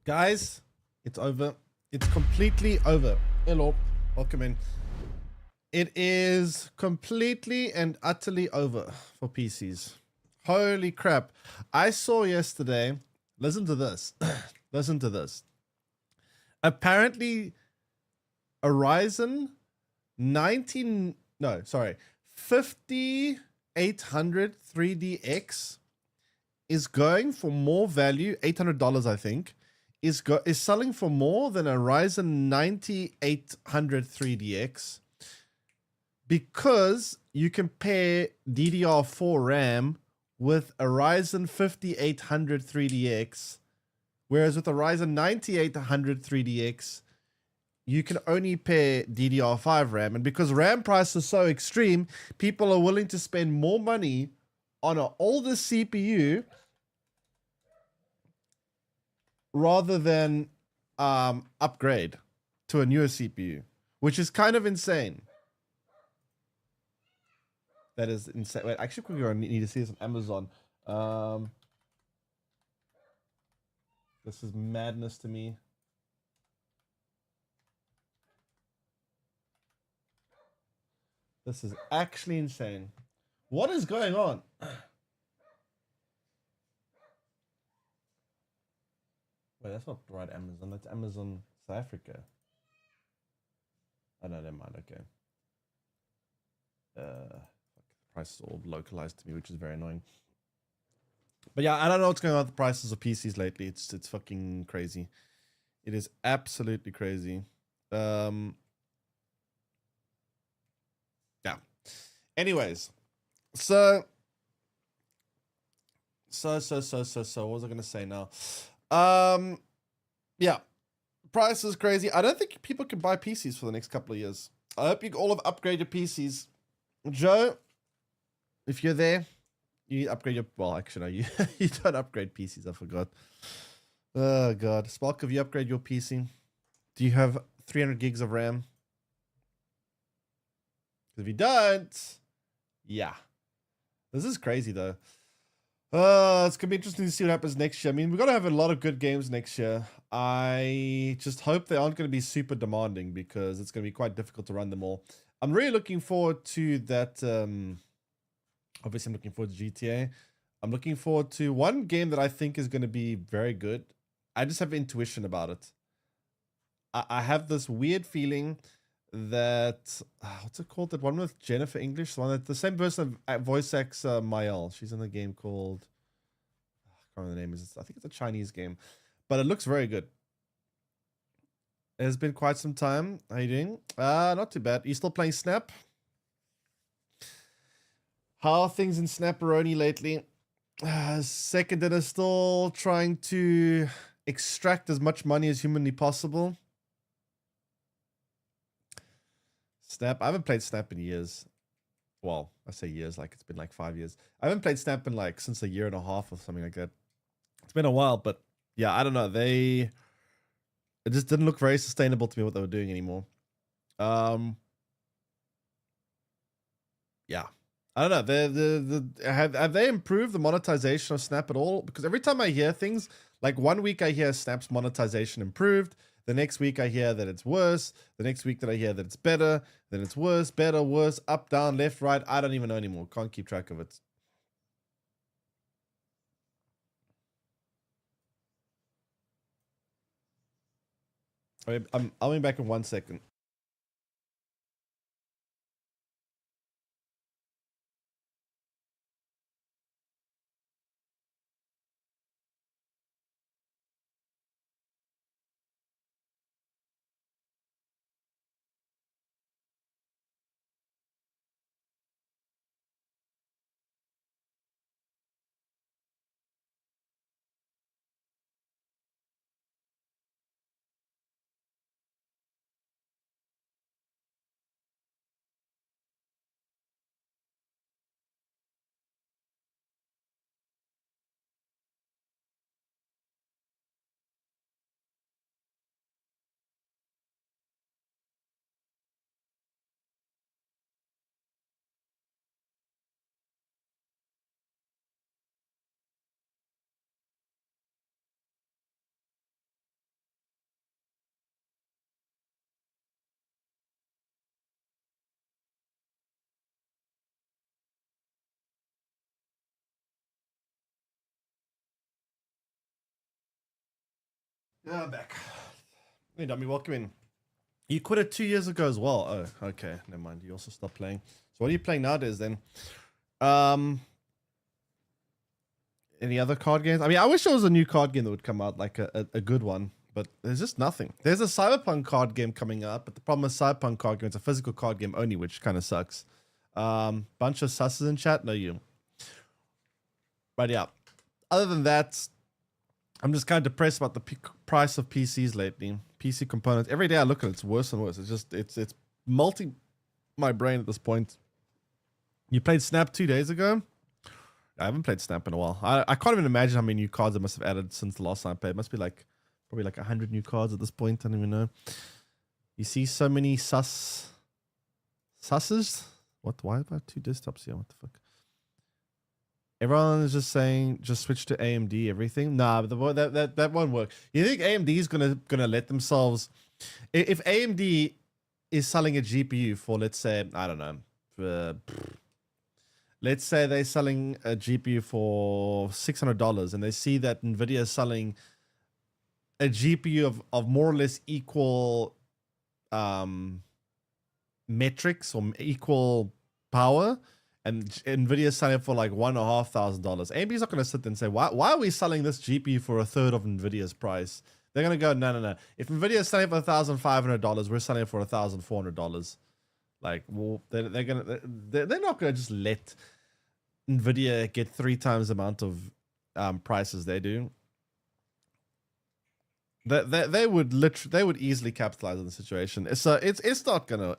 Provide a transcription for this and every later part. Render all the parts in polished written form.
Guys, it's over. It's completely over. Hello, welcome in. It is completely and utterly over for PCs. Holy crap. I saw yesterday, listen to this. Listen to this. Apparently, Horizon 5800 3DX is going for more value, $800 I think, is selling for more than a Ryzen 9800 3DX because you compare DDR4 RAM with a Ryzen 5800 3DX, whereas with a Ryzen 9800 3DX, you can only pair DDR5 RAM. And because RAM price is so extreme, people are willing to spend more money on an older CPU rather than upgrade to a newer CPU, which is kind of insane. That is insane. Wait, actually, quickly, I need to see this on Amazon. This is madness to me. This is actually insane. What is going on? Wait, that's not the right Amazon. That's Amazon South Africa. Oh, no, never mind. Okay. The price is all localized to me, which is very annoying. But yeah, I don't know what's going on with the prices of PCs lately. It's fucking crazy. It is absolutely crazy. Yeah. Anyways, so what was I gonna say now? Yeah, price is crazy. I don't think people can buy PCs for the next couple of years. I hope you all have upgraded PCs. Joe, if you're there, you upgrade your, well, actually, no, you don't upgrade PCs, I forgot. Oh, God. Spark, have you upgrade your PC? Do you have 300 gigs of RAM? If you don't, yeah. This is crazy, though. It's going to be interesting to see what happens next year. I mean, we're going to have a lot of good games next year. I just hope they aren't going to be super demanding because it's going to be quite difficult to run them all. I'm really looking forward to that. Obviously, I'm looking forward to GTA. I'm looking forward to one game that I think is going to be very good. I just have intuition about it. I have this weird feeling that what's it called? That one with Jennifer English, the one that the same person voice acts Mael. She's in a game called I can't remember the name. I think it's a Chinese game, but it looks very good. It has been quite some time. How you doing? Not too bad. You still playing Snap? How are things in Snapperoni lately? Second Dinner still trying to extract as much money as humanly possible. Snap. I haven't played Snap in years. Well, I say years, like it's been like 5 years. I haven't played Snap in like since a year and a half or something like that. It's been a while, but yeah, I don't know. It just didn't look very sustainable to me what they were doing anymore. Yeah. I don't know. Have they improved the monetization of Snap at all? Because every time I hear things, like one week I hear Snap's monetization improved. The next week I hear that it's worse. The next week that I hear that it's better. Then it's worse, better, worse, up, down, left, right. I don't even know anymore. Can't keep track of it. I'll be back in 1 second. Yeah, I'm back. Hey, Dummy, welcome in. You quit it 2 years ago as well. Oh, okay. Never mind. You also stopped playing. So what are you playing nowadays then? Any other card games? I mean, I wish there was a new card game that would come out, like a good one. But there's just nothing. There's a Cyberpunk card game coming out, but the problem with Cyberpunk card game, it's a physical card game only, which kind of sucks. Bunch of susses in chat? No, you. But yeah, other than that, I'm just kind of depressed about the price of PCs lately. PC components. Every day I look at it, it's worse and worse. It's just, it's multi my brain at this point. You played Snap 2 days ago? I haven't played Snap in a while. I can't even imagine how many new cards I must have added since the last time I played. It must be like, probably like 100 new cards at this point. I don't even know. You see so many susses? What? Why about 2 desktops here? What the fuck? Everyone is just saying, just switch to AMD, everything. Nah, but that won't work. You think AMD is gonna let themselves? If AMD is selling a GPU for, let's say, I don't know, let's say they're selling a GPU for $600, and they see that Nvidia is selling a GPU of more or less equal metrics or equal power, and Nvidia is selling it for like $1,500. AMD is not going to sit there and say, why are we selling this GPU for a third of Nvidia's price? They're going to go, no. If Nvidia is selling it for $1,500, we're selling it for $1,400. Like, well, they're not going to just let Nvidia get 3 times the amount of prices they do. They would easily capitalize on the situation. So it's not gonna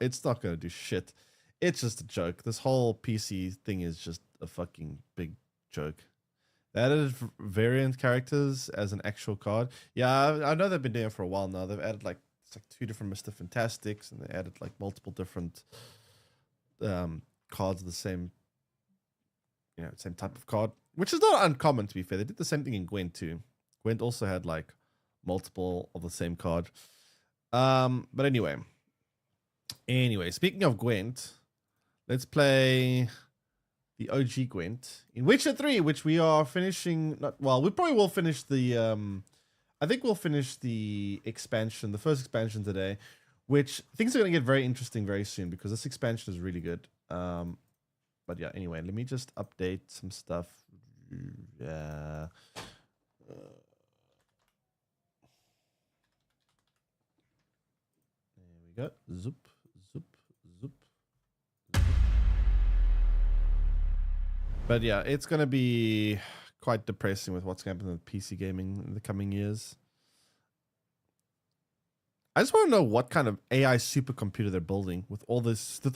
do shit. It's just a joke. This whole PC thing is just a fucking big joke. They added variant characters as an actual card. Yeah, I know they've been doing it for a while now. They've added like 2 different Mr. Fantastics, and they added like multiple different cards of the same, same type of card, which is not uncommon to be fair. They did the same thing in Gwent too. Gwent also had like multiple of the same card. But anyway, speaking of Gwent, let's play the OG Gwent in Witcher 3, which we are finishing. We probably will finish the I think we'll finish the expansion, the first expansion today, which things are going to get very interesting very soon because this expansion is really good. But yeah, anyway, let me just update some stuff. Yeah. Go. Zoop. But yeah, it's going to be quite depressing with what's going to happen with PC gaming in the coming years. I just want to know what kind of AI supercomputer they're building with all this, with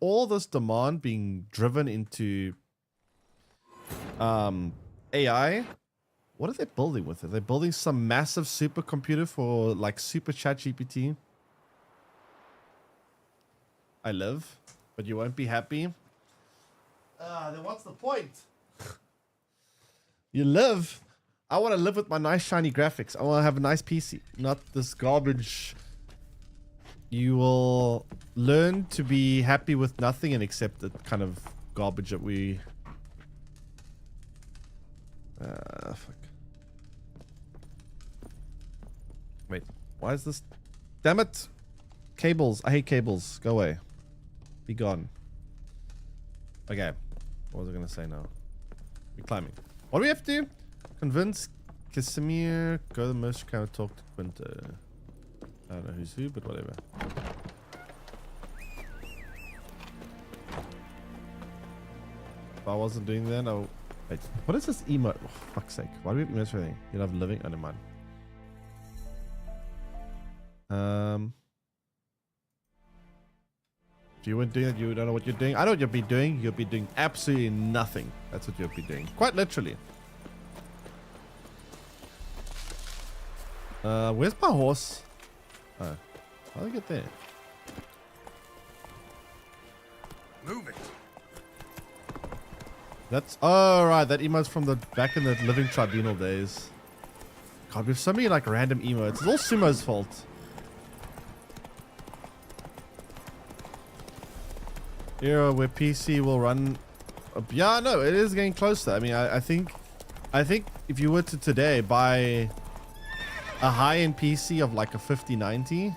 all this demand being driven into AI. What are they building with it? They're building some massive supercomputer for like super chat GPT. I live, but you won't be happy. Then what's the point? You live. I want to live with my nice shiny graphics. I want to have a nice PC, not this garbage. You will learn to be happy with nothing and accept the kind of garbage that we... fuck. Wait, why is this... Damn it! Cables. I hate cables. Go away. Be gone. Okay. What was I going to say now? We're climbing. What do we have to do? Convince Casimir. Go to the merchant camp, talk to Quinto. I don't know who's who, but whatever. If I wasn't doing that, I'll... Wait, what is this emote? Oh, fuck's sake. Why do we have emotes for everything? You love living? Oh, never mind. If you weren't doing it, you don't know what you're doing. I know what you'll be doing. You'll be doing absolutely nothing. That's what you'll be doing. Quite literally. Where's my horse? Oh. How do I get there? Move it. That's... Oh, right. That emote's from the back in the Living Tribunal days. God, we have so many like random emotes. It's all Sumo's fault. Era where PC will run. Yeah, no, it is getting closer. I mean, I think if you were to today buy a high-end PC of like a 5090,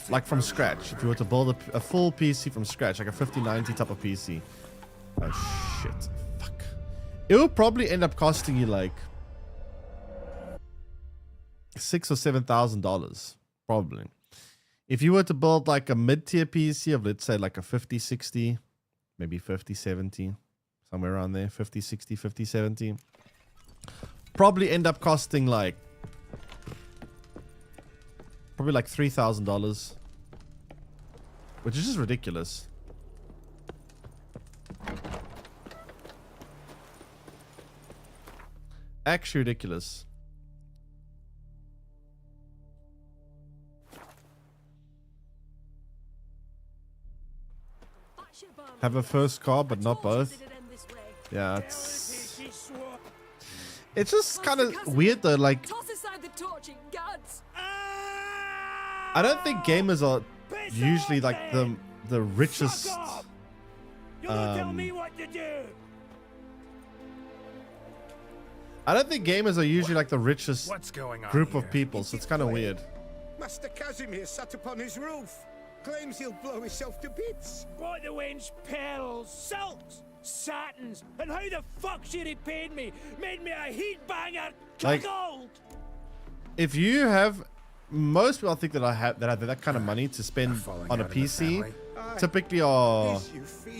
like from scratch. If you were to build a full PC from scratch, like a 5090 type of PC. Oh shit! Fuck. It will probably end up costing you like $6,000 or $7,000, probably. If you were to build like a mid-tier PC of, let's say, like a 5060, maybe 5070, somewhere around there, 5060, 5070, probably end up costing like probably like $3,000, which is just ridiculous. Actually ridiculous. Have a first car, but not both. Yeah, it's just kind of weird though. Like, I don't think gamers are usually like the richest. I don't think gamers are usually like the richest group of people, so it's kind of weird. Master Casimir sat upon his roof. Claims he'll blow himself to bits. Bought the wench pearls, silks, satins, and how the fuck should he paid me? Made me a heat banger, like, gold. If you have, most people I think that have that kind of money to spend on a PC, typically are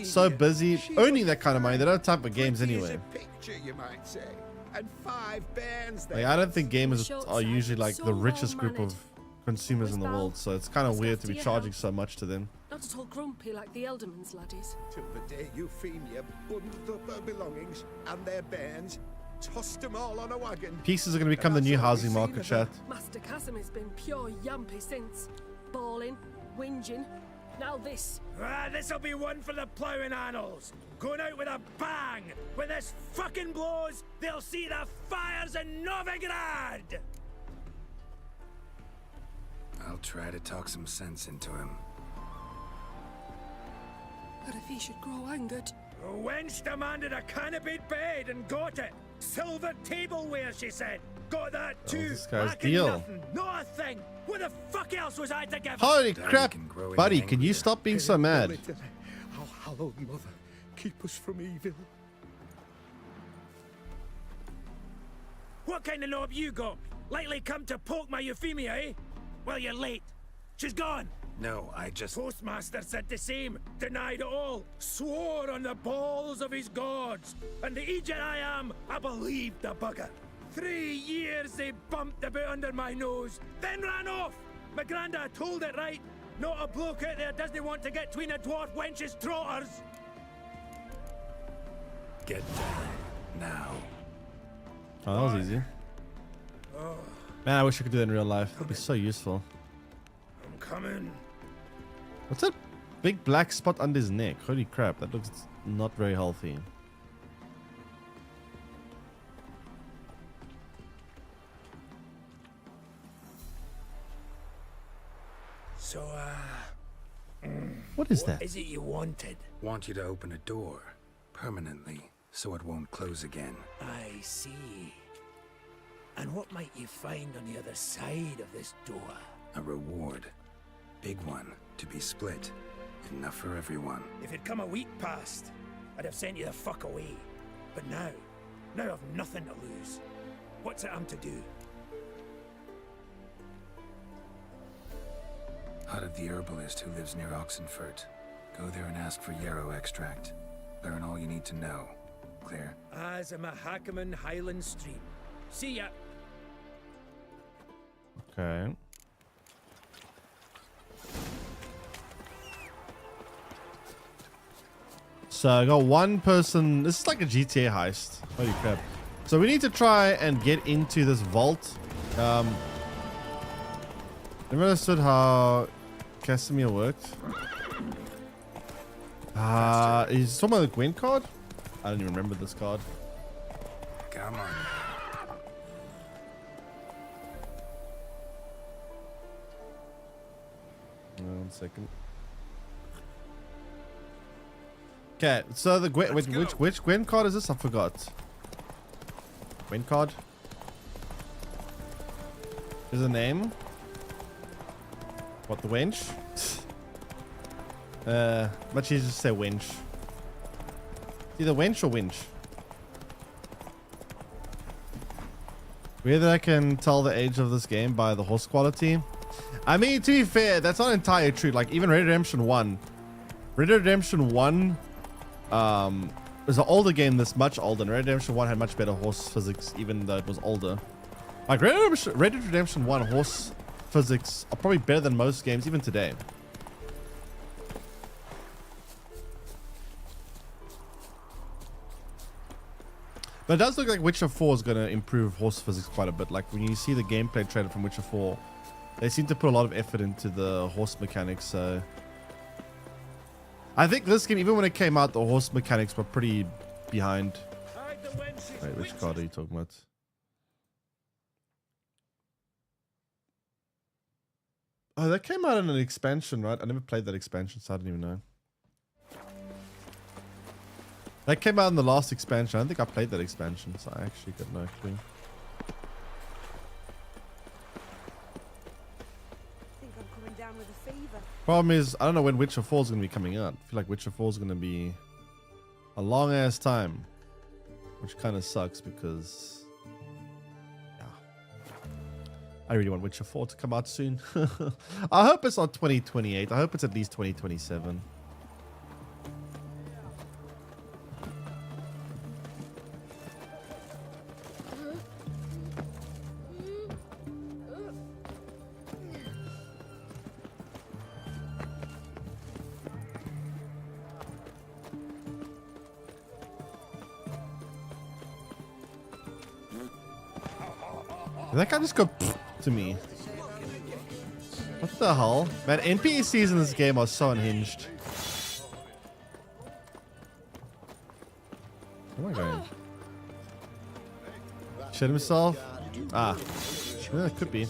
so busy owning that kind of money, they don't have time for games anyway. Picture, you might say. And 5 bands there. Like, I don't think gamers are usually like the richest group of consumers in the world, so it's kind of weird to be charging so much to them. Not at all grumpy like the Elderman's laddies. Till the day Euphemia bundled up her belongings and their bairns, tossed them all on a wagon. Pieces are going to become the new housing market, chat. Master Casimir's been pure yampy since. Bawling, whinging, now this. This'll be one for the ploughing annals. Going out with a bang. When this fucking blows, they'll see the fires in Novigrad. I'll try to talk some sense into him. But if he should grow angered... The wench demanded a canopied bed and got it. Silver tableware, she said. Got that too. This guy's Lacking deal. nothing, not a thing. What the fuck else was I to give? Holy crap, buddy, can you stop being so mad? Oh, hallowed mother, keep us from evil. What kind of knob you got? Likely come to poke my Euphemia, eh? Well, you're late. She's gone. No, I just... Postmaster said the same. Denied it all. Swore on the balls of his gods. And the Egypt I am, I believed the bugger. 3 years they bumped a bit under my nose, then ran off. My granda told it right. Not a bloke out there doesn't want to get between a dwarf wench's trotters. Get down. Now. Oh, that was easy. Man, I wish I could do that in real life. That'd be so useful. I'm coming. What's that big black spot under his neck? Holy crap, that looks not very healthy. So, What is that? what is it you wanted? Want you to open a door. Permanently. So it won't close again. I see. And what might you find on the other side of this door? A reward. Big one. To be split. Enough for everyone. If it'd come a week past, I'd have sent you the fuck away. But now I've nothing to lose. What's it I'm to do? Hut of the herbalist who lives near Oxenfurt. Go there and ask for yarrow extract. Learn all you need to know. Clear? As a Mahakaman Highland Street. See ya. Okay. So I got one person. This is like a GTA heist. Holy crap. So we need to try and get into this vault. Never understood how Casimir worked. Is talking about the Gwen card? I don't even remember this card. Come on. One second. Okay, so the Gwen, which Gwen card is this? I forgot. Gwen card. Is a name? What, the wench? Much easier to say wench. Either wench or winch. Weird that I can tell the age of this game by the horse quality. I mean, to be fair, that's not entirely true. Like, even Red Dead Redemption 1. Red Dead Redemption 1 was an older game that's much older. And Red Dead Redemption 1 had much better horse physics, even though it was older. Like, Red Dead Redemption 1 horse physics are probably better than most games, even today. But it does look like Witcher 4 is going to improve horse physics quite a bit. Like, when you see the gameplay trailer from Witcher 4, they seem to put a lot of effort into the horse mechanics. So I think this game, even when it came out, the horse mechanics were pretty behind. Wait, which card are you talking about? Oh, that came out in an expansion, right? I never played that expansion, so I don't even know. That came out in the last expansion. I don't think I played that expansion, so I actually got no clue. Think I'm coming down with a fever. Problem is, I don't know when Witcher 4 is going to be coming out. I feel like Witcher 4 is going to be a long ass time, which kind of sucks because, yeah, I really want Witcher 4 to come out soon. I hope it's not 2028. I hope it's at least 2027. Did that guy just go to me? What the hell? Man, NPCs in this game are so unhinged. Where am I going? Shit himself? Ah. Yeah, it could be.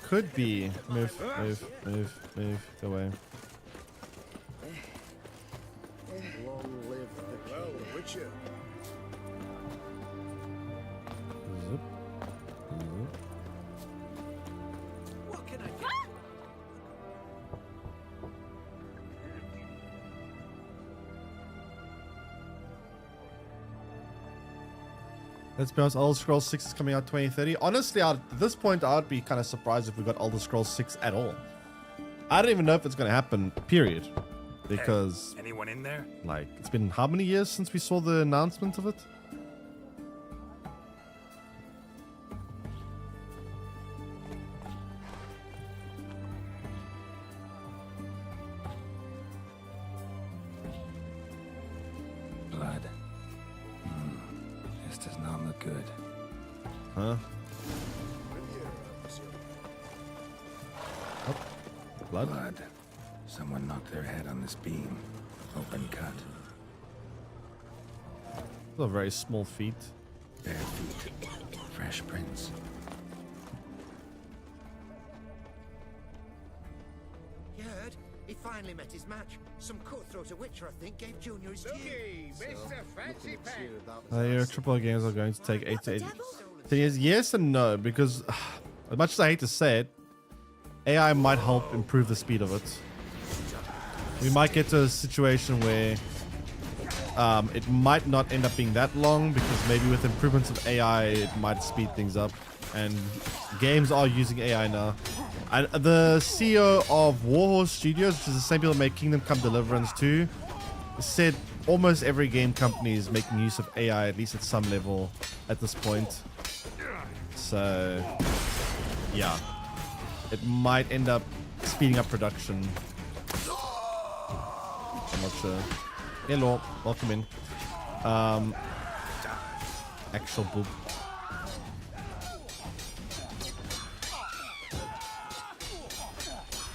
Could be. Move, move, move, move. Go away. Long live the Well, Witcher. Zip. What can I get? Let's be honest, Elder Scrolls 6 is coming out 2030. Honestly, at this point, I'd be kind of surprised if we got Elder Scrolls 6 at all. I don't even know if it's going to happen, period. Because, Hey, anyone in there? like, it's been how many years since we saw the announcement of it? Blood. This does not look good. Huh? Oh, blood? Blood. Someone knocked their head on this beam. Open cut. Those are very small feet. Bare feet. Fresh prints. You heard? He finally met his match. Some cutthroat at Witcher, I think, gave Junior his due. Mr. Fancy Pants. Your AAA games are going to take 8 to 10 years. Yes and no, because as much as I hate to say it, AI might help improve the speed of it. We might get to a situation where it might not end up being that long, because maybe with improvements of AI, it might speed things up. And games are using AI now. And the CEO of Warhorse Studios, which is the same people that make Kingdom Come Deliverance 2, said almost every game company is making use of AI, at least at some level, at this point. So, yeah. It might end up speeding up production. I'm not sure. Hello, welcome in. Actual boob.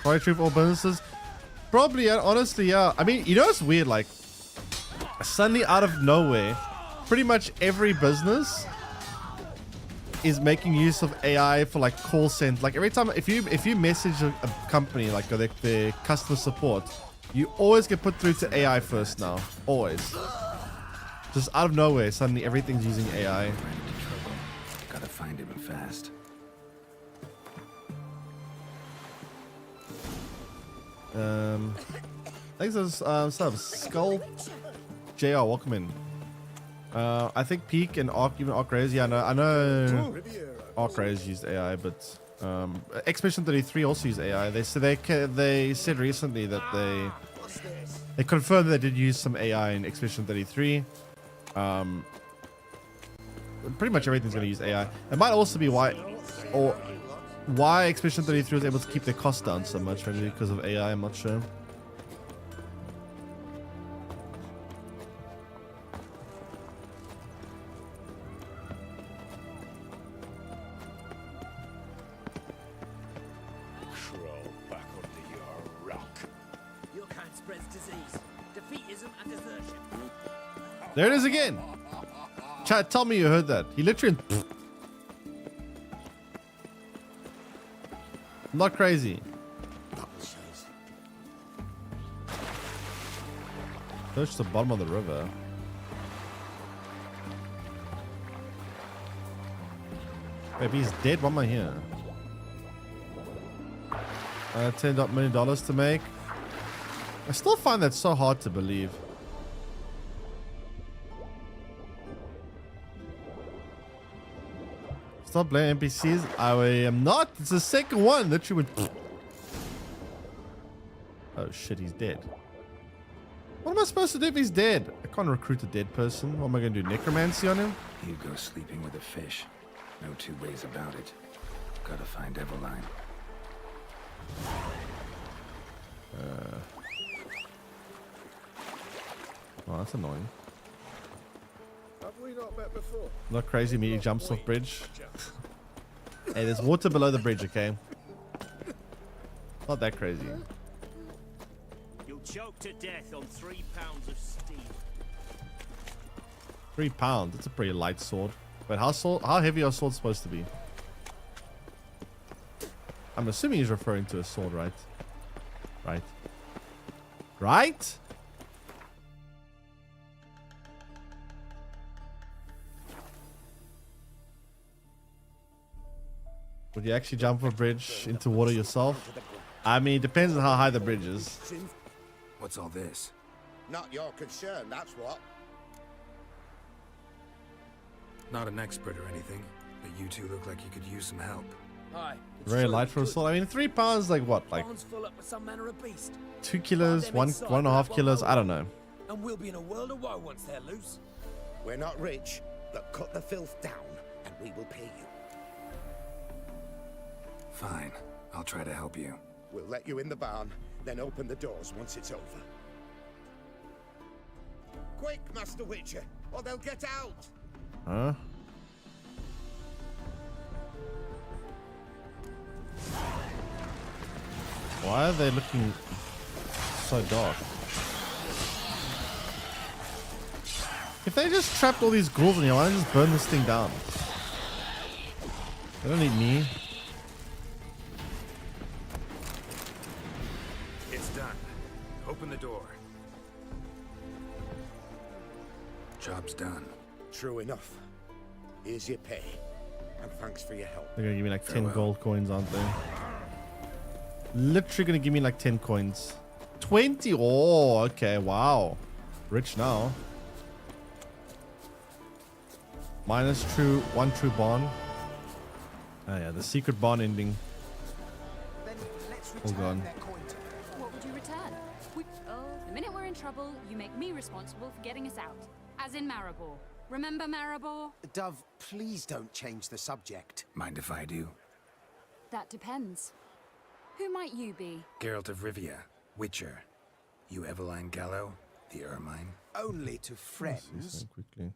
Probably true for all businesses. Probably, yeah, honestly, yeah. I mean, you know, it's weird, like, suddenly out of nowhere, pretty much every business is making use of AI for like call center. Like every time, if you message a company, like their customer support, you always get put through to AI first now. Always. Just out of nowhere, suddenly everything's using AI. Ran into trouble. Gotta find him fast. Thanks for subs. Skull JR, welcome in. I think Peak and Arc, even Arc Rays, yeah, I know Arc Rays used AI, but Expedition 33 also used AI. They said recently that they confirmed they did use some AI in Expedition 33. Pretty much everything's going to use AI. It might also be why Expedition 33 was able to keep their costs down so much, maybe because of AI, I'm not sure. Your kind spreads disease, defeatism, and desertion. There it is again. Chat, tell me you heard that. He literally... I'm not crazy. Search the bottom of the river. Maybe he's dead. Why am I here? $10 million to make. I still find that so hard to believe. Stop blaming NPCs. I am not. It's the second one that you would. Oh shit, he's dead. What am I supposed to do if he's dead? I can't recruit a dead person. What am I going to do? Necromancy on him? Hugo sleeping with a fish. No two ways about it. Gotta find Eveline. Oh, that's annoying. Have we not met before? Not crazy. Me jumps off bridge. Hey, there's water below the bridge. Okay. Not that crazy. You'll choke to death on 3 pounds of steel. 3 pounds. That's a pretty light sword. But how heavy are swords supposed to be? I'm assuming he's referring to a sword, right? Right. Right? Would you actually jump a bridge into water yourself? I mean, it depends on how high the bridge is. What's all this? Not your concern, that's what. Not an expert or anything, but you two look like you could use some help. Aye. Very light for a sword. I mean, 3 pounds, like what? Like Barn's full up with some manner of beast. 2 kilos, 1.5 kilos? I don't know. And we'll be in a world of woe once they're loose. We're not rich, but cut the filth down and we will pay you. Fine, I'll try to help you. We'll let you in the barn, then open the doors once it's over. Quick, Master Witcher, or they'll get out! Huh? Why are they looking so dark? If they just trapped all these ghouls in here, why don't they just burn this thing down? They don't need me. It's done. Open the door. Job's done. True enough. Here's your pay. And thanks for your help. They're gonna give me like 10 Farewell. gold coins, aren't they? Literally gonna give me like 10 coins. 20? Oh, okay, wow. Rich now. Minus one true bond. Oh yeah, the secret bond ending. Then let's All return gone. their coin to them. What would you return? The minute we're in trouble, you make me responsible for getting us out. As in Maribor. Remember Maribor? Dove, please don't change the subject. Mind if I do? That depends. Who might you be? Geralt of Rivia, Witcher. You Eveline Gallo, the Ermine. Only to Let's see friends. something quickly.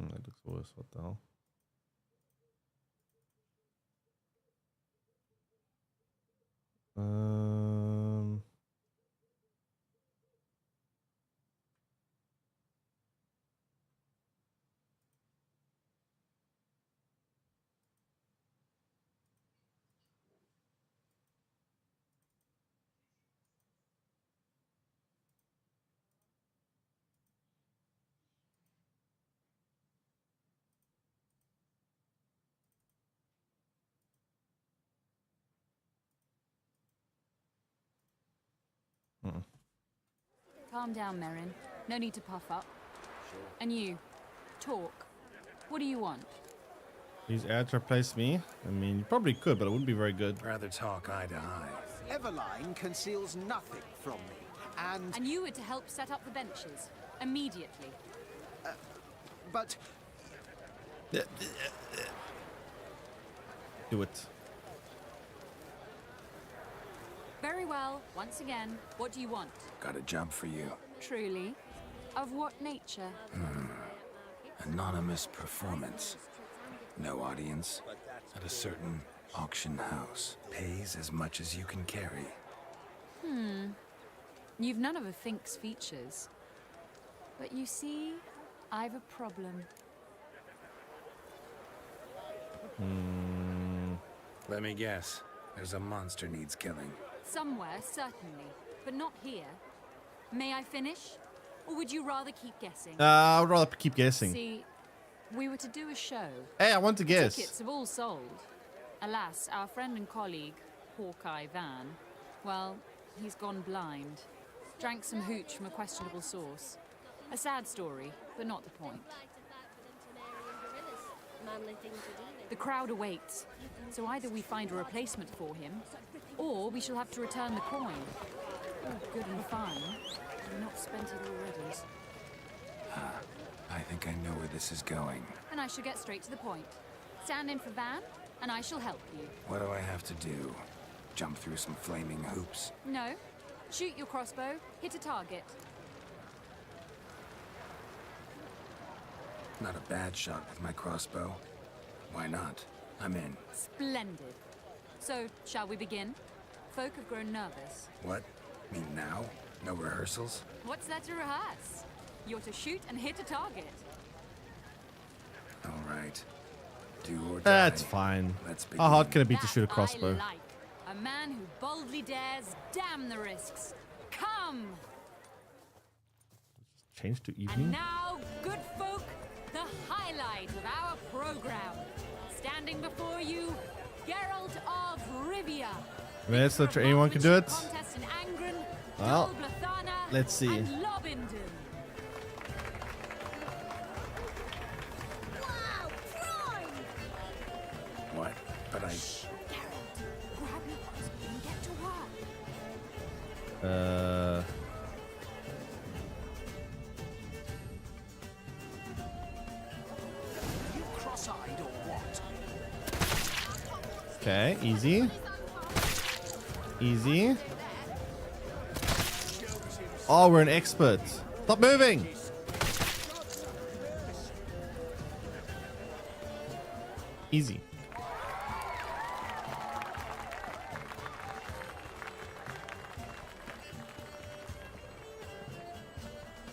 That looks worse. What the hell? Calm down, Merrin. No need to puff up. And you, talk. What do you want? Use air to replace me? I mean, you probably could, but it wouldn't be very good. Rather talk eye to eye. Everline conceals nothing from me, and... And you were to help set up the benches. Immediately. But... Do it. Very well. Once again, what do you want? Got a job for you. Truly? Of what nature? Anonymous performance. No audience. At a certain auction house. Pays as much as you can carry. You've none of a Fink's features. But you see, I've a problem. Let me guess. There's a monster needs killing. Somewhere, certainly. But not here. May I finish? Or would you rather keep guessing? I would rather keep guessing. See, we were to do a show. Hey, I want to guess. Tickets have all sold. Alas, our friend and colleague, Hawkeye Van, well, he's gone blind. Drank some hooch from a questionable source. A sad story, but not the point. The crowd awaits, so either we find a replacement for him, or we shall have to return the coin. All good and fine, but not spent it already. I think I know where this is going. And I shall get straight to the point. Stand in for Van, and I shall help you. What do I have to do? Jump through some flaming hoops? No. Shoot your crossbow, hit a target. Not a bad shot with my crossbow. Why not? I'm in. Splendid. So, shall we begin? Folk have grown nervous. What? Me now? No rehearsals? What's there to rehearse? You're to shoot and hit a target. All right. Do or die. That's fine. Let's begin. How hard can it be to shoot a That crossbow? I like. A man who boldly dares, damn the risks. Come! Change to And evening. now, good folk, the highlight of our program. Standing before you, Geralt of Rivia. Yes, that anyone can do it. Contest in Angren, Well, Dol Blathana, let's see. and Lobindon. Wow, prime! What? But I... Geralt, grab your crossbow and get to work. You cross-eyed or what? Okay, easy. Easy. Oh, we're an expert. Stop moving. Easy.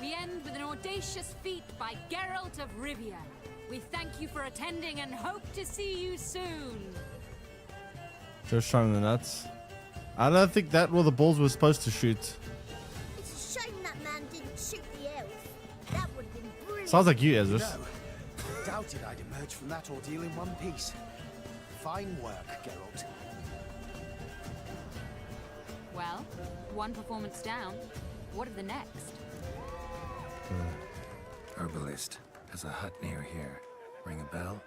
We end with an audacious feat by Geralt of Rivia. We thank you for attending and hope to see you soon. Just showing the nuts. I don't think that were the balls we're supposed to shoot. It's a shame that man didn't shoot the elf. That would have been brilliant. Sounds like you, Ezra. No. Doubted I'd emerge from that ordeal in one piece. Fine work, Geralt. Well, one performance down. What of the next? Herbalist. Has a hut near here. Ring a bell?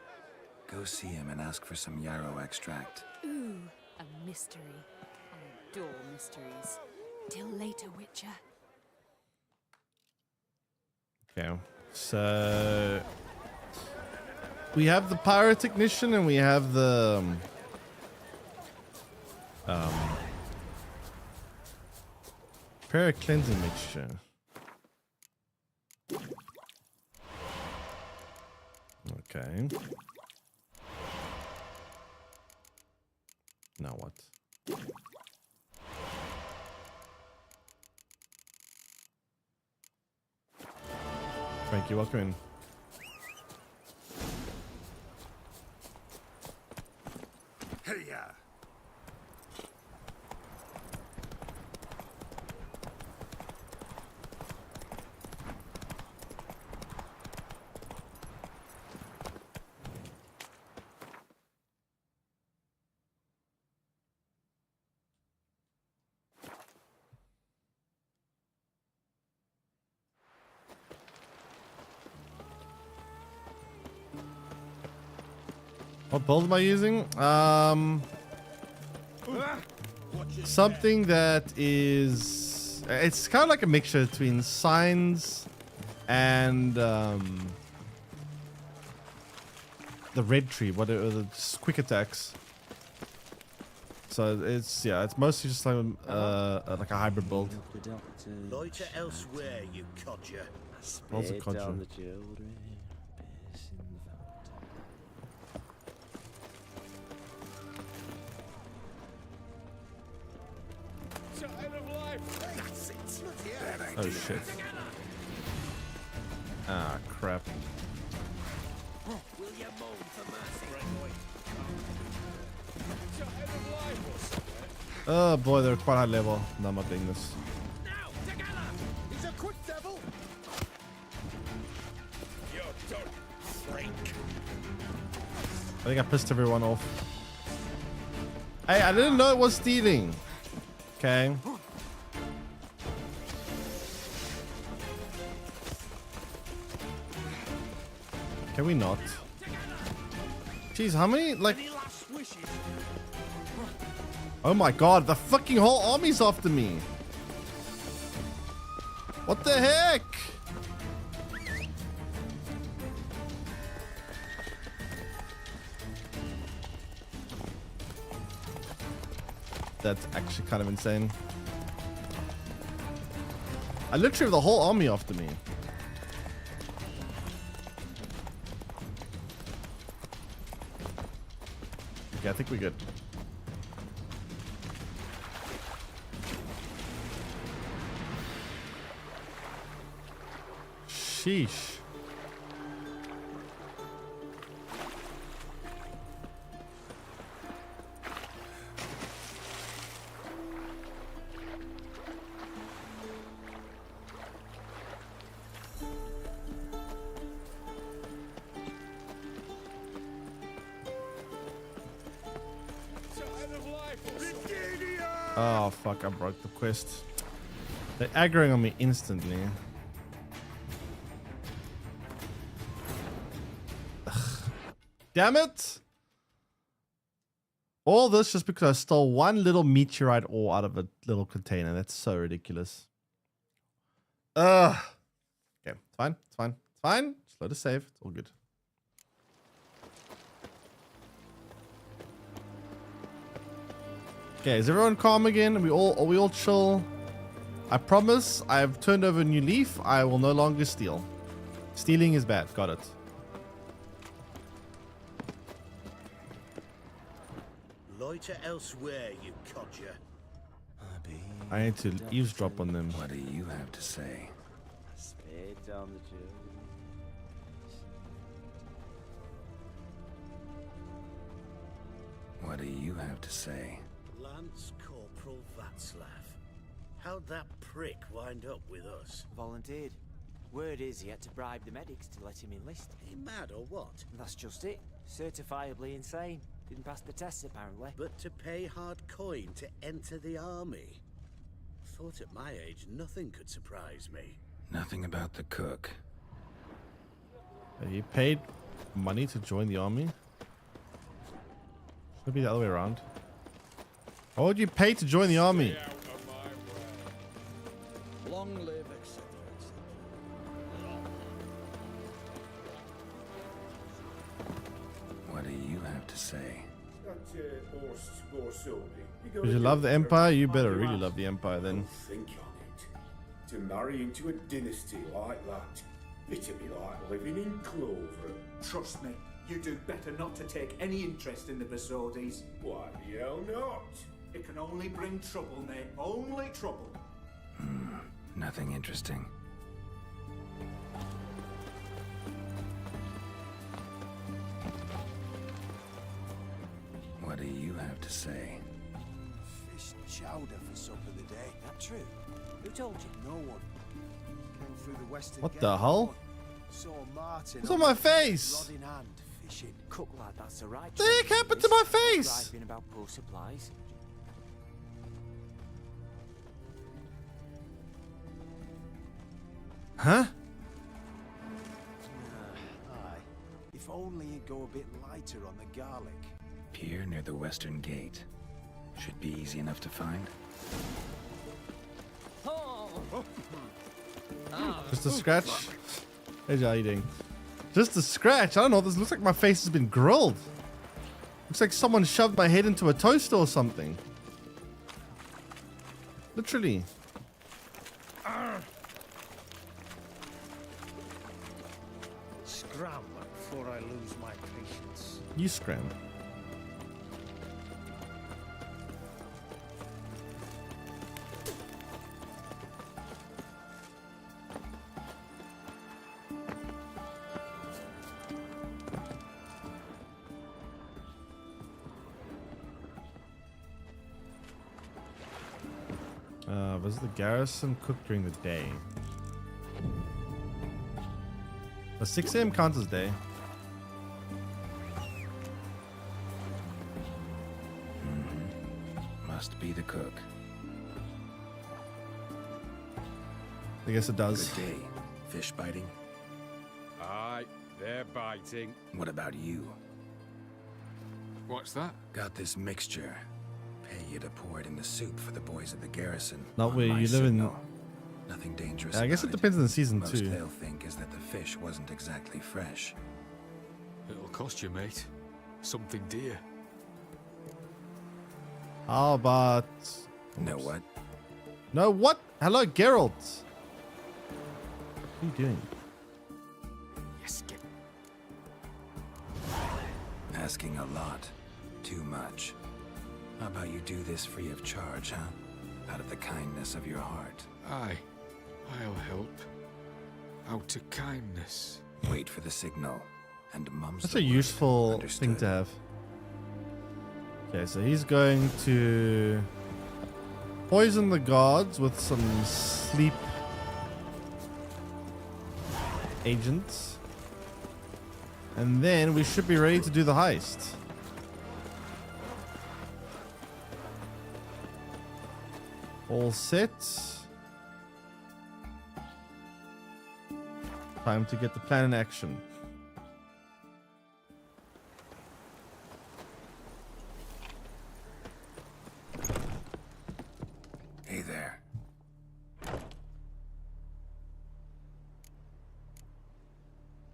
Go see him and ask for some yarrow extract. Ooh, a mystery. I adore mysteries. Till later, Witcher. Okay, so we have the pyrotechnician and we have the cleansing mixture. Okay. Now what? Frankie, welcome in. Hey-ya! What build am I using? Something that is... It's kind of like a mixture between signs and the red tree, whatever, the quick attacks. So it's mostly just like a hybrid build. Loiter elsewhere, you codger. What's a codger? That's it. Oh shit. Ah, crap. Will you moan for mercy? Oh boy, they're quite high level. No, I'm not doing this. Now, together! He's a quick devil. You're done, freak. I think I pissed everyone off. Hey, I didn't know it was stealing. Okay. Can we not? Jeez, how many, like... Oh my god, the fucking whole army's after me. What the heck? That's actually kind of insane. I literally have the whole army after me. Okay, I think we're good. Sheesh. Oh fuck, I broke the quest. They're aggroing on me instantly. Ugh. Damn it! All this just because I stole one little meteorite ore out of a little container. That's so ridiculous. Ugh. Okay, it's fine, it's fine, it's fine. Just let us save. It's all good. Okay, is everyone calm again? Are we all chill? I promise I've turned over a new leaf. I will no longer steal. Stealing is bad. Got it. Loiter elsewhere, you codger. I need to eavesdrop on them. What do you have to say? What do you have to say? Lance Corporal Václav. How'd that prick wind up with us? Volunteered. Word is he had to bribe the medics to let him enlist. He mad or what? That's just it. Certifiably insane. Didn't pass the tests apparently. But to pay hard coin to enter the army? Thought at my age nothing could surprise me. Nothing about the cook. You paid money to join the army? Should be the other way around. Why would you pay to join the army? Long live, etc. What do you have to say? If you love the Empire, you better really love the Empire then. Think on it. To marry into a dynasty like that, it'd be like living in clover. Trust me, you do better not to take any interest in the Besodis. Why the hell not? It can only bring trouble, mate. Only trouble. Nothing interesting. What do you have to say? Fish chowder for supper today. That true? Who told you? No one. Came through the western What gate. the hell? Saw Martin. What's on my face? Rod in hand, fishing. Cook lad, that's the right. The heck happened to my face? Griping about poor supplies. Huh? Aye. If If only it'd go a bit lighter on the garlic. Pier near the western gate. Should be easy enough to find. Just a scratch. Hey, how you doing? Just a scratch. I don't know. This looks like my face has been grilled. Looks like someone shoved my head into a toaster or something. Literally. Scram before I lose my patience. You scram. Visit the garrison, cook during the day. A 6 AM counts as day. Must be the cook. I guess it does. Good day. Fish biting? Aye, they're biting. What about you? What's that? Got this mixture. Pay you to pour it in the soup for the boys at the garrison. Not where you live in. Nothing dangerous. I guess it depends on the season Most too. they'll think is that the fish wasn't exactly fresh. It'll cost you, mate. Something dear. How about... Know what? No, what? Hello, Geralt. What are you doing? Yes, get... Asking a lot. Too much. How about you do this free of charge, huh? Out of the kindness of your heart. Aye, I'll help. Out of kindness. Wait for the signal. And mum's That's a useful thing to have. Okay, so he's going to poison the guards with some sleep agents. And then we should be ready to do the heist. All set. Time to get the plan in action. Hey there.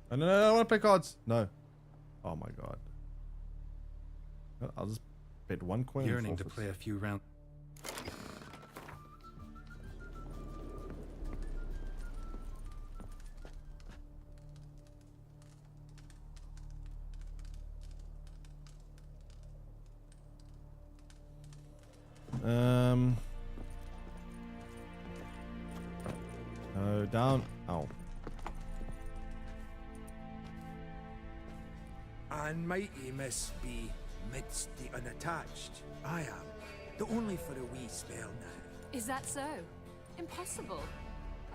No, I want to play cards. No. Oh my god. I'll just bet one coin. Yearning to play a few rounds. No, down. Oh. And mighty must be midst the unattached. I am, though only for a wee spell now. Is that so? Impossible.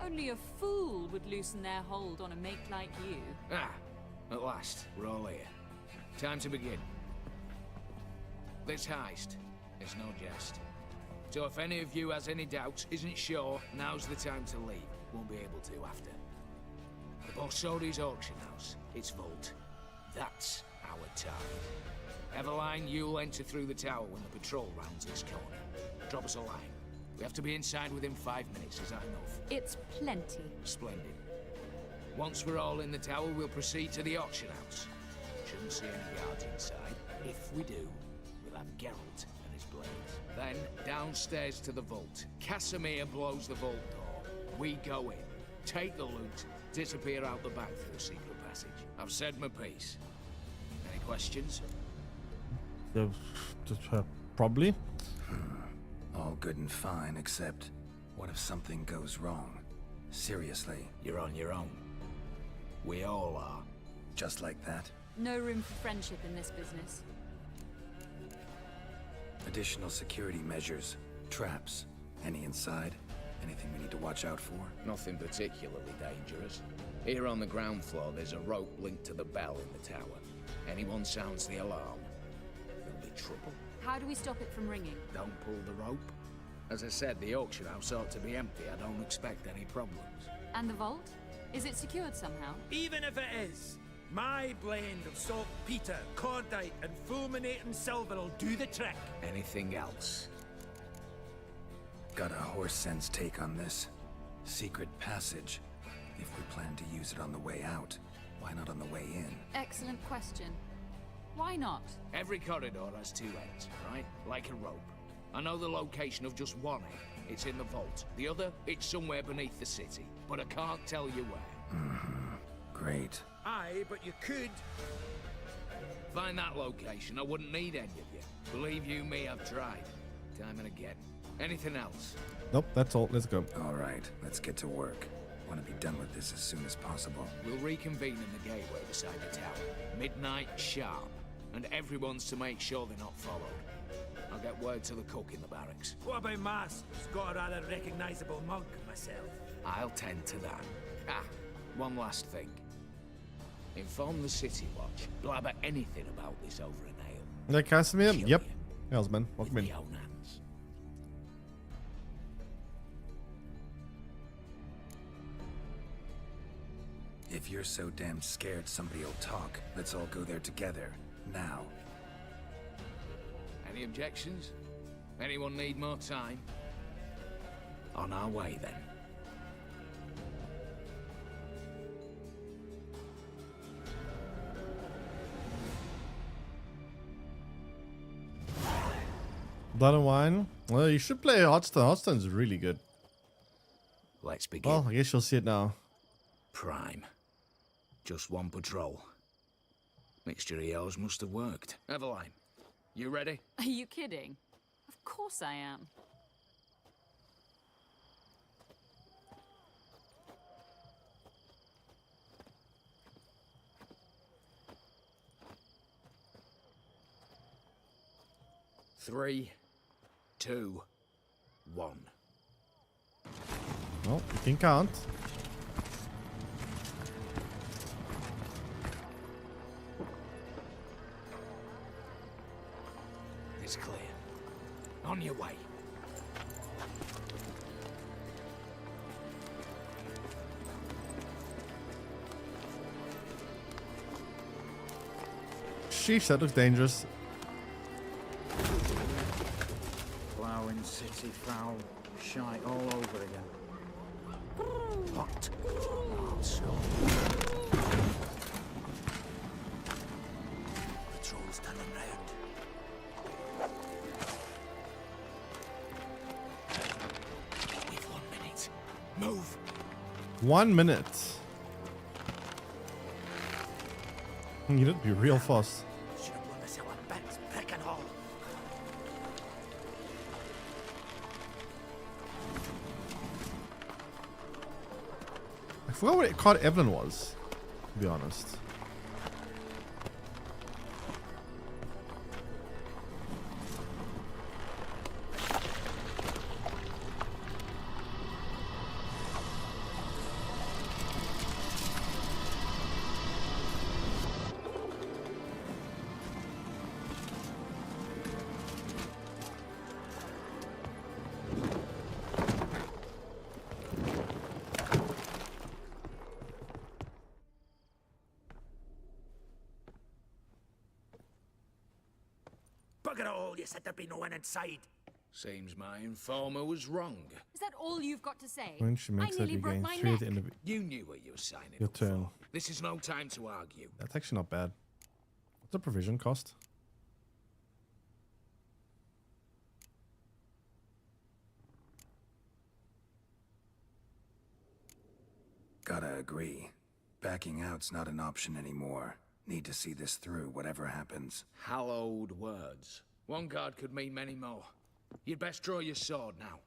Only a fool would loosen their hold on a mate like you. Ah, at last, we're all here. Time to begin. This heist is no jest. So if any of you has any doubts, isn't sure, now's the time to leave. Won't be able to after. The Borsodi's auction house, its vault. That's our target. Everline, you'll enter through the tower when the patrol rounds this corner. Drop us a line. We have to be inside within 5 minutes, is that enough? It's plenty. Splendid. Once we're all in the tower, we'll proceed to the auction house. Shouldn't see any guards inside. If we do, we'll have Geralt and his blades. Then, downstairs to the vault. Casimir blows the vault door. We go in, take the loot, disappear out the back through a secret passage. I've said my piece. Any questions? Probably. All good and fine, except what if something goes wrong? Seriously. You're on your own. We all are. Just like that? No room for friendship in this business. Additional security measures, traps. Any inside? Anything we need to watch out for? Nothing particularly dangerous. Here on the ground floor, there's a rope linked to the bell in the tower. Anyone sounds the alarm, there'll be trouble. How do we stop it from ringing? Don't pull the rope. As I said, the auction house ought to be empty. I don't expect any problems. And the vault? Is it secured somehow? Even if it is, My blend of saltpeter, cordite, and fulminating silver'll do the trick. Anything else? Got a horse sense take on this. Secret passage. If we plan to use it on the way out, why not on the way in? Excellent question. Why not? Every corridor has two ends, right? Like a rope. I know the location of just one end. It's in the vault. The other, it's somewhere beneath the city. But I can't tell you where. Great. Aye, but you could. Find that location, I wouldn't need any of you. Believe you me, I've tried. Time and again. Anything else? Nope, that's all. Let's go. All right, let's get to work. Want to be done with this as soon as possible. We'll reconvene in the gateway beside the tower. Midnight sharp. And everyone's to make sure they're not followed. I'll get word to the cook in the barracks. What about Mass? He's got a rather recognizable mug myself. I'll tend to that. Ah, one last thing. Inform the City Watch. Blabber anything about this over an ale. That Casimir? Yep. Hellsman, welcome in. With my own hands. If you're so damn scared somebody will talk, let's all go there together. Now. Any objections? Anyone need more time? On our way, then. Blood and Wine? Well, you should play Hearthstone. Hearthstone's really good. Let's begin. Well, I guess you'll see it now. Prime. Just one patrol. Mixture of yours must have worked. Eveline, you ready? Are you kidding? Of course I am. Three, 2, 1. Well, you can count. It's clear. On your way. Sheesh, that looks dangerous. Ploughing city foul, shite all over again. What? Patrol's turning round. We've 1 minute. Move. 1 minute. You need to be real fast. Should have won us our bets, prick and all. I forgot what card Evelyn was, to be honest. Bugger it all, you said there'd be no one inside. Seems my informer was wrong. Is that all you've got to say? When she makes that, you gain 3 at the end of You knew what you were signing your up for. turn. This is no time to argue. That's actually not bad. What's the provision cost? Gotta agree. Backing out's not an option anymore. Need to see this through, whatever happens. Hallowed words. One guard could mean many more. You'd best draw your sword now.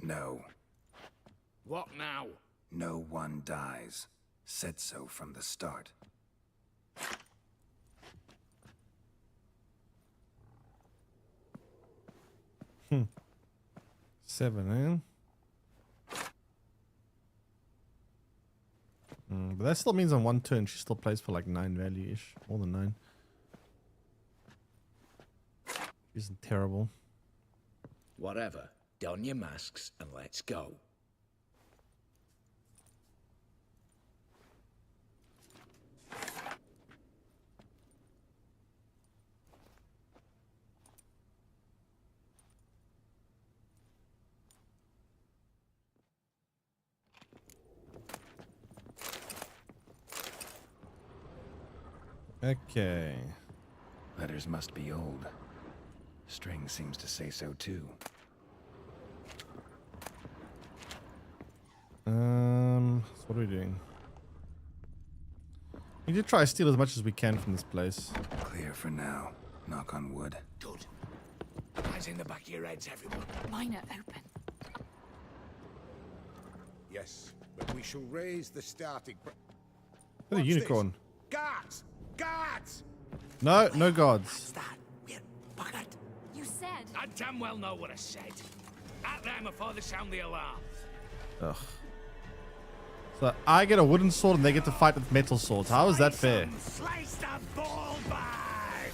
No. What now? No one dies. Said so from the start. Hmm. 7, but that still means on 1 turn she still plays for like 9 value-ish. More than 9. Isn't terrible. Whatever. Don your masks and let's go. Okay. Letters must be old. String seems to say so too. So what are we doing? We need to try to steal as much as we can from this place. Clear for now. Knock on wood. Good. Eyes in the back of your heads, everyone. Mine are open. Yes, but we shall raise the starting. What a unicorn. Guards! Guards! No, no gods. You said. I damn well know what I said. At them before they sound the alarm. Ugh. So I get a wooden sword and they get to fight with metal swords. How is that fair? Slice the ball bag!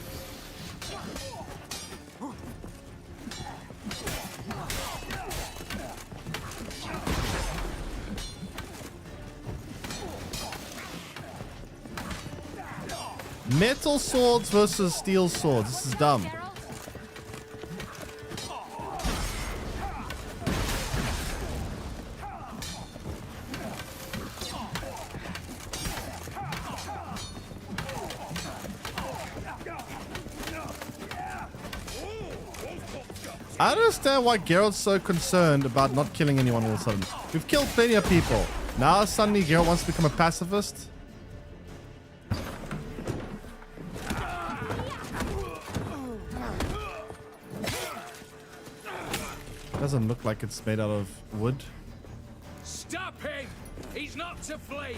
Metal swords versus steel swords. This is dumb. I don't understand why Geralt's so concerned about not killing anyone all of a sudden. We've killed plenty of people. Now suddenly Geralt wants to become a pacifist? Doesn't look like it's made out of wood. Stop him! He's not to flee!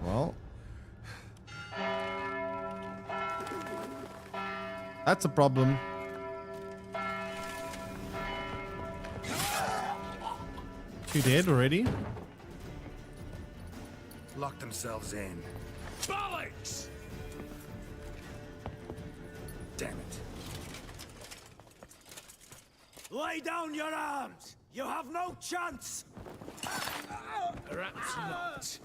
Well, that's a problem. Two dead already? Lock themselves in. Bollocks! Damn it. Lay down your arms! You have no chance! Perhaps not.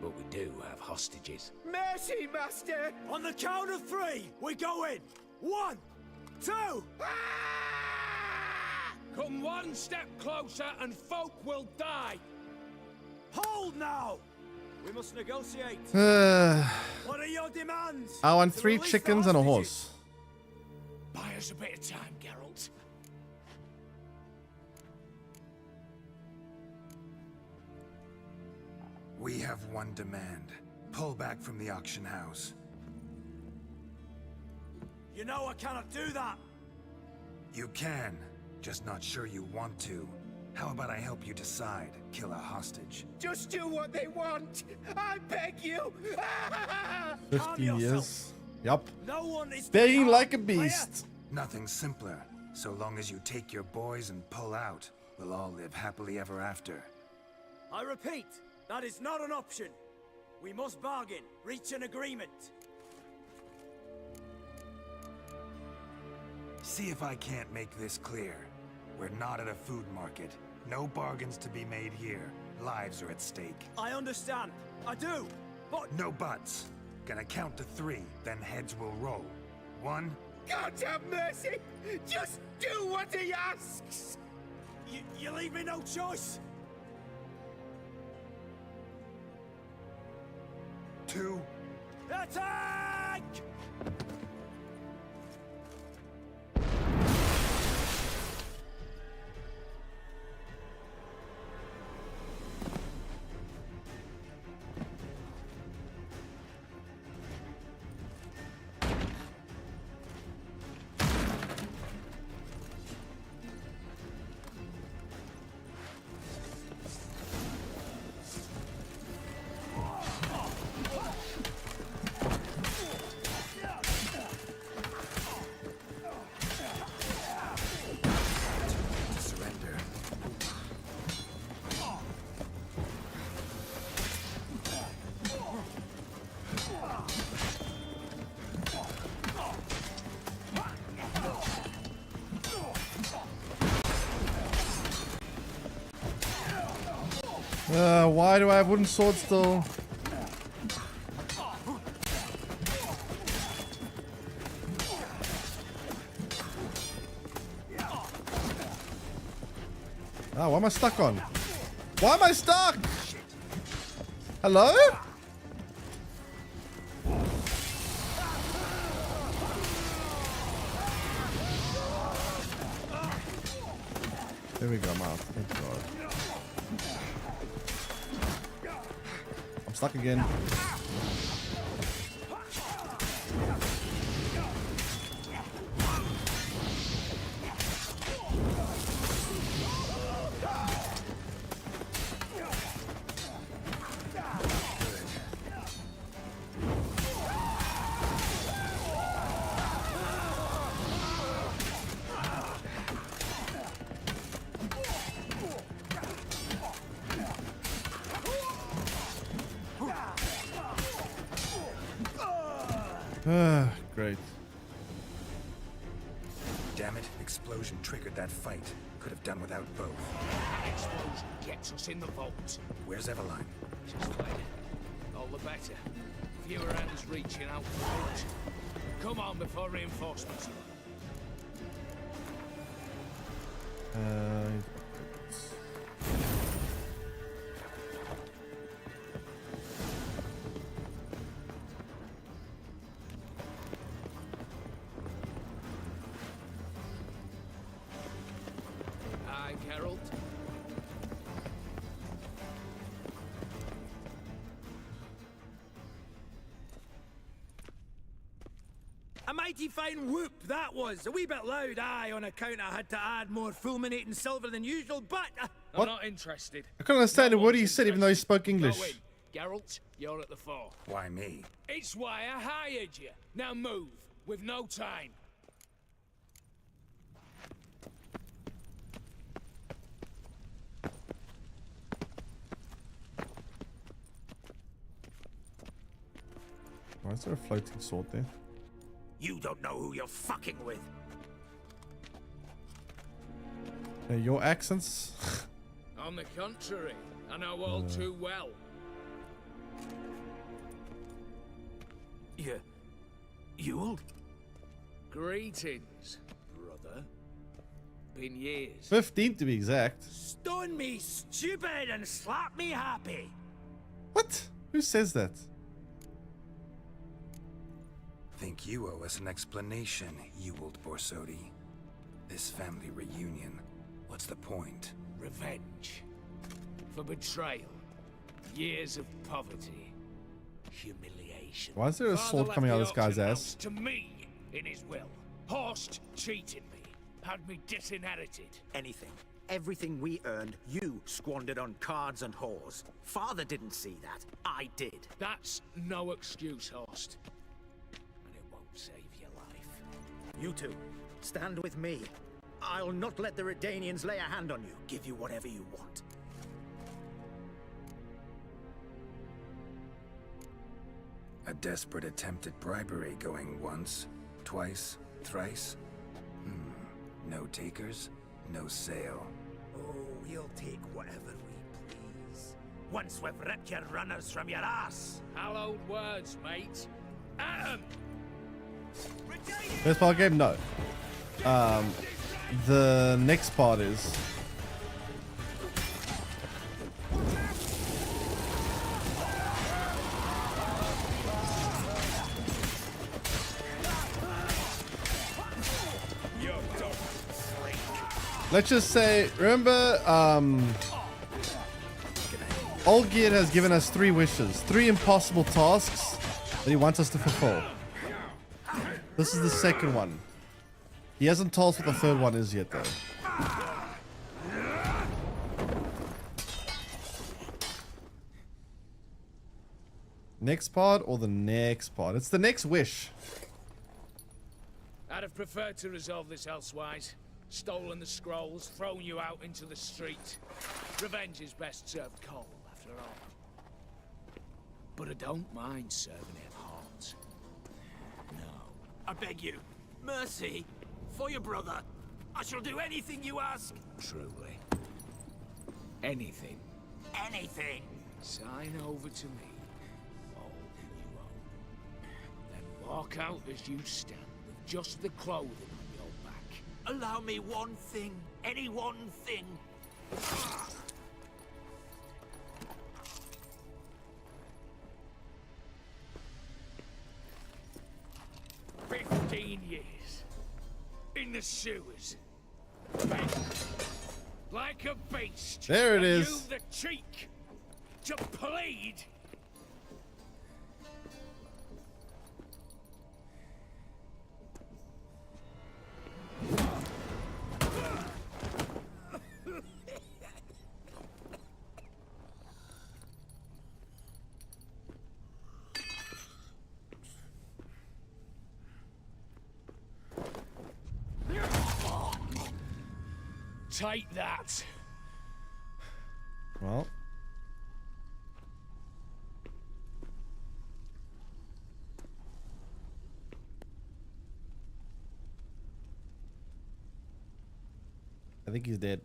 But we do have hostages. Mercy, master! On the count of three, we go in! 1, 2! Come one step closer and folk will die! Hold now! We must negotiate. What are your demands? I want To 3 release the chickens and a hostages? horse. Buy us a bit of time, Geralt. We have one demand. Pull back from the auction house. You know I cannot do that. You can, just not sure you want to. How about I help you decide? Kill a hostage. Just do what they want. I beg you. 15 years. Yup. No one is Begging like a beast. Nothing simpler. So long as you take your boys and pull out, we'll all live happily ever after. I repeat, that is not an option. We must bargain, reach an agreement. See if I can't make this clear. We're not at a food market. No bargains to be made here. Lives are at stake. I understand. I do. But no buts. Gonna count to 3, then heads will roll. 1. God have mercy! Just do what he asks! You leave me no choice! 2. Attack! Why do I have wooden swords still? Ah, what am I stuck on? Why am I stuck? Hello? There we go, I'm out. Thank God. I'm stuck again. Great. Damn it, explosion triggered that fight. Could have done without both. Explosion gets us in the vault. Where's Eveline? She's fled. All the better. Fewer hands reaching out for loot. Come on before reinforcements. Hi, Geralt. A mighty fine whoop that was. A wee bit loud, aye, on account I had to add more fulminating silver than usual, but... I'm not interested. I couldn't understand a word he said, even though he spoke English. Go in. Geralt, you're at the fore. Why me? It's why I hired you. Now move. We've no time. Why is there a floating sword there? You don't know who you're fucking with. Your accents? On the contrary, I know all too well. You? Greetings, brother. Been years. 15 to be exact. Stone me stupid and slap me happy. What? Who says that? Think you owe us an explanation, you old Borsodi. This family reunion, what's the point? Revenge. For betrayal. Years of poverty. Humiliation. Why is there a sword coming out of this guy's ass? To me, in his will. Horst cheated me. Had me disinherited. Anything. Everything we earned, you squandered on cards and whores. Father didn't see that. I did. That's no excuse, Horst. And it won't save your life. You two, stand with me. I'll not let the Redanians lay a hand on you. Give you whatever you want. A desperate attempt at bribery going once, twice, thrice? No takers, no sale. Oh, we'll take whatever we please. Once we've ripped your runners from your ass. Hallowed words, mate. At 'em! Best part game? No. The next part is. Let's just say, remember, Olgierd has given us 3 wishes, 3 impossible tasks that he wants us to fulfill. This is the second one. He hasn't told us what the third one is yet, though. Next part or the next part? It's the next wish. I'd have preferred to resolve this elsewise. Stolen the scrolls, thrown you out into the street. Revenge is best served cold, after all. But I don't mind serving it hot. No. I beg you, mercy, for your brother. I shall do anything you ask. Truly. Anything. Anything. Sign over to me. All you own. Then walk out as you stand, with just the clothing on your back. Allow me one thing, any one thing. Years in the sewers, like a beast. There it and is. You the cheek to plead. Take that. Well. I think he's dead.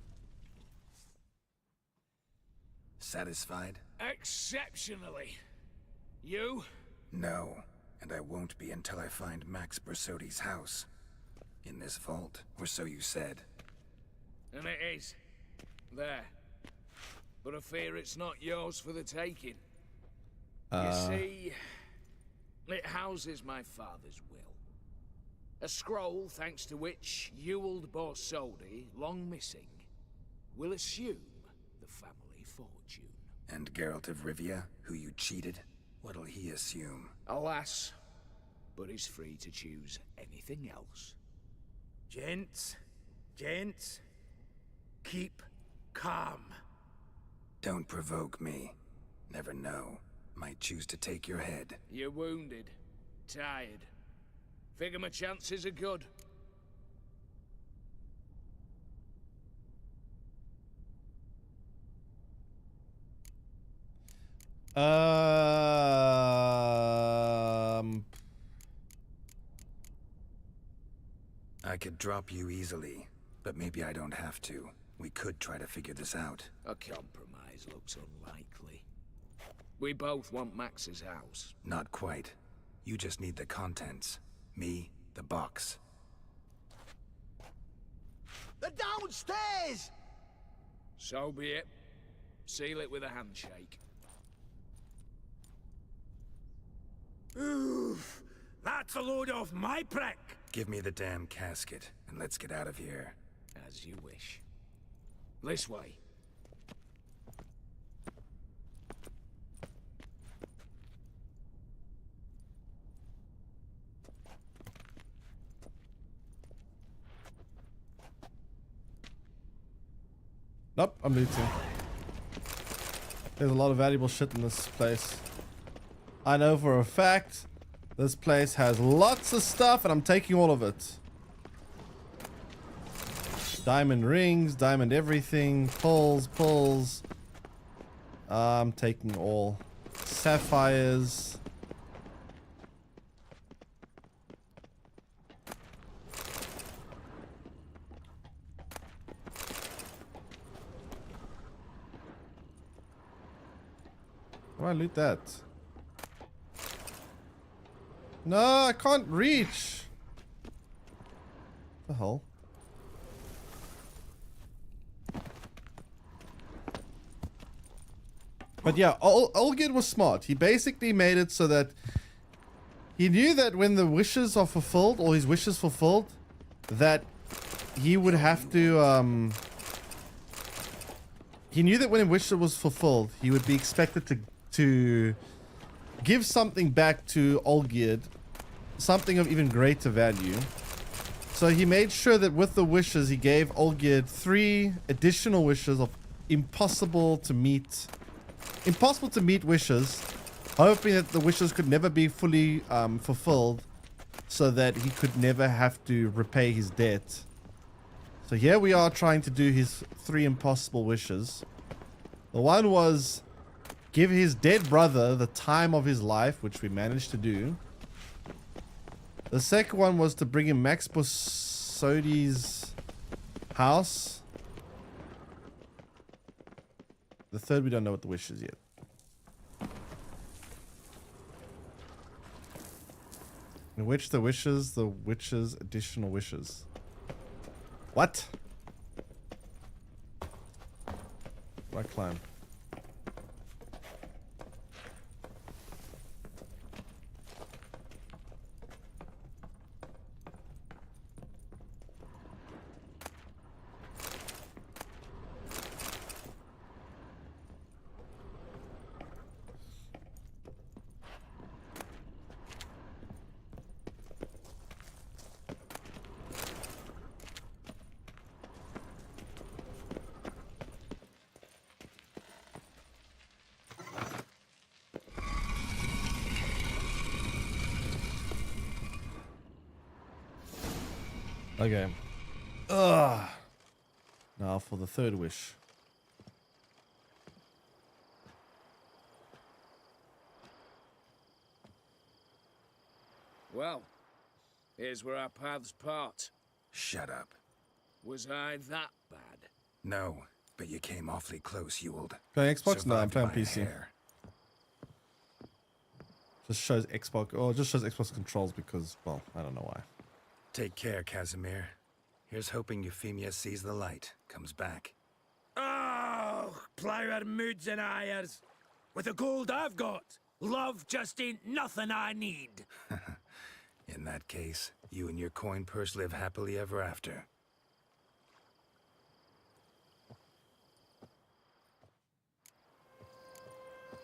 Satisfied? Exceptionally. You? No, and I won't be until I find Max Bersodi's house. In this vault, or so you said. And it is. There. But I fear it's not yours for the taking. You see, it houses my father's will. A scroll thanks to which Ewald Borsodi, long missing, will assume the family fortune. And Geralt of Rivia, who you cheated, what'll he assume? Alas, but he's free to choose anything else. Gents, keep calm. Don't provoke me. Never know. Might choose to take your head. You're wounded, tired. Figure my chances are good. I could drop you easily, but maybe I don't have to. We could try to figure this out. A compromise looks unlikely. We both want Max's house. Not quite. You just need the contents. Me, the box. They're downstairs! So be it. Seal it with a handshake. Oof! That's a load off my prick! Give me the damn casket, and let's get out of here. As you wish. This way. Nope, I'm looting. There's a lot of valuable shit in this place. I know for a fact this place has lots of stuff and I'm taking all of it. Diamond rings, diamond everything, pulls. I'm taking all. Sapphires. Why loot that? No, I can't reach. What the hell? But yeah, Olgerd was smart. He basically made it so that he knew that when the wishes are fulfilled, or his wishes fulfilled, that he would have to, he knew that when a wish was fulfilled, he would be expected to give something back to Olgerd, something of even greater value. So he made sure that with the wishes, he gave Olgerd 3 additional wishes of impossible to meet wishes, hoping that the wishes could never be fully fulfilled, so that he could never have to repay his debt. So here we are trying to do his 3 impossible wishes. The one was give his dead brother the time of his life, which we managed to do. The second one was to bring him Max Bersodi's house. The third, we don't know what the wish is yet. In which the witches additional wishes. What? I climb? Okay. Ugh. Now for the third wish. Well, here's where our paths part. Shut up. Was I that bad? No, but you came awfully close, Ewald. Playing Xbox? No, I'm Survived playing by a PC. hair. Just shows Xbox. Oh, it just shows Xbox controls because, well, I don't know why. Take care, Casimir. Here's hoping Euphemia sees the light, comes back. Oh, plougher moods and ires. With the gold I've got, love just ain't nothing I need. In that case, you and your coin purse live happily ever after.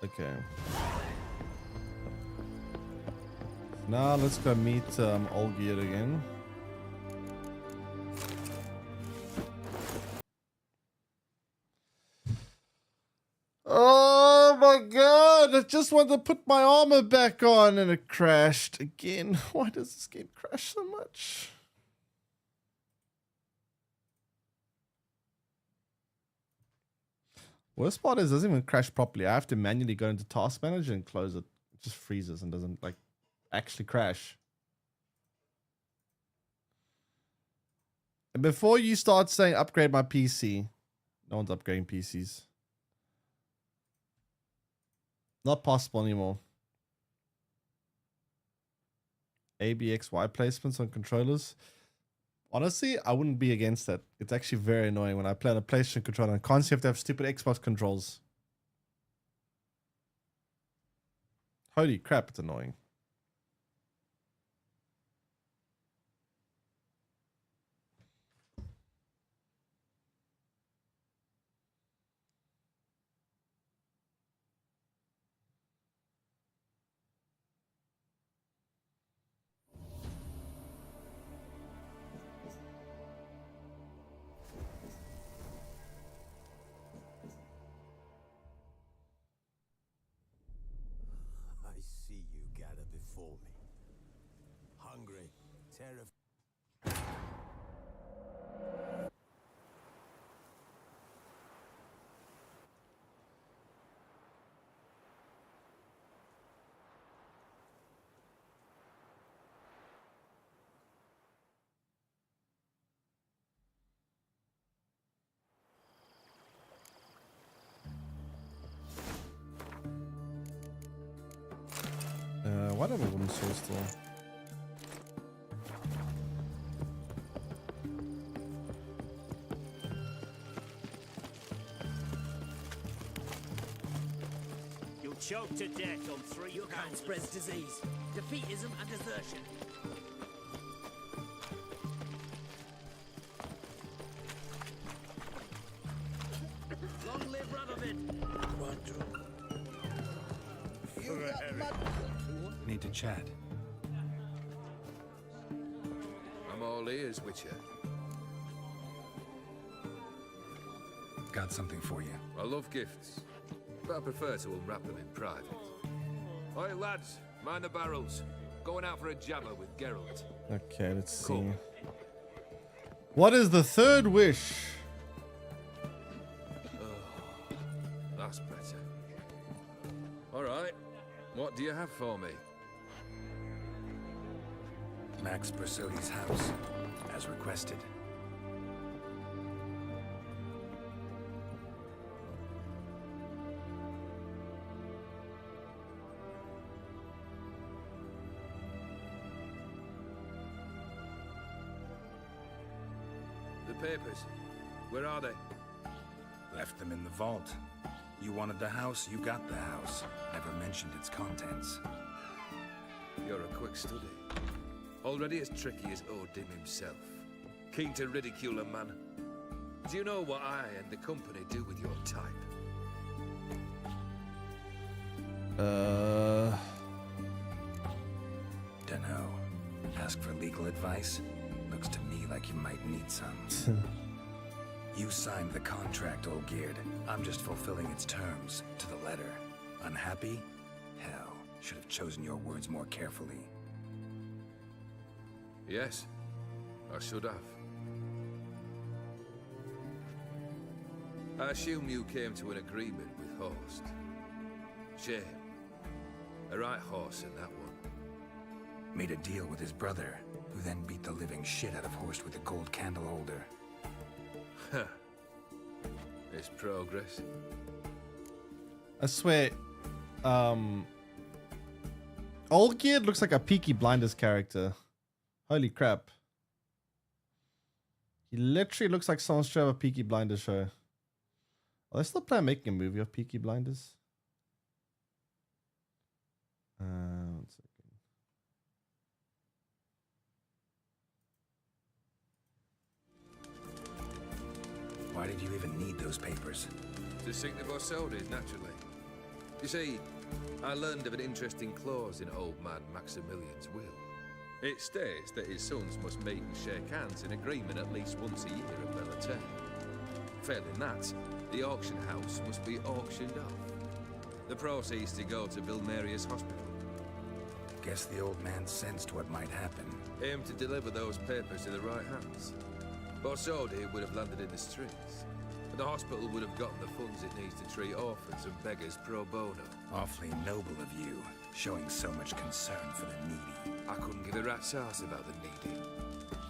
Okay. Now let's go meet Olgierd again. Oh my god! I just wanted to put my armor back on and it crashed again. Why does this game crash so much? Worst part is it doesn't even crash properly. I have to manually go into Task Manager and close it. It just freezes and doesn't like actually crash. And before you start saying upgrade my PC, no one's upgrading PCs. Not possible anymore. ABXY placements on controllers. Honestly, I wouldn't be against that. It's actually very annoying when I play on a PlayStation controller and constantly have to have stupid Xbox controls. Holy crap, it's annoying. I see you gather before me. Hungry, terrified. Why do I have a wooden sword still? You'll choke to death on 3 Your kind spreads disease, defeatism, and desertion. Long live Radovid! Need to chat. I'm all ears, Witcher. Got something for you. I love gifts, but I prefer to unwrap them in private. Oi, lads, mind the barrels. Going out for a jammer with Geralt. Okay, let's see. Cool. What is the third wish? Oh, that's better. All right, what do you have for me? Max Bersodi's house, as requested. The papers, where are they? Left them in the vault. You wanted the house, you got the house. Never mentioned its contents. You're a quick study. Already as tricky as Odin himself. Keen to ridicule a man. Do you know what I and the company do with your type? Dunno. Ask for legal advice? Looks to me like you might need some. You signed the contract, Olgierd. I'm just fulfilling its terms, to the letter. Unhappy? Hell, should have chosen your words more carefully. Yes, I should have. I assume you came to an agreement with Horst. Shame. A right horse in that one. Made a deal with his brother, who then beat the living shit out of Horst with a gold candle holder. Huh. It's progress. I swear, Olgierd looks like a Peaky Blinders character. Holy crap. He literally looks like someone straight out of a Peaky Blinders show. Are they still planning making a movie of Peaky Blinders? 1 second. Why did you even need those papers? To sink the Borsodis, naturally. You see, I learned of an interesting clause in old man Maximilian's will. It states that his sons must meet and shake hands in agreement at least once a year at Bellatane. Failing that, the auction house must be auctioned off. The proceeds to go to Vilmerius Hospital. Guess the old man sensed what might happen. Aim to deliver those papers to the right hands. Borsodi would have landed in the streets, and the hospital would have gotten the funds it needs to treat orphans and beggars pro bono. Awfully noble of you, showing so much concern for the needy. I couldn't give a rat's ass about the needy.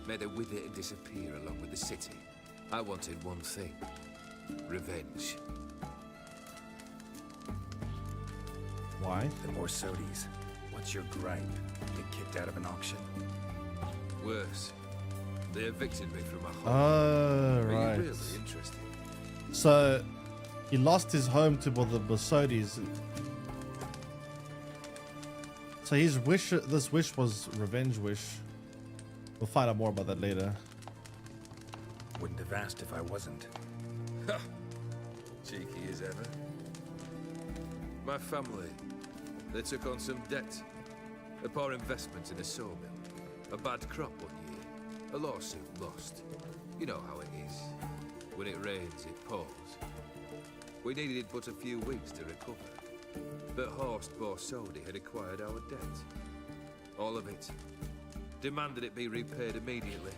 May they wither and disappear along with the city. I wanted one thing. Revenge. Why? The Borsodis. What's your gripe? Get kicked out of an auction? Worse. They evicted me from my home. Oh, Are right. you really interested? So, he lost his home to the Borsodis. So his wish, this wish was revenge wish. We'll find out more about that later. Wouldn't have asked if I wasn't. Ha! Cheeky as ever. My family, they took on some debt. A poor investment in a sawmill. A bad crop one year. A lawsuit lost. You know how it is. When it rains, it pours. We needed but a few weeks to recover. But Horst Borsodi had acquired our debt. All of it. Demanded it be repaid immediately.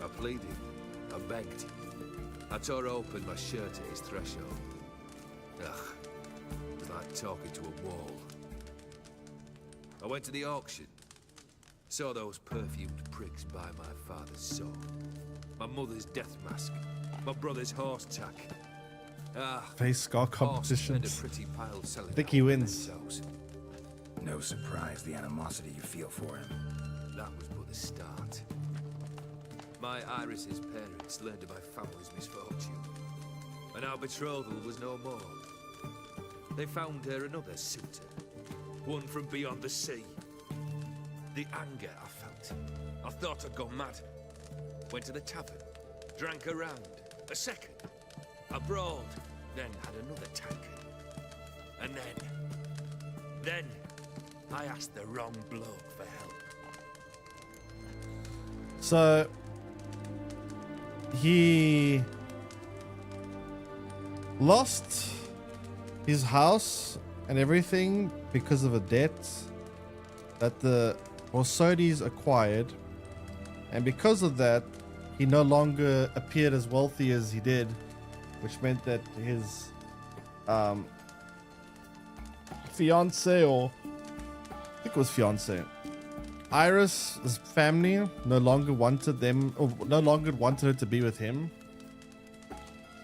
I pleaded. I begged. I tore open my shirt at his threshold. Ugh. It was like talking to a wall. I went to the auction. Saw those perfumed pricks buy my father's sword. My mother's death mask. My brother's horse tack. Face scar competitions. I think he wins. No surprise the animosity you feel for him. That was but the start. My Iris's parents learned of my family's misfortune, and our betrothal was no more. They found her another suitor, one from beyond the sea. The anger I felt, I thought I'd gone mad. Went to the tavern, drank a round, a second. I brawled, then had another tankard. And then I asked the wrong bloke for help. So he lost his house and everything because of a debt that the Borsodis acquired, and because of that he no longer appeared as wealthy as he did, which meant that his fiance, or I think it was fiance, Iris' family no longer wanted them, or no longer wanted her to be with him,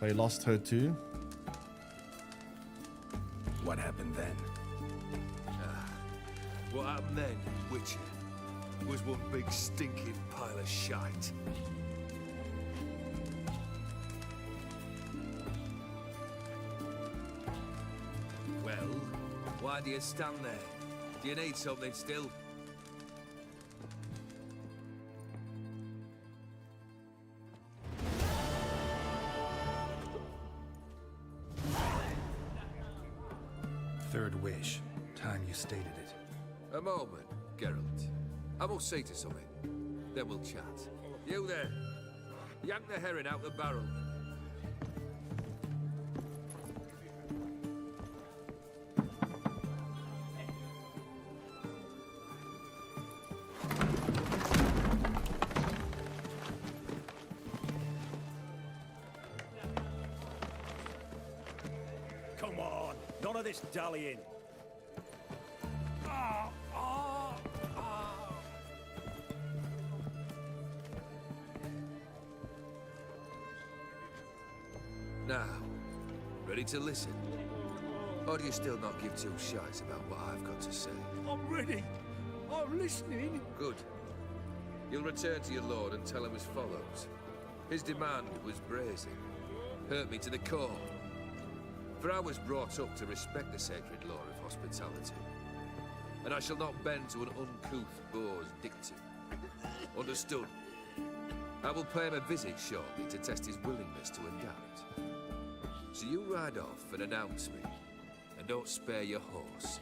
so he lost her too. What happened then? What happened then, Witcher, was one big stinking pile of shite. Why do you stand there? Do you need something still? Third wish. Time you stated it. A moment, Geralt. I must see to something. Then we'll chat. You there. Yank the herring out the barrel. Come on, none of this dallying. Now, ready to listen? Or do you still not give two shites about what I've got to say? I'm ready. I'm listening. Good. You'll return to your lord and tell him as follows. His demand was brazen. Hurt me to the core. For I was brought up to respect the sacred law of hospitality. And I shall not bend to an uncouth boor's dictum. Understood? I will pay him a visit shortly to test his willingness to adapt. So you ride off and announce me. And don't spare your horse.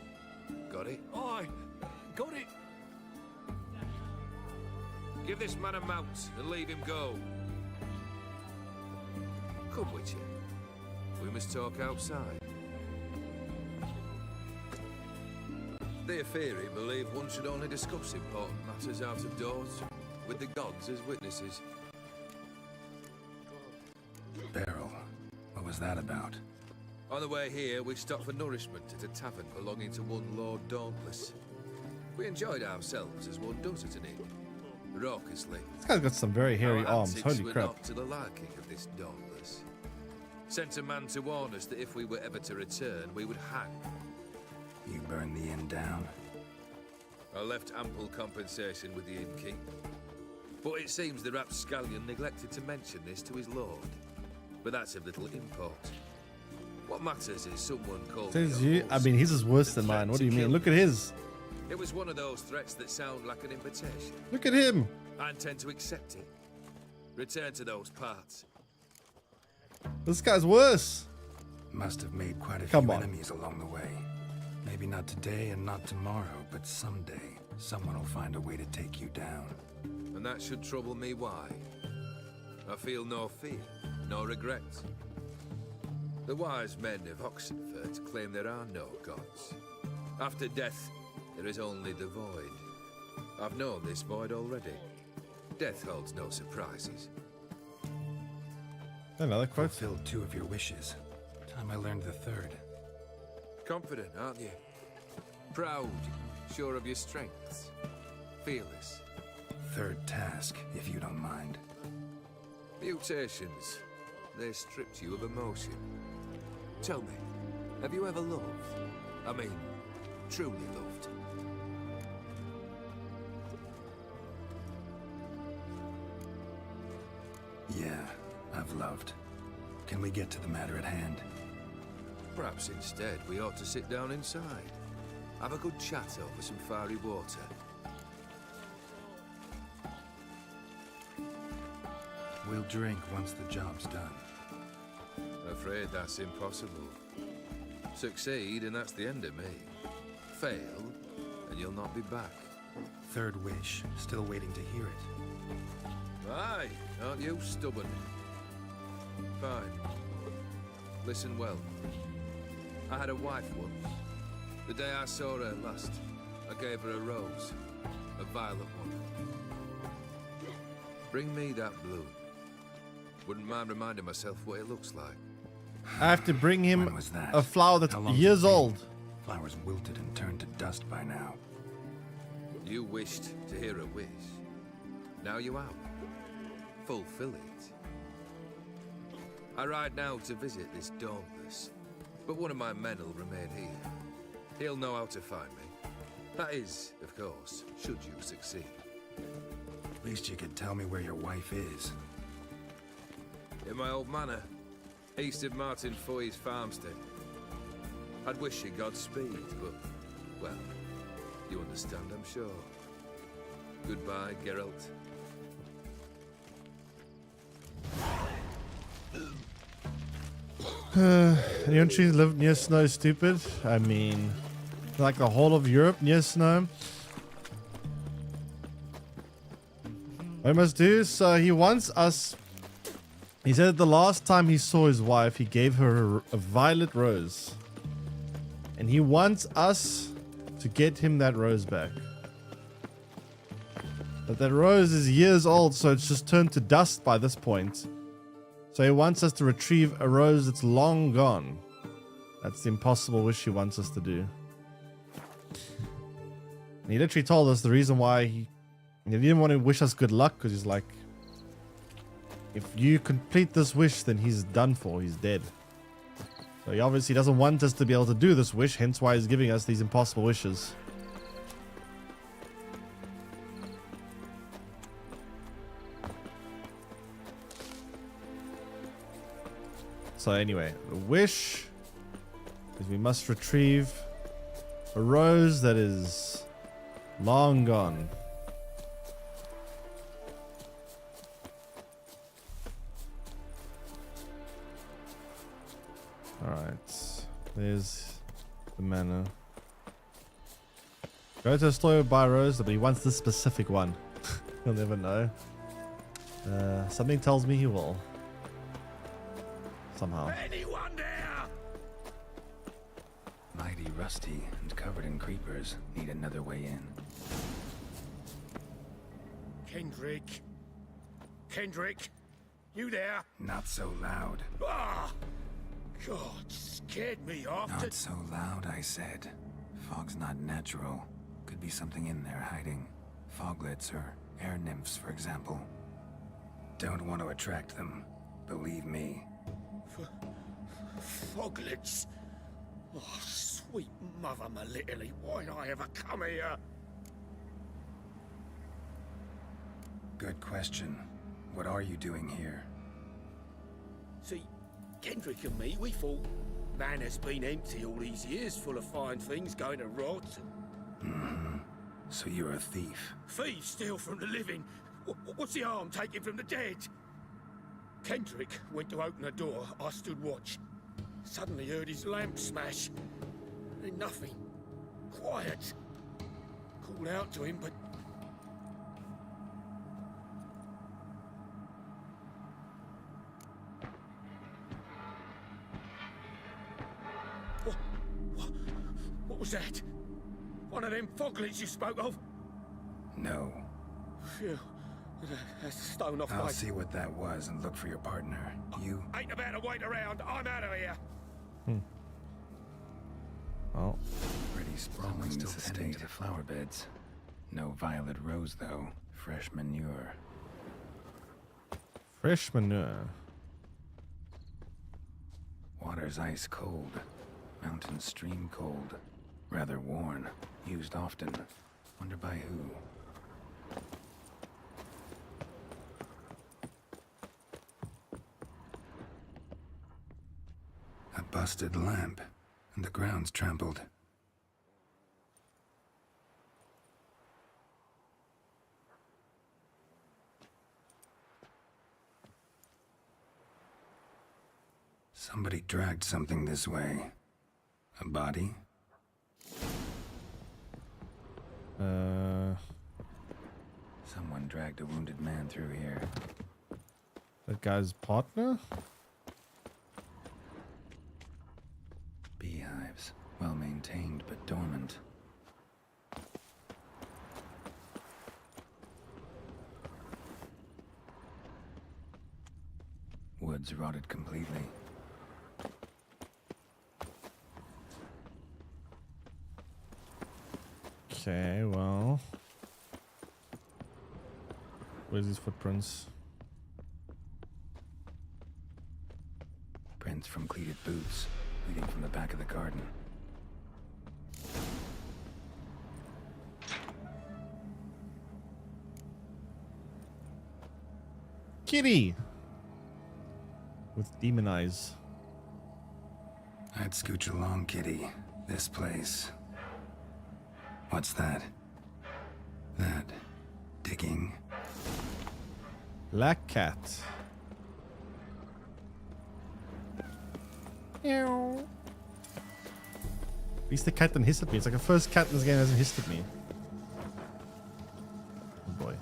Got it? Aye, got it. Give this man a mount and leave him go. Come with you. We must talk outside. The Aetheri believe one should only discuss important matters out of doors, with the gods as witnesses. Beryl, what was that about? On the way here, we stopped for nourishment at a tavern belonging to one Lord Dauntless. We enjoyed ourselves as one does at an inn, raucously. This guy's got some very hairy Our arms. antics Holy were crap. not to the liking of this Dauntless. Sent a man to warn us that if we were ever to return, we would hang. You burned the inn down? I left ample compensation with the innkeep. But it seems the rapscallion neglected to mention this to his lord. But that's of little import. What matters is someone called Says you. I mean, his is worse than mine. What do you mean? Look at his. It was one of those threats that sound like an invitation. Look at him. I intend to accept it. Return to those parts. This guy's worse. Must have made quite a Come few on. enemies along the way. Maybe not today and not tomorrow, but someday someone will find a way to take you down. And that should trouble me why? I feel no fear, no regrets. The wise men of Oxenfurt claim there are no gods. After death, there is only the void. I've known this void already. Death holds no surprises. Another quote. Fulfilled 2 of your wishes. Time I learned the 3rd. Confident, aren't you? Proud, sure of your strengths. Fearless. 3rd task, if you don't mind. Mutations. They stripped you of emotion. Tell me, have you ever loved? I mean, truly loved? Yeah, I've loved. Can we get to the matter at hand? Perhaps instead we ought to sit down inside. Have a good chat over some fiery water. We'll drink once the job's done. Afraid that's impossible. Succeed and that's the end of me. Fail and you'll not be back. 3rd wish. Still waiting to hear it. Aye, aren't you stubborn? Fine. Listen well. I had a wife once. The day I saw her last, I gave her a rose. A violet one. Bring me that bloom. Wouldn't mind reminding myself what it looks like. I have to bring him When was that? a flower that's How long's years it been? old. Flowers wilted and turned to dust by now. You wished to hear a wish. Now you have. Fulfill it. I ride now to visit this Dauntless, but one of my men will remain here. He'll know how to find me. That is, of course, should you succeed. At least you could tell me where your wife is. In my old manor, east of Martin Foy's farmstead. I'd wish you Godspeed, but, well, you understand, I'm sure. Goodbye, Geralt. Any countries live near snow stupid? I mean, like the whole of Europe near snow? What he must do, so he wants us... He said the last time he saw his wife, he gave her a violet rose. And he wants us to get him that rose back. But that rose is years old, so it's just turned to dust by this point. So he wants us to retrieve a rose that's long gone. That's the impossible wish he wants us to do. And he literally told us the reason why he didn't want to wish us good luck, because he's like, if you complete this wish, then he's done for. He's dead. So he obviously doesn't want us to be able to do this wish, hence why he's giving us these impossible wishes. So anyway, the wish is we must retrieve a rose that is long gone. Alright, there's the manor. Go to a store, buy a rose, but he wants this specific one. He'll never know. Something tells me he will. Somehow. Anyone there? Mighty rusty and covered in creepers. Need another way in. Kendrick. Kendrick, you there? Not so loud. Ah! God, scared me off. Not so loud, I said. Fog's not natural. Could be something in there hiding. Foglets or air nymphs, for example. Don't want to attract them. Believe me. Foglets. Oh, sweet mother, my little, why'd I ever come here? Good question. What are you doing here? See, Kendrick and me, we thought Manor's been empty all these years, full of fine things going to rot. Mm-hmm. So you're a thief? Thieves steal from the living. What's the harm taking from the dead? Kendrick went to open the door. I stood watch. Suddenly heard his lamp smash. Then nothing. Quiet. Called out to him, but... What was that? One of them foglets you spoke of? No. Phew. That's a stone off I'll my... see what that was and look for your partner. You... Ain't about to wait around. I'm out of here. Well. Pretty sprawling this estate to the flower beds. No violet rose, though. Fresh manure. Fresh manure. Water's ice cold. Mountain stream cold. Rather worn. Used often. Wonder by who. A busted lamp. And the ground's trampled. Somebody dragged something this way. A body? Someone dragged a wounded man through here. That guy's partner? Beehives. Well maintained, but dormant. Woods rotted completely. Okay, well. Where's his footprints? Prints from cleated boots, leading from the back of the garden. Kitty! With demon eyes. I'd scooch along, kitty. This place. What's that? That digging. Black cat. At least the cat didn't hiss at me. It's like the first cat in this game hasn't hissed at me. Oh boy.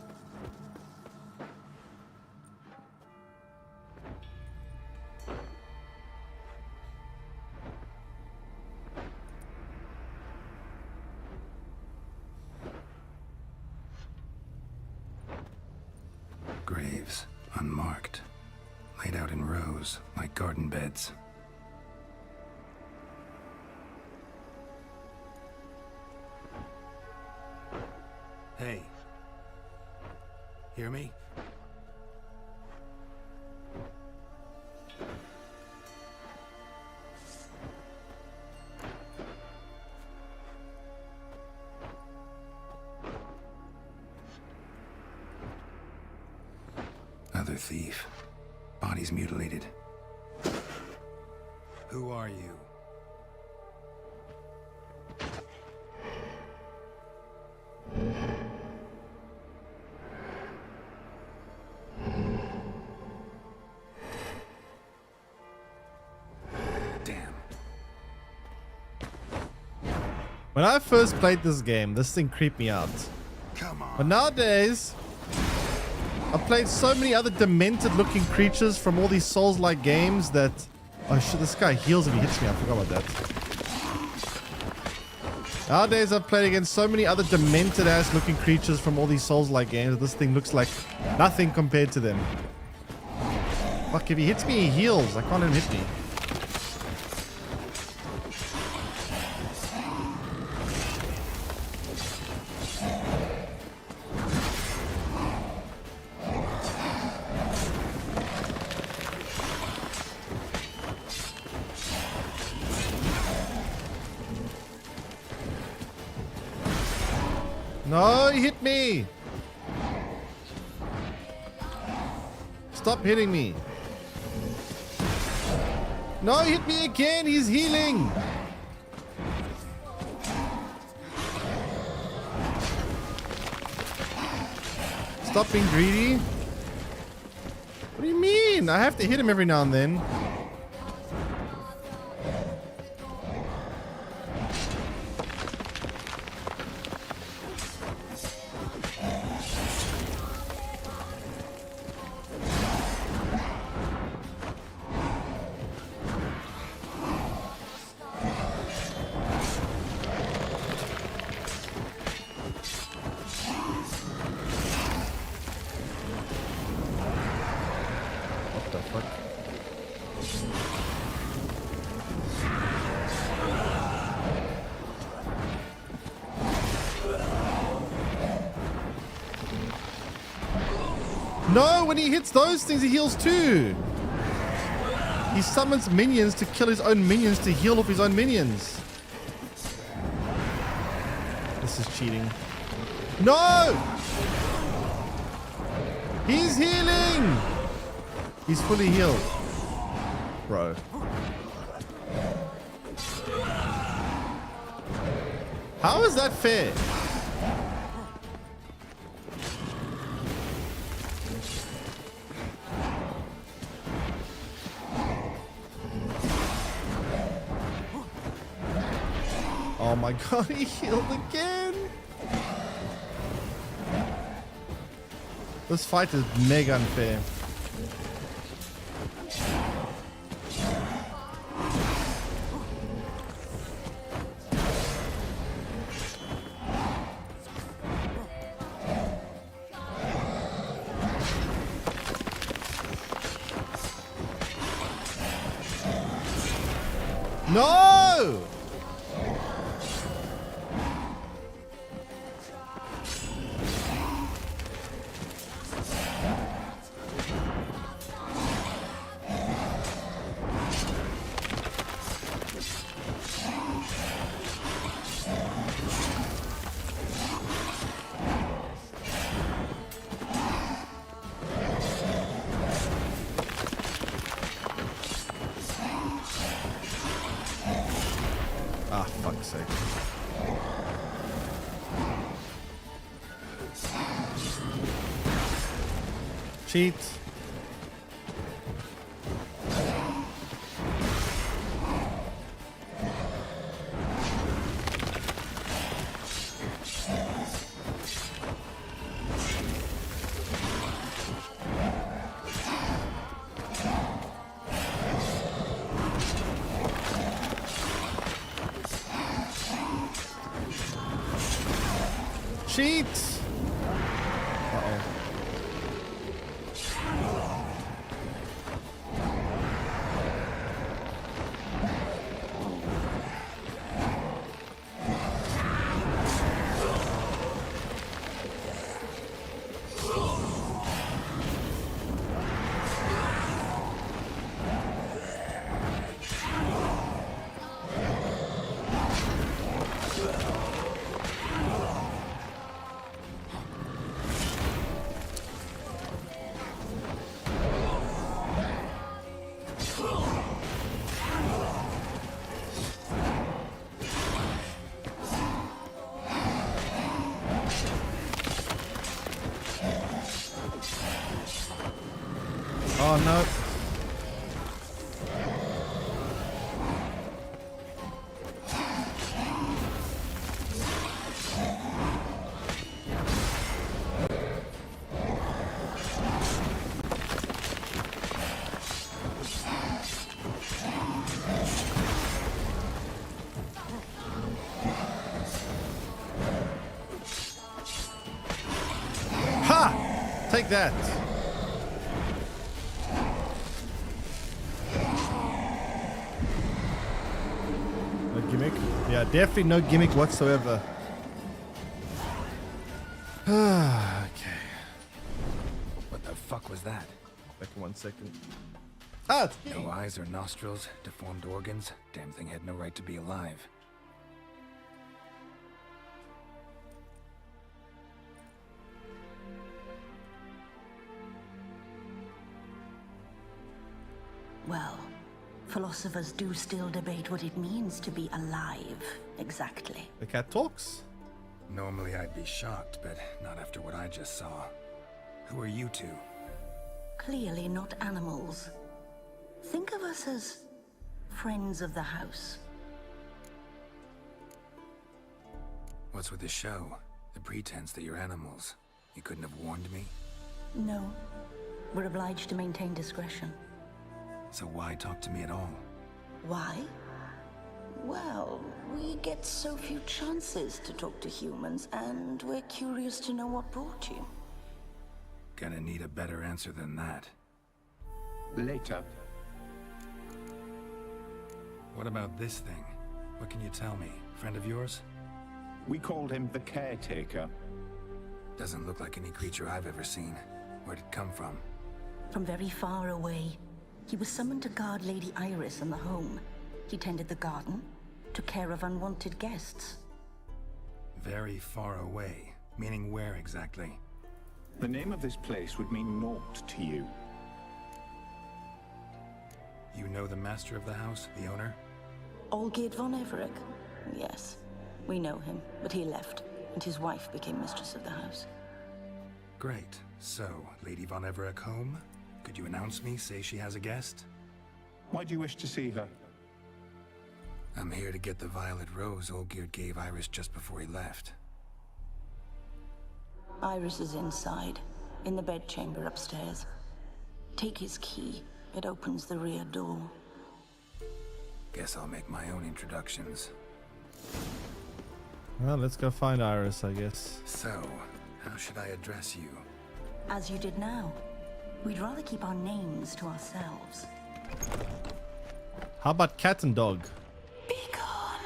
Graves, unmarked. Laid out in rows, like garden beds. Hey. Hear me? Other thief. Bodies mutilated. Who are you? When I first played this game, this thing creeped me out. Come on. But nowadays, I've played so many other demented-looking creatures from all these Souls-like games that... Oh shit, this guy heals if he hits me. I forgot about that. Nowadays, I've played against so many other demented-ass looking creatures from all these Souls-like games. This thing looks like nothing compared to them. Fuck, if he hits me, he heals. I can't let him hit me. No, he hit me. Stop hitting me. No, he hit me again. He's healing. Stop being greedy. What do you mean? I have to hit him every now and then. No, when he hits those things, he heals too. He summons minions to kill his own minions to heal off his own minions. This is cheating. No! He's healing! He's fully healed. Bro. How is that fair? Oh my god, he healed again! This fight is mega unfair. No! Ah, fuck's sake. Cheat. Cheat! Uh-oh. Oh no. Ha! Take that. Gimmick? Yeah, definitely no gimmick whatsoever. Okay. What the fuck was that? Back in 1 second. Ah, it's no eyes or nostrils, deformed organs. Damn thing had no right to be alive. Well, philosophers do still debate what it means to be alive, exactly. The cat talks? Normally I'd be shocked, but not after what I just saw. Who are you two? Clearly not animals. Think of us as friends of the house. What's with the show? The pretense that you're animals. You couldn't have warned me? No. We're obliged to maintain discretion. So why talk to me at all? Why? Well, we get so few chances to talk to humans, and we're curious to know what brought you. Gonna need a better answer than that. Later. What about this thing? What can you tell me? Friend of yours? We called him the Caretaker. Doesn't look like any creature I've ever seen. Where'd it come from? From very far away. He was summoned to guard Lady Iris and the home. He tended the garden, took care of unwanted guests. Very far away. Meaning where exactly? The name of this place would mean naught to you. You know the master of the house, the owner? Olgierd von Everec? Yes. We know him, but he left, and his wife became mistress of the house. Great. So, Lady von Everec home? Could you announce me, say she has a guest? Why do you wish to see her? I'm here to get the violet rose Olgierd gave Iris just before he left. Iris is inside, in the bedchamber upstairs. Take his key. It opens the rear door. Guess I'll make my own introductions. Well, let's go find Iris, I guess. So, how should I address you? As you did now. We'd rather keep our names to ourselves. How about cat and dog? Be gone.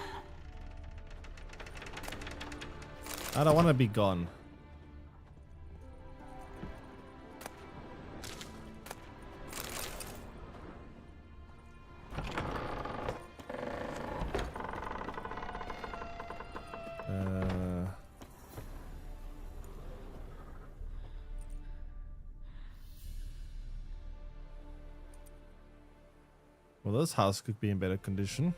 I don't want to be gone. Well, this house could be in better condition.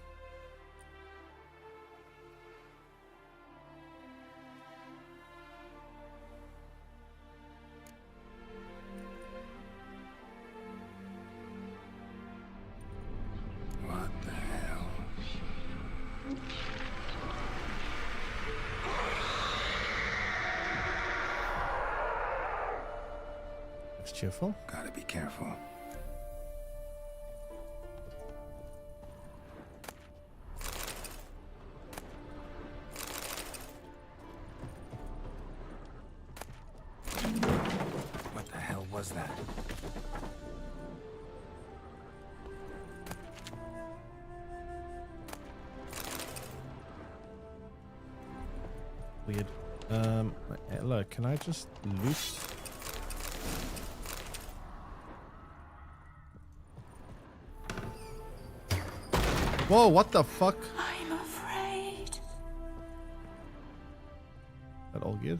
cheerful. Gotta be careful. What the hell was that? Weird. Look, can I just loot? Whoa, what the fuck? I'm afraid. That all good?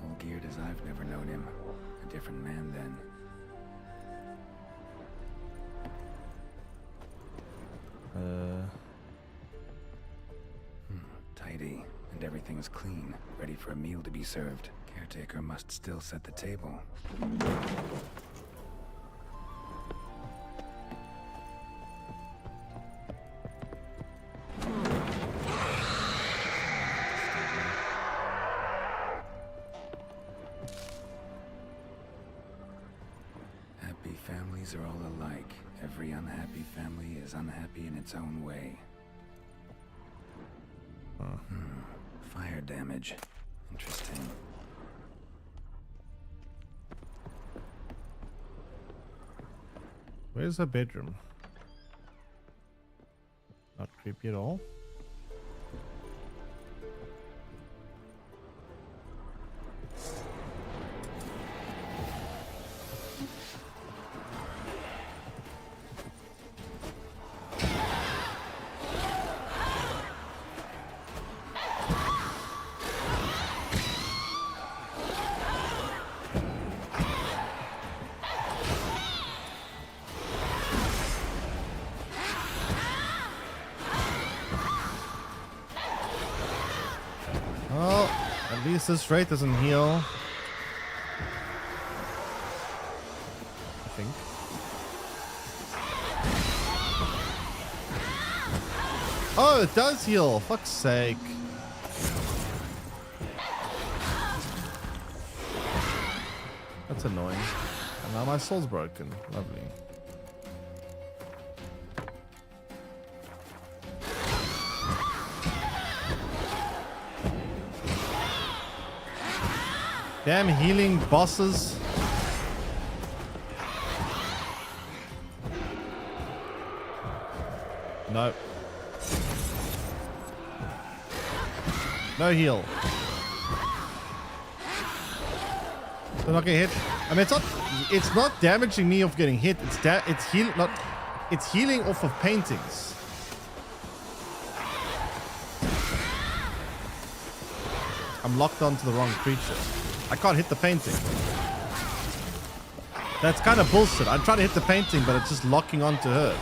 All geared as I've never known him. A different man then. Tidy, and everything's clean, ready for a meal to be served. Caretaker must still set the table. Happy families are all alike. Every unhappy family is unhappy in its own way. Fire damage. Interesting. Where's her bedroom? Not creepy at all. Well, at least this rate doesn't heal. I think. Oh, it does heal. Fuck's sake. That's annoying. And now my soul's broken. Lovely. Damn healing bosses. No. No heal. They're not getting hit. I mean, it's not damaging me of getting hit. It's healing off of paintings. I'm locked onto the wrong creature. I can't hit the painting. That's kind of bullshit. I'm trying to hit the painting, but it's just locking onto her.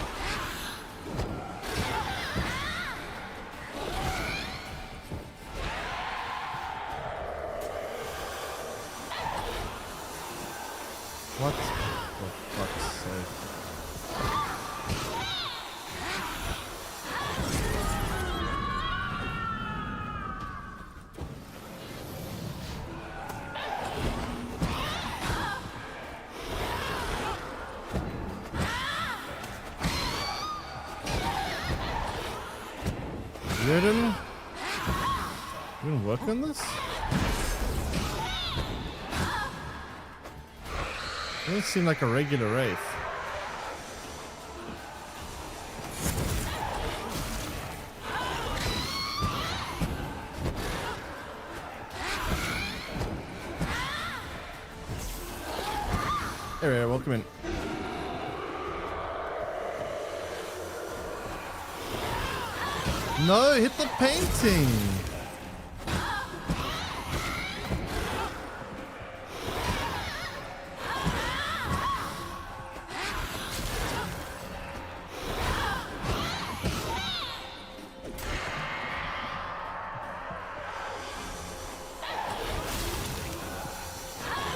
What? For fuck's sake. Eredin? You gonna work on this? Doesn't seem like a regular wraith. There we are, welcome in. No, hit the painting.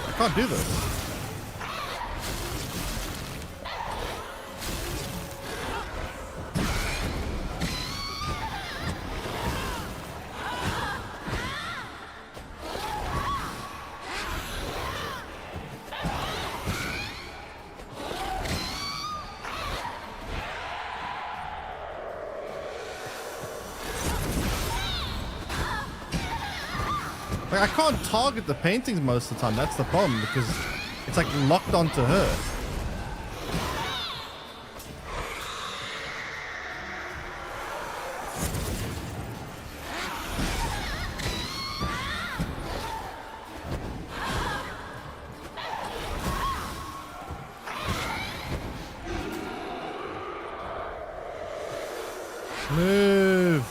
I can't do this. Like, I can't target the paintings most of the time. That's the problem, because it's like locked onto her. Move.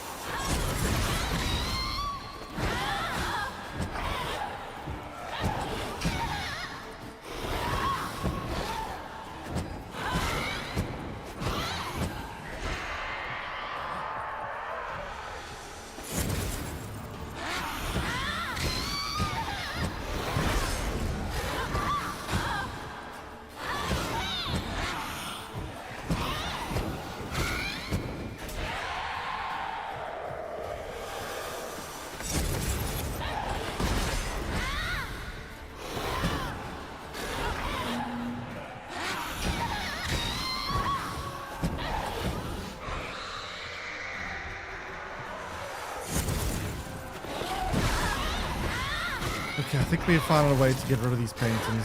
Okay, I think we found a way to get rid of these paintings.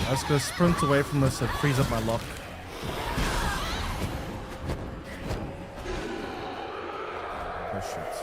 I was gonna sprint away from this and freeze up my lock. Oh shit.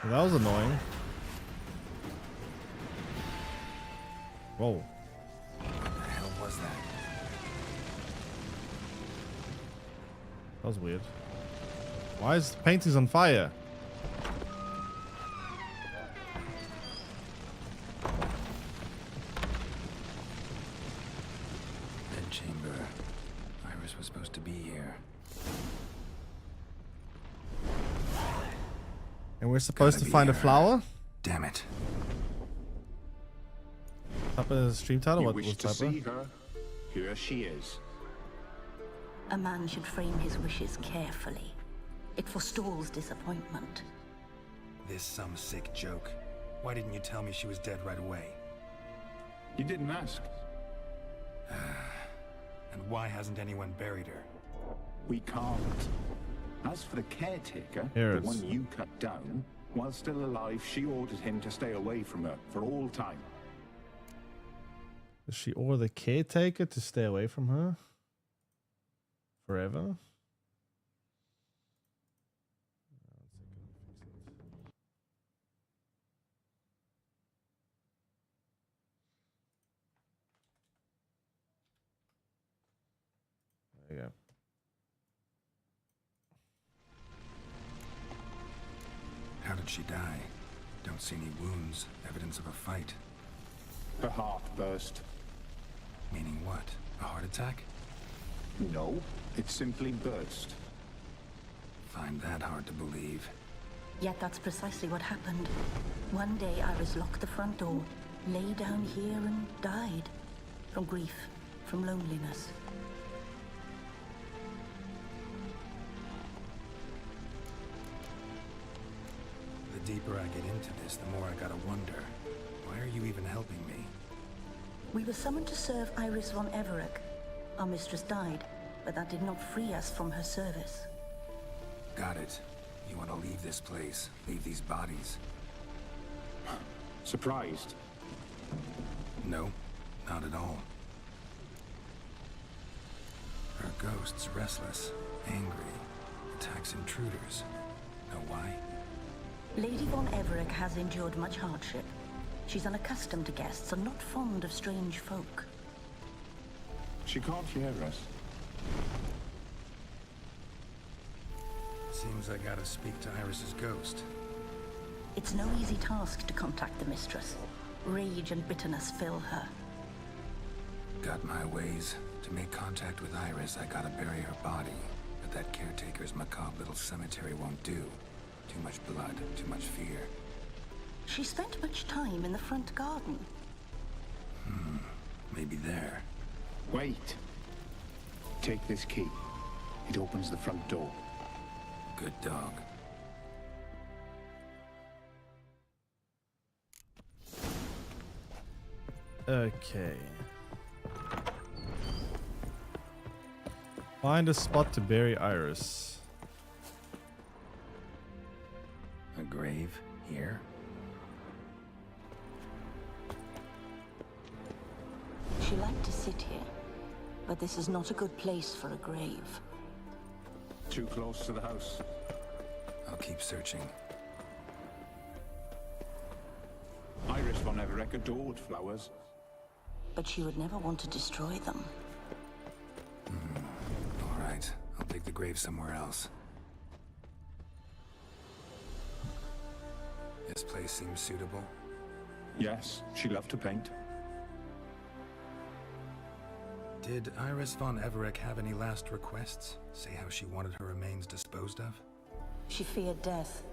That was annoying. Whoa. What the hell was that? That was weird. Why is the paintings on fire? Bedchamber. Iris was supposed to be here. And we're supposed to find a flower? Damn it. Up in the stream title? You What wish was to that? see her? Here she is. A man should frame his wishes carefully. It forestalls disappointment. This some sick joke. Why didn't you tell me she was dead right away? You didn't ask. And why hasn't anyone buried her? We can't. As for the caretaker, Here the it's- one you cut down, while still alive, she ordered him to stay away from her for all time. Does she order the caretaker to stay away from her? Forever? There you go. How did she die? Don't see any wounds, evidence of a fight. Her heart burst. Meaning what? A heart attack? No, it simply burst. Find that hard to believe. Yet that's precisely what happened. One day Iris locked the front door, lay down here and died. From grief, from loneliness. The deeper I get into this, the more I gotta wonder. Why are you even helping me? We were summoned to serve Iris von Everett. Our mistress died, but that did not free us from her service. Got it. You want to leave this place, leave these bodies. Surprised? No, not at all. Her ghost's restless, angry, attacks intruders. Know why? Lady von Everett has endured much hardship. She's unaccustomed to guests and not fond of strange folk. She can't hear us. Seems I gotta speak to Iris's ghost. It's no easy task to contact the mistress. Rage and bitterness fill her. Got my ways. To make contact with Iris, I gotta bury her body. But that caretaker's macabre little cemetery won't do. Too much blood, too much fear. She spent much time in the front garden. Maybe there. Wait. Take this key. It opens the front door. Good dog. Okay. Find a spot to bury Iris. A grave here? She liked to sit here, but this is not a good place for a grave. Too close to the house. I'll keep searching. Iris von Everec adored flowers. But she would never want to destroy them. All right, I'll dig the grave somewhere else. This place seems suitable. Yes, she loved to paint. Did Iris von Everec have any last requests? Say how she wanted her remains disposed of? She feared death,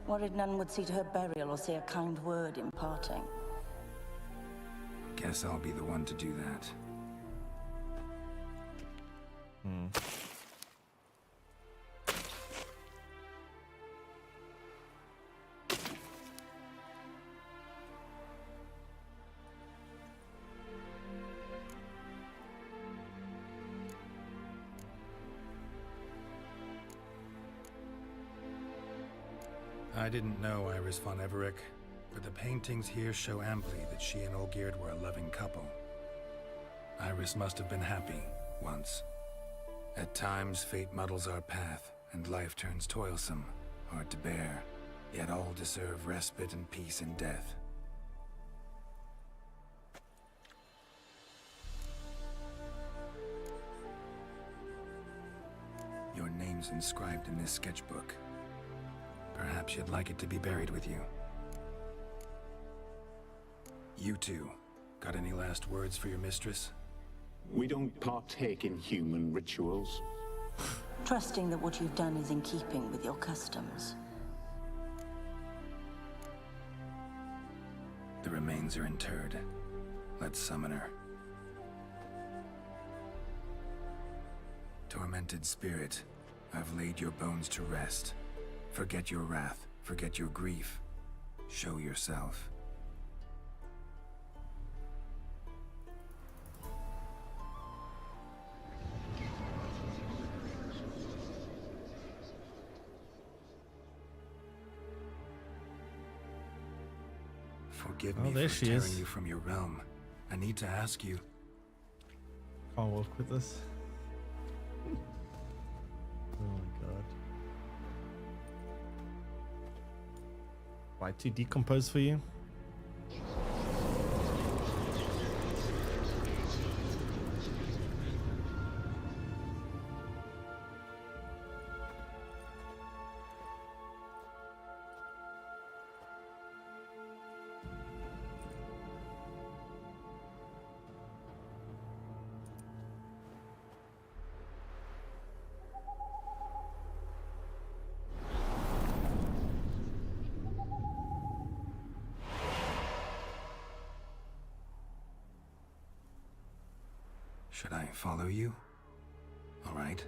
worried none would see to her burial or say a kind word in parting. Guess I'll be the one to do that. I didn't know Iris von Everec, but the paintings here show amply that she and Olgierd were a loving couple. Iris must have been happy, once. At times, fate muddles our path, and life turns toilsome, hard to bear, yet all deserve respite and peace in death. Your name's inscribed in this sketchbook. Perhaps you'd like it to be buried with you. You two, got any last words for your mistress? We don't partake in human rituals. Trusting that what you've done is in keeping with your customs. The remains are interred. Let's summon her. Tormented spirit, I've laid your bones to rest. Forget your wrath, forget your grief. Show yourself. Forgive me there for she tearing is. you from your realm. I need to ask you. Can't work with this. Oh my god. Why to decompose for you? Should I follow you? All right.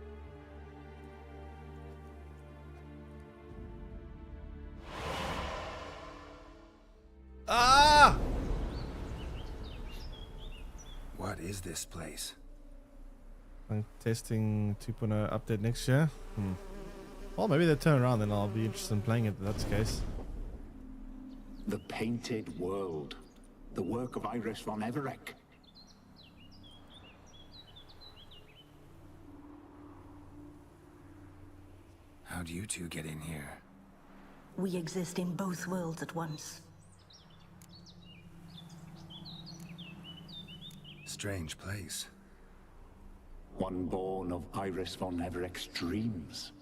Ah! What is this place? I'm testing 2.0 update next year. Well, maybe they turn around, then I'll be interested in playing it if that's the case. The Painted World. The work of Iris von Everec. How'd you two get in here? We exist in both worlds at once. Strange place. One born of Iris von Everec's dreams.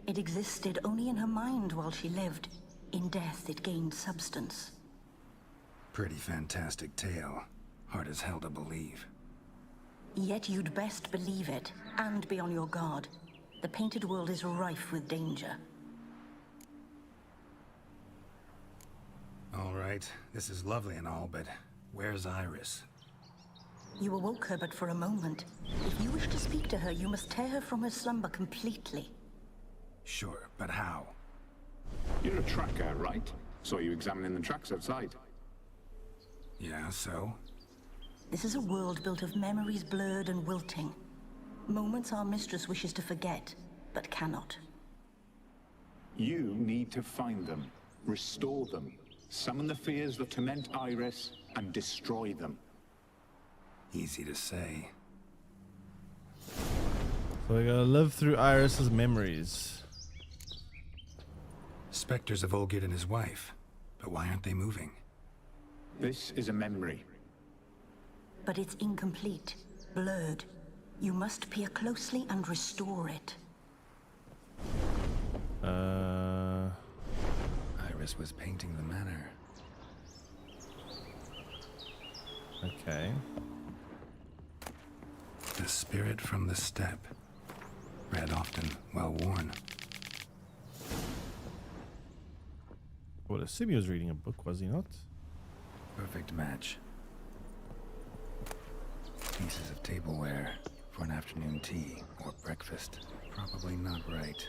It existed only in her mind while she lived. In death, it gained substance. Pretty fantastic tale. Hard as hell to believe. Yet you'd best believe it, and be on your guard. The Painted World is rife with danger. All right, this is lovely and all, but where's Iris? You awoke her but for a moment. If you wish to speak to her, you must tear her from her slumber completely. Sure, but how? You're a tracker, right? Saw you examining the tracks outside. Yeah, so? This is a world built of memories blurred and wilting. Moments our mistress wishes to forget, but cannot. You need to find them, restore them, summon the fears that torment Iris, and destroy them. Easy to say. So we gotta live through Iris's memories. Spectres of Olgierd and his wife. But why aren't they moving? This is a memory. But it's incomplete, blurred. You must peer closely and restore it. Iris was painting the manor. Okay. The spirit from the steppe. Red often, well worn. Well, assume he was reading a book, was he not? Perfect match. Pieces of tableware for an afternoon tea or breakfast. Probably not right.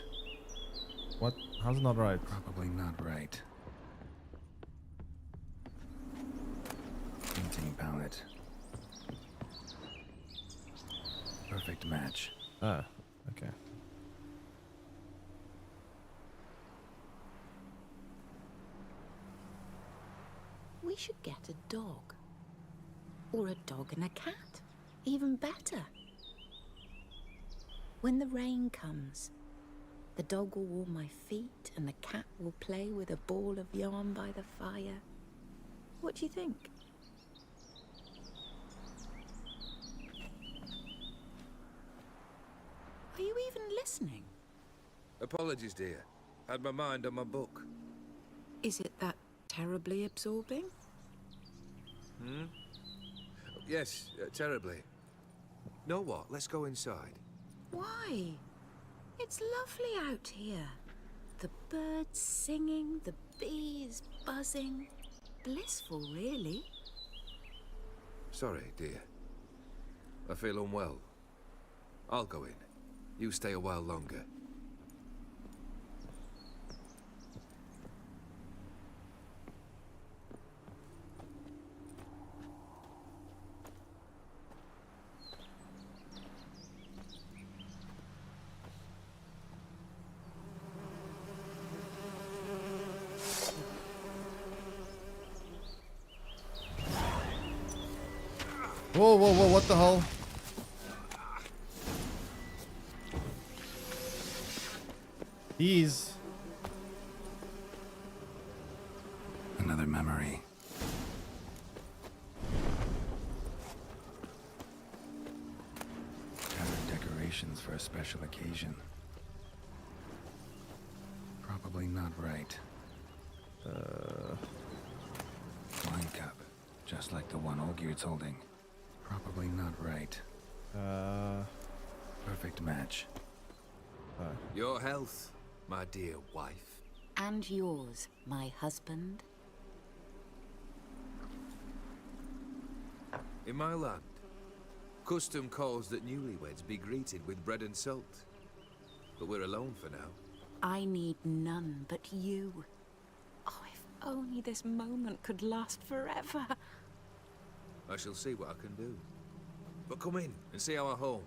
What? How's it not right? Probably not right. Painting palette. Perfect match. Ah, okay. We should get a dog. Or a dog and a cat. Even better. When the rain comes, the dog will warm my feet and the cat will play with a ball of yarn by the fire. What do you think? Are you even listening? Apologies, dear. Had my mind on my book. Is it that terribly absorbing? Hmm? Yes, terribly. Know what? Let's go inside. Why? It's lovely out here. The birds singing, the bees buzzing. Blissful, really. Sorry, dear. I feel unwell. I'll go in. You stay a while longer. Whoa, whoa, whoa, what the hell? He's... Another memory. Gathered decorations for a special occasion. Probably not right. Wine cup. Just like the one Olgierd's holding. Probably not right. Perfect match. Your health, my dear wife. And yours, my husband. In my land, custom calls that newlyweds be greeted with bread and salt. But we're alone for now. I need none but you. Oh, if only this moment could last forever. I shall see what I can do. But come in and see our home.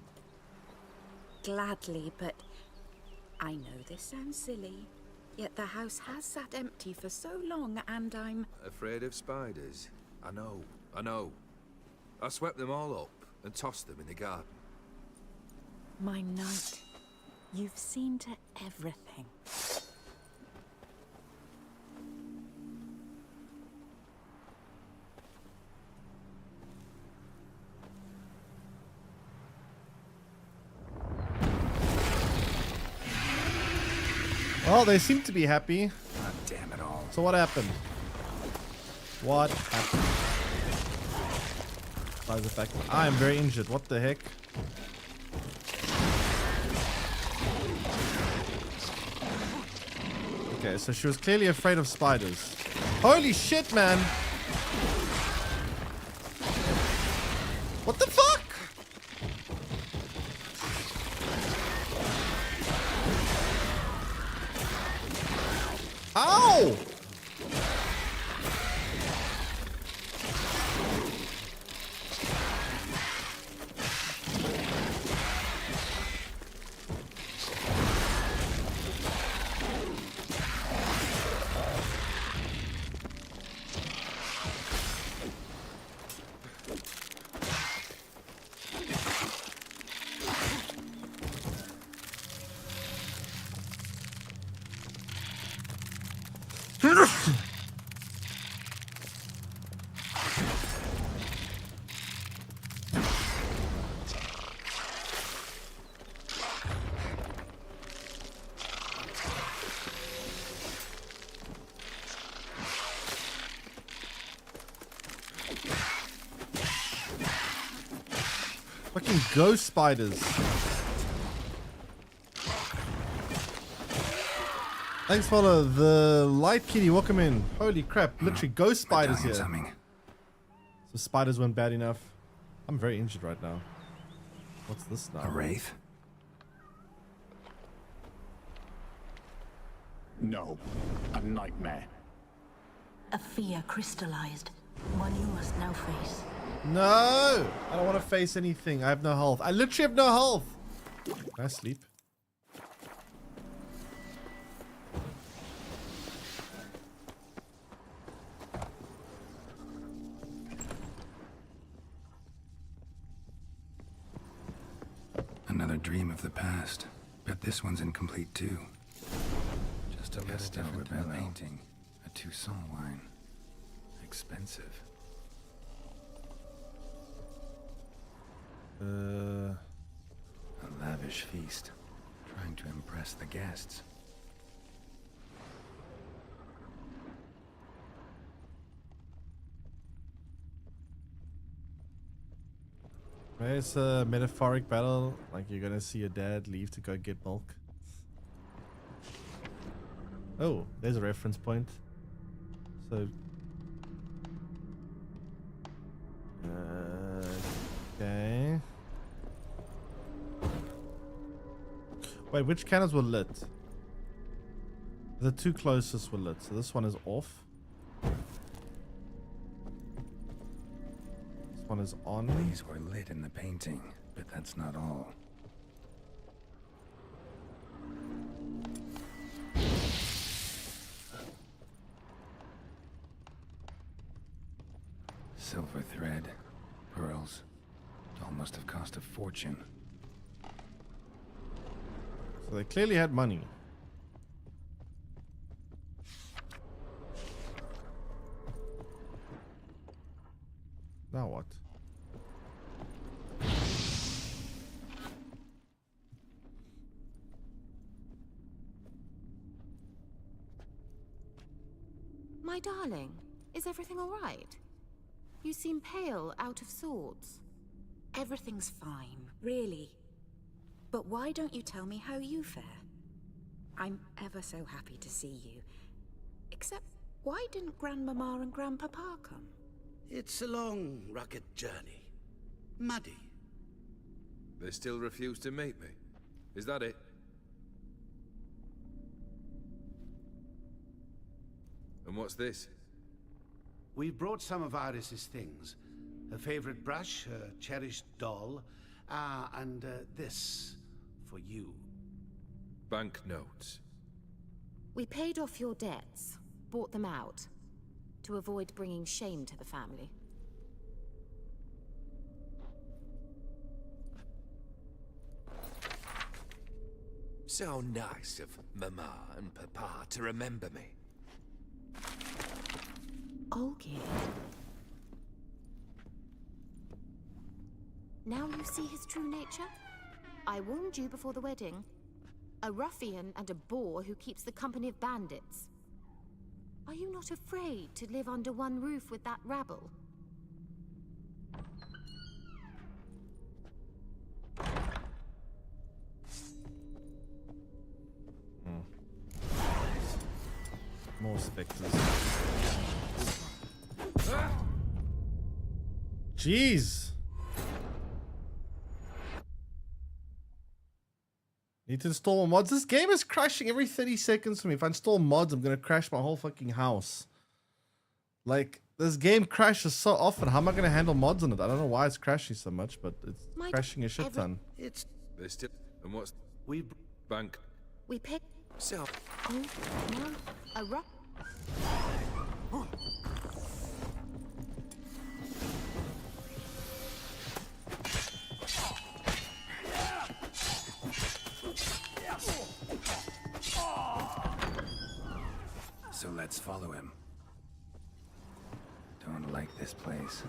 Gladly, but I know this sounds silly, yet the house has sat empty for so long and I'm... Afraid of spiders? I know, I know. I swept them all up and tossed them in the garden. My knight, you've seen to everything. Well, they seem to be happy. God damn it all. So what happened? What happened? Besides the fact that I am very injured. What the heck? Okay, so she was clearly afraid of spiders. Holy shit, man! What the fuck? Ow! Fucking ghost spiders. Thanks, follow the light kitty. Welcome in. Holy crap! Literally ghost spiders here. So spiders weren't bad enough. I'm very injured right now. What's this now? A wraith? No, a nightmare. A fear crystallized, one you must now face. No! I don't want to face anything. I have no health. I literally have no health. Can I sleep? Another dream of the past. Bet this one's incomplete too. Just a little different than the painting. A Toussaint wine. Expensive. A lavish feast. Trying to impress the guests. It's a metaphoric battle. Like you're gonna see your dad leave to go get milk. Oh, there's a reference point. So. Okay. Wait, which candles were lit? The two closest were lit, so this one is off. This one is on. These were lit in the painting, but that's not all. Silver thread, pearls. It all must have cost a fortune. So they clearly had money. Now what? My darling, is everything all right? You seem pale, out of sorts. Everything's fine, really. But why don't you tell me how you fare? I'm ever so happy to see you. Except, why didn't Grandmama and Grandpapa come? It's a long, rugged journey. Muddy. They still refuse to meet me. Is that it? And what's this? We brought some of Iris's things. Her favorite brush, her cherished doll, and this for you. Banknotes. We paid off your debts, bought them out, to avoid bringing shame to the family. So nice of Mama and Papa to remember me. Olgierd. Now you see his true nature? I warned you before the wedding. A ruffian and a boor who keeps the company of bandits. Are you not afraid to live under one roof with that rabble? More specters. Jeez. Need to install mods. This game is crashing every 30 seconds for me. If I install mods, I'm gonna crash my whole fucking house. Like, this game crashes so often. How am I gonna handle mods on it? I don't know why it's crashing so much, but it's crashing a shit ton. It's they still and what's we bank? We pick. So. Oh, no. A rock. So let's follow him. Don't like this place.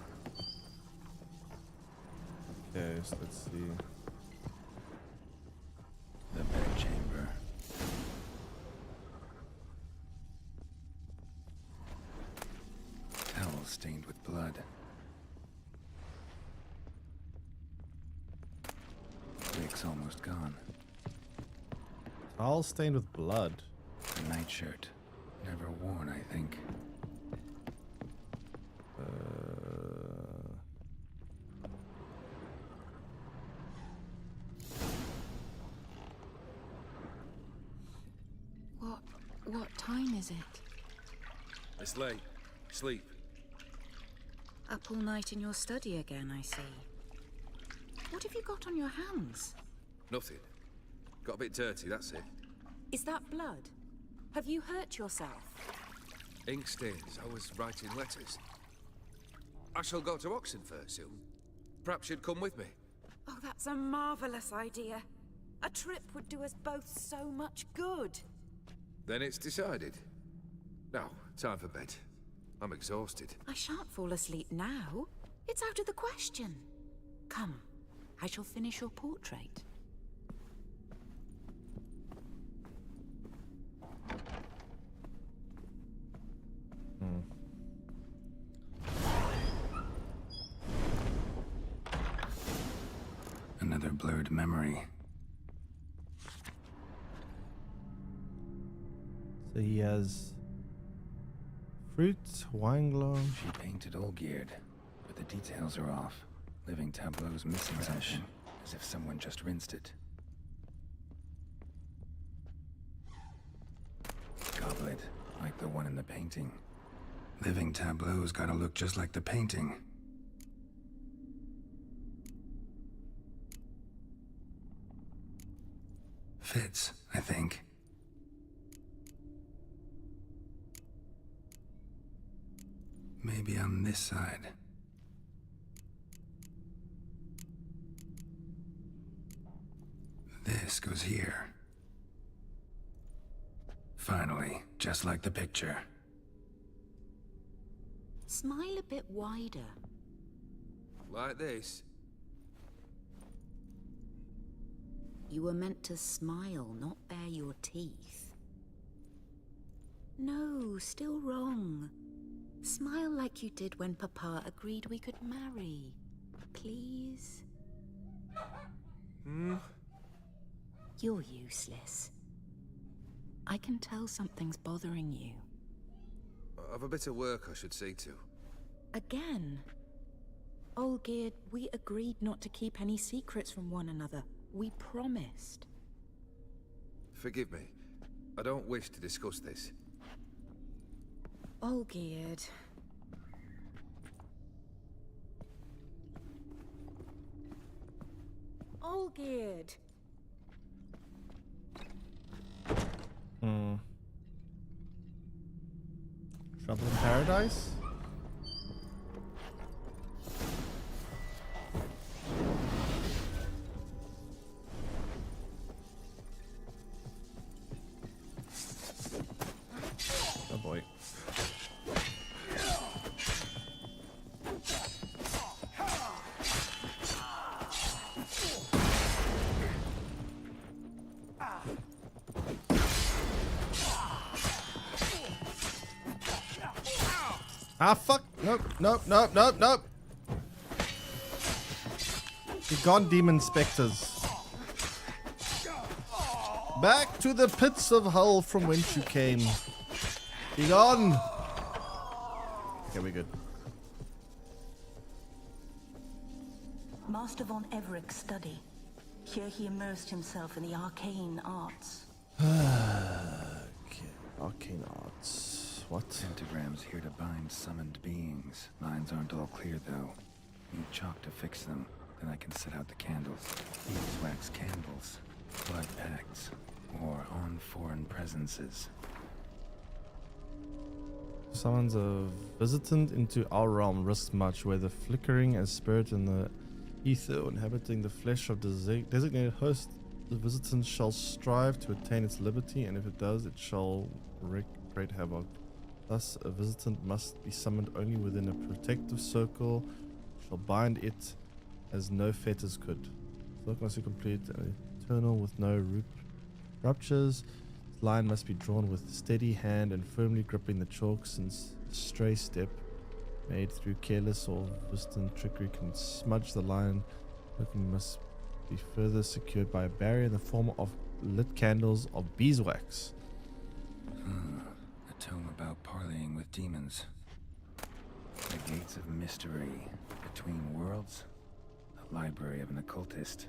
Okay, so let's see. The bedchamber. Towel stained with blood. Wick's almost gone. All stained with blood. A nightshirt. Never worn, I think. What time is it? It's late. Sleep. Up all night in your study again, I see. What have you got on your hands? Nothing. Got a bit dirty, that's it. Is that blood? Have you hurt yourself? Ink stains. I was writing letters. I shall go to Oxenfurt soon. Perhaps you'd come with me. Oh, that's a marvelous idea. A trip would do us both so much good. Then it's decided. Now, time for bed. I'm exhausted. I shan't fall asleep now. It's out of the question. Come, I shall finish your portrait. Another blurred memory. So he has fruits, wine glow. She painted all geared, but the details are off. Living tableau's missing something, as if someone just rinsed it. Goblet, like the one in the painting. Living tableau's gotta look just like the painting. Fits, I think. Maybe on this side. This goes here. Finally, just like the picture. Smile a bit wider. Like this? You were meant to smile, not bare your teeth. No, still wrong. Smile like you did when Papa agreed we could marry. Please? You're useless. I can tell something's bothering you. I've a bit of work I should see to. Again? Olgierd, we agreed not to keep any secrets from one another. We promised. Forgive me. I don't wish to discuss this. Olgierd. Olgierd. Trouble in Paradise? Oh boy. Ah, fuck. Nope, nope, nope, nope, nope. Be gone, demon specters. Back to the pits of hell from whence you came. Be gone. Okay, we're good. Master von Everett's study. Here he immersed himself in the arcane arts. Okay. Arcane arts. What? Pentagrams here to bind summoned beings. Lines aren't all clear, though. Need chalk to fix them. Then I can set out the candles. Beeswax candles. Blood pacts. Or on foreign presences. Summons a visitant into our realm risks much, whether flickering as spirit in the ether or inhabiting the flesh of designated host. The visitant shall strive to attain its liberty, and if it does, it shall wreak great havoc. Thus, a visitant must be summoned only within a protective circle, shall bind it as no fetters could. Circle must be complete and eternal with no ruptures. Line must be drawn with steady hand and firmly gripping the chalk, since a stray step made through careless or visitant trickery can smudge the line. Working must be further secured by a barrier in the form of lit candles of beeswax. A tome about parleying with demons. The gates of mystery between worlds. A library of an occultist.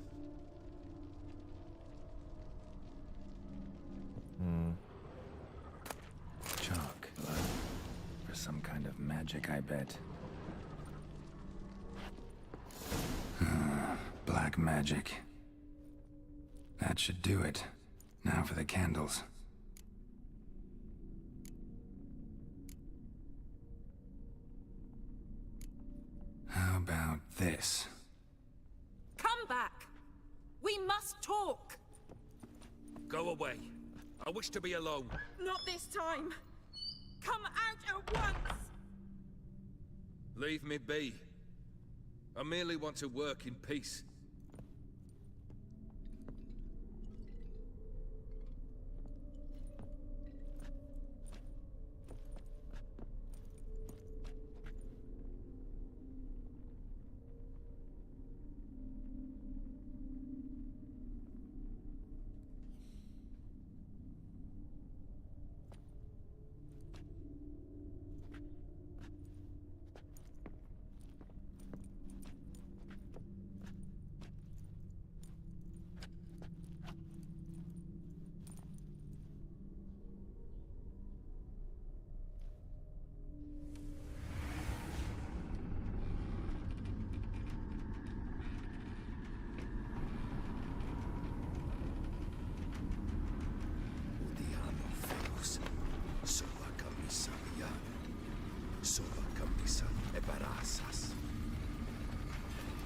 Chalk, blood, for some kind of magic, I bet. Black magic. That should do it. Now for the candles. How about this? Come back! We must talk! Go away. I wish to be alone. Not this time! Come out at once! Leave me be. I merely want to work in peace.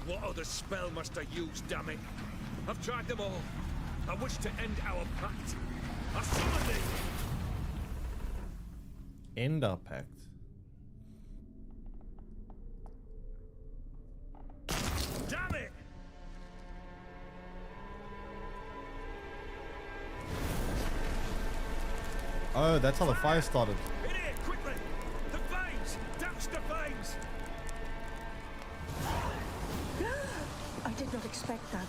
What other spell must I use, damn it? I've tried them all. I wish to end our pact. I summon thee! End our pact. Damn it! Oh, that's how the fire started. In here, quickly! The flames! Douse the flames! I did not expect that.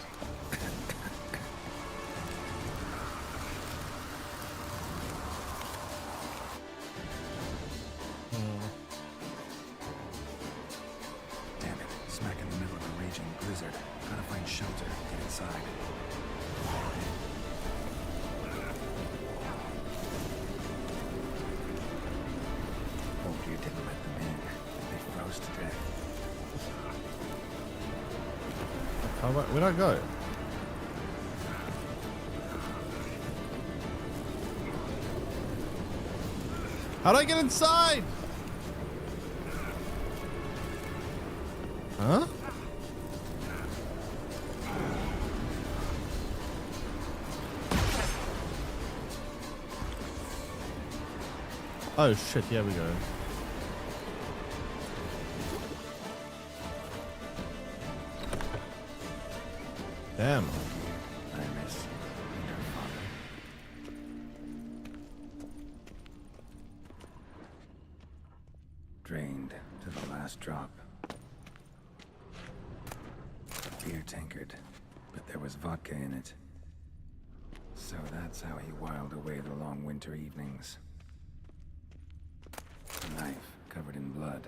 Damn it. Smack in the middle of a raging blizzard. Gotta find shelter. Get inside. Hope you didn't let them in. They froze to death. Where'd I go? How'd I get inside? Huh? Oh shit, here we go. Damn. I miss your father. Drained to the last drop. A beer tankard, but there was vodka in it. So that's how he whiled away the long winter evenings. A knife covered in blood.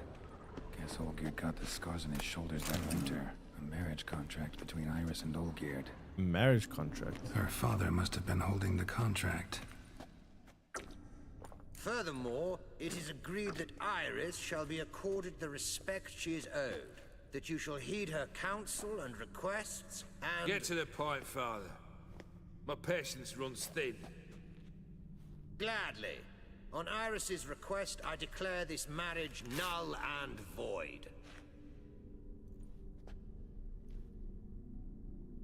Guess Olgierd got the scars on his shoulders that winter. A marriage contract between Iris and Olgierd. Marriage contract. Her father must have been holding the contract. Furthermore, it is agreed that Iris shall be accorded the respect she is owed, that you shall heed her counsel and requests, and... Get to the point, Father. My patience runs thin. Gladly. On Iris's request, I declare this marriage null and void.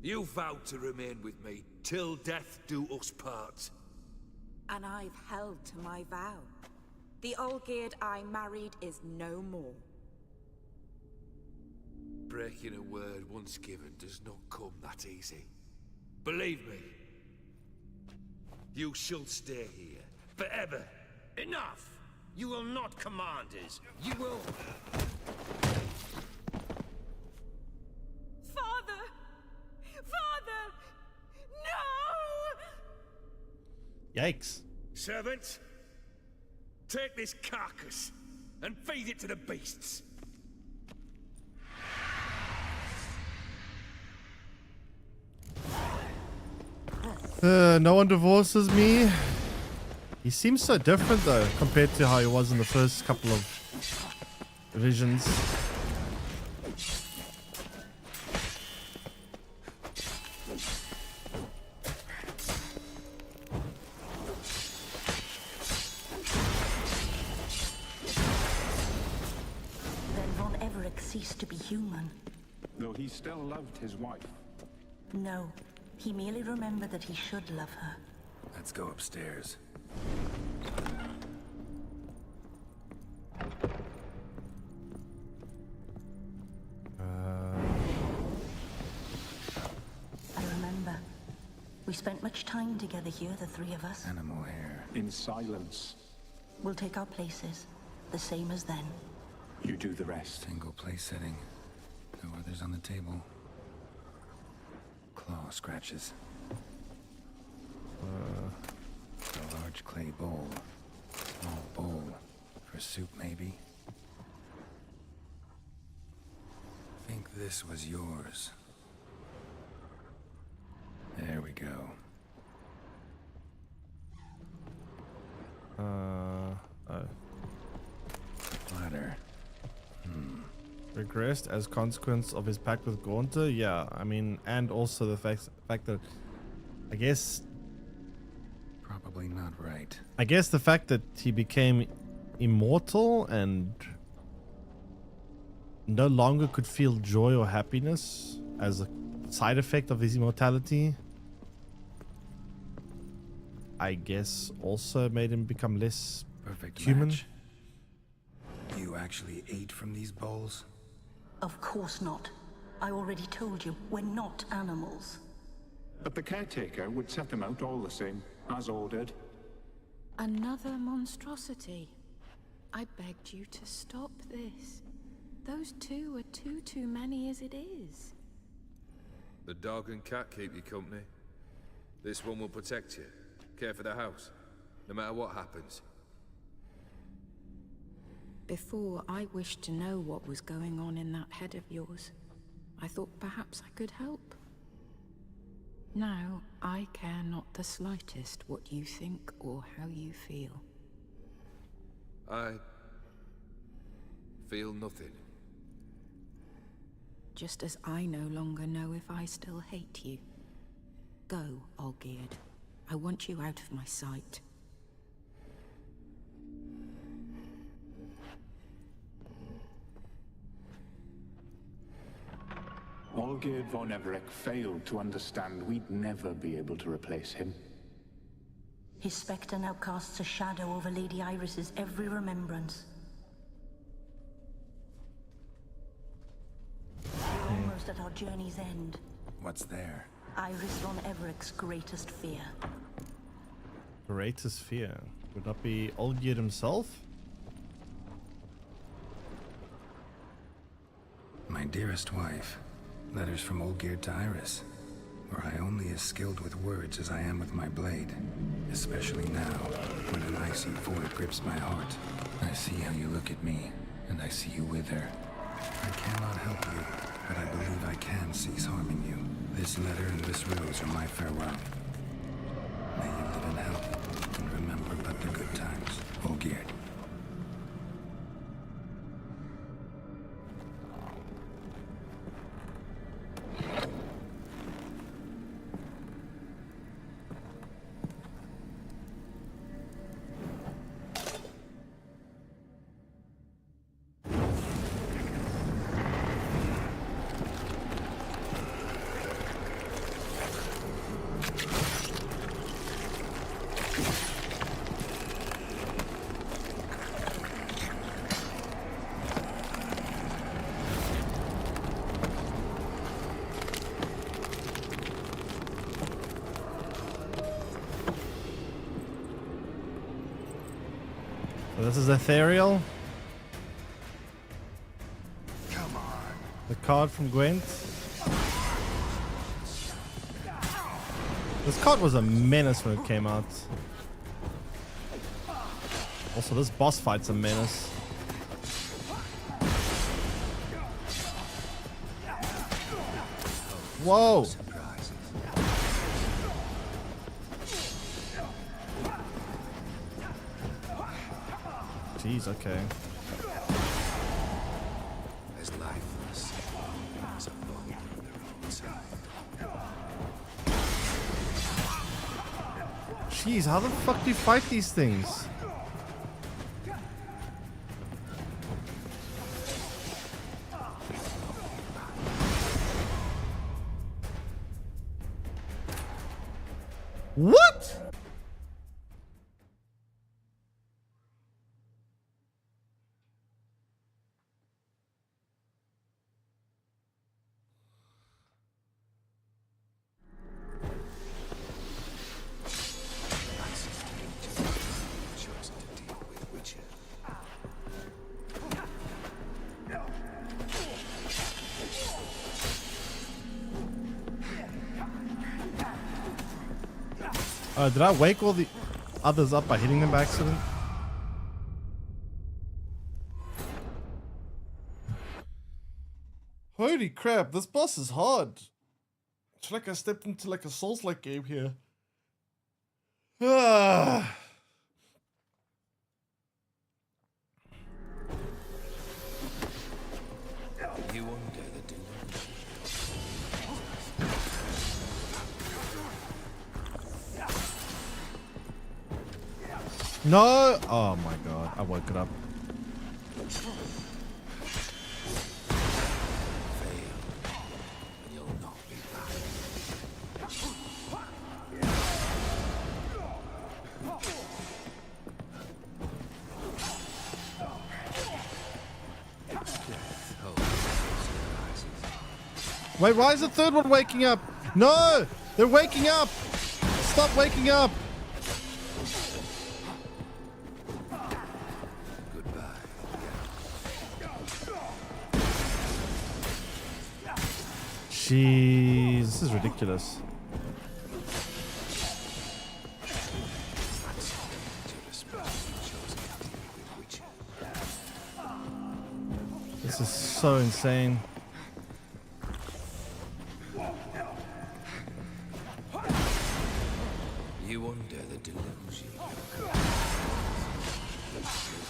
You vowed to remain with me till death do us part. And I've held to my vow. The Olgierd I married is no more. Breaking a word once given does not come that easy. Believe me. You shall stay here forever. Enough! You will not command us. You will... Father! Father! No! Yikes. Servant, take this carcass and feed it to the beasts. No one divorces me. He seems so different though, compared to how he was in the first couple of visions. Then Von Everett ceased to be human. Though he still loved his wife. No, he merely remembered that he should love her. Let's go upstairs. I remember. We spent much time together here, the three of us. Animal hair. In silence. We'll take our places, the same as then. You do the rest. Single place setting. No others on the table. Claw scratches. A large clay bowl. Small bowl. For soup, maybe? Think this was yours. There we go. Ladder. Regressed as consequence of his pact with Gaunter? Yeah, I mean, and also the fact that, I guess... Probably not right. I guess the fact that he became immortal and no longer could feel joy or happiness as a side effect of his immortality, I guess also made him become less Perfect human. match. You actually ate from these bowls? Of course not. I already told you, we're not animals. But the caretaker would set them out all the same, as ordered. Another monstrosity. I begged you to stop this. Those two are too many as it is. The dog and cat keep you company. This one will protect you. Care for the house. No matter what happens. Before, I wished to know what was going on in that head of yours. I thought perhaps I could help. Now, I care not the slightest what you think or how you feel. I feel nothing. Just as I no longer know if I still hate you. Go, Olgierd. I want you out of my sight. Olgierd von Everett failed to understand we'd never be able to replace him. His spectre now casts a shadow over Lady Iris's every remembrance. We're almost at our journey's end. What's there? Iris von Everett's greatest fear. Greatest fear? Would that be Olgierd himself? My dearest wife. Letters from Olgierd to Iris. Were I only as skilled with words as I am with my blade. Especially now, when an icy void grips my heart. I see how you look at me, and I see you with her. I cannot help you, but I believe I can cease harming you. This letter and this rose are my farewell. May you live in health and remember but the good times. Olgierd. So this is ethereal. Come on. The card from Gwent. This card was a menace when it came out. Also, this boss fight's a menace. Whoa! Jeez, okay. As lifeless as a bone on the roadside. Jeez, how the fuck do you fight these things? What? Did I wake all the others up by hitting them by accident? Holy crap, this boss is hard. It's like I stepped into like a Souls-like game here. Ah. You wonder the doom. No! Oh my god, I woke it up. Wait, why is the third one waking up? No! They're waking up! Stop waking up! Jeez, this is ridiculous. This is so insane. You wonder the delusion.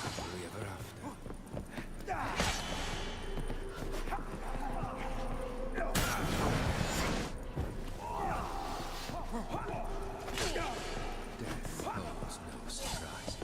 Happily ever after. Death holds no surprises.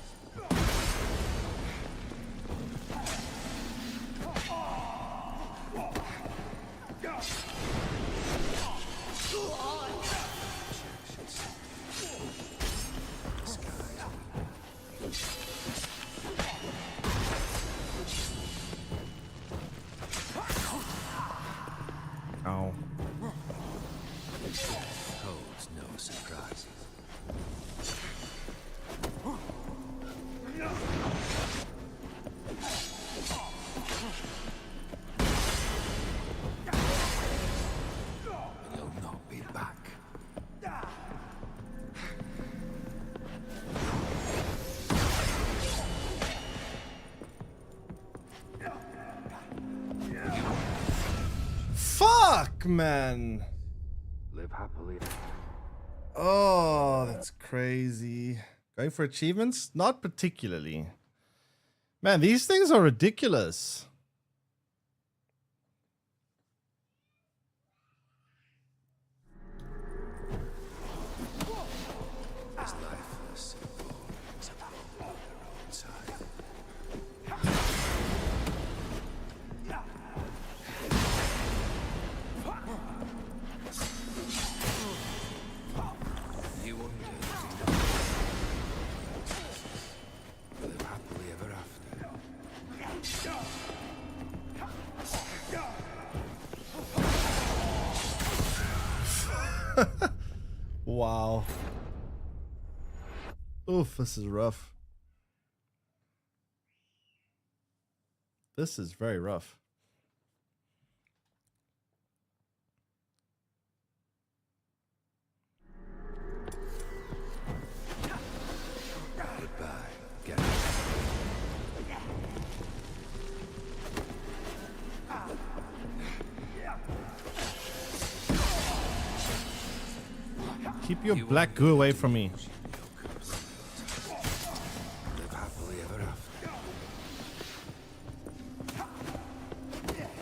Ow. Death holds no surprises. And you'll not be back. Fuck, man. Live happily. Oh, that's crazy. Going for achievements? Not particularly. Man, these things are ridiculous. As lifeless and boring as a bone on their own side. You wonder if you live happily ever after. Wow. Oof, this is rough. This is very rough. Goodbye, Geralt. Keep your black goo away from me. Live happily ever after. Death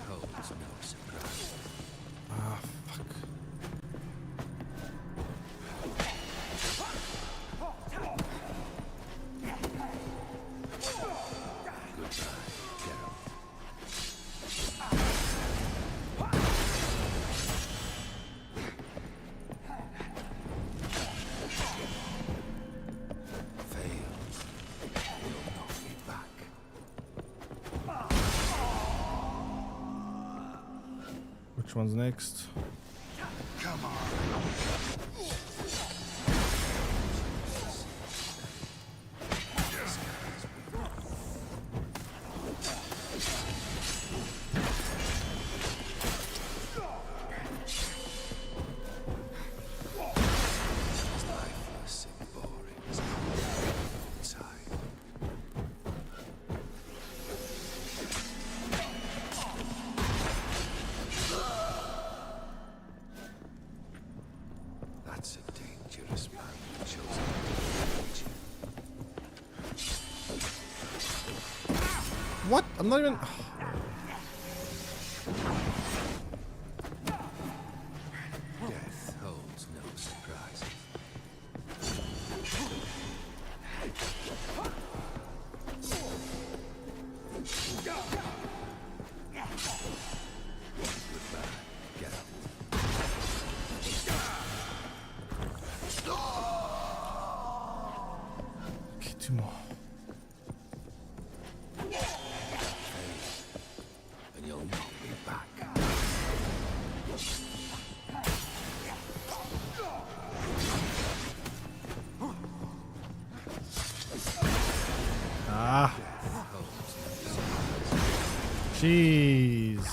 holds no surprise. Ah, fuck. Goodbye, Geralt. Which one's next? Come on. Lifeless and boring as a outside. That's a dangerous man you've chosen to lead. What? I'm not even... Death holds no surprises. Goodbye, Geralt. Okay, two more. And you'll not be back. Ah. Jeez.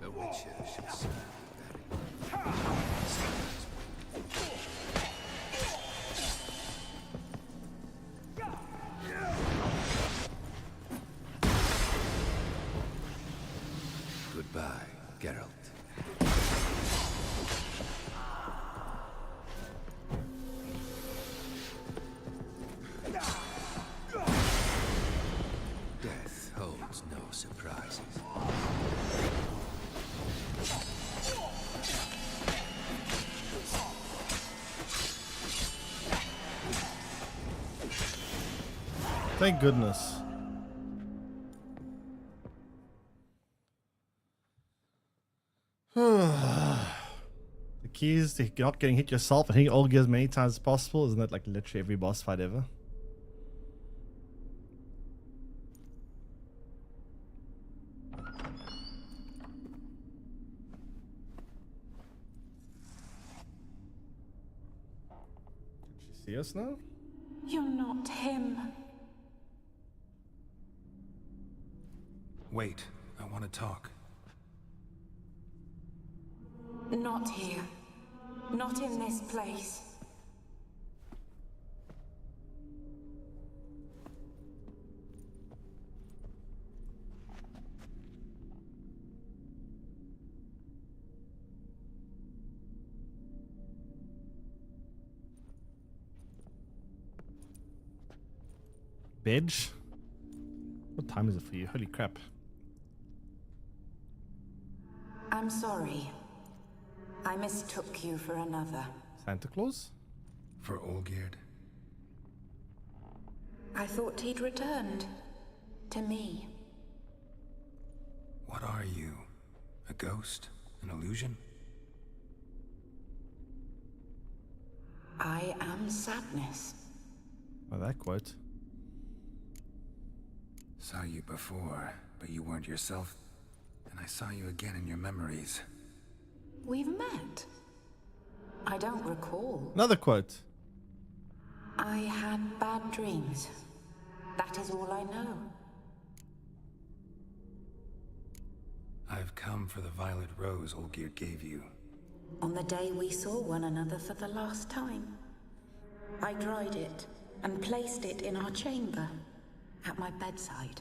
The Witcher should serve Goodbye, Geralt. Death holds no surprises. Thank goodness. The key is to not getting hit yourself and hitting all gears as many times as possible. Isn't that like literally every boss fight ever? see us now? You're not him. Wait, I want to talk. Not here. Not in this place. Bitch. What time is it for you? Holy crap. I'm sorry. I mistook you for another. Santa Claus? For Olgierd? I thought he'd returned. To me. What are you? A ghost? An illusion? I am sadness. Oh, that quote. Saw you before, but you weren't yourself. And I saw you again in your memories. We've met. I don't recall. Another quote. I had bad dreams. That is all I know. I've come for the violet rose Olgierd gave you. On the day we saw one another for the last time, I dried it and placed it in our chamber, at my bedside.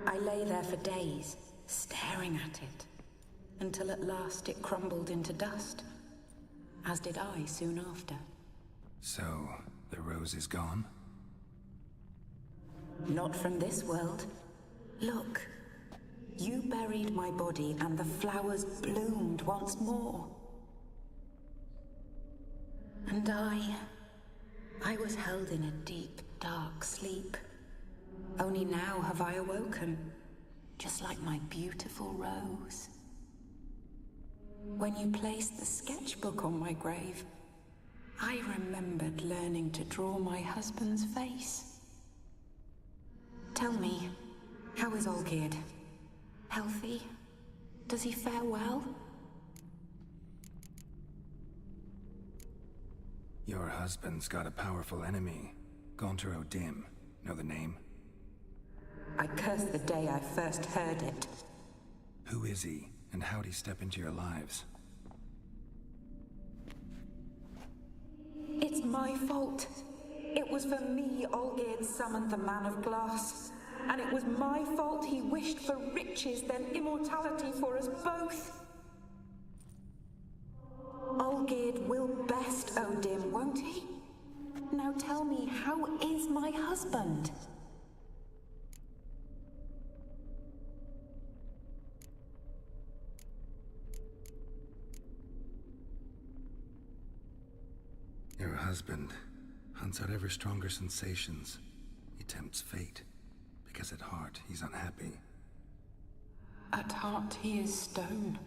I lay there for days, staring at it, until at last it crumbled into dust, as did I soon after. So, the rose is gone? Not from this world. Look, you buried my body and the flowers bloomed once more. And I was held in a deep, dark sleep. Only now have I awoken, just like my beautiful rose. When you placed the sketchbook on my grave, I remembered learning to draw my husband's face. Tell me, how is Olgierd? Healthy? Does he fare well? Your husband's got a powerful enemy. Gaunter O'Dim. Know the name? I curse the day I first heard it. Who is he, and how'd he step into your lives? It's my fault. It was for me Olgierd summoned the Man of Glass. And it was my fault he wished for riches than immortality for us both. Olgierd will best O'Dim, won't he? Now tell me, how is my husband? Your husband hunts out ever stronger sensations. He tempts fate, because at heart he's unhappy. At heart he is stone,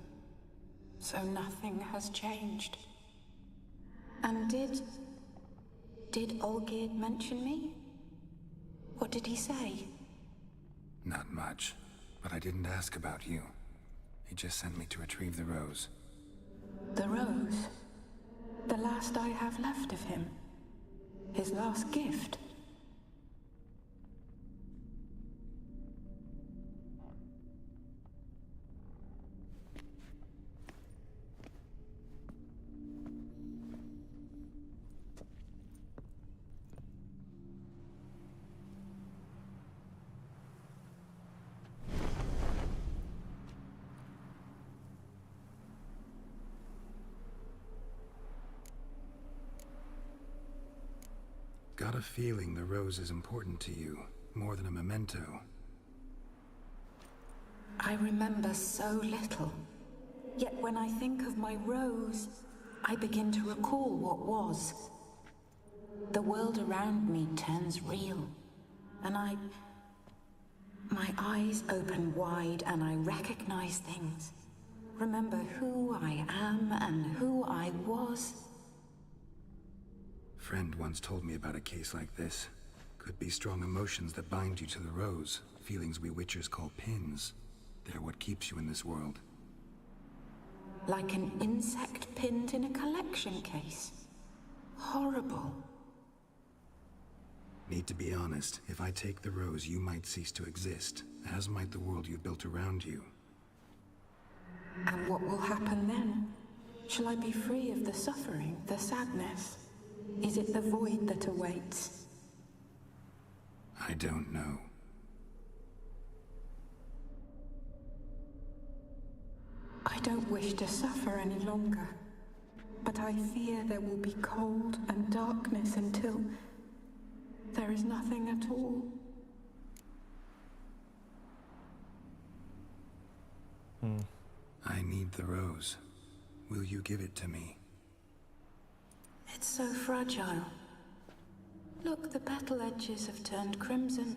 so nothing has changed. And did Olgierd mention me? What did he say? Not much, but I didn't ask about you. He just sent me to retrieve the rose. The rose? The last I have left of him? His last gift? Got a feeling the rose is important to you, more than a memento. I remember so little. Yet when I think of my rose, I begin to recall what was. The world around me turns real, and my eyes open wide and I recognize things. Remember who I am and who I was. Friend once told me about a case like this. Could be strong emotions that bind you to the rose. Feelings we witchers call pins. They're what keeps you in this world. Like an insect pinned in a collection case. horrible. Need to be honest. If I take the rose, you might cease to exist, as might the world you've built around you. And what will happen then? Shall I be free of the suffering, the sadness? Is it the void that awaits? I don't know. I don't wish to suffer any longer, but I fear there will be cold and darkness until there is nothing at all. I need the rose. Will you give it to me? It's so fragile. Look, the petal edges have turned crimson,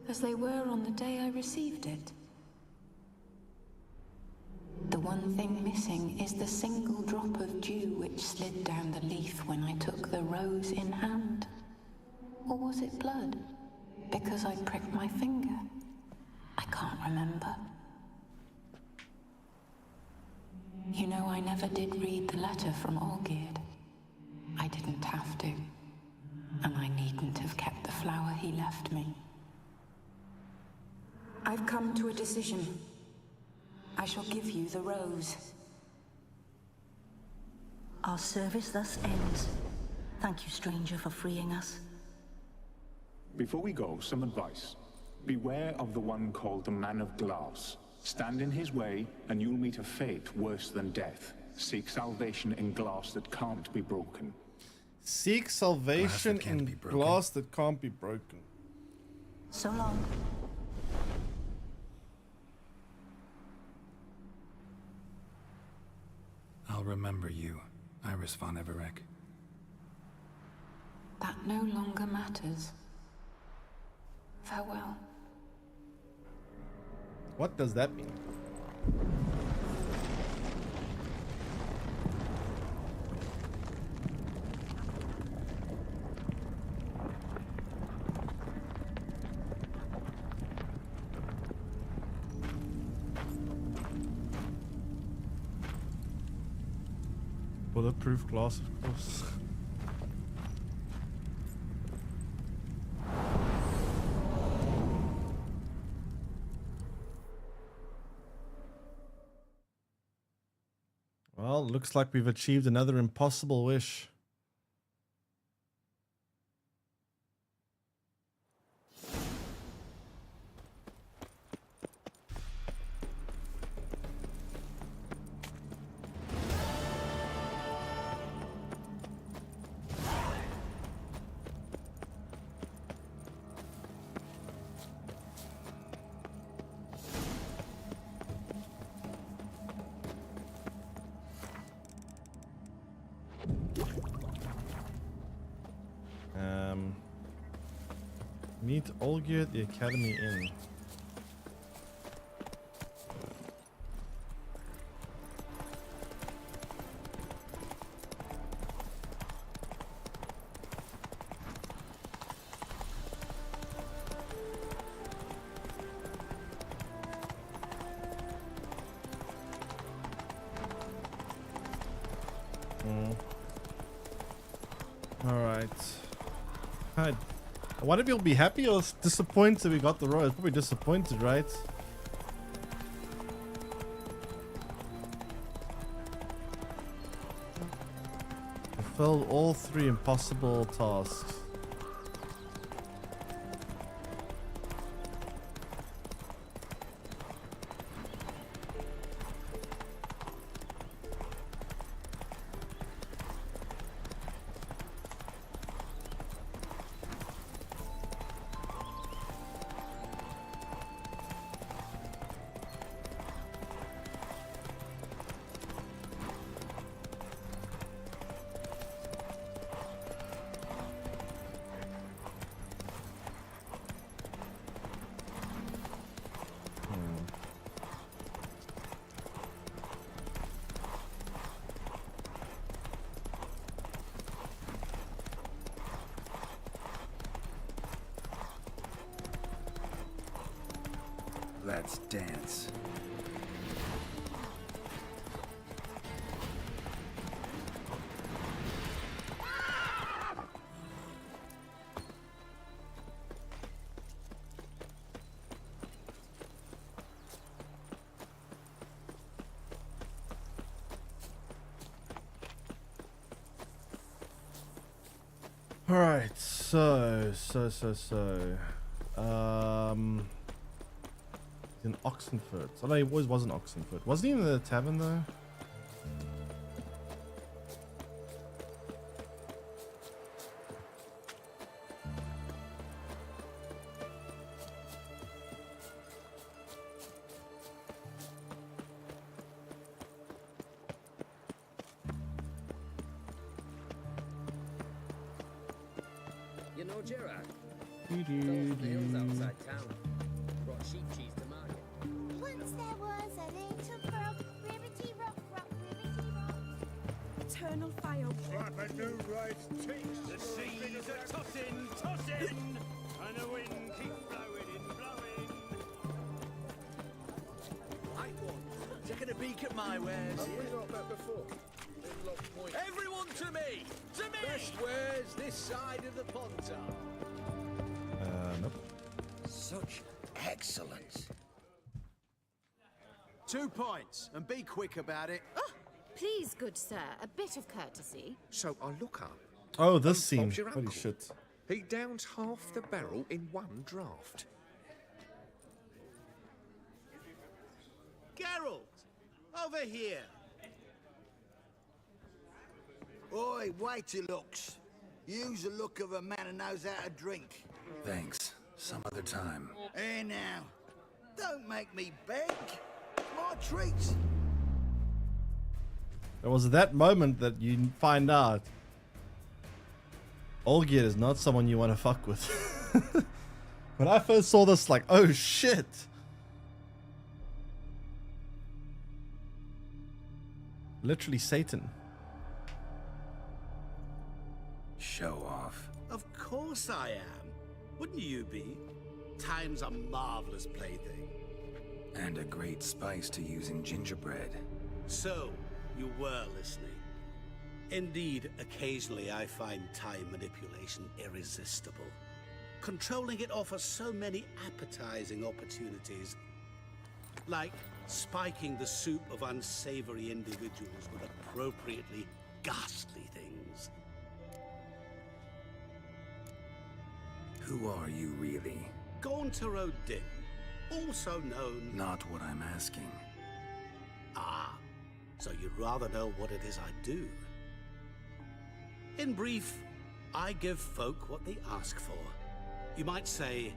as they were on the day I received it. The one thing missing is the single drop of dew which slid down the leaf when I took the rose in hand. Or was it blood? Because I pricked my finger? I can't remember. You know, I never did read the letter from Olgierd. I didn't have to. And I needn't have kept the flower he left me. I've come to a decision. I shall give you the rose. Our service thus ends. Thank you, stranger, for freeing us. Before we go, some advice. Beware of the one called the Man of Glass. Stand in his way, and you'll meet a fate worse than death. Seek salvation in glass that can't be broken. Seek salvation in glass that can't be broken. So long. I'll remember you, Iris von Everec. That no longer matters. Farewell. What does that mean? Bulletproof glass, of course. Well, looks like we've achieved another impossible wish. Meet Olgierd at the Academy Inn. Alright. I wonder if you'll be happy or disappointed we got the rose. Probably disappointed, right? Fulfill all 3 impossible tasks. Let's dance. Alright, so. In Oxenford. Oh no, he always was in Oxenford. Wasn't he in the tavern though? You know Gerard? Fell off the hills outside town. Brought sheep cheese to market. Once there was a little frog, ribbity rock, rock, ribbity rock. Eternal fire. Slap a new ride's teeth. The seas are tossing, tossing, and the wind keeps blowing and blowing. Right one. Taking a peek at my wares. Have we not met before? Everyone to me! To me! Best wares this side of the Pontar. Nope. Such excellence. 2 points, and be quick about it. Oh, please, good sir, a bit of courtesy. So I look up. Oh, this scene. Bob's your Holy uncle. shit. He downs half the barrel in one draft. Geralt! Over here! Oi, waiter looks. Use the look of a man who knows how to drink. Thanks. Some other time. Here now. Don't make me beg. My treat. It was that moment that you find out Olgierd is not someone you want to fuck with. When I first saw this, like, oh shit. Literally Satan. Show off. Of course I am. Wouldn't you be? Time's a marvelous plaything. And a great spice to use in gingerbread. So, you were listening. Indeed, occasionally I find time manipulation irresistible. Controlling it offers so many appetizing opportunities. Like spiking the soup of unsavory individuals with appropriately ghastly things. Who are you really? Gaunter O'Din, also known... Not what I'm asking. Ah, so you'd rather know what it is I do. In brief, I give folk what they ask for. You might say,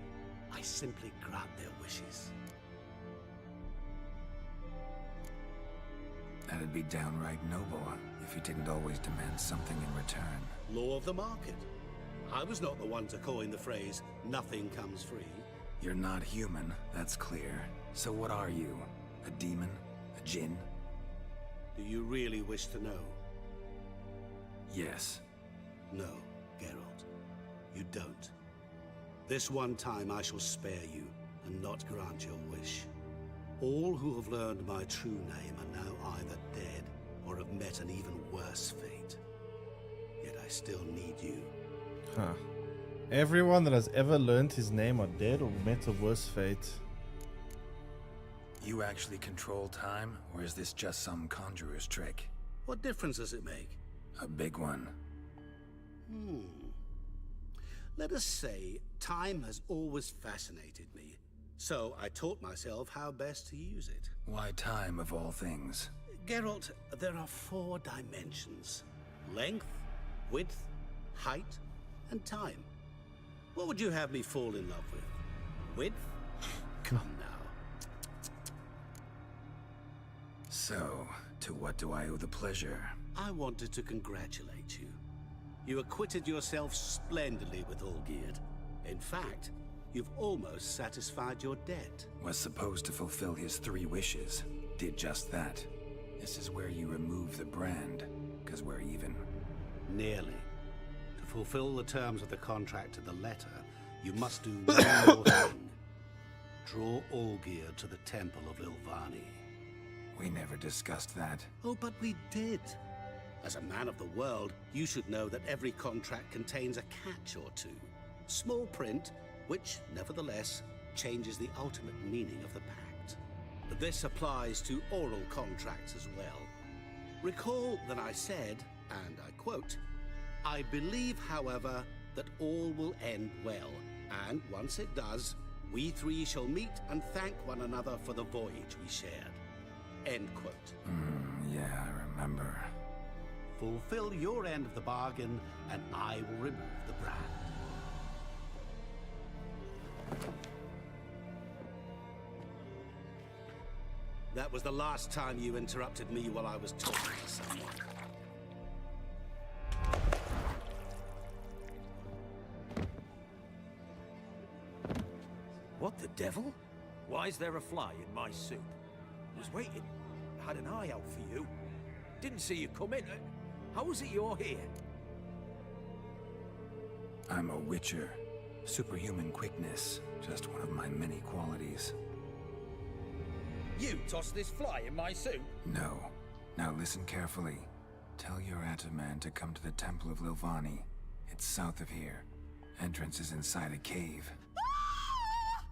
I simply grant their wishes. That'd be downright noble if you didn't always demand something in return. Law of the market. I was not the one to coin the phrase, nothing comes free. You're not human, that's clear. So what are you? A demon? A djinn? Do you really wish to know? Yes. No, Geralt. You don't. This one time I shall spare you, and not grant your wish. All who have learned my true name are now either dead, or have met an even worse fate. Yet I still need you. Huh. Everyone that has ever learned his name are dead or met a worse fate. You actually control time, or is this just some conjurer's trick? What difference does it make? A big one. Let us say, time has always fascinated me. So I taught myself how best to use it. Why time, of all things? Geralt, there are 4 dimensions. Length, width, height, and time. What would you have me fall in love with? Width? Come now. So, to what do I owe the pleasure? I wanted to congratulate you. You acquitted yourself splendidly with Olgierd. In fact, you've almost satisfied your debt. Was supposed to fulfill his 3 wishes. Did just that. This is where you remove the brand, because we're even. Nearly. To fulfill the terms of the contract to the letter, you must do one more thing. Draw Olgierd to the Temple of Ilvani. We never discussed that. Oh, but we did. As a man of the world, you should know that every contract contains a catch or two. Small print, which, nevertheless, changes the ultimate meaning of the pact. But this applies to oral contracts as well. Recall that I said, and I quote, I believe, however, that all will end well. And once it does, we three shall meet and thank one another for the voyage we shared. End quote. Yeah, I remember. Fulfill your end of the bargain, and I will remove the brand. That was the last time you interrupted me while I was talking to someone. What the devil? Why is there a fly in my soup? Was waiting. Had an eye out for you. Didn't see you come in. How is it you're here? I'm a witcher. Superhuman quickness. Just one of my many qualities. You tossed this fly in my soup? No. Now listen carefully. Tell your Ataman to come to the Temple of Lilvani. It's south of here. Entrance is inside a cave.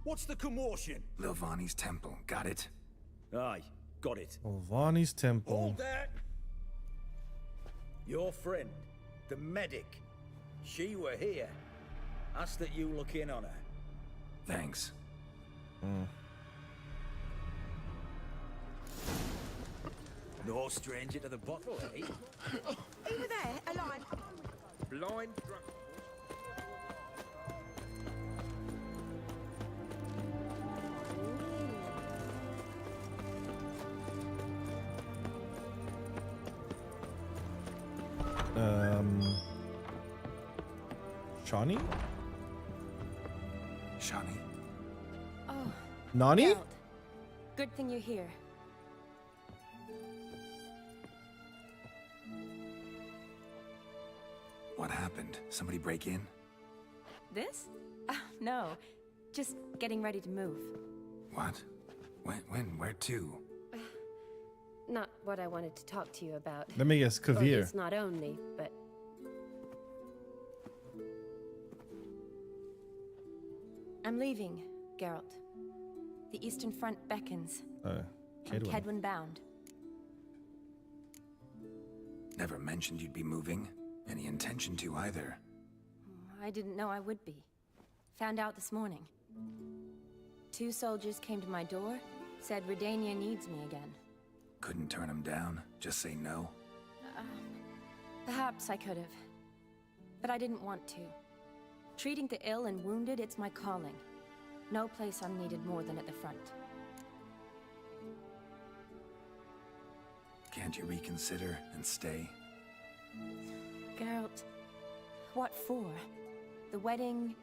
What's the commotion? Lilvani's temple. Got it? Aye, got it. Lilvani's temple. Hold that! Your friend, the medic. She were here. Asked that you look in on her. Thanks. No stranger to the bottle, eh? Over there, alive. Blind drunk. Shawnee? Shawnee? Oh. Nani? Geralt. Good thing you're here. What happened? Somebody break in? This? No. Just getting ready to move. What? When? Where to? Not what I wanted to talk to you about. Let me guess, Well, Kavir. it's not only, but... I'm leaving, Geralt. The Eastern Front beckons. I'm Kedwin bound. Never mentioned you'd be moving. Any intention to either. I didn't know I would be. Found out this morning. 2 soldiers came to my door, said Redania needs me again. Couldn't turn him down? Just say no? Perhaps I could have. But I didn't want to. Treating the ill and wounded, it's my calling. No place I'm needed more than at the front. Can't you reconsider and stay? Geralt, what for? The wedding,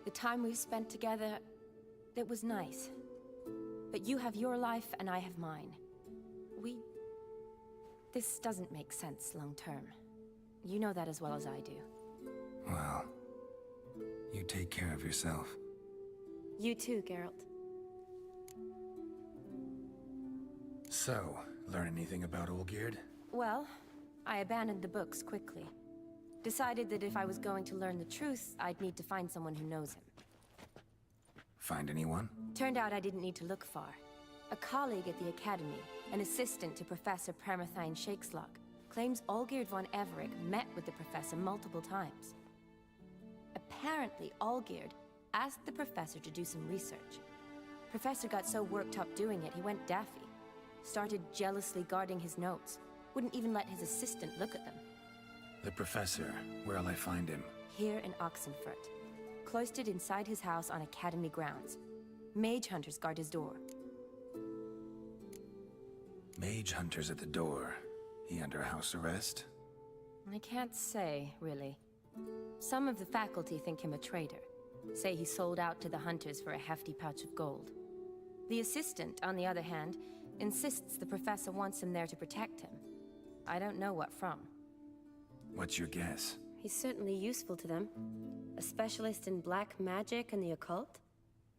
the time we've spent together, it was nice. But you have your life and I have mine. This doesn't make sense long term. You know that as well as I do. Well, you take care of yourself. You too, Geralt. So, learn anything about Olgierd? Well, I abandoned the books quickly. Decided that if I was going to learn the truth, I'd need to find someone who knows him. Find anyone? Turned out I didn't need to look far. A colleague at the Academy, an assistant to Professor Permathine Shakeslock, claims Olgierd von Everec met with the professor multiple times. Apparently, Olgierd asked the professor to do some research. Professor got so worked up doing it, he went daffy. Started jealously guarding his notes. Wouldn't even let his assistant look at them. The professor. Where'll I find him? Here in Oxenfurt. Cloistered inside his house on Academy grounds. Mage hunters guard his door. Mage hunters at the door. He under house arrest? I can't say, really. Some of the faculty think him a traitor. Say he sold out to the hunters for a hefty pouch of gold. The assistant, on the other hand, insists the professor wants him there to protect him. I don't know what from. What's your guess? He's certainly useful to them. A specialist in black magic and the occult?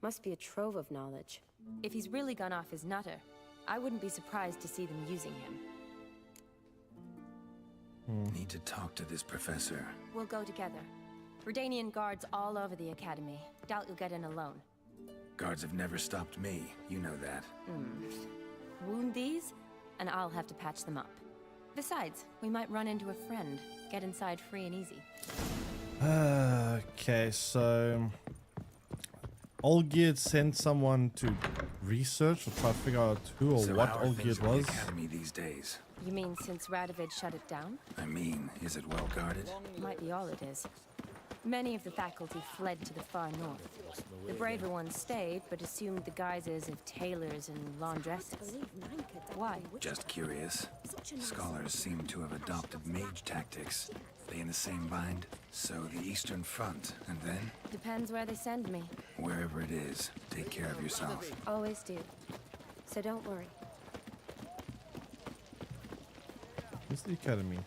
Must be a trove of knowledge. If he's really gone off his nutter, I wouldn't be surprised to see them using him. Need to talk to this professor. We'll go together. Redanian guards all over the Academy. Doubt you'll get in alone. Guards have never stopped me. You know that. Wound these, and I'll have to patch them up. Besides, we might run into a friend. Get inside free and easy. Okay, so Olgierd sent someone to research or try to figure out who or So what how are things Olgierd with was. the academy these days? You mean since Radovid shut it down? I mean, is it well guarded? Might be all it is. Many of the faculty fled to the far north. The braver ones stayed, but assumed the guises of tailors and laundresses. Why? Just curious. Scholars seem to have adopted mage tactics. They in the same bind? So the Eastern Front, and then? Depends where they send me. Wherever it is, take care of yourself. Always do. So don't worry. Where's the academy?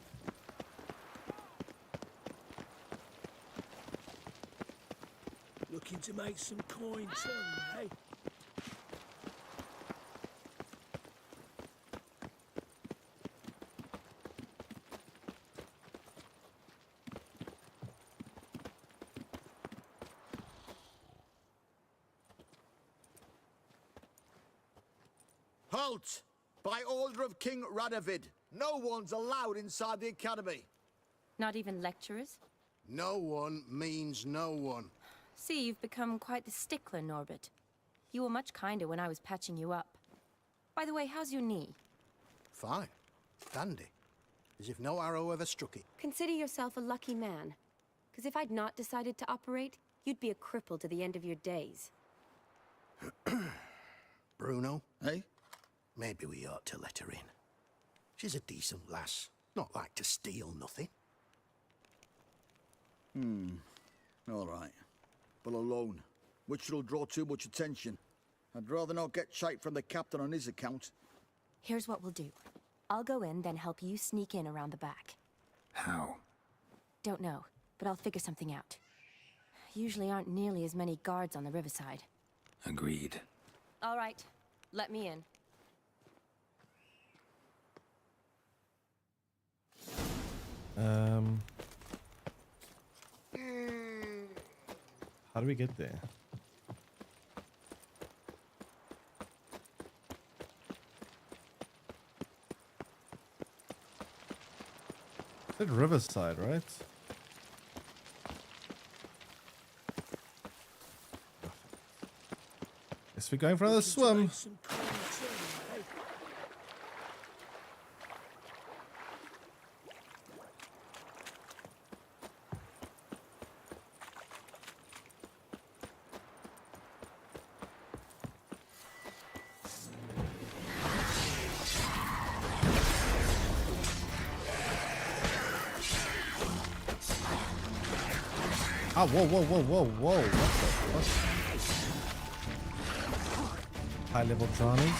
Looking to make some coin too, eh? Halt! By order of King Radovid, no one's allowed inside the academy. Not even lecturers? No one means no one. See, you've become quite the stickler, Norbert. You were much kinder when I was patching you up. By the way, how's your knee? Fine. Dandy. As if no arrow ever struck it. Consider yourself a lucky man. Because if I'd not decided to operate, you'd be a cripple to the end of your days. Bruno, eh? Maybe we ought to let her in. She's a decent lass. Not like to steal nothing. All right. But alone, which will draw too much attention. I'd rather not get shite from the captain on his account. Here's what we'll do. I'll go in, then help you sneak in around the back. How? Don't know, but I'll figure something out. Usually aren't nearly as many guards on the riverside. Agreed. All right, let me in. How do we get there? It's at Riverside, right? Guess we're going for another swim. Ah, whoa, whoa, whoa, whoa, whoa. What the fuck? High level Johnnies.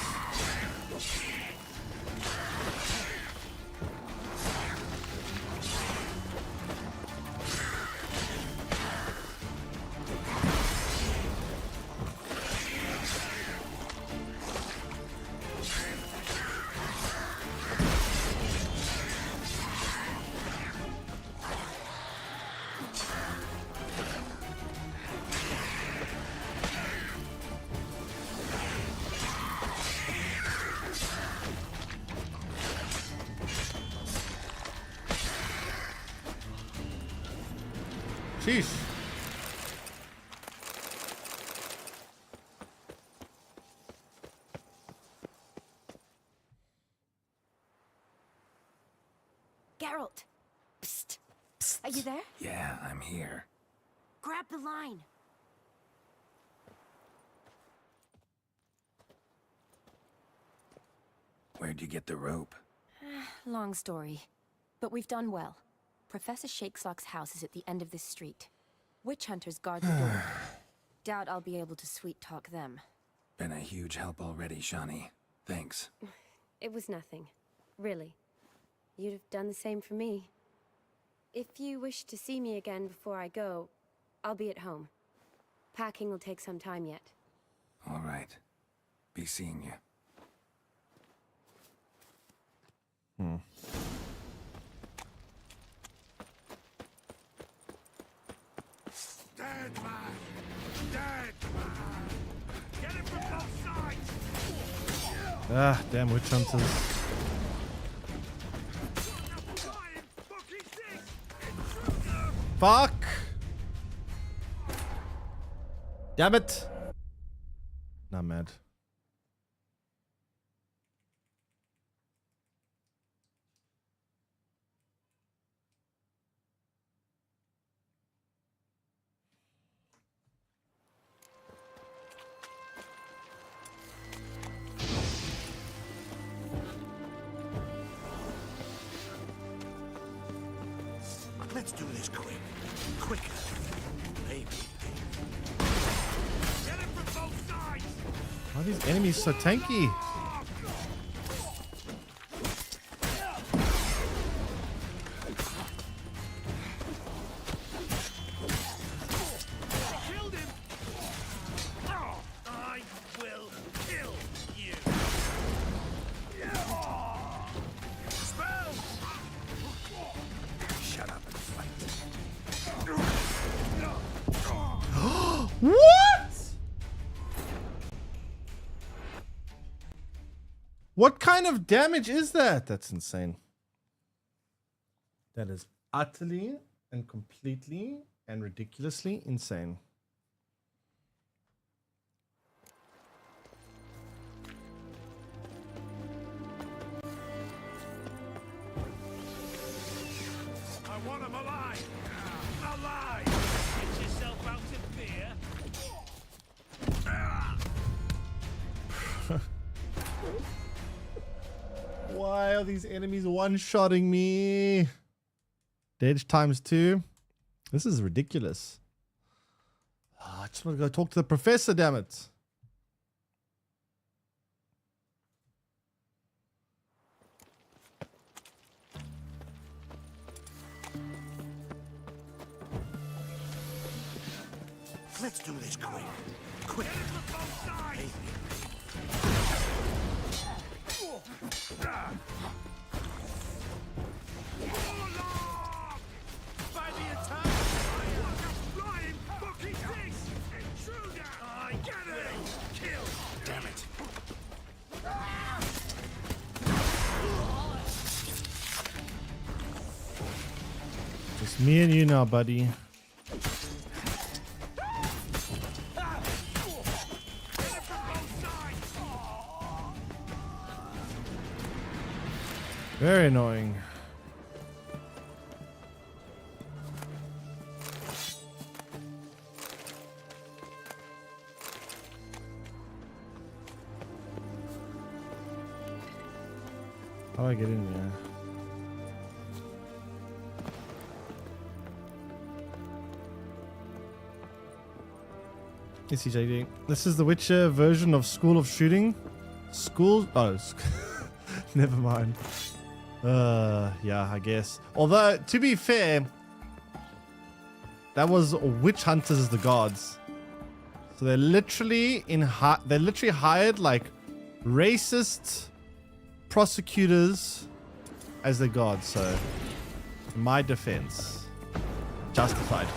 Sheesh. Geralt! Psst. Psst. Are you there? Yeah, I'm here. Grab the line. Where'd you get the rope? Long story. But we've done well. Professor Shakeslock's house is at the end of this street. Witch hunters guard the door. Doubt I'll be able to sweet-talk them. Been a huge help already, Shani. Thanks. It was nothing. Really. You'd have done the same for me. If you wish to see me again before I go, I'll be at home. Packing will take some time yet. All right. Be seeing you. Dead man! Dead man! Get him from both sides! Ah, damn witch hunters. Fuck! Damn it. Not mad. Let's do this quick. Quicker. Maybe. Get him from both sides! Why are these enemies so tanky? Killed him! Oh, I will kill you! Spells! Shut up and fight. What? What kind of damage is that? That's insane. That is utterly and completely and ridiculously insane. I want him alive! Alive! Get yourself out of fear! Why are these enemies one-shotting me? Dead ×2. This is ridiculous. Oh, I just want to go talk to the professor, damn it. Let's do this quick. Quick. Maybe. By the attack! What a flying fuck is this? Intruder! I get it! Kill! Damn it. Just me and you now, buddy. Very annoying. How do I get in there? Yes, CJ. This is the Witcher version of School of Shooting. School. Oh, never mind. Yeah, I guess. Although, to be fair, that was witch hunters as the gods. So they're literally hired like racist prosecutors as their gods. So, in my defense, justified.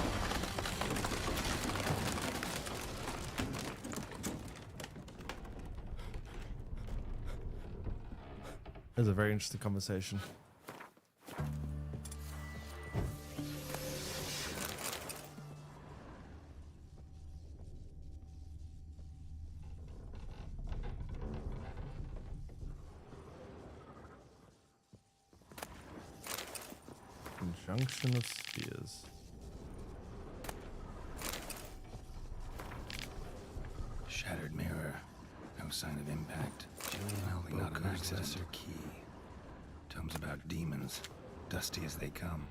It was a very interesting conversation. Conjunction of spheres. Shattered mirror. No sign of impact. Probably not an accessor key. Tomes about demons. Dusty as they come.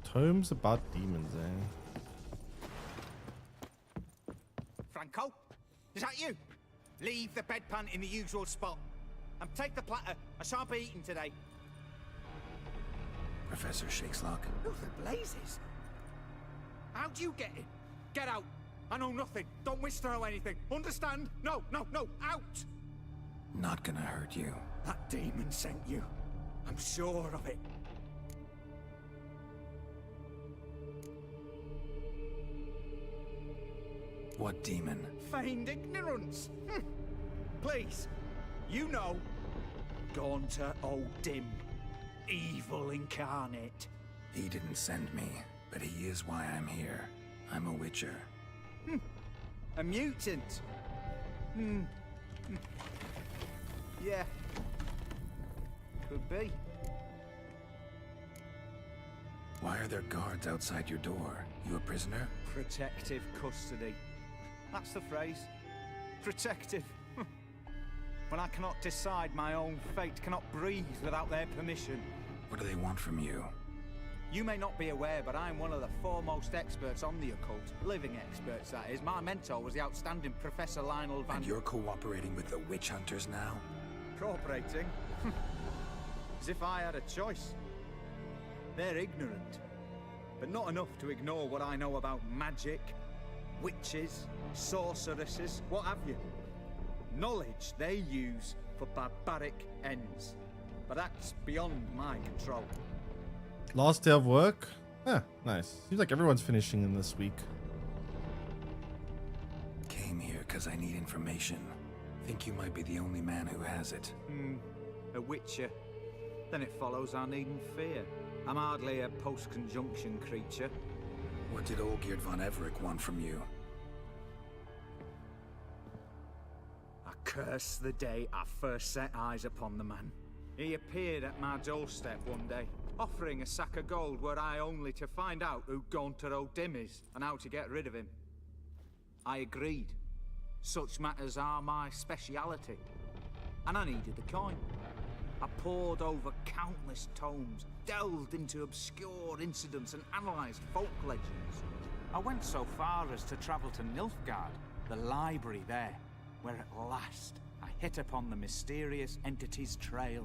Tomes about demons, eh? Franco? Is that you? Leave the bedpan in the usual spot. And take the platter. I shan't be eating today. Professor Shakeslock. Who the blazes? How'd you get in? Get out. I know nothing. Don't wish to know anything. Understand? No, no, no. Out! Not gonna hurt you. That demon sent you. I'm sure of it. What demon? Feigned ignorance. Please. You know. Gaunter old Dim. Evil incarnate. He didn't send me, but he is why I'm here. I'm a witcher. A mutant? Yeah. Could be. Why are there guards outside your door? You a prisoner? Protective custody. That's the phrase. Protective. When I cannot decide my own fate, cannot breathe without their permission. What do they want from you? You may not be aware, but I'm one of the foremost experts on the occult. Living experts, that is. My mentor was the outstanding Professor Lionel Van... And you're cooperating with the witch hunters now? Cooperating? As if I had a choice. They're ignorant, but not enough to ignore what I know about magic, witches, sorceresses, what have you. Knowledge they use for barbaric ends, but that's beyond my control. Last day of work? Ah, nice. Seems like everyone's finishing in this week. Came here because I need information. Think you might be the only man who has it. A witcher. Then it follows I needn't fear. I'm hardly a post-conjunction creature. What did Olgierd von Everec want from you? I curse the day I first set eyes upon the man. He appeared at my doorstep one day, offering a sack of gold were I only to find out who Gaunter O'Dim is and how to get rid of him. I agreed. Such matters are my speciality. And I needed the coin. I pored over countless tomes, delved into obscure incidents and analysed folk legends. I went so far as to travel to Nilfgaard, the library there, where at last I hit upon the mysterious entity's trail.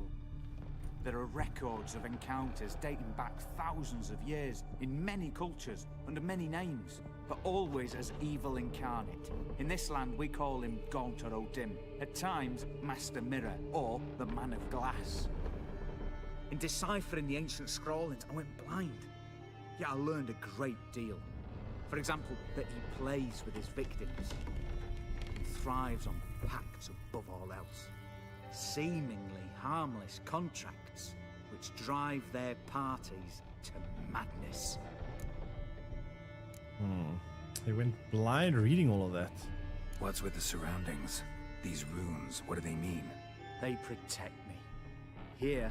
There are records of encounters dating back thousands of years in many cultures under many names, but always as evil incarnate. In this land we call him Gaunter O'Dim, at times Master Mirror or the Man of Glass. In deciphering the ancient scrawlings I went blind, yet I learned a great deal. For example, that he plays with his victims and thrives on pacts above all else. Seemingly harmless contracts which drive their parties to madness. They went blind reading all of that. What's with the surroundings? These runes, what do they mean? They protect me. Here,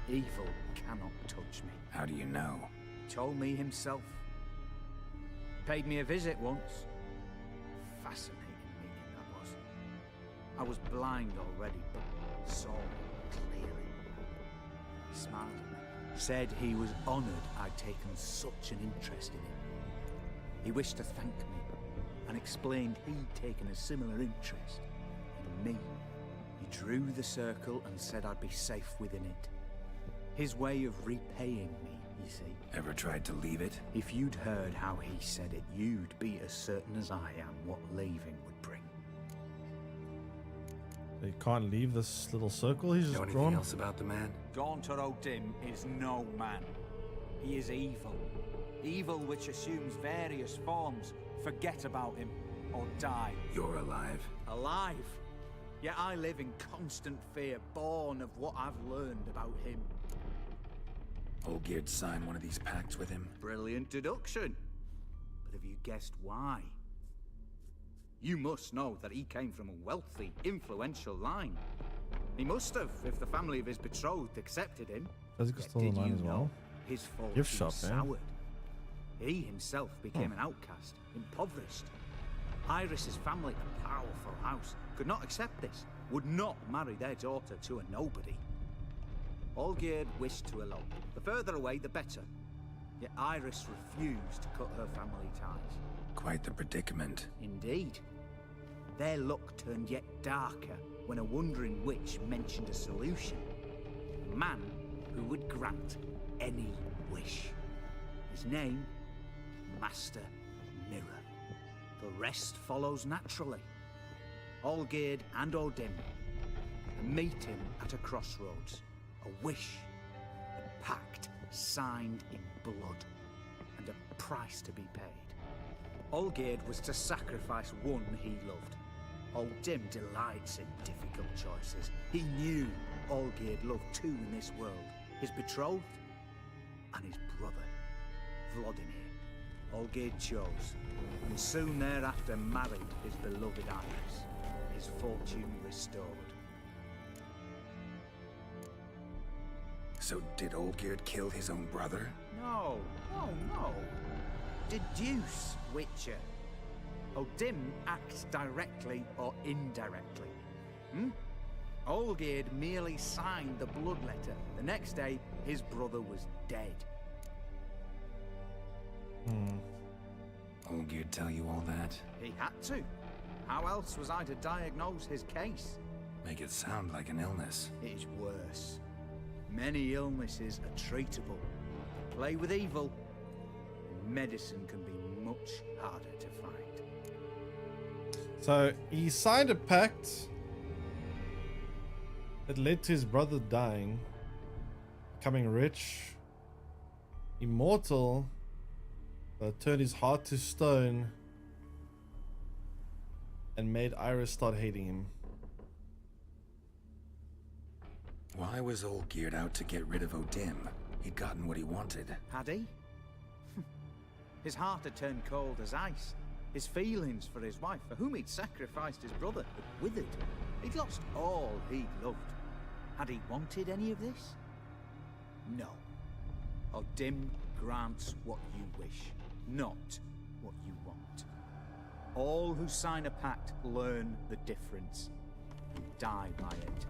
evil cannot touch me. How do you know? He told me himself. Paid me a visit once. Fascinating meeting that was. I was blind already, but saw me clearly. He smiled at me. Said he was honoured I'd taken such an interest in him. He wished to thank me, and explained he'd taken a similar interest in me. He drew the circle and said I'd be safe within it. His way of repaying me, you see. Ever tried to leave it? If you'd heard how he said it, you'd be as certain as I am what leaving would bring. They can't leave this little circle he's just know drawn. Anything else about the man? Gaunter O'Dim is no man. He is evil. Evil which assumes various forms. Forget about him, or die. You're alive. Alive? Yet I live in constant fear, born of what I've learned about him. Olgierd signed one of these pacts with him? Brilliant deduction. But have you guessed why? You must know that he came from a wealthy, influential line. He must have, if the family of his betrothed accepted him. Does he still mine as well? His fortune Gift shop, soured. He himself became an outcast, impoverished. Iris's family, a powerful house, could not accept this, would not marry their daughter to a nobody. Olgierd wished to elope. The further away, the better. Yet Iris refused to cut her family ties. Quite the predicament. Indeed. Their luck turned yet darker when a wandering witch mentioned a solution. A man who would grant any wish. His name, Master Mirror. The rest follows naturally. Olgierd and O'Dim, a meeting at a crossroads, a wish, a pact signed in blood, and a price to be paid. Olgierd was to sacrifice one he loved. O'Dim delights in difficult choices. He knew Olgierd loved two in this world, his betrothed and his brother, Vladimir. Olgierd chose, and soon thereafter married his beloved Iris, his fortune restored. So did Olgierd kill his own brother? No. Deduce, Witcher. Odin acts directly or indirectly. Olgierd merely signed the blood letter. The next day, his brother was dead. Olgierd tell you all that? He had to. How else was I to diagnose his case? Make it sound like an illness. It is worse. Many illnesses are treatable. Play with evil, and medicine can be much harder to find. So he signed a pact that led to his brother dying, becoming rich, immortal, turned his heart to stone, and made Iris start hating him. Why was Olgierd out to get rid of Odin? He'd gotten what he wanted. Had he? His heart had turned cold as ice. His feelings for his wife, for whom he'd sacrificed his brother, had withered. He'd lost all he loved. Had he wanted any of this? No. Odin grants what you wish, not what you want. All who sign a pact learn the difference and die by it.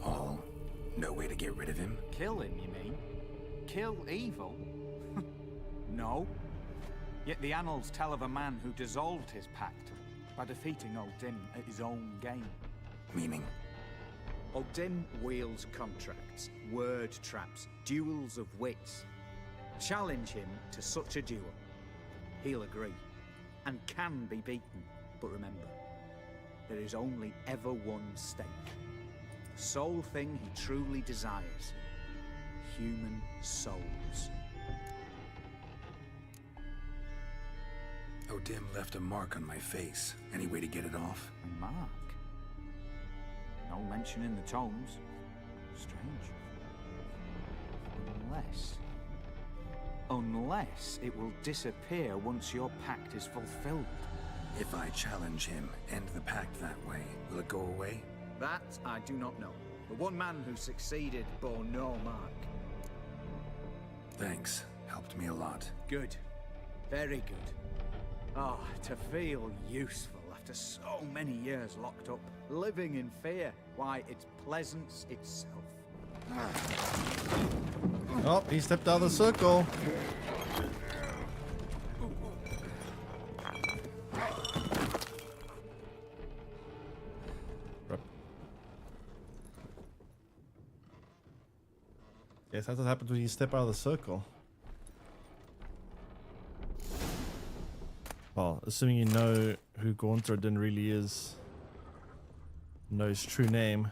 All? No way to get rid of him? Kill him, you mean? Kill evil? No. Yet the annals tell of a man who dissolved his pact by defeating Odin at his own game. Meaning? Odin wields contracts, word traps, duels of wits. Challenge him to such a duel. He'll agree, and can be beaten. But remember, there is only ever one stake. The sole thing he truly desires. Human souls. Odin left a mark on my face. Any way to get it off? A mark? No mention in the tomes. Strange. Unless it will disappear once your pact is fulfilled. If I challenge him, end the pact that way, will it go away? That I do not know. The one man who succeeded bore no mark. Thanks. Helped me a lot. Good. Very good. Ah, to feel useful after so many years locked up, living in fear. Why, it's pleasance itself. Oh, he stepped out of the circle. Yes, that's what happens when you step out of the circle. Well, assuming you know who Gauntredin really is. Know his true name.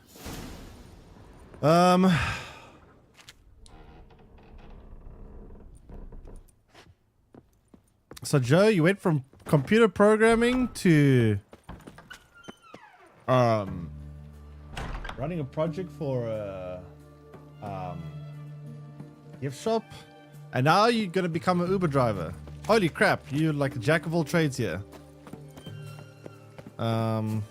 So Joe, you went from computer programming to running a project for a gift shop, and now you're gonna become an Uber driver. Holy crap, you're like a jack of all trades here. How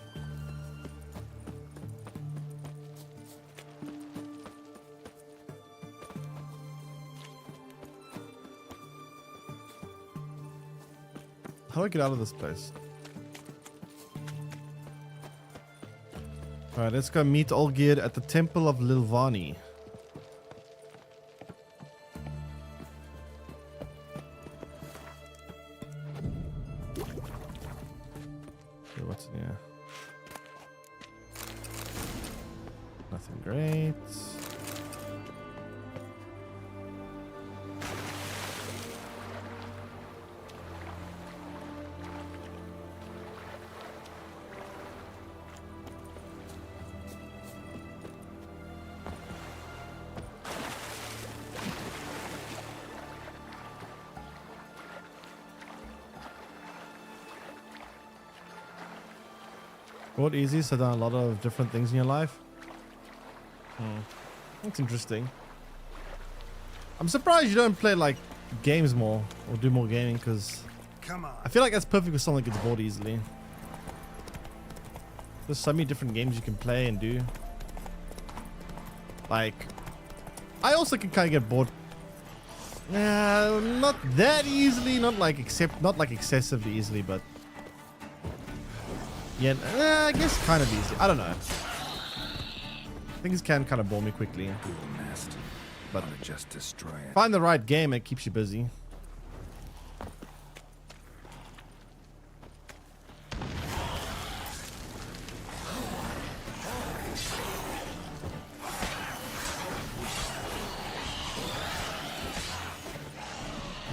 do I get out of this place? Alright, let's go meet Olgierd at the Temple of Lilvani. Okay, what's in here? Nothing great. What easy? So done a lot of different things in your life. That's interesting. I'm surprised you don't play like games more or do more gaming because I feel like that's perfect for someone that gets bored easily. There's so many different games you can play and do. Like, I also can kind of get bored. Not that easily, not like excessively easily, but yeah, I guess kind of easy. I don't know. Things can kind of bore me quickly. But just destroy it. Find the right game, it keeps you busy.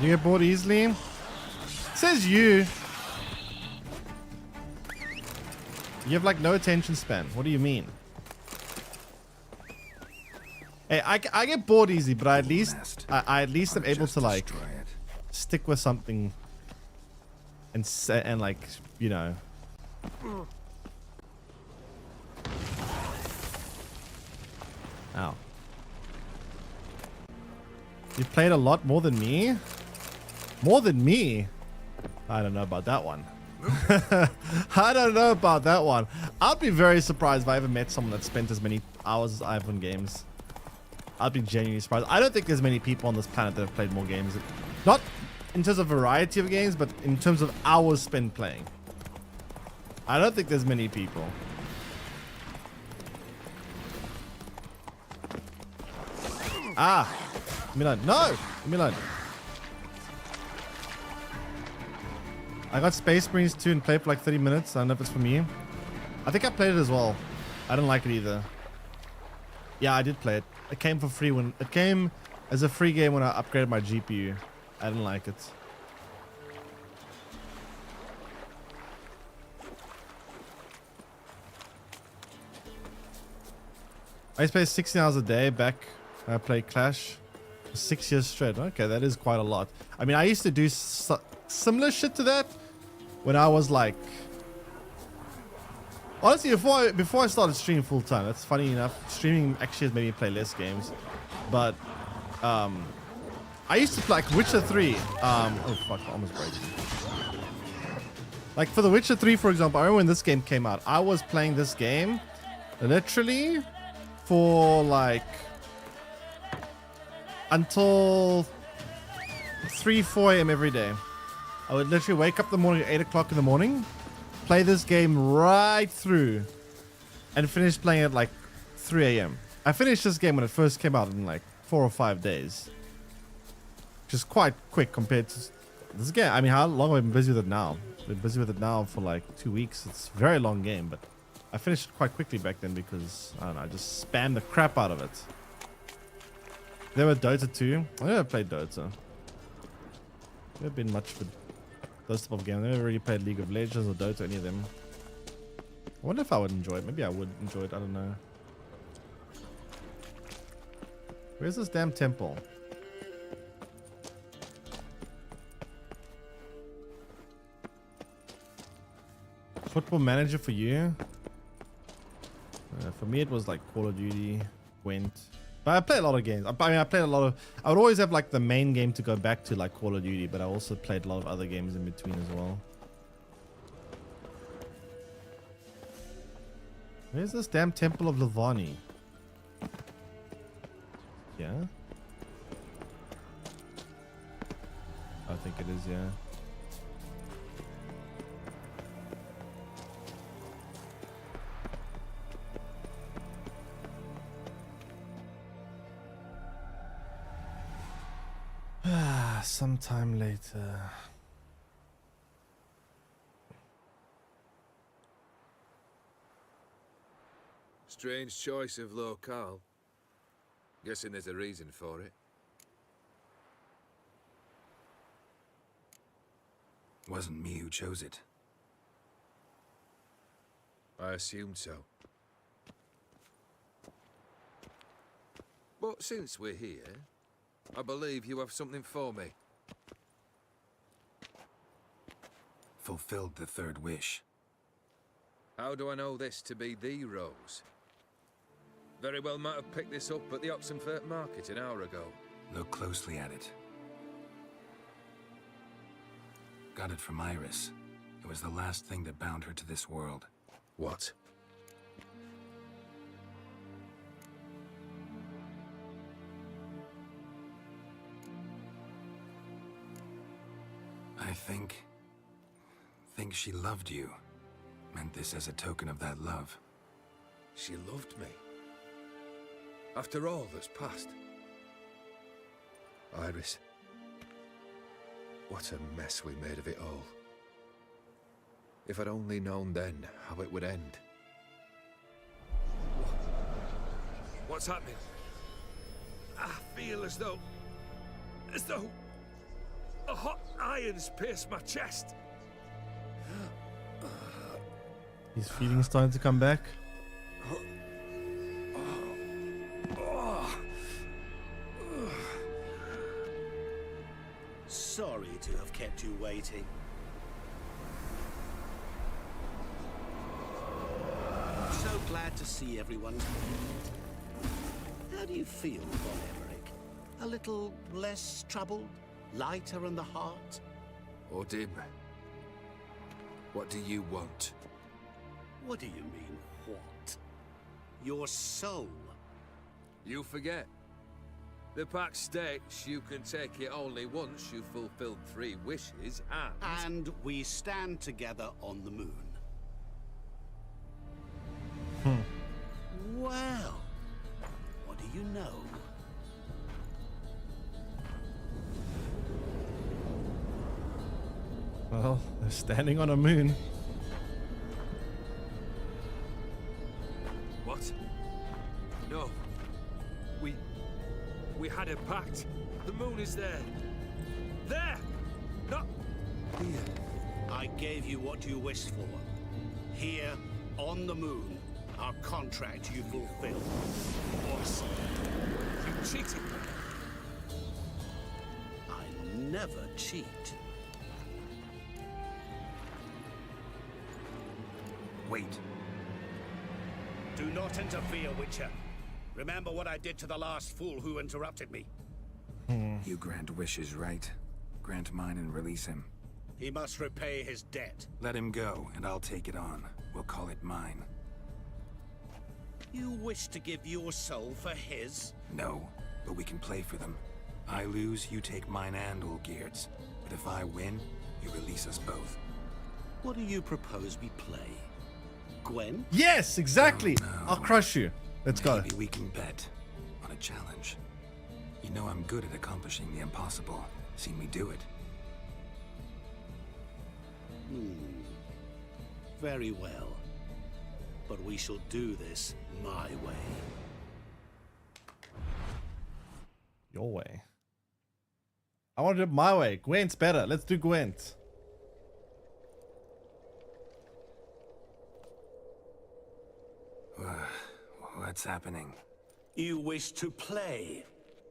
You get bored easily? Says you. You have like no attention span. What do you mean? Hey, I get bored easy, but I at least am able to like stick with something and like, you know. Ow. You played a lot more than me? More than me? I don't know about that one. I don't know about that one. I'd be very surprised if I ever met someone that spent as many hours as I have on games. I'd be genuinely surprised. I don't think there's many people on this planet that have played more games. Not in terms of variety of games, but in terms of hours spent playing. I don't think there's many people. Ah! Leave me alone. No! Leave me alone. I got Space Marines 2 and played for like 30 minutes. I don't know if it's from you. I think I played it as well. I didn't like it either. Yeah, I did play it. It came for free when it came as a free game when I upgraded my GPU. I didn't like it. I used to play 16 hours a day back when I played Clash for 6 years straight. Okay, that is quite a lot. I mean, I used to do similar shit to that when I was like, honestly, before I started streaming full time. That's funny enough. Streaming actually has made me play less games, but I used to play like Witcher 3. Oh fuck! I almost broke it. Like for the Witcher 3, for example, I remember when this game came out. I was playing this game literally for like until 3-4 a.m. every day. I would literally wake up in the morning at 8 o'clock in the morning, play this game right through, and finish playing at like 3 a.m. I finished this game when it first came out in like 4 or 5 days, which is quite quick compared to this game. I mean, how long have I been busy with it now? I've been busy with it now for like 2 weeks. It's a very long game, but I finished it quite quickly back then because, I don't know, I just spammed the crap out of it. There were Dota 2. I never played Dota. Never been much for those type of games. I never really played League of Legends or Dota, any of them. I wonder if I would enjoy it. Maybe I would enjoy it. I don't know. Where's this damn temple? Football Manager for you? For me, it was like Call of Duty, Gwent. But I play a lot of games. I mean, I played a lot of... I would always have like the main game to go back to, like Call of Duty, but I also played a lot of other games in between as well. Where's this damn Temple of Levani? Yeah? I think it is, yeah. Sometime later. Strange choice of locale. Guessing there's a reason for it. Wasn't me who chose it. I assumed so. But since we're here, I believe you have something for me. Fulfilled the third wish. How do I know this to be the rose? Very well might have picked this up at the Oxenfurt market an hour ago. Look closely at it. Got it from Iris. It was the last thing that bound her to this world. What? I think she loved you. Meant this as a token of that love. She loved me. After all that's passed. Iris. What a mess we made of it all. If I'd only known then how it would end. What's happening? I feel as though a hot iron's pierced my chest. His feelings starting to come back. Sorry to have kept you waiting. So glad to see everyone's moved. How do you feel, Von Emmerich? A little less troubled? Lighter in the heart? Odin, what do you want? What do you mean, what? Your soul. You forget. The pact states you can take it only once you've fulfilled 3 wishes, And we stand together on the moon. Well, what do you know? Well, they're standing on a moon. What? No. We had a pact. The moon is there. There! Not here. I gave you what you wished for. Here, on the moon, our contract you fulfilled. Boss, you cheated me. I never cheat. Wait. Do not interfere, Witcher. Remember what I did to the last fool who interrupted me. You grant wishes, right? Grant mine and release him. He must repay his debt. Let him go, and I'll take it on. We'll call it mine. You wish to give your soul for his? No, but we can play for them. I lose, you take mine and Olgierd's. But if I win, you release us both. What do you propose we play? Gwen? Yes, exactly. Oh, no. I'll crush you. Let's go. Maybe we can bet on a challenge. You know I'm good at accomplishing the impossible. Seen me do it. Very well. But we shall do this my way. Your way. I want to do it my way. Gwent's better. Let's do Gwent. What's happening? You wish to play,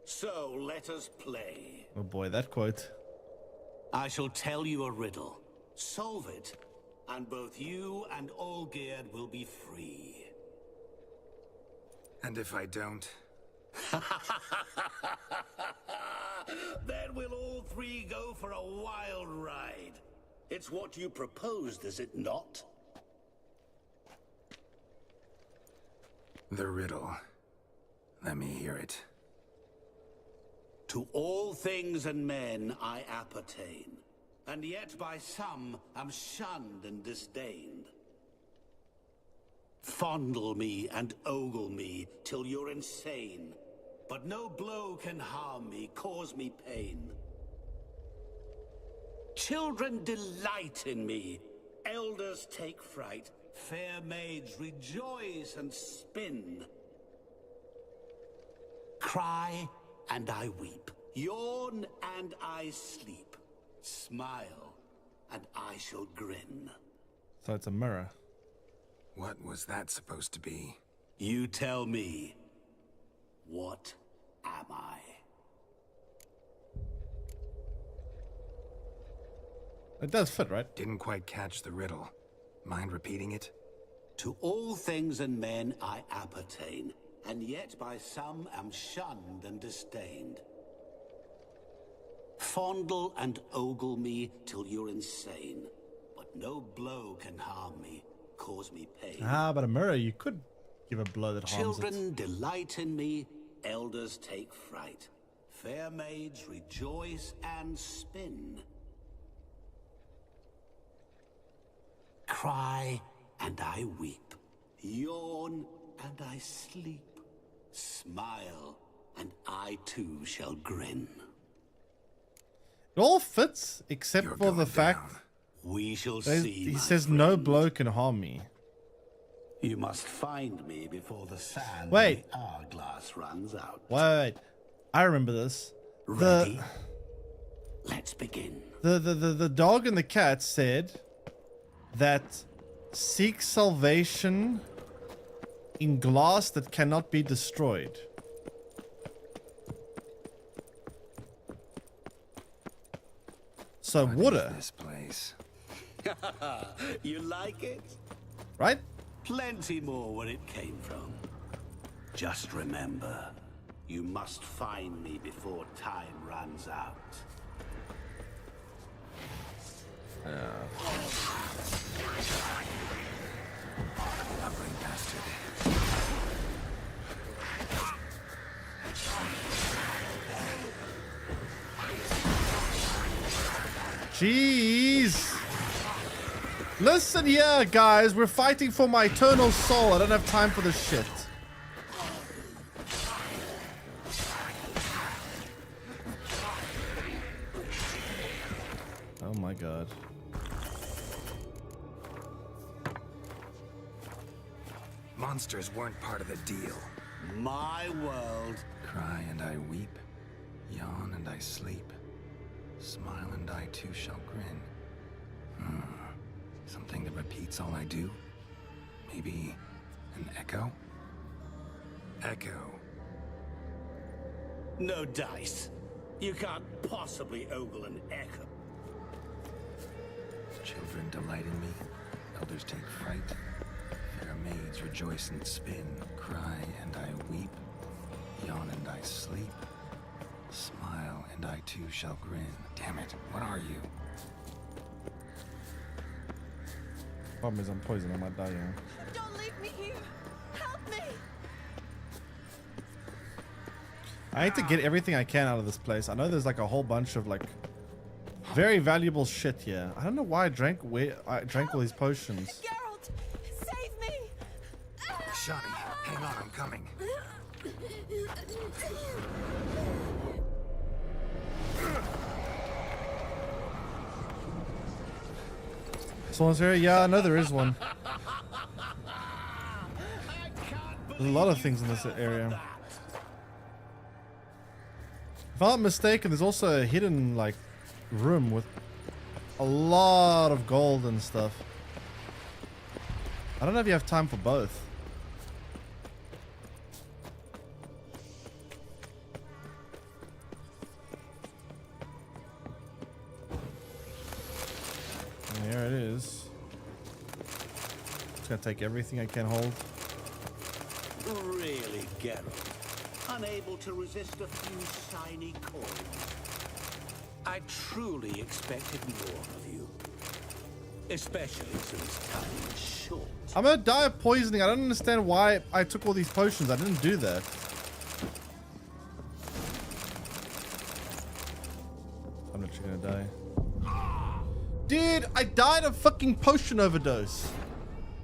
so let us play. Oh boy, that quote. I shall tell you a riddle. Solve it, and both you and Olgierd will be free. And if I don't? Then we'll all 3 go for a wild ride. It's what you proposed, is it not? The riddle. Let me hear it. To all things and men I appertain, and yet by some am shunned and disdained. Fondle me and ogle me till you're insane, but no blow can harm me, cause me pain. Children delight in me, elders take fright, fair maids rejoice and spin. Cry and I weep, yawn and I sleep, smile and I shall grin. So it's a mirror. What was that supposed to be? You tell me, what am I? It does fit, right? Didn't quite catch the riddle. Mind repeating it? To all things and men I appertain, and yet by some am shunned and disdained. Fondle and ogle me till you're insane. But no blow can harm me, cause me pain. Ah, but a mirror, you could give a blow that harms Children delight in me, elders take fright. Fair maids rejoice and spin. Cry and I weep. Yawn and I sleep. Smile and I too shall grin. It all fits except for the fact we shall that see. he says no blow can harm me. You must find me before the sand Wait. of the hourglass runs out. Wait, I remember this. Ready? Let's begin. The dog and the cat said that seek salvation in glass that cannot be destroyed. So water. This place. You like it? Right? Plenty more where it came from. Just remember, you must find me before time runs out. Lumbering bastard. Jeez. Listen here, guys. We're fighting for my eternal soul. I don't have time for this shit. Oh my god. Monsters weren't part of the deal. My world. Cry and I weep. Yawn and I sleep. Smile and I too shall grin. Something that repeats all I do? Maybe an echo? Echo. No dice. You can't possibly ogle an echo. Children delight in me. Elders take fright. Fair maids rejoice and spin. Cry and I weep. Yawn and I sleep. Smile and I too shall grin. Damn it, what are you? Problem is I'm poisoned. I might die, yeah. Don't leave me here. Help me. I need to get everything I can out of this place. I know there's like a whole bunch of like very valuable shit here. I don't know why I drank all these potions. Geralt, save me. Shani, hang on, I'm coming. Someone's here? Yeah, I know there is one. There's a lot of things in this area. If I'm not mistaken, there's also a hidden like room with a lot of gold and stuff. I don't know if you have time for both. And there it is. Just gonna take everything I can hold. Really, Geralt? Unable to resist a few shiny coins? I truly expected more of you. Especially since time is short. I'm gonna die of poisoning. I don't understand why I took all these potions. I didn't do that. I'm literally gonna die. Dude, I died of fucking potion overdose.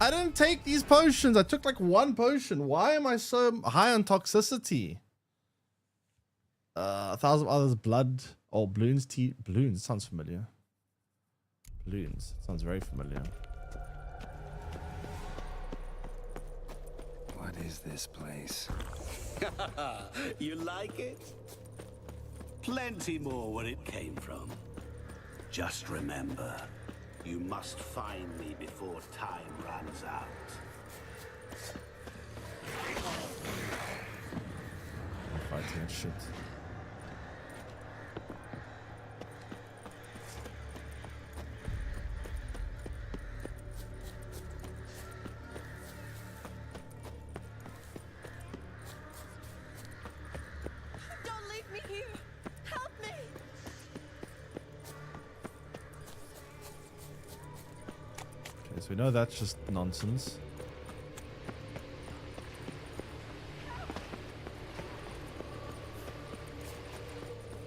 I didn't take these potions. I took like one potion. Why am I so high on toxicity? 1,000 others blood. Oh, balloons. Balloons sounds familiar. Balloons sounds very familiar. What is this place? You like it? Plenty more where it came from. Just remember, you must find me before time runs out. I'm fighting that shit. Don't leave me here. Help me. We know that's just nonsense.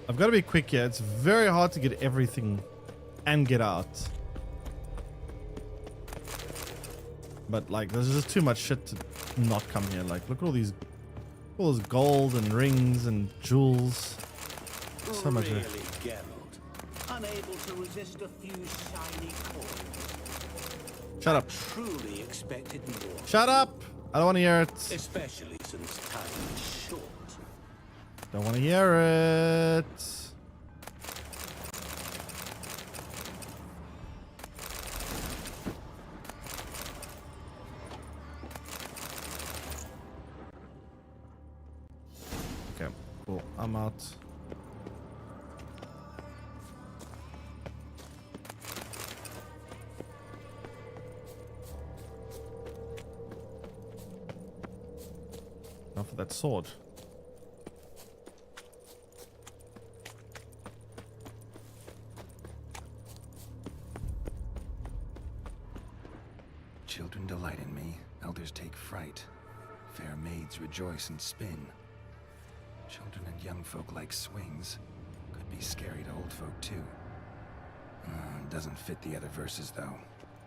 I've got to be quick here. It's very hard to get everything and get out. But like, there's just too much shit to not come here. Like, look at all these gold and rings and jewels. So much. Really, Geralt? Unable to resist a few shiny coins? Shut up. Truly expected more. Shut up! I don't want to hear it. Especially since time is short. Don't want to hear it. Okay, cool. I'm out. Now for that sword. Children delight in me, elders take fright. Fair maids rejoice and spin. Children and young folk like swings. Could be scary to old folk too. Doesn't fit the other verses though.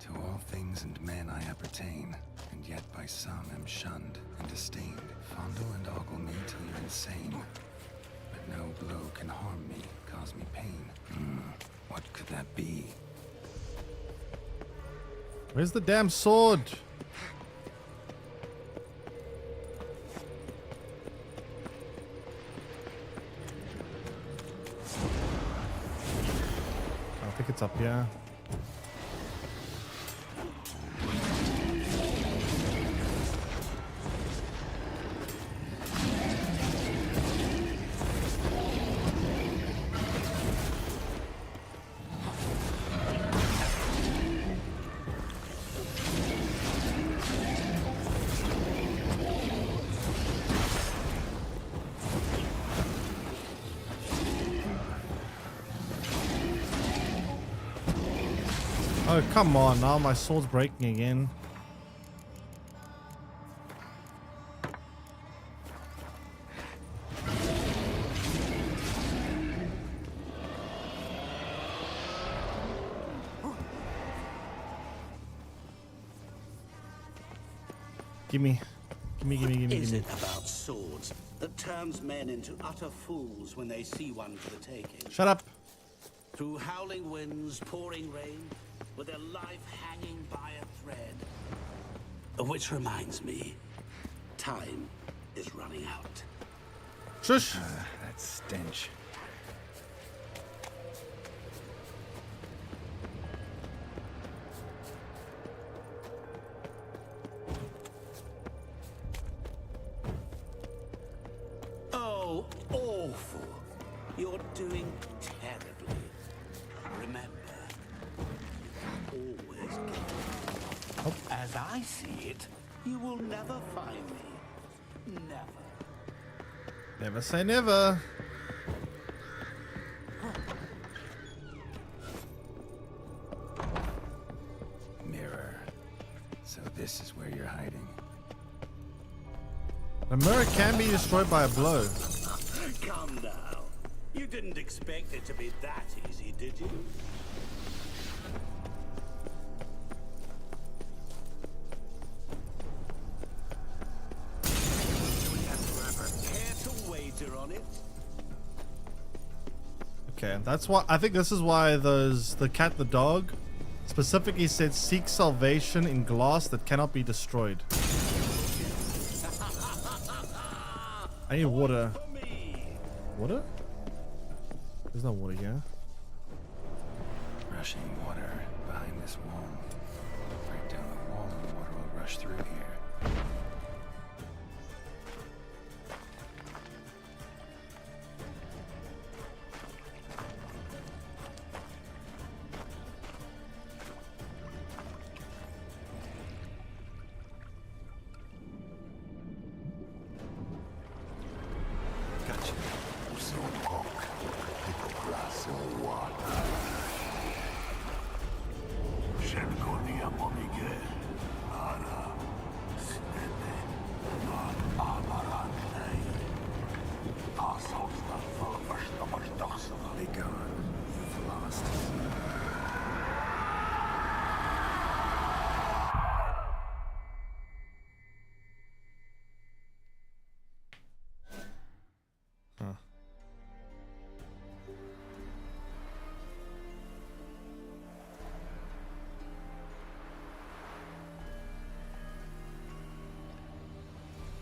To all things and men I appertain, and yet by some am shunned and disdained. Fondle and ogle me till you're insane. But no blow can harm me, cause me pain. What could that be? Where's the damn sword? I think it's up here. Oh, come on, now my sword's breaking again. Gimme. Is it about swords that turns men into utter fools when they see one for the taking? Shut up. Through howling winds, pouring rain, with their life hanging by a thread. Which reminds me, time is running out. Shush. That stench. Oh, awful. You're doing terribly. Remember, always get As I see it, you will never find me. Never. Never say never. Mirror. So this is where you're hiding. The mirror can be destroyed by a blow. Come now. You didn't expect it to be that easy, did you? Care to wager on it? Okay, that's why I think this is why the cat, the dog, specifically said seek salvation in glass that cannot be destroyed. I need water. Water? There's no water here. Rushing water behind this wall. Break down the wall and water will rush through here. Gotcha. Be gone. You've lost. Huh.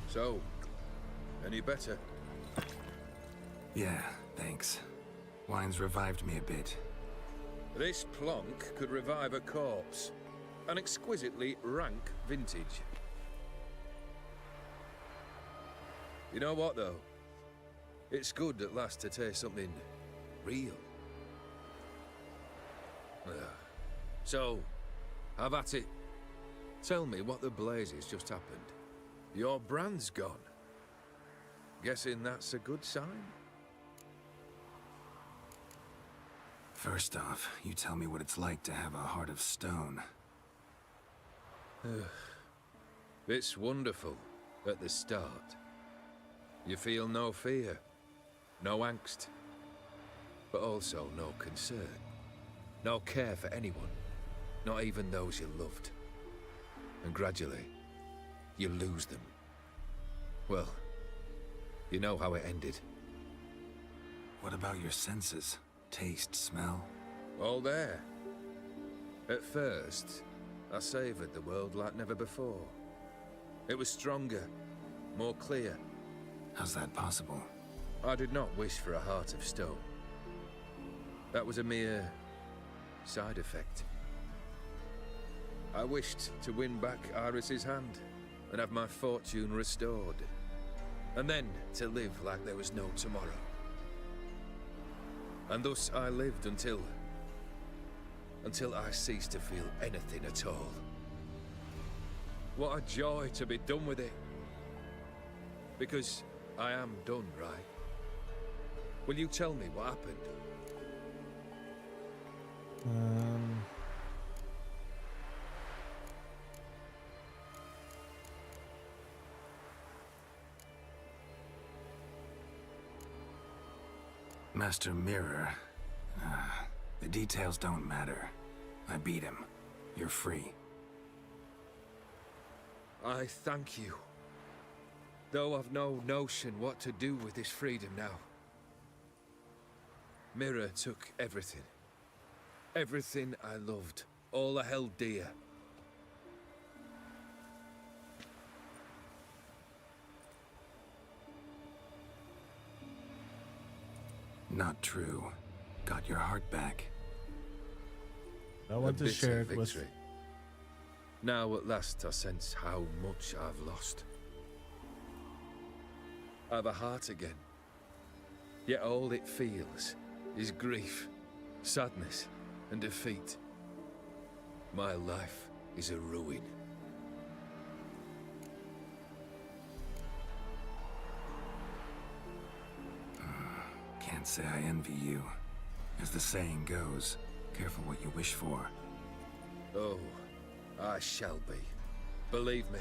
So, any better? Yeah, thanks. Wine's revived me a bit. This plonk could revive a corpse. An exquisitely rank vintage. You know what, though? It's good at last to taste something real. So, have at it. Tell me what the blazes just happened. Your brand's gone. Guessing that's a good sign? First off, you tell me what it's like to have a heart of stone. It's wonderful at the start. You feel no fear, no angst, but also no concern, no care for anyone, not even those you loved. And gradually, you lose them. Well, you know how it ended. What about your senses? Taste, smell? All there. At first, I savored the world like never before. It was stronger, more clear. How's that possible? I did not wish for a heart of stone. That was a mere side effect. I wished to win back Iris's hand and have my fortune restored. And then to live like there was no tomorrow. And thus I lived until I ceased to feel anything at all. What a joy to be done with it. Because I am done, right? Will you tell me what happened? Master Mirror. The details don't matter. I beat him. You're free. I thank you. Though I've no notion what to do with this freedom now. Mirror took everything. Everything I loved. All I held dear. Not true. Got your heart back. I want to share it with. Victory. Now at last I sense how much I've lost. I have a heart again. Yet all it feels is grief, sadness, and defeat. My life is a ruin. Can't say I envy you. As the saying goes, careful what you wish for. Oh, I shall be. Believe me.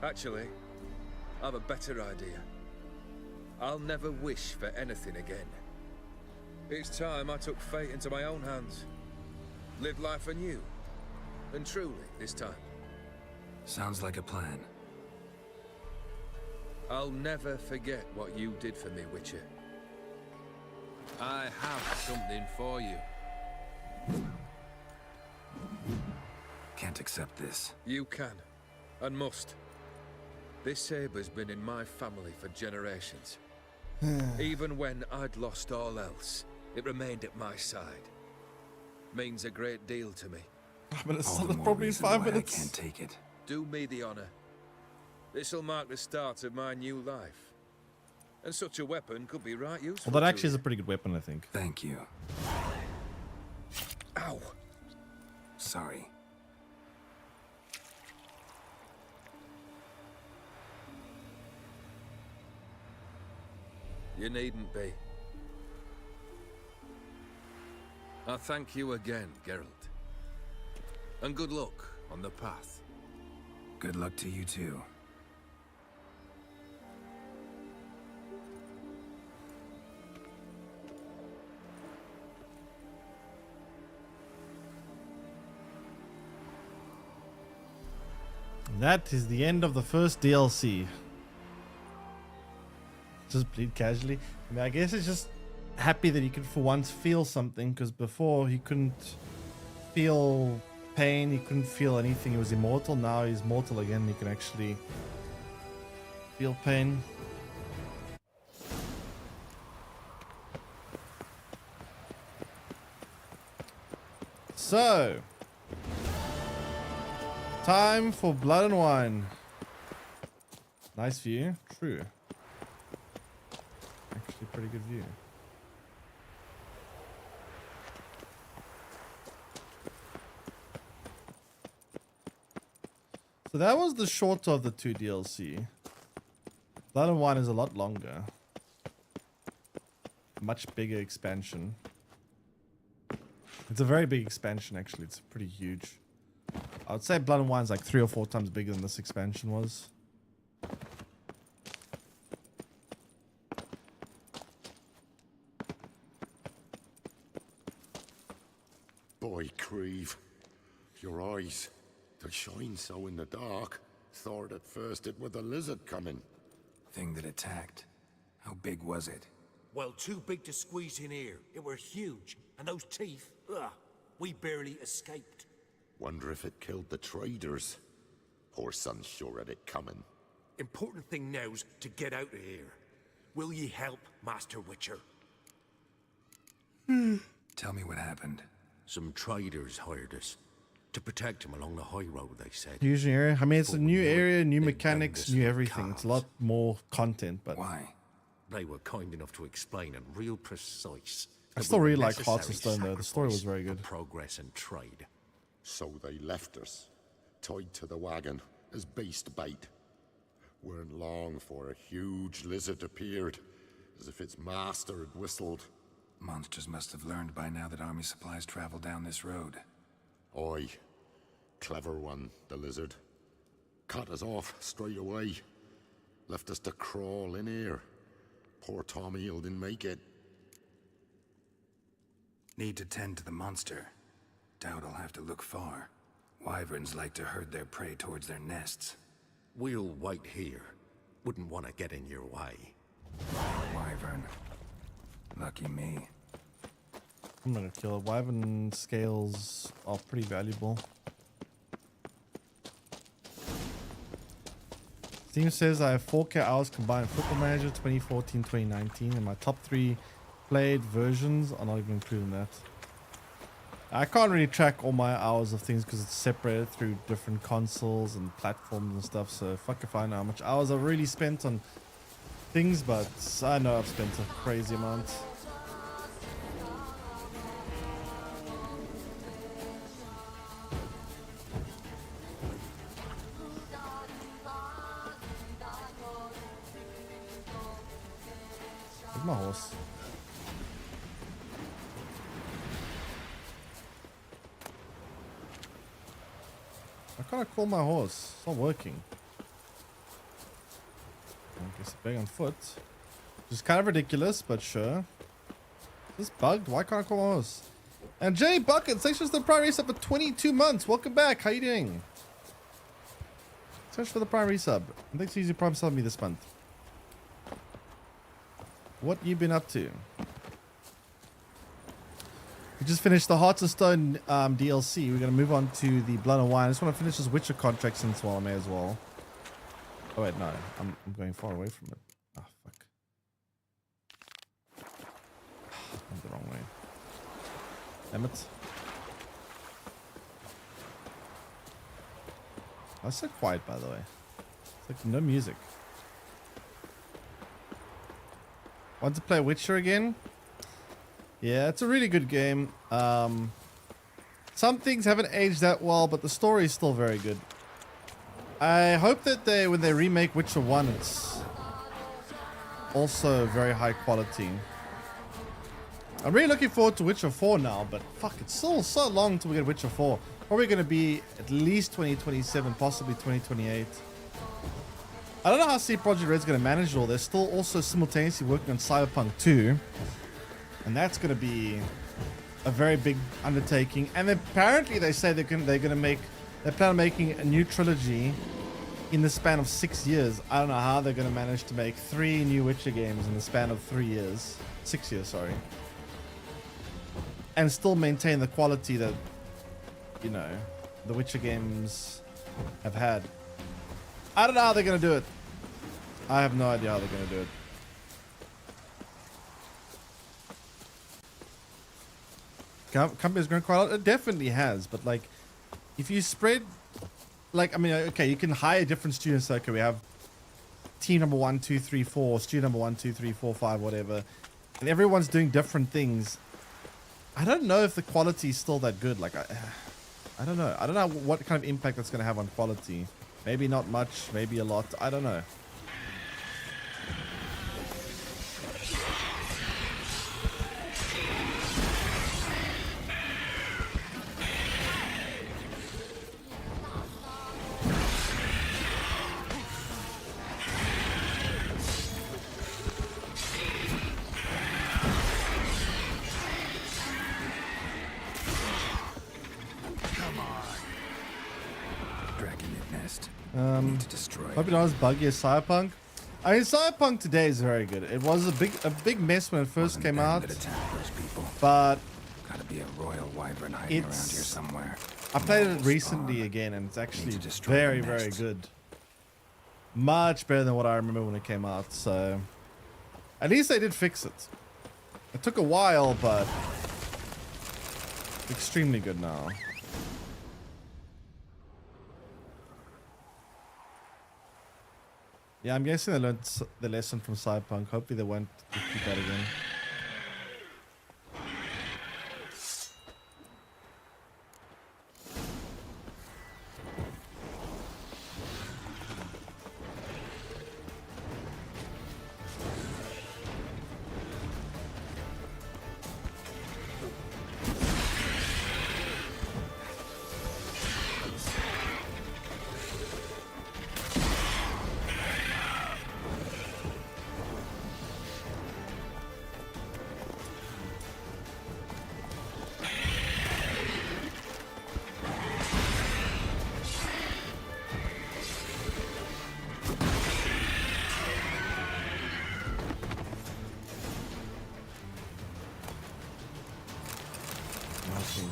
Actually, I have a better idea. I'll never wish for anything again. It's time I took fate into my own hands. Live life anew. And truly, this time. Sounds like a plan. I'll never forget what you did for me, Witcher. I have something for you. Can't accept this. You can, and must. This sabre's been in my family for generations. Even when I'd lost all else, it remained at my side. Means a great deal to me. But it's probably 5 minutes. I can't take it. Do me the honor. This'll mark the start of my new life. And such a weapon could be right useful. Well, that actually is a pretty good weapon, I think. Thank you. Ow! Sorry. You needn't be. I thank you again, Geralt. And good luck on the path. Good luck to you too. That is the end of the first DLC. Just bleed casually. I mean, I guess it's just happy that he could for once feel something, because before he couldn't feel pain, he couldn't feel anything. He was immortal. Now he's mortal again. He can actually feel pain. So, time for blood and wine. Nice view. True. Actually, pretty good view. So that was the shorter of the two DLC. Blood and Wine is a lot longer. Much bigger expansion. It's a very big expansion, actually. It's pretty huge. I would say Blood and Wine's like 3 or 4 times bigger than this expansion was. Boy, Creve, your eyes, they shine so in the dark. Thought at first it were the lizard coming. Thing that attacked. How big was it? Well, too big to squeeze in here. It were huge. And those teeth, ugh, we barely escaped. Wonder if it killed the traders. Poor son's sure had it coming. Important thing now's to get out of here. Will ye help, Master Witcher? Tell me what happened. Some traders hired us. To protect him along the high road, they said. Fusion area. I mean, it's a new area, new mechanics, new everything. It's a lot more content, but... Why? They were kind enough to explain and real precise. I still really like Hearts of Stone, though. The story was very good. Progress and trade. So they left us, tied to the wagon, as beast bait. Weren't long for a huge lizard appeared, as if its master had whistled. Monsters must have learned by now that army supplies travel down this road. Oi. Clever one, the lizard. Cut us off straight away. Left us to crawl in here. Poor Tom Eel didn't make it. Need to tend to the monster. Doubt I'll have to look far. Wyverns like to herd their prey towards their nests. We'll wait here. Wouldn't want to get in your way. Wyvern. Lucky me. I'm gonna kill it. Wyvern scales are pretty valuable. Steam says I have 4K hours combined Football Manager 2014-2019, and my top 3 played versions are not even including that. I can't really track all my hours of things because it's separated through different consoles and platforms and stuff, so fuck if I know how much hours I've really spent on things, but I know I've spent a crazy amount. Where's my horse? Why can't I call my horse? It's not working. I guess being on foot. Which is kind of ridiculous, but sure. Is this bugged? Why can't I call my horse? And Jay Bucket, thanks for the Prime Resub for 22 months. Welcome back. How you doing? Thanks for the Prime Resub. And thanks for using Prime Sub me this month. What you been up to? We just finished the Hearts of Stone DLC. We're going to move on to the Blood and Wine. I just want to finish this Witcher contract since while I may as well. Oh wait, no. I'm going far away from it. Ah, fuck. I'm the wrong way. Damn it. That's so quiet, by the way. It's like no music. Want to play Witcher again? Yeah, it's a really good game. Some things haven't aged that well, but the story is still very good. I hope that when they remake Witcher 1, it's also very high quality. I'm really looking forward to Witcher 4 now, but fuck, it's still so long till we get Witcher 4. Probably going to be at least 2027, possibly 2028. I don't know how CD Projekt Red's going to manage it all. They're still also simultaneously working on Cyberpunk 2. And that's going to be a very big undertaking. And apparently they say they plan on making a new trilogy in the span of 6 years. I don't know how they're going to manage to make 3 new Witcher games in the span of 3 years. 6 years, sorry. And still maintain the quality that, you know, the Witcher games have had. I don't know how they're going to do it. I have no idea how they're going to do it. Company's grown quite a lot. It definitely has, but like, if you spread, like, I mean, okay, you can hire different students. Okay, we have team number 1, 2, 3, 4, student number 1, 2, 3, 4, 5, whatever, and everyone's doing different things. I don't know if the quality is still that good. Like, I don't know. I don't know what kind of impact that's going to have on quality. Maybe not much, maybe a lot. I don't know. Hope you're not as buggy as Cyberpunk. I mean, Cyberpunk today is very good. It was a big mess when it first came out, but gotta be a royal wyvern hiding around here somewhere. I played it recently again, and it's actually very, very good. Much better than what I remember when it came out. So at least they did fix it. It took a while, but extremely good now. Yeah, I'm guessing they learned the lesson from Cyberpunk. Hopefully they won't repeat that again.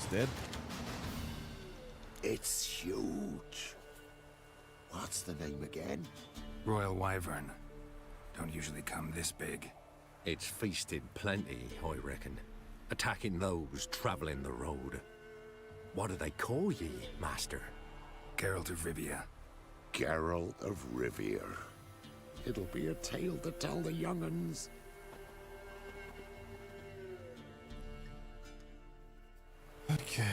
Dead. It's huge. What's the name again? Royal wyvern. Don't usually come this big. It's feasted plenty, I reckon. Attacking those traveling the road. What do they call ye, master? Geralt of Rivia. Geralt of Rivia. It'll be a tale to tell the young'uns. Okay.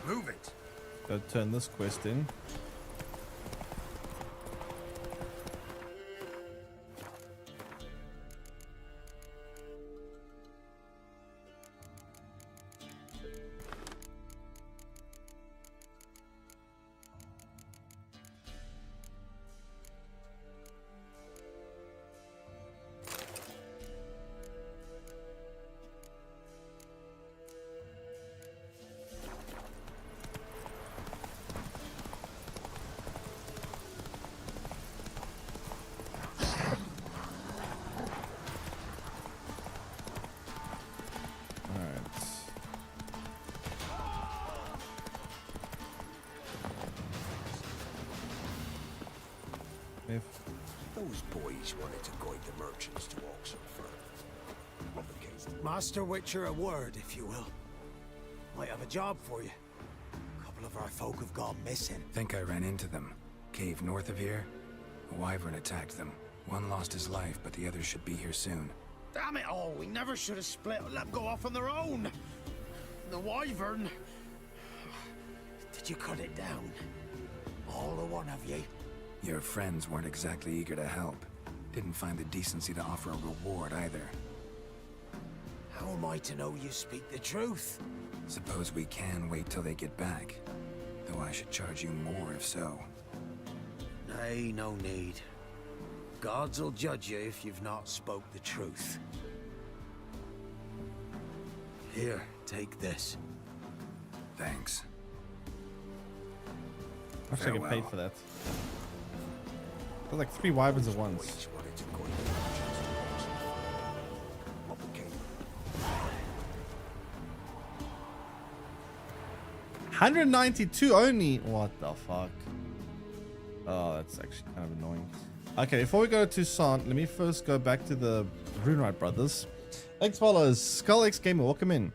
Move it. Gotta turn this quest in. Those boys wanted to guide the merchants to Oxenford. Master Witcher, a word, if you will. Might have a job for you. A couple of our folk have gone missing. Think I ran into them. Cave north of here. A wyvern attacked them. One lost his life, but the others should be here soon. Damn it all, we never should have split and let them go off on their own. The wyvern. Did you cut it down? All the one of ye? Your friends weren't exactly eager to help. Didn't find the decency to offer a reward either. How am I to know you speak the truth? Suppose we can wait till they get back. Though I should charge you more if so. Nay, no need. Gods will judge you if you've not spoke the truth. Here, take this. Thanks. I should get paid for that. There's like 3 wyverns at once. 192 only. What the fuck? Oh, that's actually kind of annoying. Okay, before we go to Toussaint, let me first go back to the Runewright brothers. Thanks, followers. Skull X Gamer, welcome in.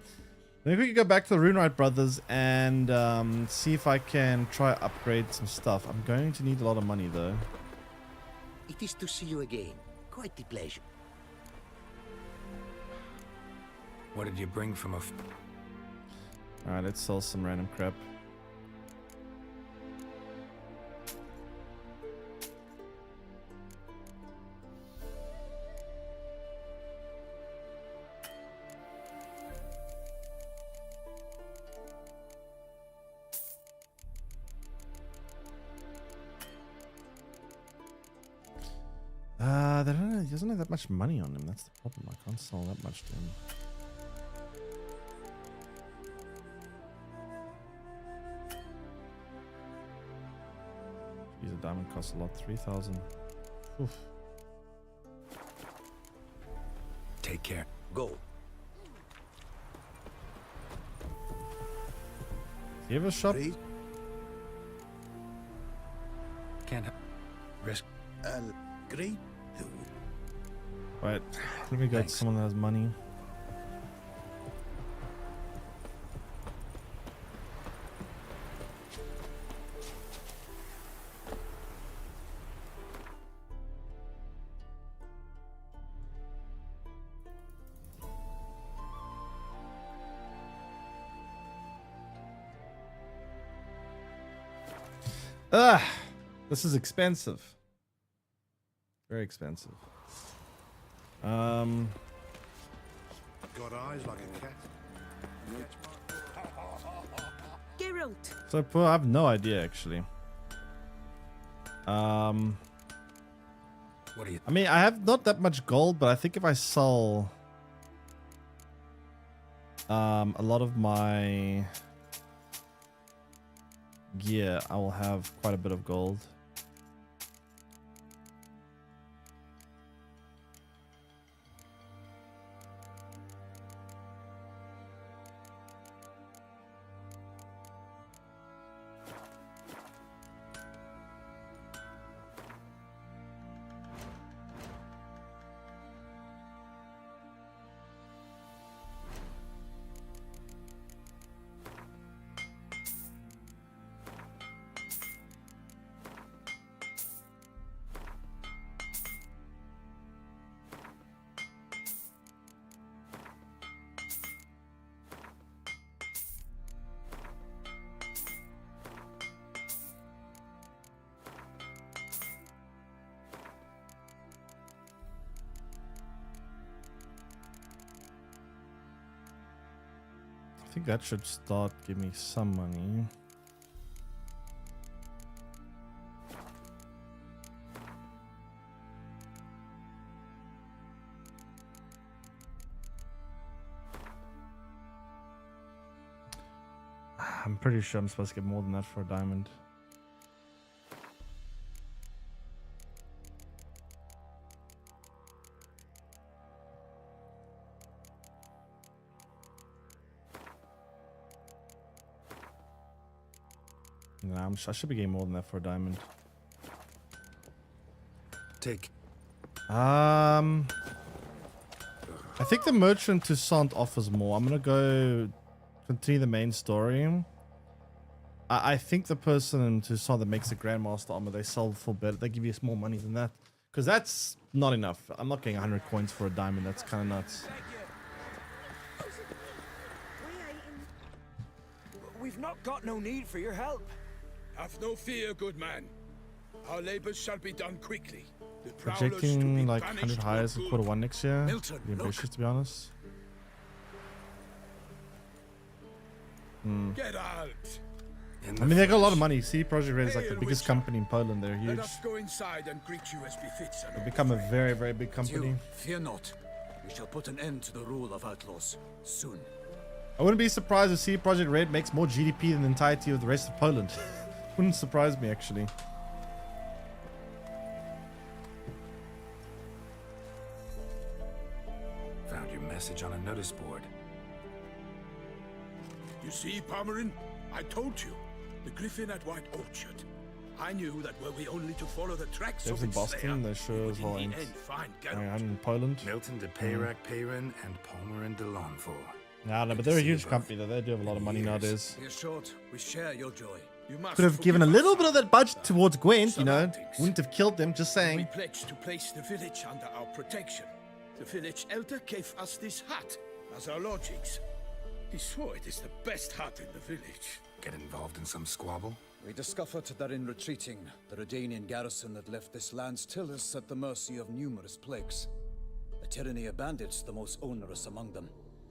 Maybe we can go back to the Runewright brothers and see if I can try upgrade some stuff. I'm going to need a lot of money though. It is to see you again. Quite the pleasure. What did you bring from a... Alright, let's sell some random crap. He doesn't have that much money on him. That's the problem. I can't sell that much to him. Geez, a diamond costs a lot. 3,000. Oof. Take care. Go. Do you have a shop? Can't risk. Great. Right, let me go to someone that has money. This is expensive. Very expensive. Got eyes like a cat. Geralt. So I have no idea actually. What do you... I mean, I have not that much gold, but I think if I sell a lot of my gear, I will have quite a bit of gold. I think that should start giving me some money. I'm pretty sure I'm supposed to get more than that for a diamond. Nah, I should be getting more than that for a diamond. Take. I think the merchant Toussaint offers more. I'm gonna go continue the main story. I think the person in Toussaint that makes the Grandmaster armor, they sell for better. They give you more money than that, because that's not enough. I'm not getting 100 coins for a diamond. That's kind of nuts. We've not got no need for your help. Have no fear, good man. Our labors shall be done quickly. Projecting like 100 hires in Q1 next year. Milton, Be ambitious, to be honest. Get out. I mean, they got a lot of money. CD Projekt Red is like the biggest company in Poland. They're huge. Let us go inside and greet you as befits an They've become a very, very big company. Fear not. We shall put an end to the rule of outlaws soon. I wouldn't be surprised if CD Projekt Red makes more GDP than the entirety of the rest of Poland. Wouldn't surprise me, actually. Found your message on a notice board. You see, Palmerin? I told you. The griffin at White Orchard. I knew that were we only to follow the tracks There's of in its Boston, they sure as well ain't. I'm in Poland. Milton de Peyrac Peyrin and Palmerin de Lonfort. Nah, no, but they're a huge company though. They do have a lot of money nowadays. Be assured, we share your joy. You must Could have given a little bit of that budget towards Gwent, you know. Wouldn't have killed them, just We saying. pledged to place the village under our protection. The village elder gave us this hut as our lodgings. He swore it is the best hut in the village. Get involved in some squabble? We discovered that in retreating, the Redanian garrison that left this land still is at the mercy of numerous plagues. The tyranny of bandits the most onerous among them.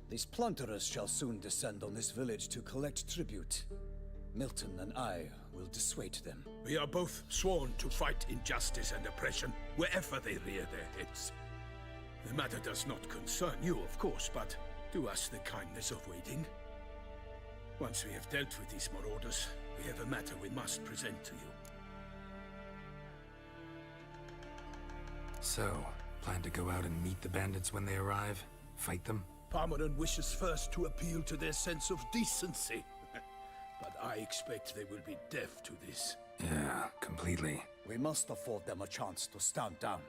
These plunderers shall soon descend on this village to collect tribute. Milton and I will dissuade them. We are both sworn to fight injustice and oppression wherever they rear their heads. The matter does not concern you, of course, but do us the kindness of waiting. Once we have dealt with these marauders, we have a matter we must present to you. So, plan to go out and meet the bandits when they arrive? Fight them? Palmerin wishes first to appeal to their sense of decency. But I expect they will be deaf to this. Yeah, completely. We must afford them a chance to stand down.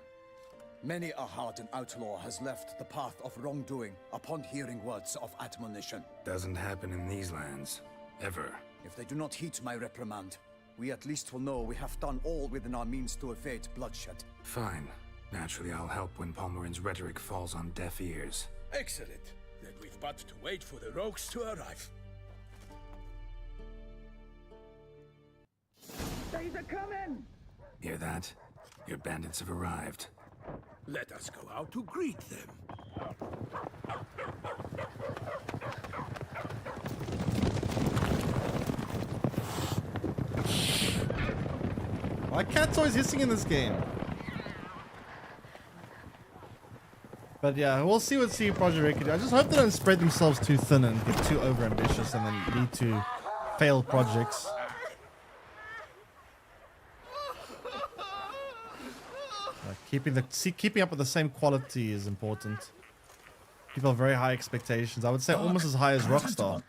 Many a hardened outlaw has left the path of wrongdoing upon hearing words of admonition. Doesn't happen in these lands. Ever. If they do not heed my reprimand, we at least will know we have done all within our means to evade bloodshed. Fine. Naturally, I'll help when Palmerin's rhetoric falls on deaf ears. Excellent. Then we've but to wait for the rogues to arrive. They's a coming! Hear that? Your bandits have arrived. Let us go out to greet them. My cat's always hissing in this game. But yeah, we'll see what CD Projekt Red can do. I just hope they don't spread themselves too thin and get too over-ambitious and then lead to failed projects. Keeping up with the same quality is important. People have very high expectations. I would say almost as high as Rockstar.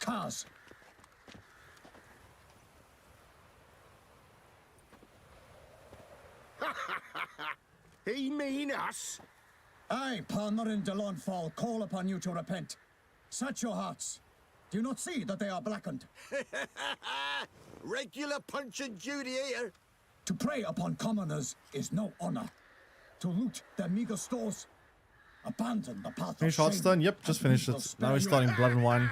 He mean us? I, Palmerin de Lonfort, call upon you to repent. Set your hearts. Do you not see that they are blackened? Regular punch and duty here. To prey upon commoners is no honor. To loot their meager stores, abandon the path Finish of Hearthstone? shame. Yep, just finished it. Now we're starting Blood and Wine.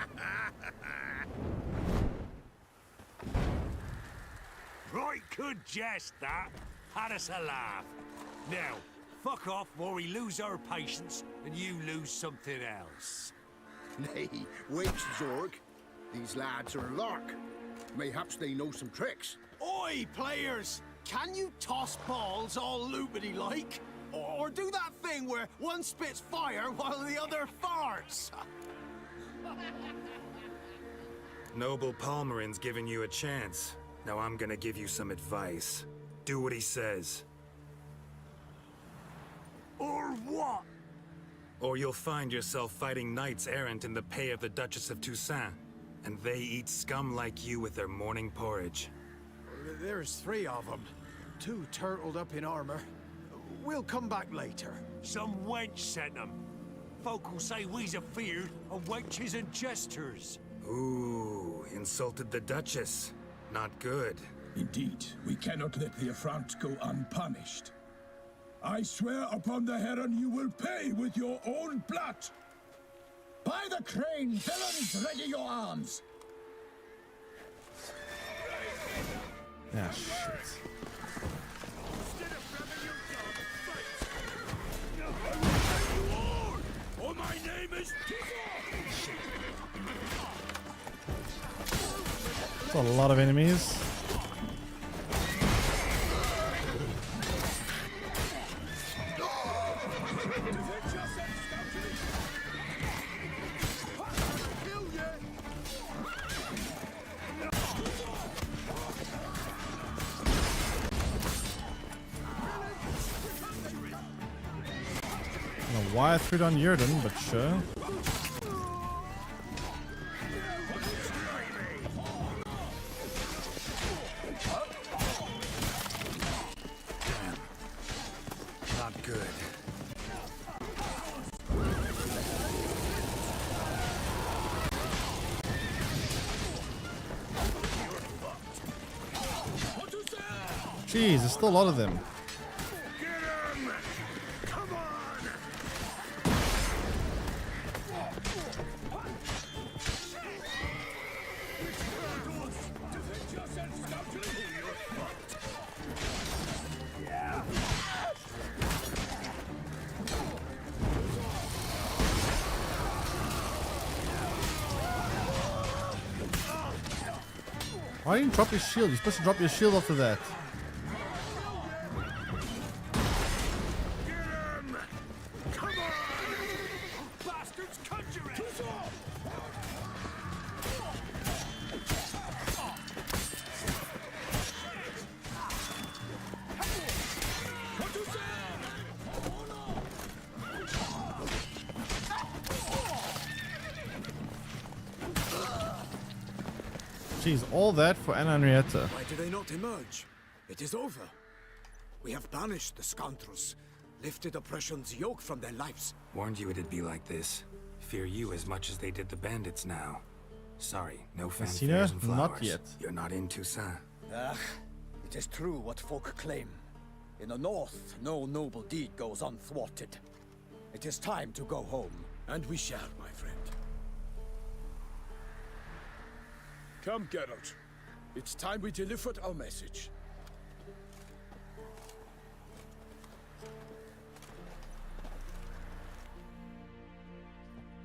Right good jest, that. Had us a laugh. Now, fuck off or we lose our patience and you lose something else. Nay, wait, Zorg. These lads are a lark. Mayhaps they know some tricks. Oi, players! Can you toss balls all loopity-like? Or do that thing where one spits fire while the other farts? Noble Palmerin's giving you a chance. Now I'm gonna give you some advice. Do what he says. Or what? Or you'll find yourself fighting knights errant in the pay of the Duchess of Toussaint. And they eat scum like you with their morning porridge. There's 3 of them. 2 turtled up in armor. We'll come back later. Some wench sent them. Folk will say we's afeard of wenches and jesters. Ooh, insulted the Duchess. Not good. Indeed, we cannot let the affront go unpunished. I swear upon the Heron you will pay with your own blood. By the crane, villains, ready your arms! Yeah, shit. Still a lot of enemies. don't know why I threw it on Eredin, but sure. Not good. Jeez, there's still a lot of them. Why didn't you drop your shield? You're supposed to drop your shield after that. Jeez, all that for Anna Henrietta. Why do they not emerge? It is over. We have banished the scoundrels, lifted oppression's yoke from their lives. Warned you it'd be like this. Fear you as much as they did the bandits now. Sorry, no fanfares and flowers. Not yet. You're not in Toussaint. Ah, it is true what folk claim. In the north, no noble deed goes unthwarted. It is time to go home. And we shall, my friend. Come, Geralt. It's time we delivered our message.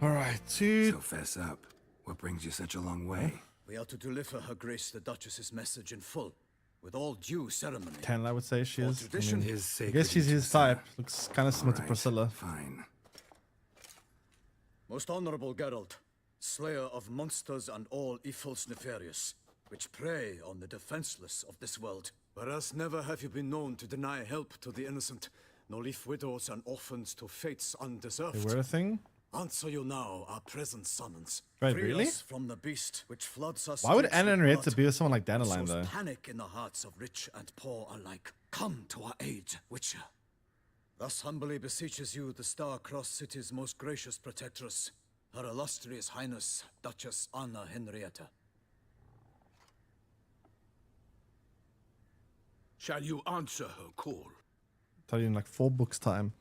Alright, So fess up. What brings you such a long way? We are to deliver Her Grace the Duchess's message in full, with all due ceremony. 10, I would say she is. Tradition I guess she's his type. Looks kind of similar to Priscilla. Fine. Most honorable Geralt, slayer of monsters and all evils nefarious, which prey on the defenseless of this world. Whereas never have you been known to deny help to the innocent, nor leave widows and orphans to fates undeserved. They were a thing? Answer you now our present summons. Wait, Free really? us from the beast which floods us. Why would streets Anna with Henrietta blood, be with someone like Dandelion, sows though? panic in the hearts of rich and poor alike. Come to our aid, Witcher. Thus humbly beseeches you the Star-Crossed City's most gracious protectress, Her Illustrious Highness, Duchess Anna Henrietta. Shall you answer her call? Tell you in like 4 books' time.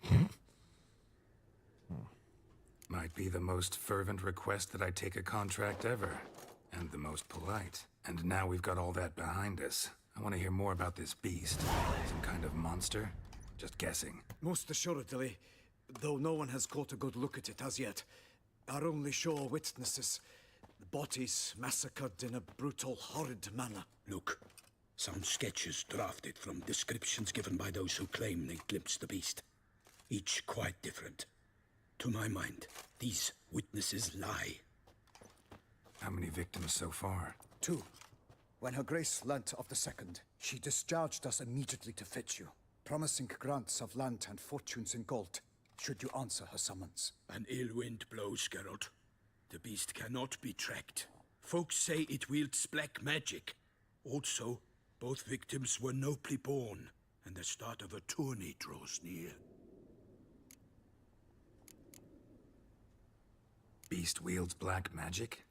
Might be the most fervent request that I take a contract ever. And the most polite. And now we've got all that behind us. I want to hear more about this beast. Some kind of monster? Just guessing. Most assuredly, though no one has caught a good look at it as yet. Our only sure witnesses, bodies massacred in a brutal, horrid manner. Look, some sketches drafted from descriptions given by those who claim they glimpsed the beast. Each quite different. To my mind, these witnesses lie. How many victims so far? 2. When Her Grace learnt of the second, she discharged us immediately to fetch you, promising grants of land and fortunes in gold, should you answer her summons. An ill wind blows, Geralt. The beast cannot be tracked. Folks say it wields black magic. Also, both victims were nobly born, and the start of a tourney draws near. Beast wields black magic?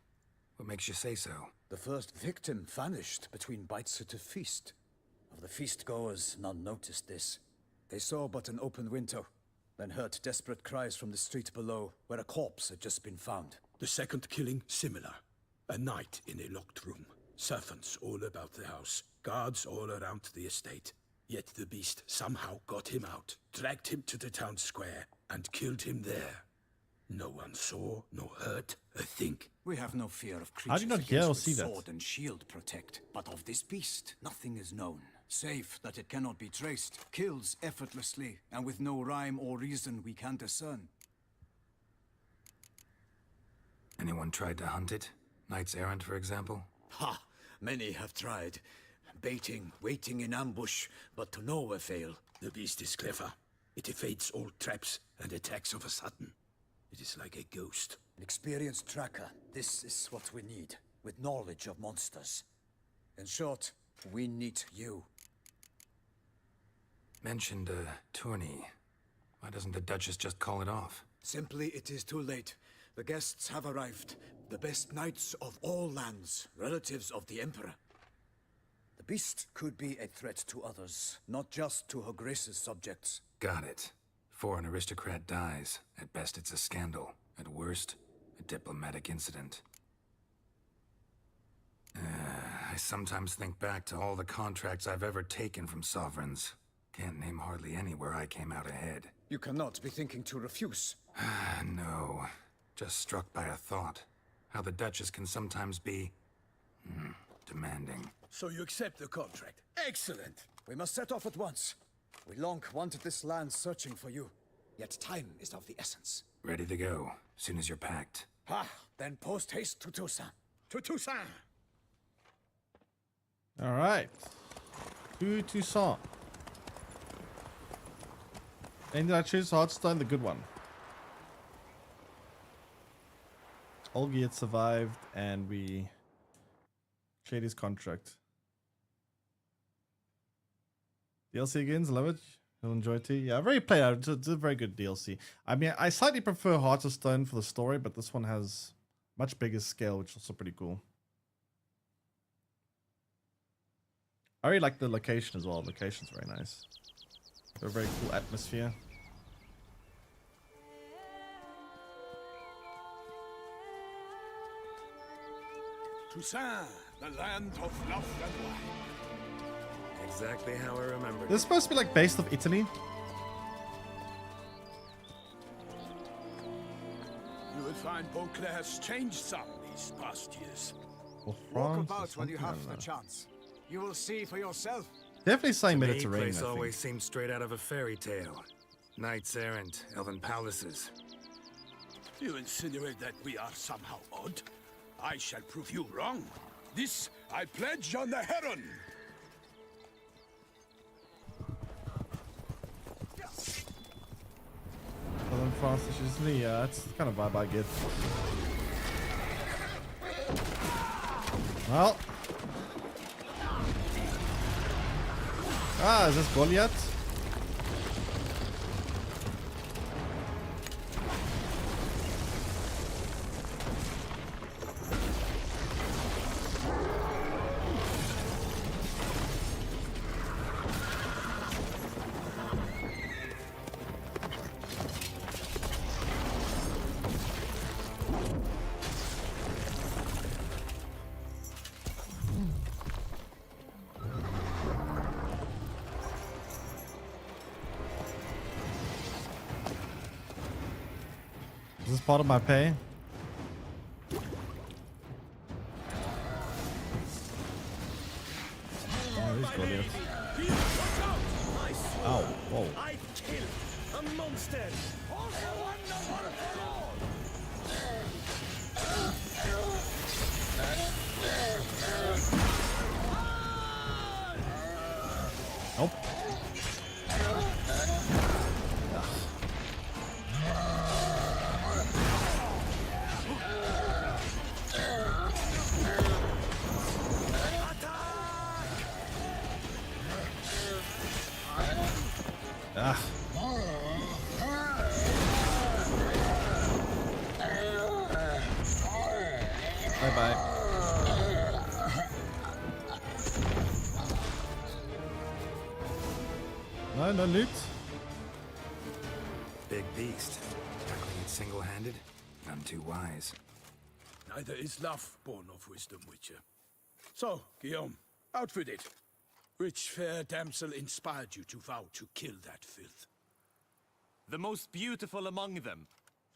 What makes you say so? The first victim vanished between bites at a feast. Of the feast-goers, none noticed this. They saw but an open window, then heard desperate cries from the street below, where a corpse had just been found. The second killing, similar. A night in a locked room. Servants all about the house. Guards all around the estate. Yet the beast somehow got him out, dragged him to the town square, and killed him there. No one saw, no hurt, a thing. We have no fear of How creatures do you not hear or against see which that? sword and shield protect. But of this beast, nothing is known. Save that it cannot be traced, kills effortlessly, and with no rhyme or reason we can discern. Anyone tried to hunt it? Knights errant, for example? Ha! Many have tried. Baiting, waiting in ambush, but to no avail. The beast is clever. It evades all traps and attacks of a sudden. It is like a ghost. An experienced tracker. This is what we need, with knowledge of monsters. In short, we need you. Mentioned a tourney. Why doesn't the Duchess just call it off? Simply, it is too late. The guests have arrived. The best knights of all lands, relatives of the Emperor. The beast could be a threat to others, not just to Her Grace's subjects. Got it. Before an aristocrat dies, at best it's a scandal. At worst, a diplomatic incident. I sometimes think back to all the contracts I've ever taken from sovereigns. Can't name hardly any where I came out ahead. You cannot be thinking to refuse. No. Just struck by a thought. How the Duchess can sometimes be... demanding. So you accept the contract. Excellent. We must set off at once. We long wanted this land searching for you. Yet time is of the essence. Ready to go, soon as you're packed. Then post haste to Toussaint. To Toussaint! All right. To Toussaint. And did I choose Hearthstone, the good one? Olgi had survived, and we cleared his contract. DLC again, love it. You'll enjoy it too. Yeah, I've already played out. It's a very good DLC. I mean, I slightly prefer Hearts of Stone for the story, but this one has much bigger scale, which is also pretty cool. I really like the location as well. The location's very nice. A very cool atmosphere. Toussaint, the land of love and wine. Exactly how I remember. This is supposed to be like based off Italy. You will find Beauclair has changed some these past years. Or Walk France or about when you something, I have don't the know. chance. You will see for yourself. Definitely saying To me, Mediterranean, place I think. always seemed straight out of a fairy tale. Knights errant, elven palaces. You insinuate that we are somehow odd? I shall prove you wrong. This I pledge on the Heron. Southern France, is just me. Yeah, that's the kind of vibe I get. Well. Is this Goliath? Is this part of my pay? Oh, he's Goliath. Ow, whoa. I kill a monster. Nope. Ah. Bye bye. No loot. Big beast. Tackling it single-handed? None too wise. Neither is love born of wisdom, Witcher. So, Guillaume, out with it. Which fair damsel inspired you to vow to kill that filth? The most beautiful among them.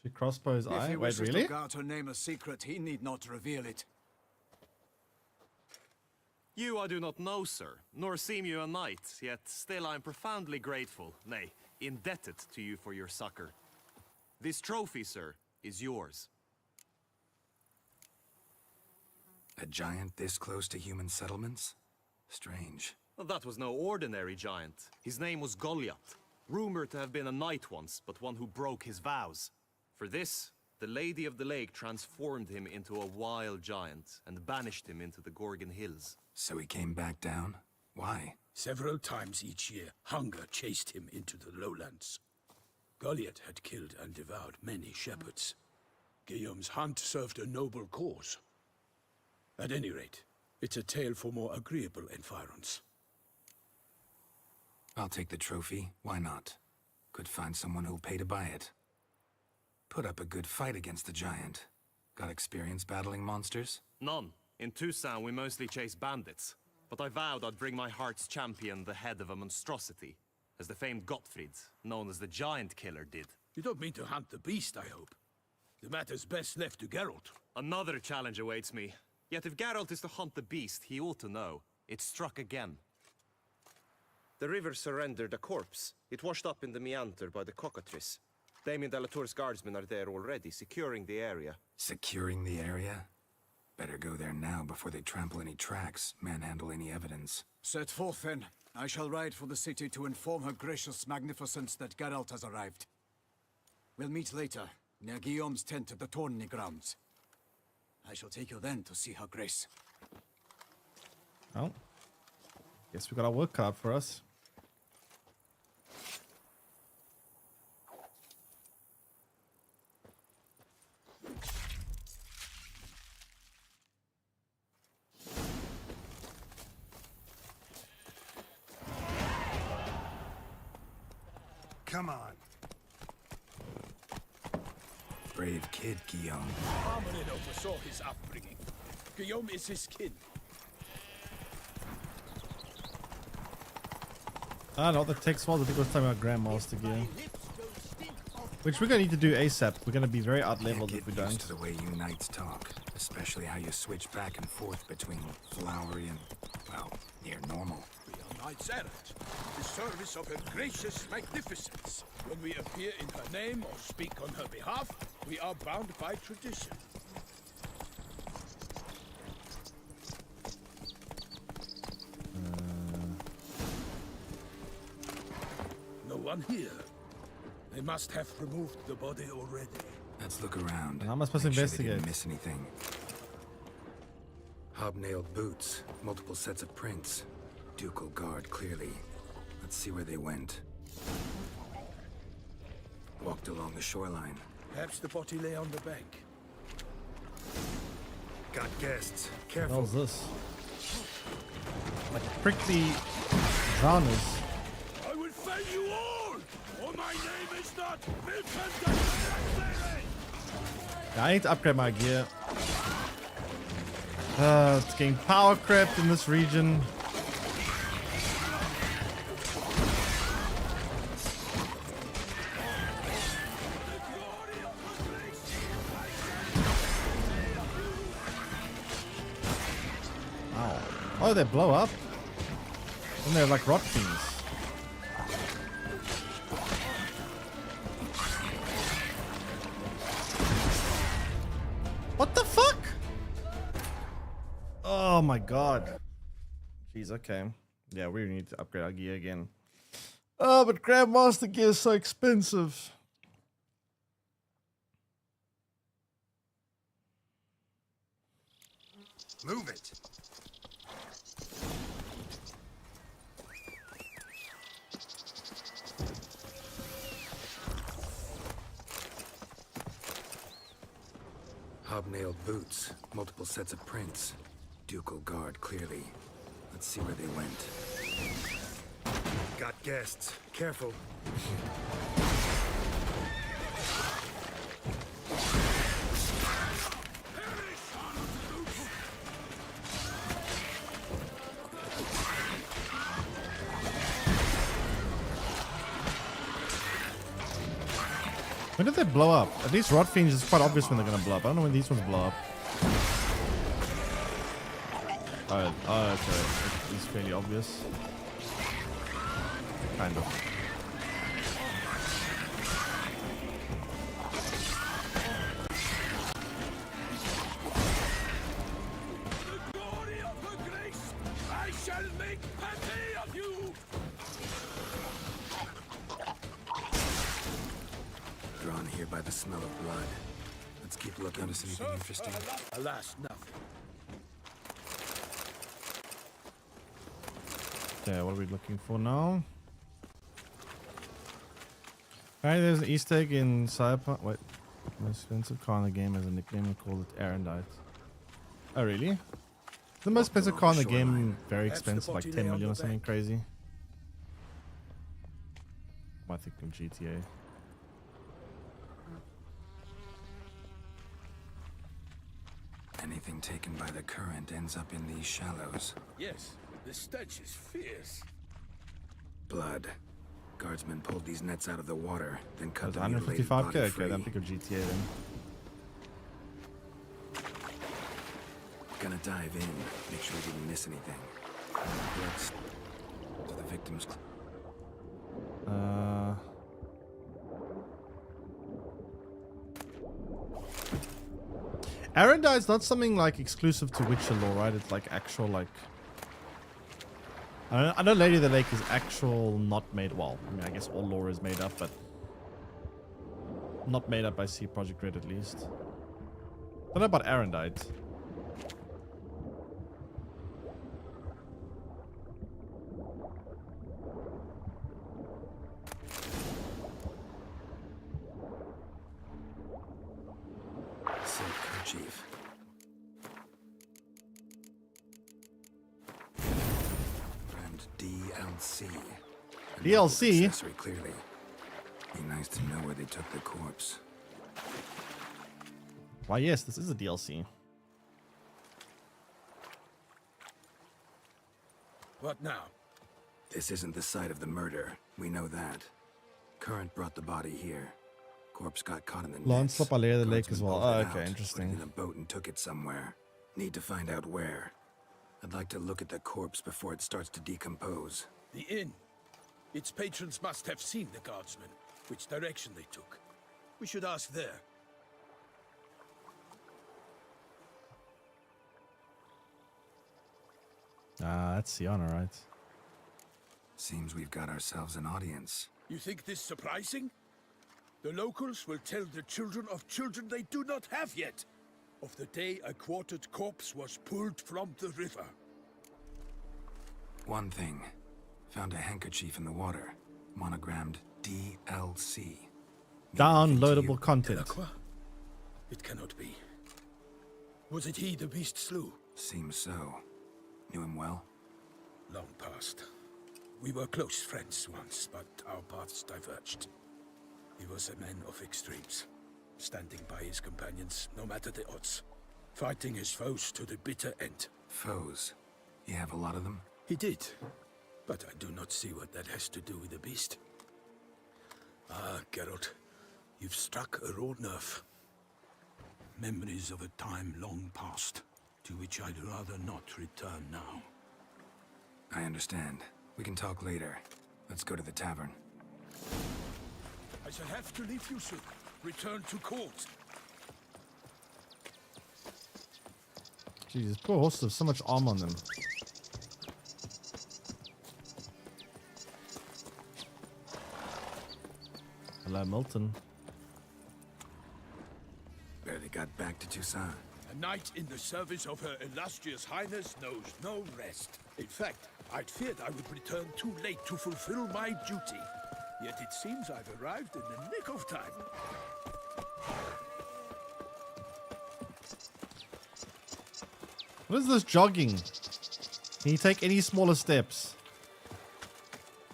She crossbow's If eye. he Wait, wishes really? to guard her name a secret, he need not reveal it. You I do not know, sir, nor seem you a knight, yet still I am profoundly grateful, nay, indebted to you for your succor. This trophy, sir, is yours. A giant this close to human settlements? Strange. Well, that was no ordinary giant. His name was Goliath, rumored to have been a knight once, but one who broke his vows. For this, the Lady of the Lake transformed him into a wild giant and banished him into the Gorgon Hills. So he came back down? Why? Several times each year, hunger chased him into the lowlands. Goliath had killed and devoured many shepherds. Guillaume's hunt served a noble cause. At any rate, it's a tale for more agreeable environs. I'll take the trophy. Why not? Could find someone who'll pay to buy it. Put up a good fight against the giant. Got experience battling monsters? None. In Toussaint, we mostly chase bandits. But I vowed I'd bring my heart's champion the head of a monstrosity, as the famed Gottfried, known as the Giant Killer, did. You don't mean to hunt the beast, I hope. The matter's best left to Geralt. Another challenge awaits me. Yet if Geralt is to hunt the beast, he ought to know. It struck again. The river surrendered a corpse. It washed up in the meander by the cockatrice. Damien de la Tour's guardsmen are there already, securing the area. Securing the area? Better go there now before they trample any tracks, manhandle any evidence. Set forth then. I shall ride for the city to inform her gracious magnificence that Geralt has arrived. We'll meet later, near Guillaume's tent at the tourney grounds. I shall take you then to see her grace. Oh. Guess we got our work cut out for us. Come on. Brave kid, Guillaume. Armorin oversaw his upbringing. Guillaume is his kin. Ah, no, the text was I think it was talking about Grandmaster gear. Which we're gonna need to do ASAP. We're gonna be very out-leveled if we don't. Used to the way you knights talk, especially how you switch back and forth between flowery and, well, near normal. We are knights errant, the service of her gracious magnificence. When we appear in her name or speak on her behalf, we are bound by tradition. No one here. They must have removed the body already. Let's look around. How am I supposed to Make sure investigate? They didn't miss anything. Hobnailed boots, multiple sets of prints. Ducal guard, clearly. Let's see where they went. Walked along the shoreline. Perhaps the body lay on the bank. Got guests. What Careful. the hell is this? Like prickly drowners. I will fail you all, or my name is not Milton. Yeah, I need to upgrade my gear. It's getting power crept in this region. Wow. Oh, they blow up? And they're like rock things. What the fuck? Oh my god. Jeez, okay. Yeah, we need to upgrade our gear again. Oh, but Grandmaster gear is so expensive. Move it. Hobnailed boots, multiple sets of prints. Ducal guard, clearly. Let's see where they went. Got guests. Careful. When did they blow up? At least Rotfiends is quite obvious when they're gonna blow up. I don't know when these ones blow up. Oh, okay. It's fairly obvious. Kind of. I shall make pate of you! Drawn here by the smell of blood. Let's keep looking. Notice anything interesting? Alas, nothing. Okay, what are we looking for now? Alright, there's an Easter egg in Cyberpunk. Wait, the most expensive car in the game has a nickname. We call it Eredin. Oh, really? The most expensive car in the game, very expensive, like 10 million or something crazy. I think of GTA. Anything taken by the current ends up in these shallows. Yes, the stench is fierce. Blood. Guardsmen pulled these nets out of the water, then cut the 155k. Okay, then think of GTA then. Gonna dive in, make sure we didn't miss anything. Blood's to the victims. Arendelle is not something like exclusive to Witcher lore, right? It's like actual like. I know Lady of the Lake is actual, not made. Well, I mean, I guess all lore is made up, but not made up by C Project Red at least. I don't know about Arendelle. Chief. And DLC. DLC? Accessory, clearly. Be nice to know where they took the corpse. Why, yes, this is a DLC. What now? This isn't the site of the murder. We know that. Current brought the body here. Corpse got caught in the nets. Lancelot by Lady of the Lake as well. Oh, okay, Put it interesting. in a boat and took it somewhere. Need to find out where. I'd like to look at the corpse before it starts to decompose. The inn. Its patrons must have seen the guardsmen, which direction they took. We should ask there. That's Sienna, right? Seems we've got ourselves an audience. You think this surprising? The locals will tell the children of children they do not have yet, of the day a quartered corpse was pulled from the river. One thing. Found a handkerchief in the water. Monogrammed DLC. Downloadable content. Delacroix? It cannot be. Was it he the beast slew? Seems so. Knew him well? Long past. We were close friends once, but our paths diverged. He was a man of extremes, standing by his companions, no matter the odds. Fighting his foes to the bitter end. Foes? You have a lot of them? He did, but I do not see what that has to do with the beast. Ah, Geralt, you've struck a raw nerve. Memories of a time long past, to which I'd rather not return now. I understand. We can talk later. Let's go to the tavern. I shall have to leave you soon. Return to court. Jesus, poor horses have so much armor on them. Hello, Milton. Barely got back to Toussaint. A knight in the service of Her Illustrious Highness knows no rest. In fact, I'd feared I would return too late to fulfill my duty. Yet it seems I've arrived in the nick of time. What is this jogging? Can you take any smaller steps?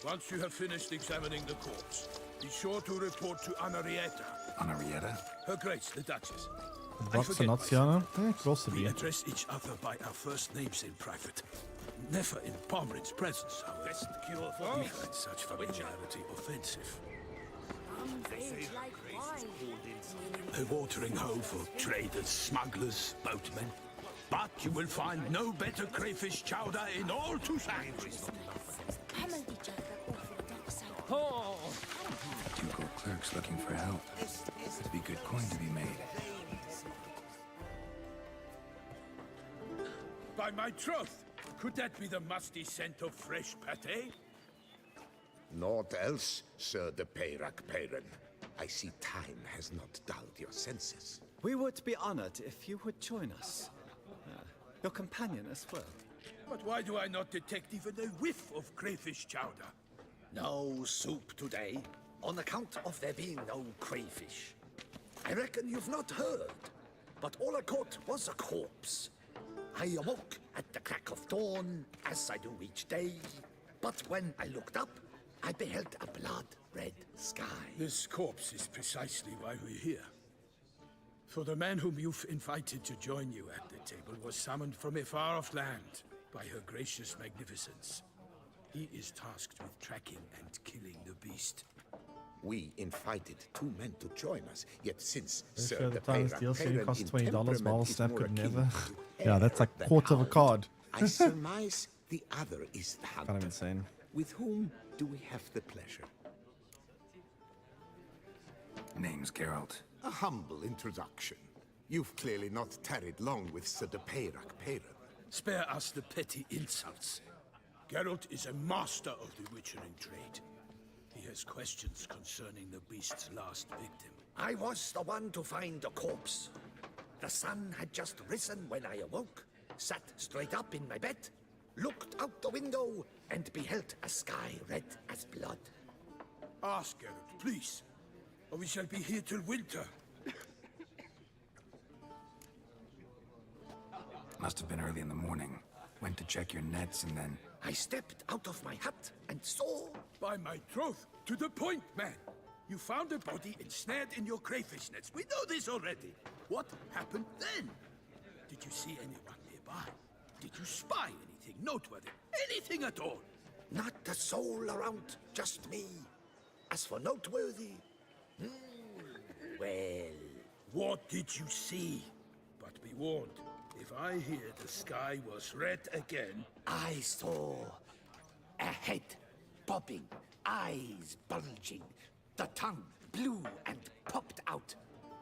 Once you have finished examining the corpse, be sure to report to Anarietta. Anarietta? Her Grace, the Duchess. Rocks are not Sienna? Yeah, could also We be. address each other by our first names in private. Never in Palmerin's presence, however. Best cure for we find such familiarity offensive. A watering hole for traders, smugglers, boatmen. But you will find no better crayfish chowder in all Toussaint. Oh! Ducal clerks looking for help. It'd be good coin to be made. By my troth, could that be the musty scent of fresh pate? Naught else, Sir de Peyrac Peyran. I see time has not dulled your senses. We would be honored if you would join us. Your companion as well. But why do I not detect even a whiff of crayfish chowder? No soup today, on account of there being no crayfish. I reckon you've not heard, but all I caught was a corpse. I awoke at the crack of dawn, as I do each day, but when I looked up, I beheld a blood-red sky. This corpse is precisely why we're here. For the man whom you've invited to join you at the table was summoned from a far-off land by her gracious magnificence. He is tasked with tracking and killing the beast. We invited 2 men to join us, yet since Sure Sir the de Times Peyrac DLC Peyran costs in $20, Marvel temperament is Snap more could akin never. to Yeah, that's like than quarter of a hound. card. I surmise the other is the hunter. Kind of insane. With whom do we have the pleasure? Name's Geralt. A humble introduction. You've clearly not tarried long with Sir de Peyrac Peyran. Spare us the petty insults. Geralt is a master of the witchering trade. He has questions concerning the beast's last victim. I was the one to find the corpse. The sun had just risen when I awoke, sat straight up in my bed, looked out the window, and beheld a sky red as blood. Ask Geralt, please, or we shall be here till winter. Must have been early in the morning. Went to check your nets and then... I stepped out of my hut and saw... By my troth, to the point, man. You found a body ensnared in your crayfish nets. We know this already. What happened then? Did you see anyone nearby? Did you spy anything noteworthy? Anything at all? Not a soul around, just me. As for noteworthy... well... What did you see? But be warned, if I hear the sky was red again... I saw a head bobbing, eyes bulging, the tongue blue and popped out.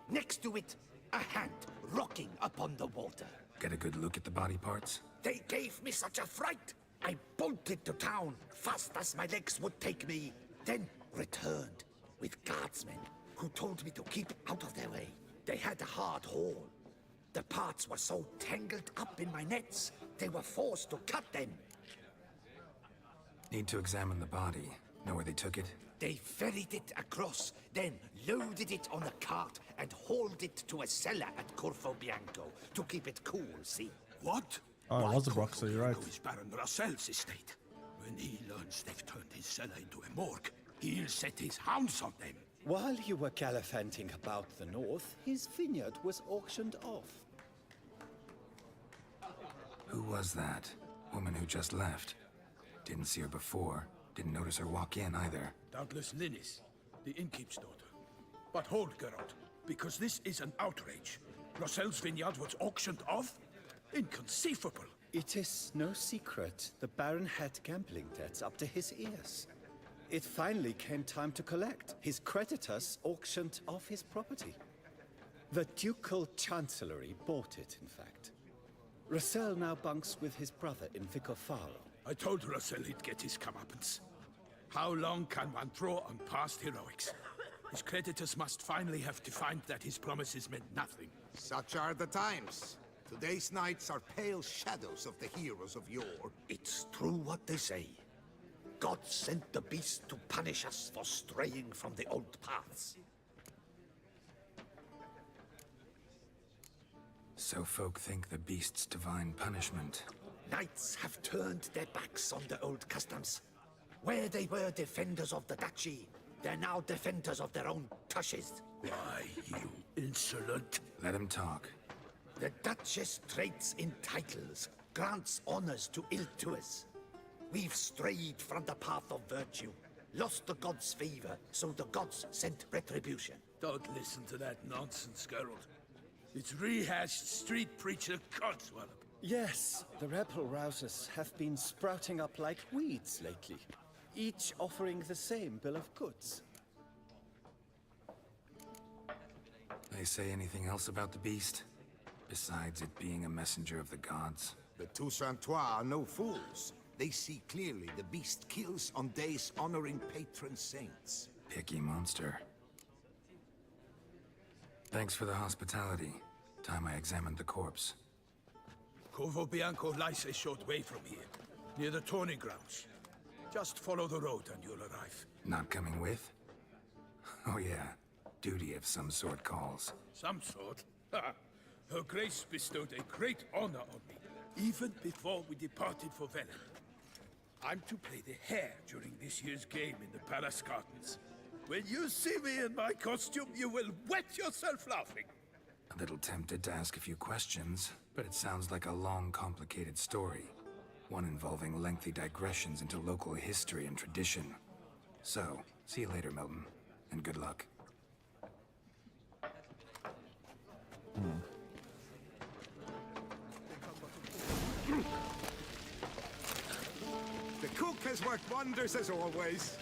Next to it, a hand rocking upon the water. Get a good look at the body parts? They gave me such a fright. I bolted to town, fast as my legs would take me, then returned with guardsmen who told me to keep out of their way. They had a hard haul. The parts were so tangled up in my nets, they were forced to cut them. Need to examine the body. Know where they took it? They ferried it across, then loaded it on a cart and hauled it to a cellar at Corvo Bianco to keep it cool, see? What? Oh, it was a Broxer, you're right. Is Baron Russell's estate. When he learns they've turned his cellar into a morgue, he'll set his hounds on them. While you were gallivanting about the north, his vineyard was auctioned off. Who was that? Woman who just left. Didn't see her before. Didn't notice her walk in either. Doubtless Linnis, the innkeep's daughter. But hold, Geralt, because this is an outrage. Roselle's vineyard was auctioned off? Inconceivable. It is no secret the Baron had gambling debts up to his ears. It finally came time to collect. His creditors auctioned off his property. The Ducal Chancellery bought it, in fact. Russell now bunks with his brother in Vicofaro. I told Russell he'd get his comeuppance. How long can one throw on past heroics? His creditors must finally have defined that his promises meant nothing. Such are the times. Today's knights are pale shadows of the heroes of yore. It's true what they say. God sent the beast to punish us for straying from the old paths. So folk think the beast's divine punishment. Knights have turned their backs on the old customs. Where they were defenders of the duchy, they're now defenders of their own tushes. Why, you insolent... Let him talk. The Duchess trades in titles, grants honors to ill-doers. We've strayed from the path of virtue, lost the gods' favor, so the gods sent retribution. Don't listen to that nonsense, Geralt. It's rehashed street preacher codswallop. Yes, the rebel routers have been sprouting up like weeds lately, each offering the same bill of goods. They say anything else about the beast? Besides it being a messenger of the gods? The Toussaintois are no fools. They see clearly the beast kills on days honoring patron saints. Picky monster. Thanks for the hospitality. Time I examined the corpse. Corvo Bianco lies a short way from here, near the tourney grounds. Just follow the road and you'll arrive. Not coming with? Oh yeah, duty of some sort calls. Some sort? Her Grace bestowed a great honor on me, even before we departed for Velen. I'm to play the hare during this year's game in the Palace Gardens. When you see me in my costume, you will wet yourself laughing. A little tempted to ask a few questions, but it sounds like a long, complicated story. One involving lengthy digressions into local history and tradition. So, see you later, Milton, and good luck. The cook has worked wonders as always.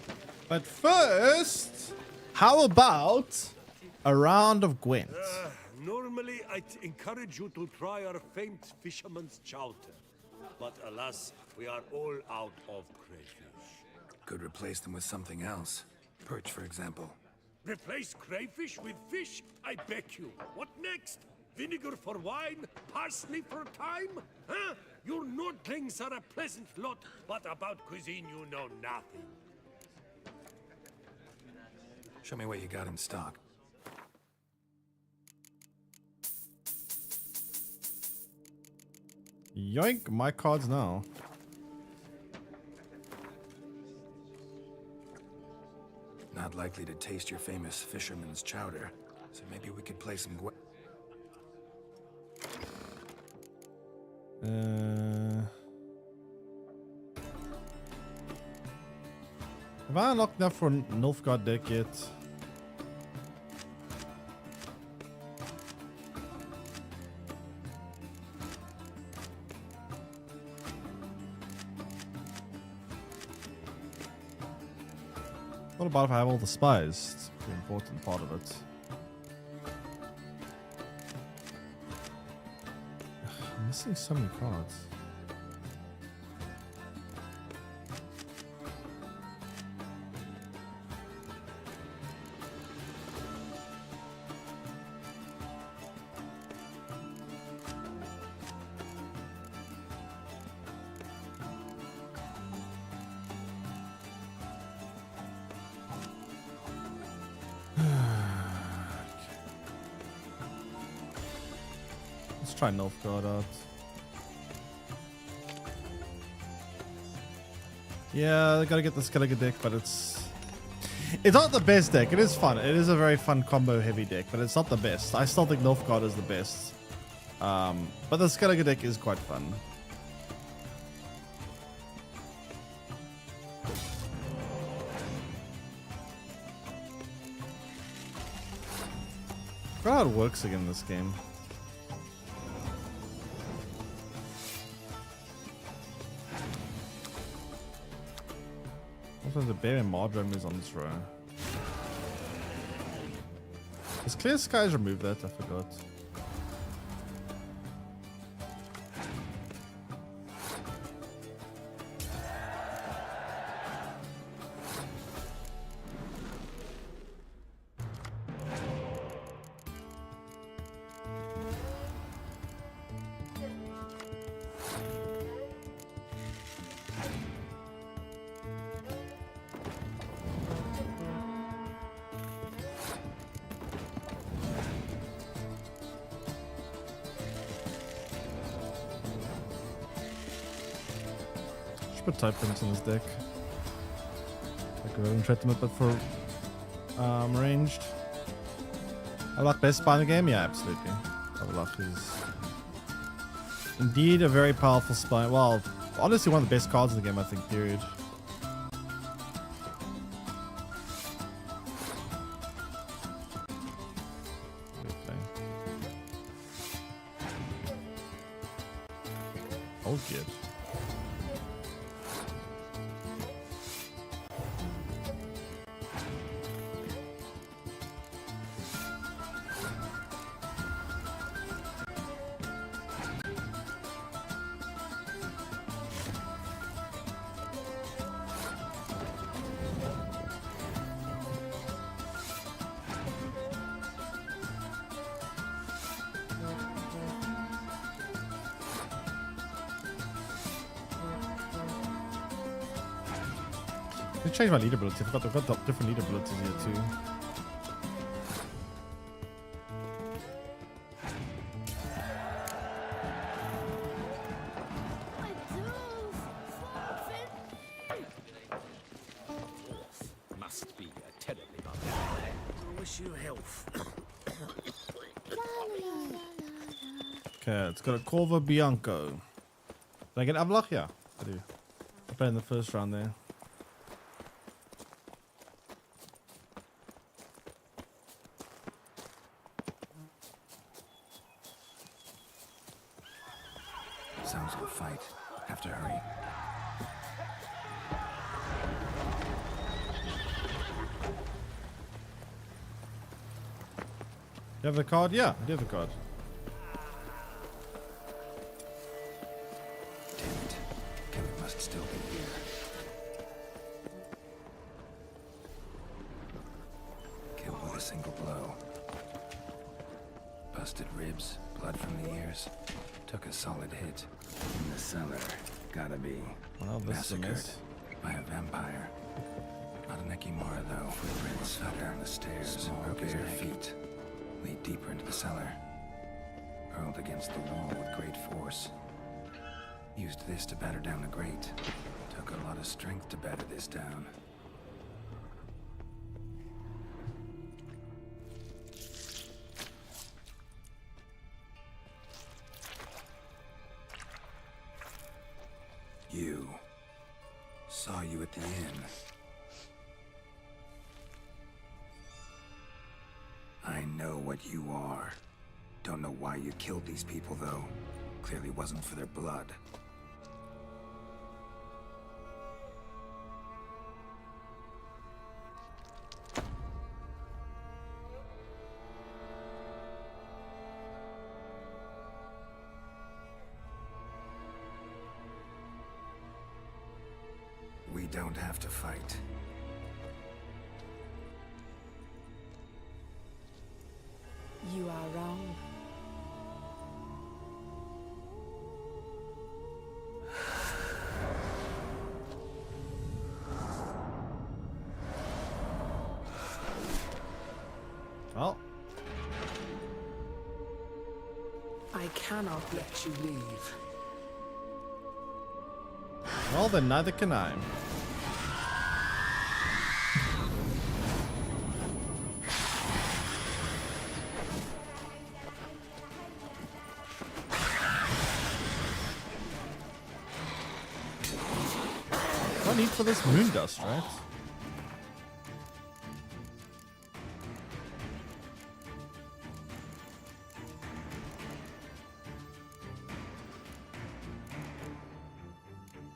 But first, how about a round of Gwent? Normally, I'd encourage you to try our famed fisherman's chowder. But alas, we are all out of crayfish. Could replace them with something else. Perch, for example. Replace crayfish with fish? I beg you. What next? Vinegar for wine? Parsley for thyme? Huh? Your Nordlings are a pleasant lot, but about cuisine you know nothing. Show me what you got in stock. Yoink, my cards now. Not likely to taste your famous fisherman's chowder, so maybe we could play some Have I unlocked enough for Nilfgaard deck yet? What about if I have all the spies? It's the important part of it. I'm missing so many cards. Let's try Nilfgaard out. Yeah, I gotta get the Skellige deck, but it's not the best deck. It is fun. It is a very fun combo heavy deck, but it's not the best. I still think Nilfgaard is the best. But the Skellige deck is quite fun. I forgot how it works again in this game. The bear and Mardrome is on this row. Does Clear Skies remove that? I forgot. Put type things in this deck. Like we haven't tried them but for ranged. Avallac'h best spy in the game? Yeah, absolutely. Avallac'h is indeed a very powerful spy. Well, honestly one of the best cards in the game, I think, period. Oh, good. I changed my leader ability. I've got different leader abilities here too. Must be a terribly barbarian. I wish you health. Okay, it's got a Corvo Bianco. Did I get Avlach? Yeah, I do. I played in the first round there. Sounds like a fight. Have to hurry. You have the card? Yeah, I do have the card. Damn it. Kevin must still be here. Killed with a single blow. Busted ribs, blood from the ears. Took a solid hit. In the cellar. Gotta be. Well, this is a massacred miss. by a vampire. Not an Ekimura though. Footprints fell down the stairs and broke his feet. Lead deeper into the cellar. Hurled against the wall with great force. Used this to batter down the grate. Took a lot of strength to batter this down. You. Saw you at the inn. I know what you are. Don't know why you killed these people, though. Clearly wasn't for their blood. We don't have to fight. You are wrong. Well. I cannot let you leave. Well, then neither can I. No need for this moon dust, right?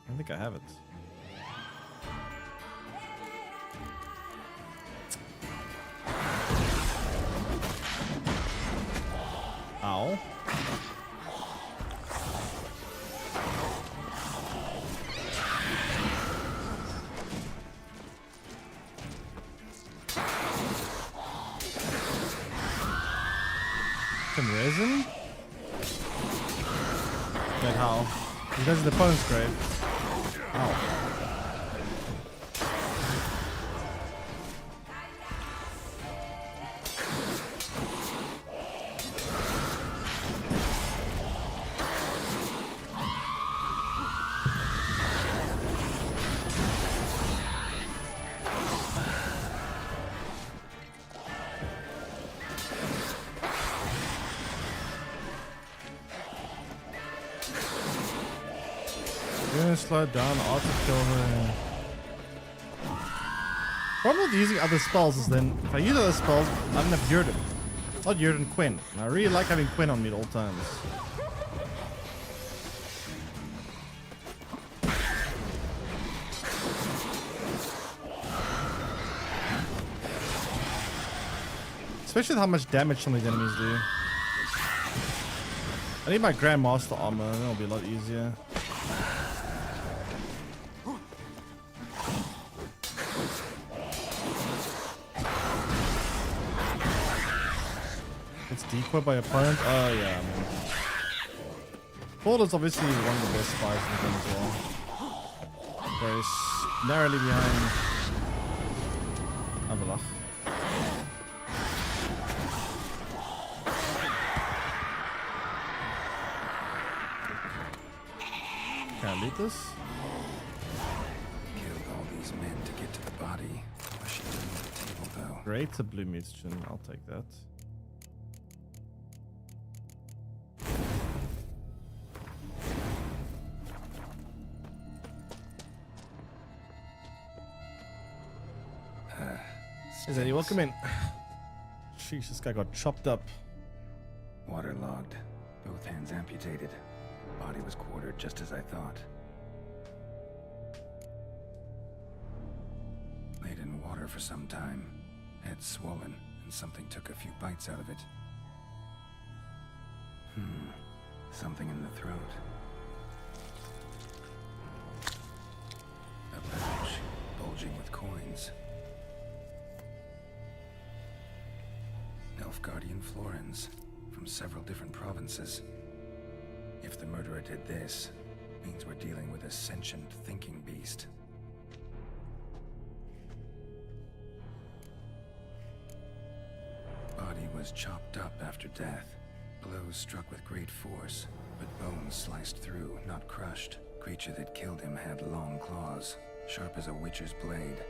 I think I have it. Ow. Some resin? Like how? He does the opponent's grave. Ow. Slow down, auto kill her. Problem with using other spells is then, if I use other spells, I don't have Eredin. Not Eredin, Quinn. And I really like having Quinn on me at all times. Especially with how much damage some of these enemies do. I need my Grandmaster armor, that'll be a lot easier. It's decoyed by opponent. Oh yeah, man. Paul is obviously one of the best spies in the game as well. Very narrowly behind Avalach. Can I loot this? Killed all these men to get to the body. What's she doing at the table, though? Great, a blue mutagen. I'll take that. Is that you? Welcome in. Sheesh, this guy got chopped up. Waterlogged. Both hands amputated. Body was quartered just as I thought. Laid in water for some time. Head swollen, and something took a few bites out of it. Something in the throat. A pouch, bulging with coins. Nilfgaardian florins, from several different provinces. If the murderer did this, means we're dealing with a sentient thinking beast. Body was chopped up after death. Blows struck with great force, but bones sliced through, not crushed. Creature that killed him had long claws, sharp as a witcher's blade.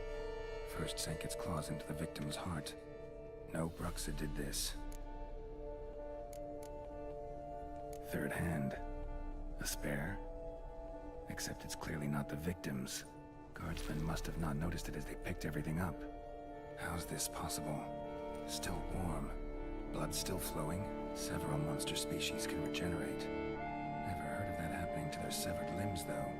First sank its claws into the victim's heart. No Bruxa did this. Third hand. A spare? Except it's clearly not the victim's. Guardsmen must have not noticed it as they picked everything up. How's this possible? Still warm. Blood still flowing? Several monster species can regenerate. Never heard of that happening to their severed limbs, though.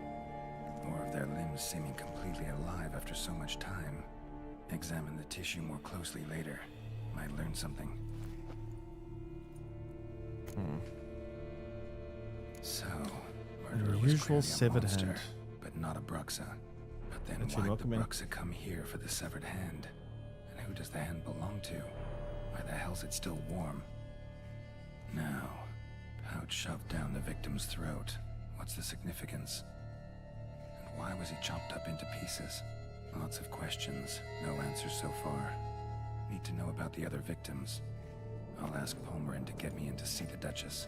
Or of their limbs seeming completely alive after so much time. Examine the tissue more closely later. Might learn something. So, murderer was Unusual clearly severed a monster, hand. but not a Bruxa. But then Actually, why'd the welcome in. Bruxa come here for the severed hand? And who does the hand belong to? Why the hell's it still warm? Now, pouch shoved down the victim's throat. What's the significance? And why was he chopped up into pieces? Lots of questions, no answers so far. Need to know about the other victims. I'll ask Palmerin to get me in to see the Duchess.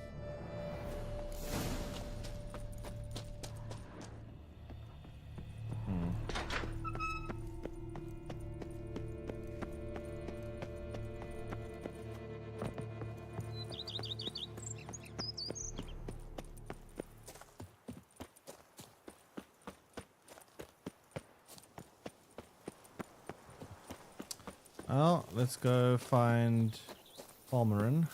Well, let's go find Palmerin.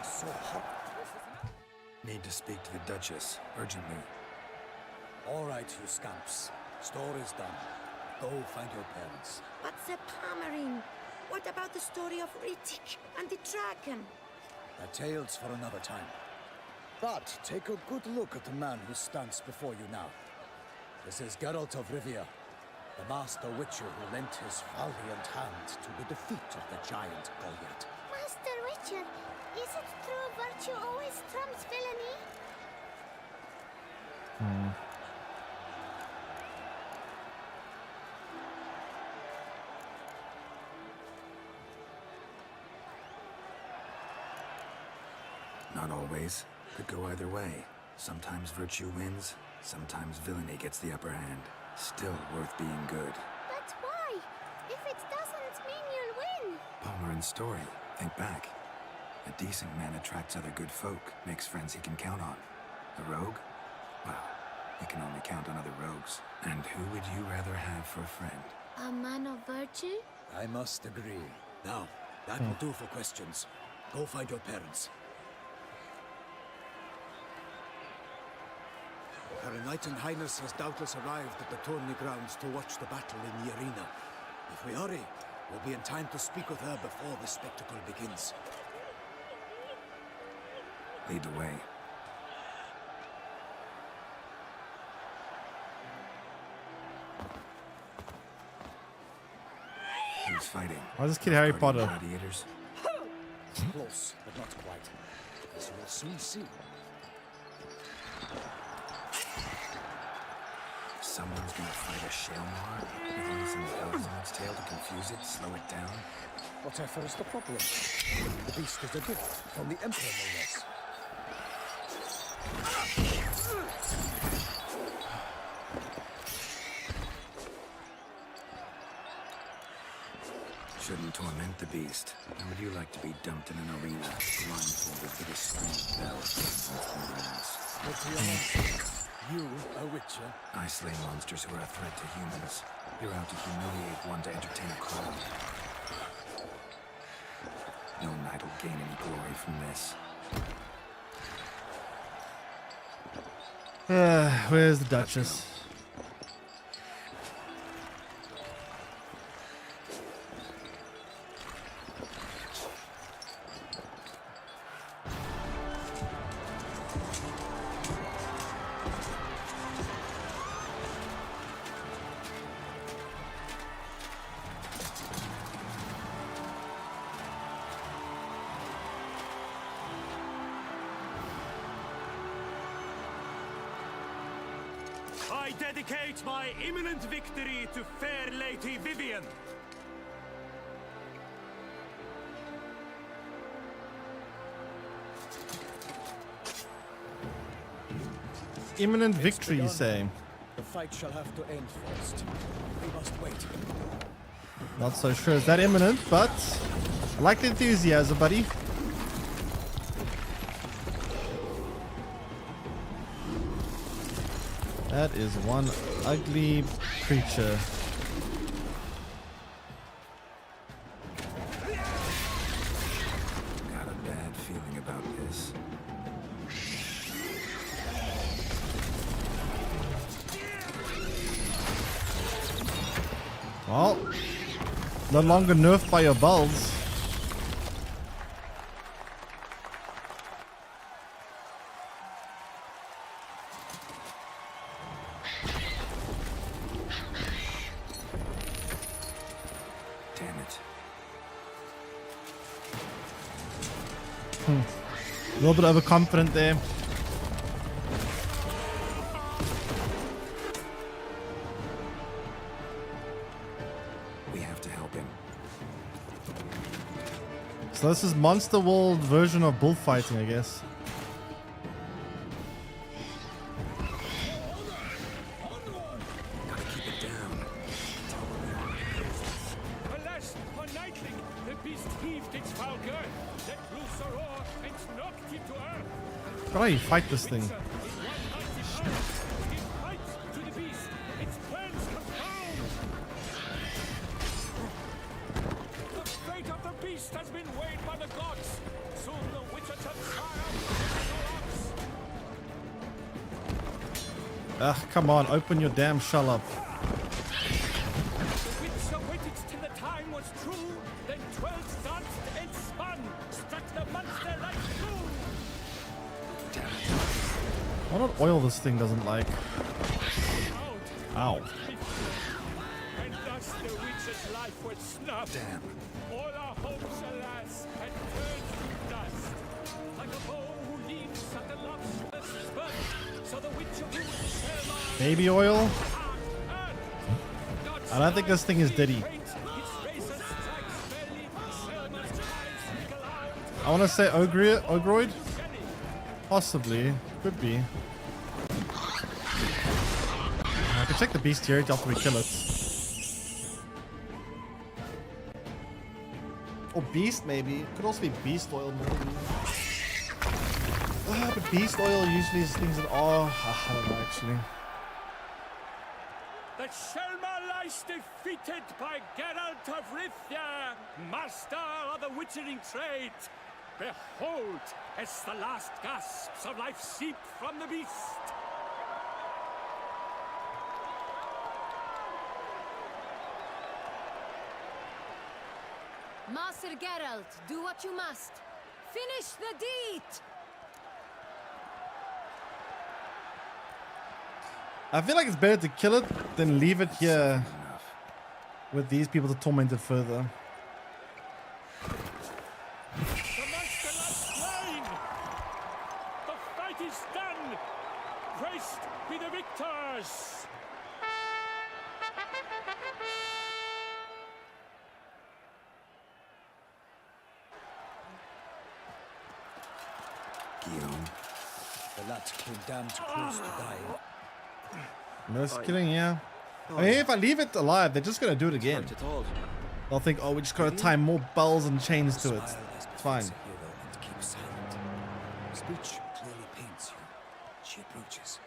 So hot. Need to speak to the Duchess, urgently. All right, you scamps. Store is done. Go find your parents. But Sir Palmerin, what about the story of Rittik and the dragon? A tale's for another time. But take a good look at the man who stands before you now. This is Geralt of Rivia, the master witcher who lent his valiant hand to the defeat of the giant Goliath. Master Witcher, is it true virtue always trumps villainy? Not always. Could go either way. Sometimes virtue wins, sometimes villainy gets the upper hand. Still worth being good. But why? If it doesn't mean you'll win. Palmerin's story. Think back. A decent man attracts other good folk, makes friends he can count on. A rogue? Well, he can only count on other rogues. And who would you rather have for a friend? A man of virtue? I must agree. Now, that will do for questions. Go find your parents. Her Knight and Highness has doubtless arrived at the tourney grounds to watch the battle in the arena. If we hurry, we'll be in time to speak with her before the spectacle begins. Lead the way. Who's fighting? Why is this kid Harry Potter? Gladiators? Close, but not quite. As you will soon see. Someone's gonna fight a Shelmar? With some elves on its tail to confuse it, slow it down? Whatever is the problem? The beast is a gift from the Emperor, no less. Shouldn't torment the beast. How would you like to be dumped in an arena, blindfolded with a string bell from the ass? What's your name? You, a witcher? I slay monsters who are a threat to humans. You're out to humiliate one to entertain a crowd. No knight will gain any glory from this. Where's the Duchess? I dedicate my imminent victory to fair Lady Vivian. Imminent victory, you say? The fight shall have to end first. We must wait. Not so sure it's that imminent, but I like the enthusiasm, buddy. That is one ugly creature. Got a bad feeling about this. Well, no longer nerfed by your bulbs. Damn it. A little bit overconfident there. We have to help him. So this is Monster World version of bullfighting, I guess. Gotta keep it down. Alas, on Nightling, the beast heaved its foul girth, let loose a roar, and knocked him to earth. How do you fight this thing? To the beast, its plans confound. The fate of the beast has been weighed by the gods. Soon the witcher shall triumph. Ugh, come on, open your damn shell up. The witcher waited till the time was true, then 12 danced and spun, struck the monster like glue. Why not oil this thing doesn't like? Ow. And thus the witch's life was snuffed. Damn. All our hopes, alas, had turned to dust. Like a bow who leaves at the love's spurt, so the witcher who was Baby oil? I don't think this thing is Diddy. I want to say Ogroid? Possibly. Could be. I can check the bestiarity after we kill it. Or beast, maybe. Could also be beast oil, maybe. But beast oil usually is things that are... I don't know, actually. that Shelma lies defeated by Geralt of Rivia, master of the witchering trade. Behold, as the last gasps of life seep from the beast. Master Geralt, do what you must. Finish the deed! I feel like it's better to kill it than leave it here with these people to torment it further. The monster lies slain! The fight is done! Praised be the victors! Guillaume, the lad came damned close to dying. Most killing, yeah. I mean, if I leave it alive, they're just gonna do it again. They'll think, oh, we just gotta tie more bells and chains to it. It's fine. Speech clearly paints you. She approaches.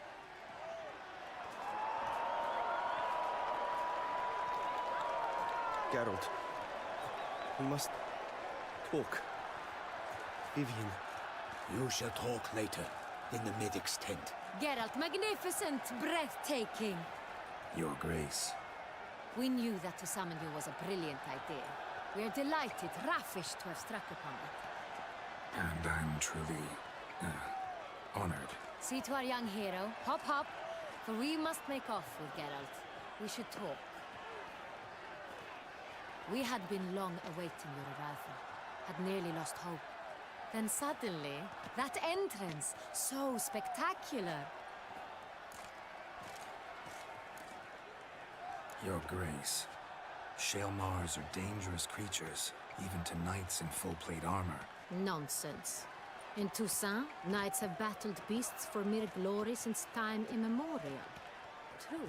Geralt, we must talk. Vivian. You shall talk later, in the medic's tent. Geralt, magnificent, breathtaking. Your Grace. We knew that to summon you was a brilliant idea. We are delighted, ravished to have struck upon it. And I'm truly honored. See to our young hero. Hop, hop. For we must make off with Geralt. We should talk. We had been long awaiting your arrival. Had nearly lost hope. Then suddenly, that entrance, so spectacular. Your Grace. Shaelmars are dangerous creatures, even to knights in full-plate armor. Nonsense. In Toussaint, knights have battled beasts for mere glory since time immemorial. True.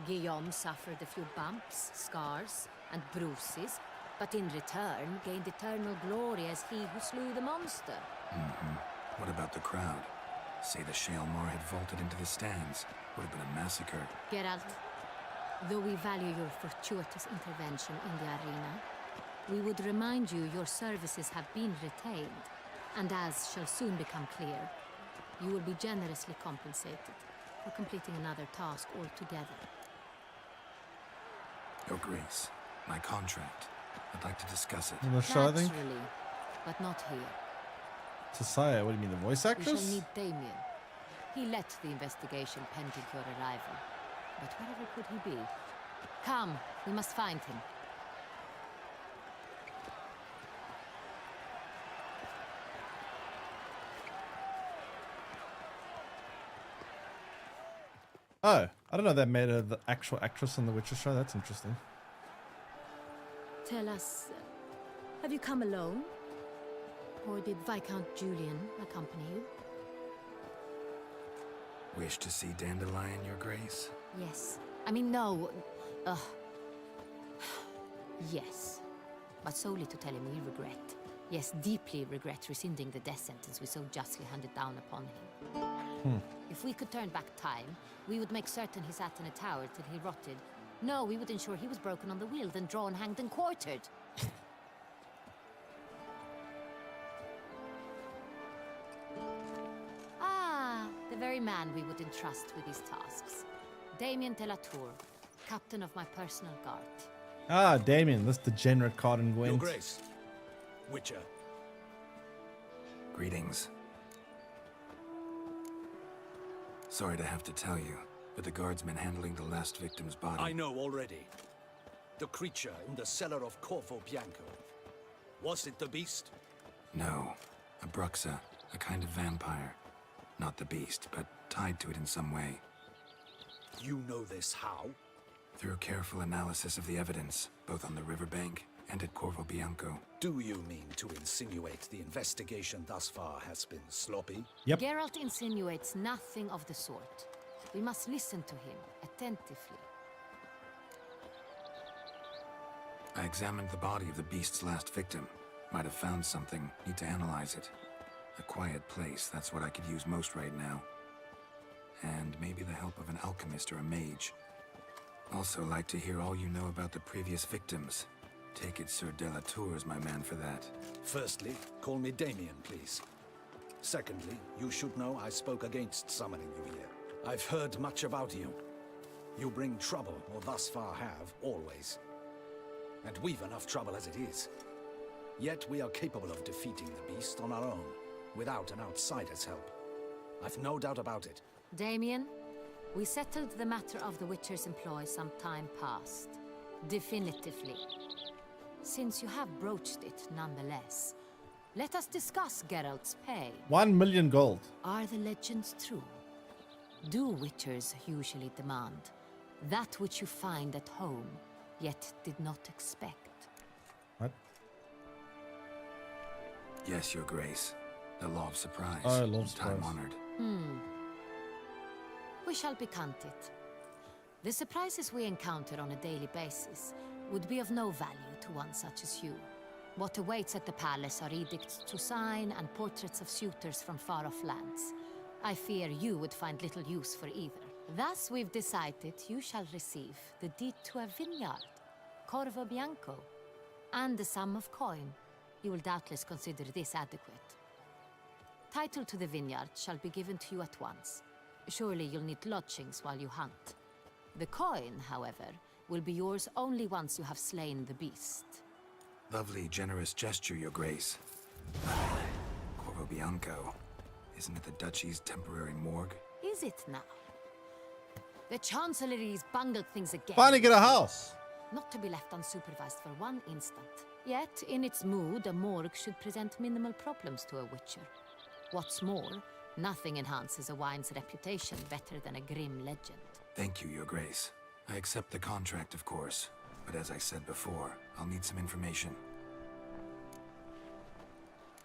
Guillaume suffered a few bumps, scars, and bruises, but in return gained eternal glory as he who slew the monster. What about the crowd? Say the Shaelmar had vaulted into the stands. Would have been a massacre. Geralt, though we value your fortuitous intervention in the arena, we would remind you your services have been retained, and as shall soon become clear, you will be generously compensated for completing another task altogether. Your Grace, my contract. I'd like to discuss it. In the show, I think? Naturally, but not here. Society, what do you mean, the voice We actress? shall need Damien. He led the investigation pending your arrival. But wherever could he be? Come, we must find him. Oh, I don't know that made her the actual actress on the Witcher show. That's interesting. Tell us, have you come alone? Or did Viscount Julian accompany you? Wish to see Dandelion, Your Grace? Yes. I mean, no. Yes. But solely to tell him we regret. Yes, deeply regret rescinding the death sentence we so justly handed down upon him. If we could turn back time, we would make certain he sat in a tower till he rotted. No, we would ensure he was broken on the wheel, then drawn, hanged, and quartered. The very man we would entrust with these tasks. Damien de la Tour, captain of my personal guard. Ah, Damien, this degenerate card in Your Gwent. Grace. Witcher. Greetings. Sorry to have to tell you, but the guardsmen handling the last victim's body... I know already. The creature in the cellar of Corvo Bianco. Was it the beast? No. A Bruxa, a kind of vampire. Not the beast, but tied to it in some way. You know this how? Through careful analysis of the evidence, both on the riverbank and at Corvo Bianco. Do you mean to insinuate the investigation thus far has been sloppy? Yep. Geralt insinuates nothing of the sort. We must listen to him attentively. I examined the body of the beast's last victim. Might have found something. Need to analyze it. A quiet place, that's what I could use most right now. And maybe the help of an alchemist or a mage. Also like to hear all you know about the previous victims. Take it Sir Delatour is my man for that. Firstly, call me Damien, please. Secondly, you should know I spoke against summoning you here. I've heard much about you. You bring trouble, or thus far have, always. And we've enough trouble as it is. Yet we are capable of defeating the beast on our own, without an outsider's help. I've no doubt about it. Damien, we settled the matter of the Witcher's employ some time past. Definitively. Since you have broached it nonetheless, let us discuss Geralt's pay. 1 million gold. Are the legends true? Do Witchers usually demand that which you find at home, yet did not expect? What? Yes, Your Grace. The law of surprise. Oh, law of surprise. Time-honored. We shall be content. The surprises we encounter on a daily basis would be of no value to one such as you. What awaits at the palace are edicts to sign and portraits of suitors from far-off lands. I fear you would find little use for either. Thus we've decided you shall receive the deed to a vineyard, Corvo Bianco, and the sum of coin. You will doubtless consider this adequate. Title to the vineyard shall be given to you at once. Surely you'll need lodgings while you hunt. The coin, however, will be yours only once you have slain the beast. Lovely, generous gesture, Your Grace. Corvo Bianco. Isn't it the Duchy's temporary morgue? Is it now? The Chancellery's bungled things again. Finally get a house! Not to be left unsupervised for one instant. Yet, in its mood, a morgue should present minimal problems to a Witcher. What's more, nothing enhances a wine's reputation better than a grim legend. Thank you, Your Grace. I accept the contract, of course. But as I said before, I'll need some information.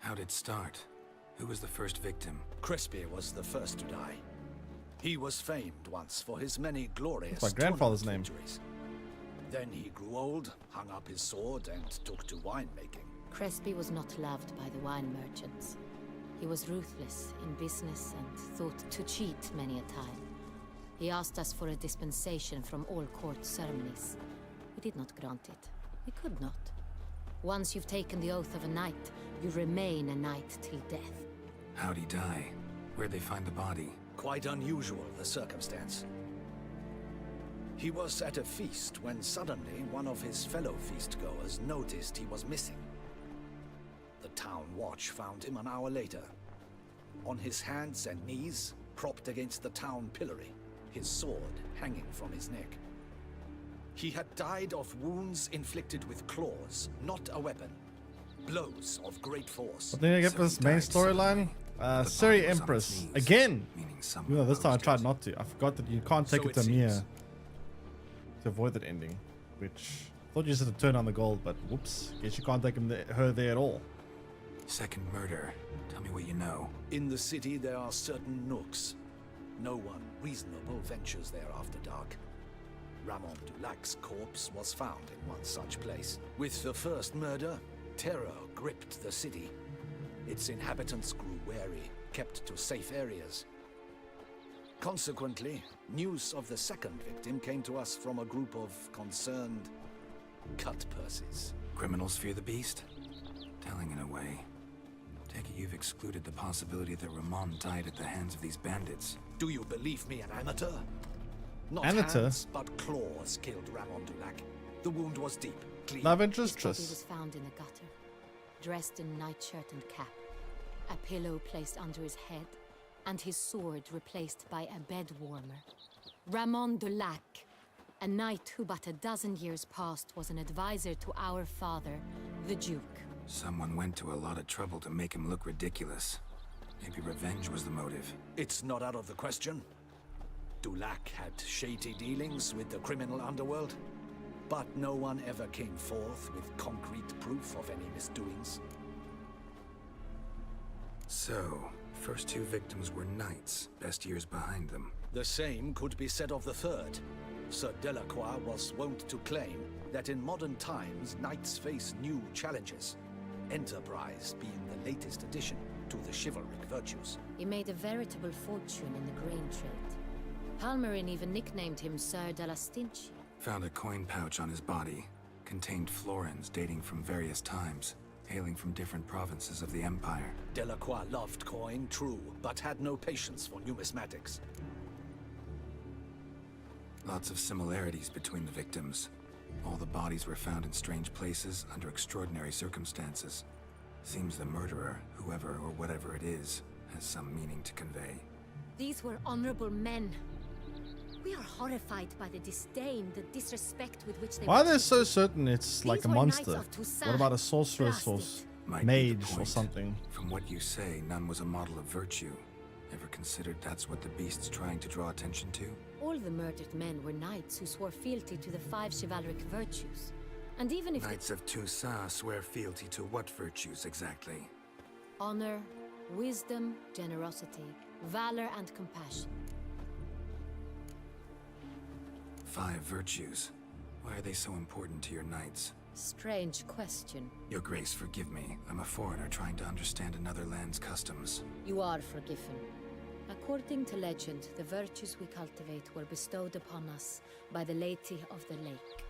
How'd it start? Who was the first victim? Crispy was the first to die. He was famed once for his many glorious That's my grandfather's name. victories. Then he grew old, hung up his sword, and took to winemaking. Crespi was not loved by the wine merchants. He was ruthless in business and thought to cheat many a time. He asked us for a dispensation from all court ceremonies. We did not grant it. We could not. Once you've taken the oath of a knight, you remain a knight till death. How'd he die? Where'd they find the body? Quite unusual, the circumstance. He was at a feast when suddenly one of his fellow feastgoers noticed he was missing. The town watch found him an hour later. On his hands and knees, propped against the town pillory, his sword hanging from his neck. He had died of wounds inflicted with claws, not a weapon. Blows of great force. What did I get for this main storyline? Siri Empress. Again! You know, this time I tried not to. I forgot that you can't take it to Mia to avoid that ending. Which, I thought you just had to turn on the gold, but whoops. Guess you can't take her there at all. Second murder. Tell me what you know. In the city there are certain nooks. No one reasonable ventures there after dark. Ramon Dulac's corpse was found in one such place. With the first murder, terror gripped the city. Its inhabitants grew wary, kept to safe areas. Consequently, news of the second victim came to us from a group of concerned cut-purses. Criminals fear the beast? Telling in a way. Take it you've excluded the possibility that Ramon died at the hands of these bandits. Do you believe me an amateur? Not Amateur? hands, but claws killed Ramon Dulac. The wound was deep, clean. Love interest? His body was found in a gutter, dressed in nightshirt and cap, a pillow placed under his head, and his sword replaced by a bed warmer. Ramon Dulac, a knight who but a dozen years past was an advisor to our father, the Duke. Someone went to a lot of trouble to make him look ridiculous. Maybe revenge was the motive. It's not out of the question. Dulac had shady dealings with the criminal underworld, but no one ever came forth with concrete proof of any misdoings. So, first two victims were knights, best years behind them. The same could be said of the third. Sir Delacroix was wont to claim that in modern times, knights face new challenges. Enterprise being the latest addition to the chivalric virtues. He made a veritable fortune in the grain trade. Palmerin even nicknamed him Sir de la Stinchi. Found a coin pouch on his body. Contained florins dating from various times, hailing from different provinces of the Empire. Delacroix loved coin, true, but had no patience for numismatics. Lots of similarities between the victims. All the bodies were found in strange places under extraordinary circumstances. Seems the murderer, whoever or whatever it is, has some meaning to convey. These were honorable men. We are horrified by the disdain, the disrespect with which they Why are were they so treated. certain it's like a were monster? knights of Toussaint. What about a sorceress or Might be the mage or point. something? From what you say, none was a model of virtue. Ever considered that's what the beast's trying to draw attention to? All the murdered men were knights who swore fealty to the 5 chivalric virtues. And even if Knights of Toussaint swear fealty to what virtues exactly? honor, wisdom, generosity, valor, and compassion. 5 virtues. Why are they so important to your knights? Strange question. Your Grace, forgive me. I'm a foreigner trying to understand another land's customs. You are forgiven. According to legend, the virtues we cultivate were bestowed upon us by the Lady of the Lake.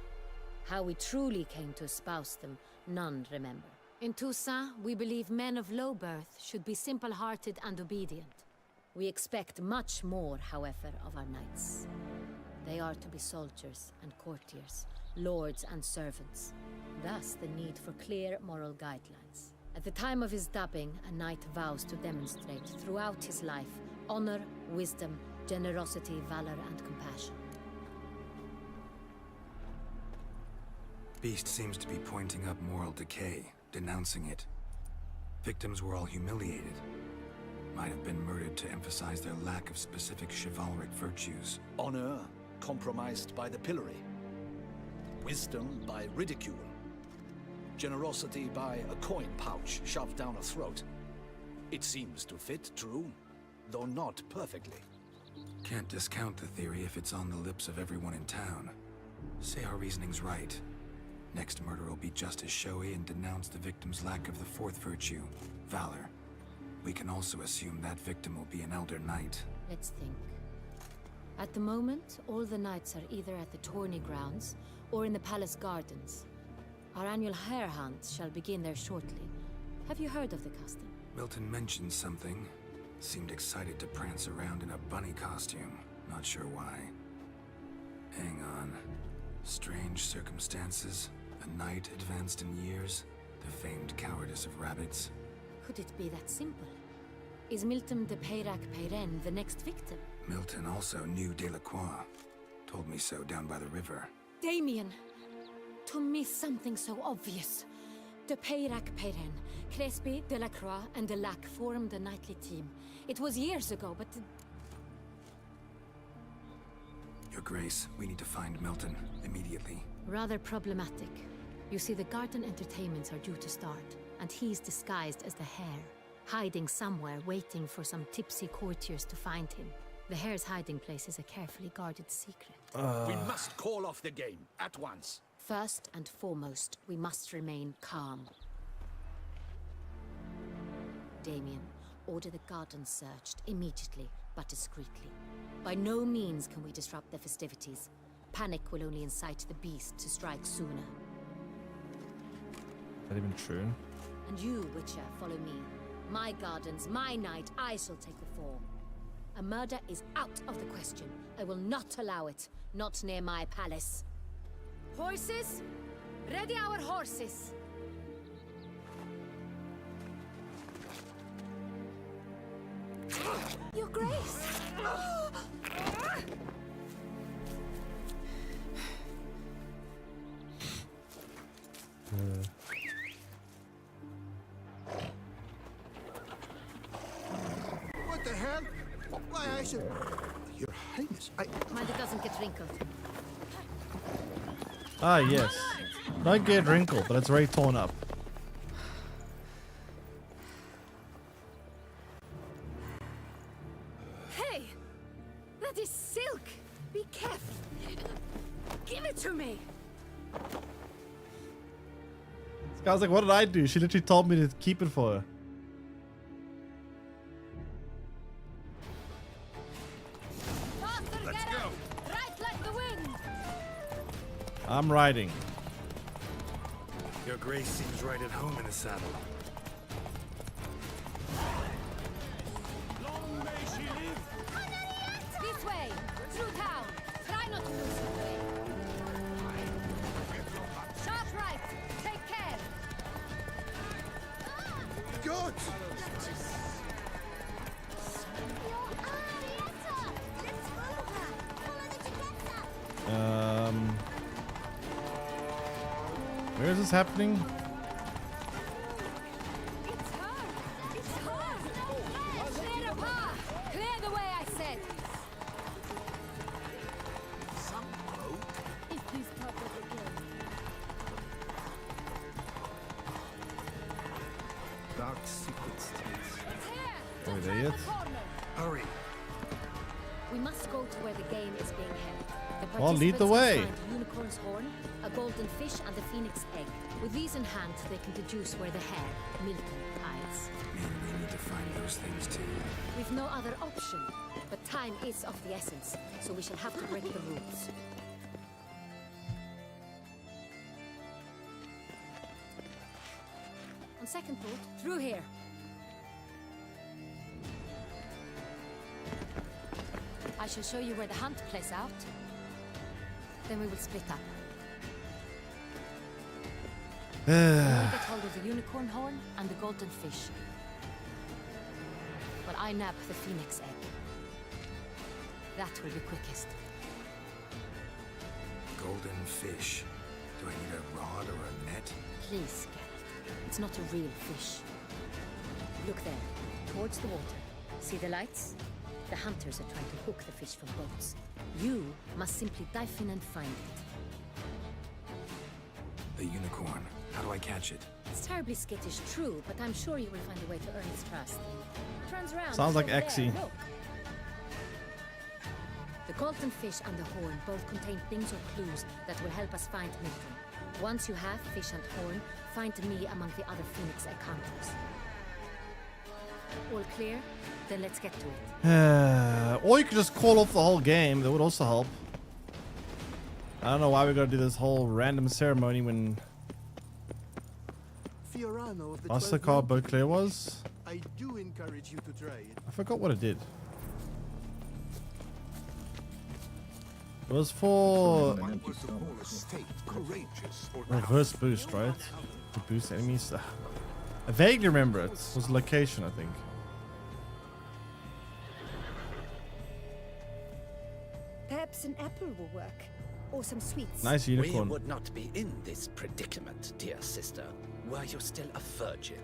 How we truly came to espouse them, none remember. In Toussaint, we believe men of low birth should be simple-hearted and obedient. We expect much more, however, of our knights. They are to be soldiers and courtiers, lords and servants. Thus, the need for clear moral guidelines. At the time of his dubbing, a knight vows to demonstrate throughout his life honor, wisdom, generosity, valor, and compassion. Beast seems to be pointing up moral decay, denouncing it. Victims were all humiliated. Might have been murdered to emphasize their lack of specific chivalric virtues. Honor compromised by the pillory. Wisdom by ridicule. Generosity by a coin pouch shoved down a throat. It seems to fit, true, though not perfectly. Can't discount the theory if it's on the lips of everyone in town. Say our reasoning's right. Next murder will be just as showy and denounce the victim's lack of the 4th virtue, valor. We can also assume that victim will be an elder knight. Let's think. At the moment, all the knights are either at the tourney grounds or in the palace gardens. Our annual hare hunt shall begin there shortly. Have you heard of the custom? Milton mentioned something. Seemed excited to prance around in a bunny costume. Not sure why. Hang on. Strange circumstances. A knight advanced in years. The famed cowardice of rabbits. Could it be that simple? Is Milton de Peyrac-Peyren the next victim? Milton also knew Delacroix. Told me so down by the river. Damien! To miss something so obvious. De Peyrac-Peyren, Crespi, Delacroix, and Delac formed a knightly team. It was years ago, but... Your Grace, we need to find Milton, immediately. Rather problematic. You see, the garden entertainments are due to start, and he's disguised as the hare, hiding somewhere, waiting for some tipsy courtiers to find him. The hare's hiding place is a carefully guarded secret. We must call off the game, at once. First and foremost, we must remain calm. Damien, order the garden searched immediately, but discreetly. By no means can we disrupt the festivities. Panic will only incite the beast to strike sooner. Is that even true? And you, Witcher, follow me. My gardens, my night, I shall take the fall. A murder is out of the question. I will not allow it. Not near my palace. Horses? Ready our horses! Your Grace! What the hell? Why, I should... Your Highness, Mind it doesn't get wrinkled. Ah, yes. Don't get wrinkled, but it's very torn up. Hey! That is silk! Be careful! Give it to me! This guy's like, what did I do? She literally told me to keep it for her. Faster, Let's get go. up! Right like the wind! I'm riding. Your grace seems right at home in the saddle. Long may she live. This way, through town. Try not to lose your way. Sharp right. Take care. Good! Where is this happening? It's her. It's her. Clear the path. Clear the way, I said. Some bloke. If this happens again. Dark secret streets. It's here. Are we Just there round yet? the corner. Hurry. We must go to where the game is being held. The Well, lead the participants way. must find unicorn's horn, a golden fish, and the phoenix egg. With these in hand, they can deduce where the hare, Milton, hides. Man, we need to find those things too. We've no other option, but time is of the essence, so we shall have to break the rules. On second thought, through here. I shall show you where the hunt plays out. Then we will split up. We get hold of the unicorn horn and the golden fish. While I nab the phoenix egg. That will be quickest. Golden fish. Do I need a rod or a net? Please, Geralt. It's not a real fish. Look there, towards the water. See the lights? The hunters are trying to hook the fish from boats. You must simply dive in and find it. The unicorn. How do I catch it? It's terribly skittish, true, but I'm sure you will find a way to earn its trust. Turns around. Sounds like over there, Exy. look. The golden fish and the horn both contain things or clues that will help us find Milton. Once you have fish and horn, find me among the other Phoenix egg hunters. All clear? Then let's get to it. Or you could just call off the whole game. That would also help. I don't know why we gotta do this whole random ceremony when Fiorano of the Mastercard 12 Beauclair was. I do encourage you to try it. I forgot what it did. It was for reverse boost, right? To boost enemies. I vaguely remember it. It was location, I think. Perhaps an apple will work. Or some sweets. Nice unicorn. We would not be in this predicament, dear sister, were you still a virgin.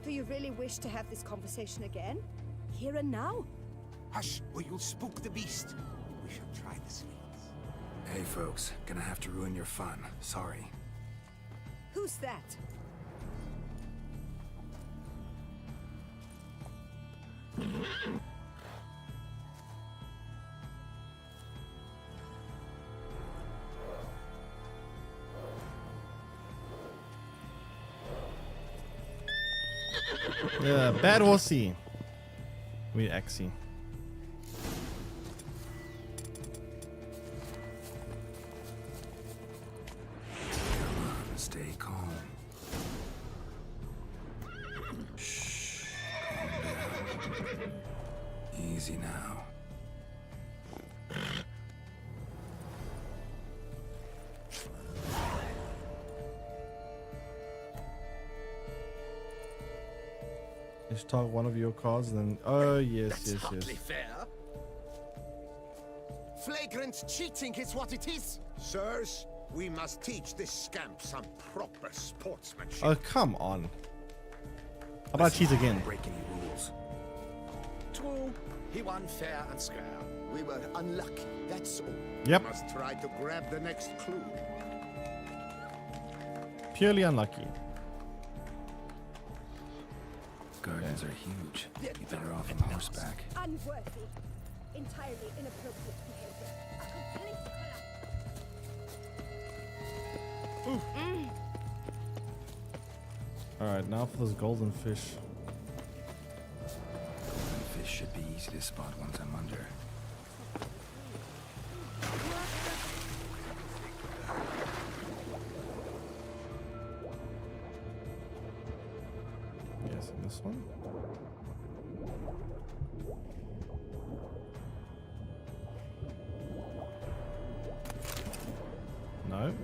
Do you really wish to have this conversation again? Here and now? Hush, or you'll spook the beast. We shall try the sweets. Hey folks, gonna have to ruin your fun. Sorry. Who's that? Yeah, bad horsey. We Exy. Stay calm. Shh. Calm down. Easy now. Just target one of your cards and then. Oh, yes, That's yes, hardly yes. fair. Flagrant cheating is what it is. Sirs, we must teach this scamp some proper sportsmanship. Oh, come on. How about cheat again? Break any rules. True. He won fair and square. We were unlucky, that's all. Yep. We must try to grab the next clue. Purely unlucky. Gardens are huge. You're better off on horseback. Unworthy. Entirely inappropriate behavior. A complete collapse. Alright, now for this golden fish. Golden fish should be easy to spot once I'm under. This one? No.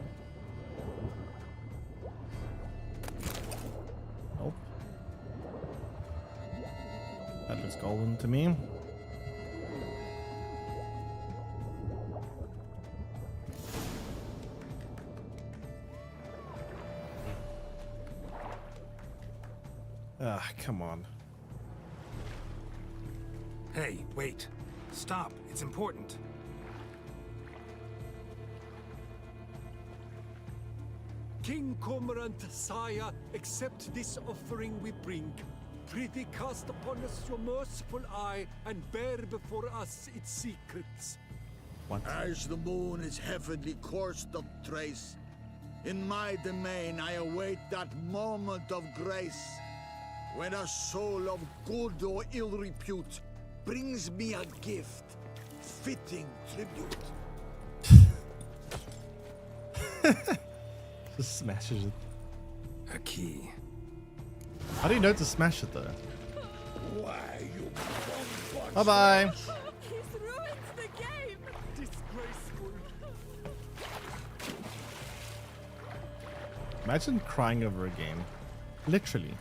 Nope. That looks golden to me. Ah, come on. Hey, wait. Stop. It's important. King Cormorant, sire, accept this offering we bring. Prithee cast upon us your merciful eye and bear before us its secrets. What? As the moon is heavenly coursed of trace, in my domain I await that moment of grace, when a soul of good or ill repute brings me a gift, fitting tribute. Just smashes it. A key. How do you know to smash it though? Why, you Bye bye. He's ruined the game! Disgraceful. Imagine crying over a game. Literally.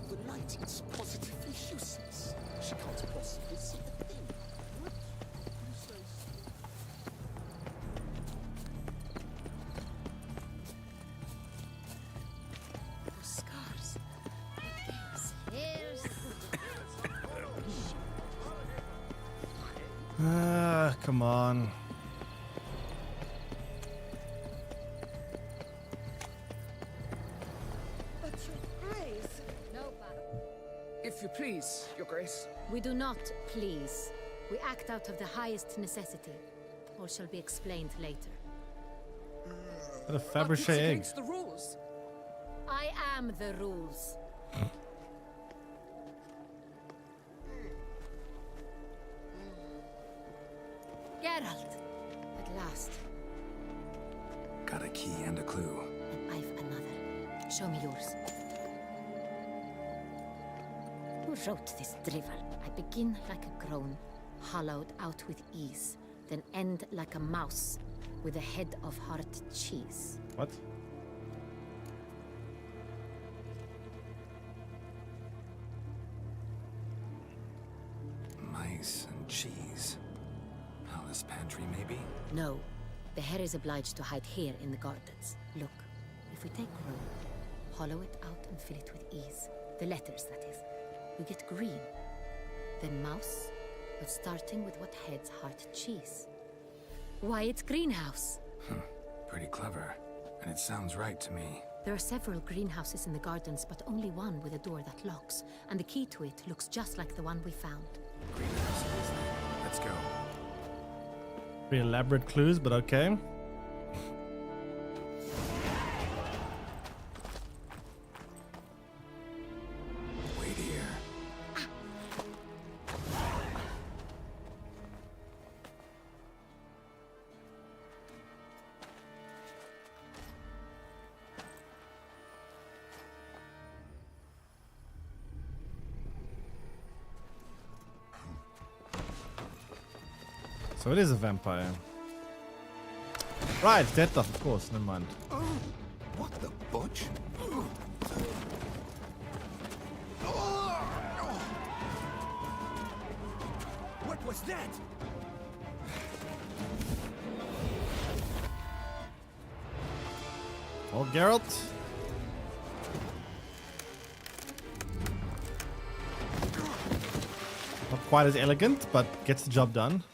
The lighting's positively useless. She can't possibly see the thing. What? Who says? Those scars. Hairs. Ah, come on. But your eyes. No, Baron. If you please, Your Grace. We do not please. We act out of the highest necessity. All shall be explained later. What a But Fabergé it's egg. against the rules. I am the rules. Geralt! At last. Got a key and a clue. And I've another. Show me yours. Who wrote this drivel? I begin like a groan, hollowed out with ease, then end like a mouse, with a head of hard cheese. What? Mice and cheese. Palace pantry, maybe? No, the hare is obliged to hide here in the gardens. Look, if we take room, hollow it out and fill it with ease. The letters, that is. We get green. Then mouse, but starting with what heads heart cheese. Why, it's greenhouse. Pretty clever. And it sounds right to me. There are several greenhouses in the gardens, but only one with a door that locks. And the key to it looks just like the one we found. Greenhouse it is then. Let's go. Pretty elaborate clues, but okay. Wait here. So it is a vampire. Right, Death, of course, never mind. What the butch? What was that? Oh, Geralt. Not quite as elegant, but gets the job done.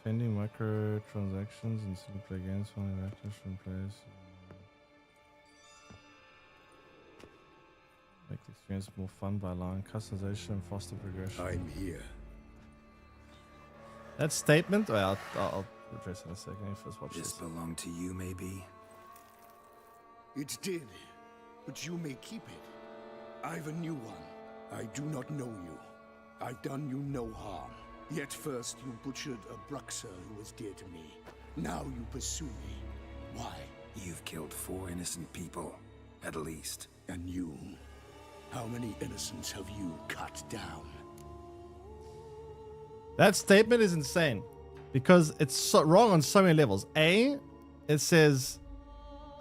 Sending microtransactions and single play games when an actor should place. Make this experience more fun by allowing customization and foster progression. I'm here. That statement, well, I'll address it in a second. Let me first watch This this. belonged to you, maybe? It did, but you may keep it. I've a new one. I do not know you. I've done you no harm. Yet first you butchered a Bruxer who was dear to me. Now you pursue me. Why? You've killed 4 innocent people, at least. And you? How many innocents have you cut down? That statement is insane because it's so wrong on so many levels. A, it says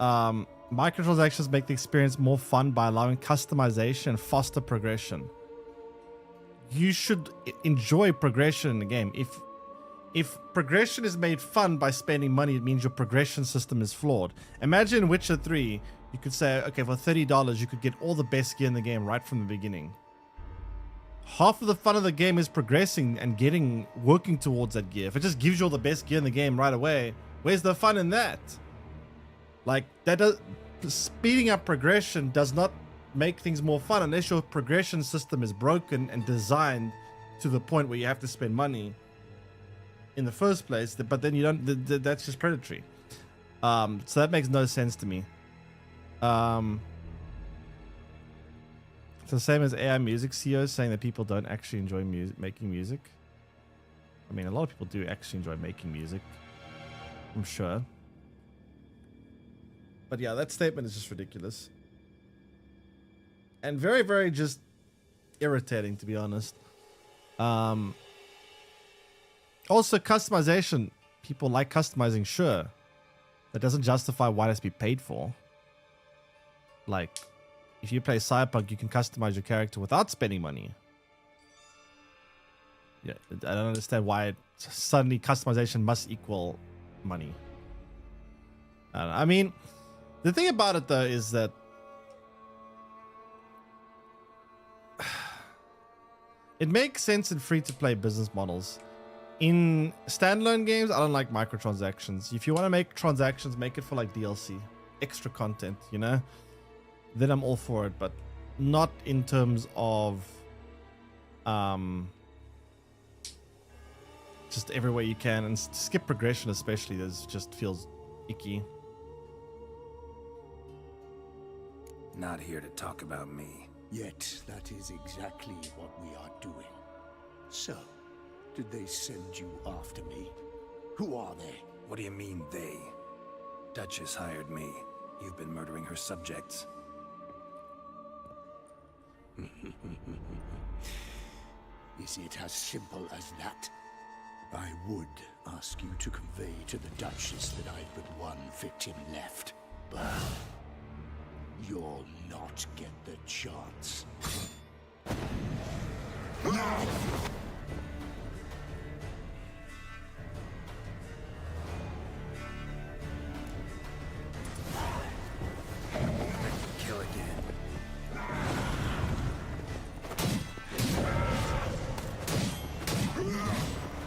microtransactions make the experience more fun by allowing customization and foster progression. You should enjoy progression in the game. If progression is made fun by spending money, it means your progression system is flawed. Imagine Witcher 3, you could say, okay, for $30, you could get all the best gear in the game right from the beginning. Half of the fun of the game is progressing and working towards that gear. If it just gives you all the best gear in the game right away, where's the fun in that? Like, speeding up progression does not make things more fun unless your progression system is broken and designed to the point where you have to spend money in the first place. But then you don't. That's just predatory. So that makes no sense to me. It's the same as AI music CEOs saying that people don't actually enjoy making music. I mean, a lot of people do actually enjoy making music, I'm sure. But yeah, that statement is just ridiculous. And very, very just irritating, to be honest. Also, customization. People like customizing, sure. That doesn't justify why it has to be paid for. Like, if you play Cyberpunk, you can customize your character without spending money. Yeah, I don't understand why suddenly customization must equal money. I mean, the thing about it though is that it makes sense in free-to-play business models. In standalone games, I don't like microtransactions. If you want to make transactions, make it for like DLC, extra content, you know? Then I'm all for it, but not in terms of just everywhere you can, and skip progression especially. This just feels icky. Not here to talk about me. Yet that is exactly what we are doing. So, did they send you after me? Who are they? What do you mean, they? Duchess hired me. You've been murdering her subjects. Is it as simple as that? I would ask you to convey to the Duchess that I've but one victim left, but you'll not get the chance. Kill again.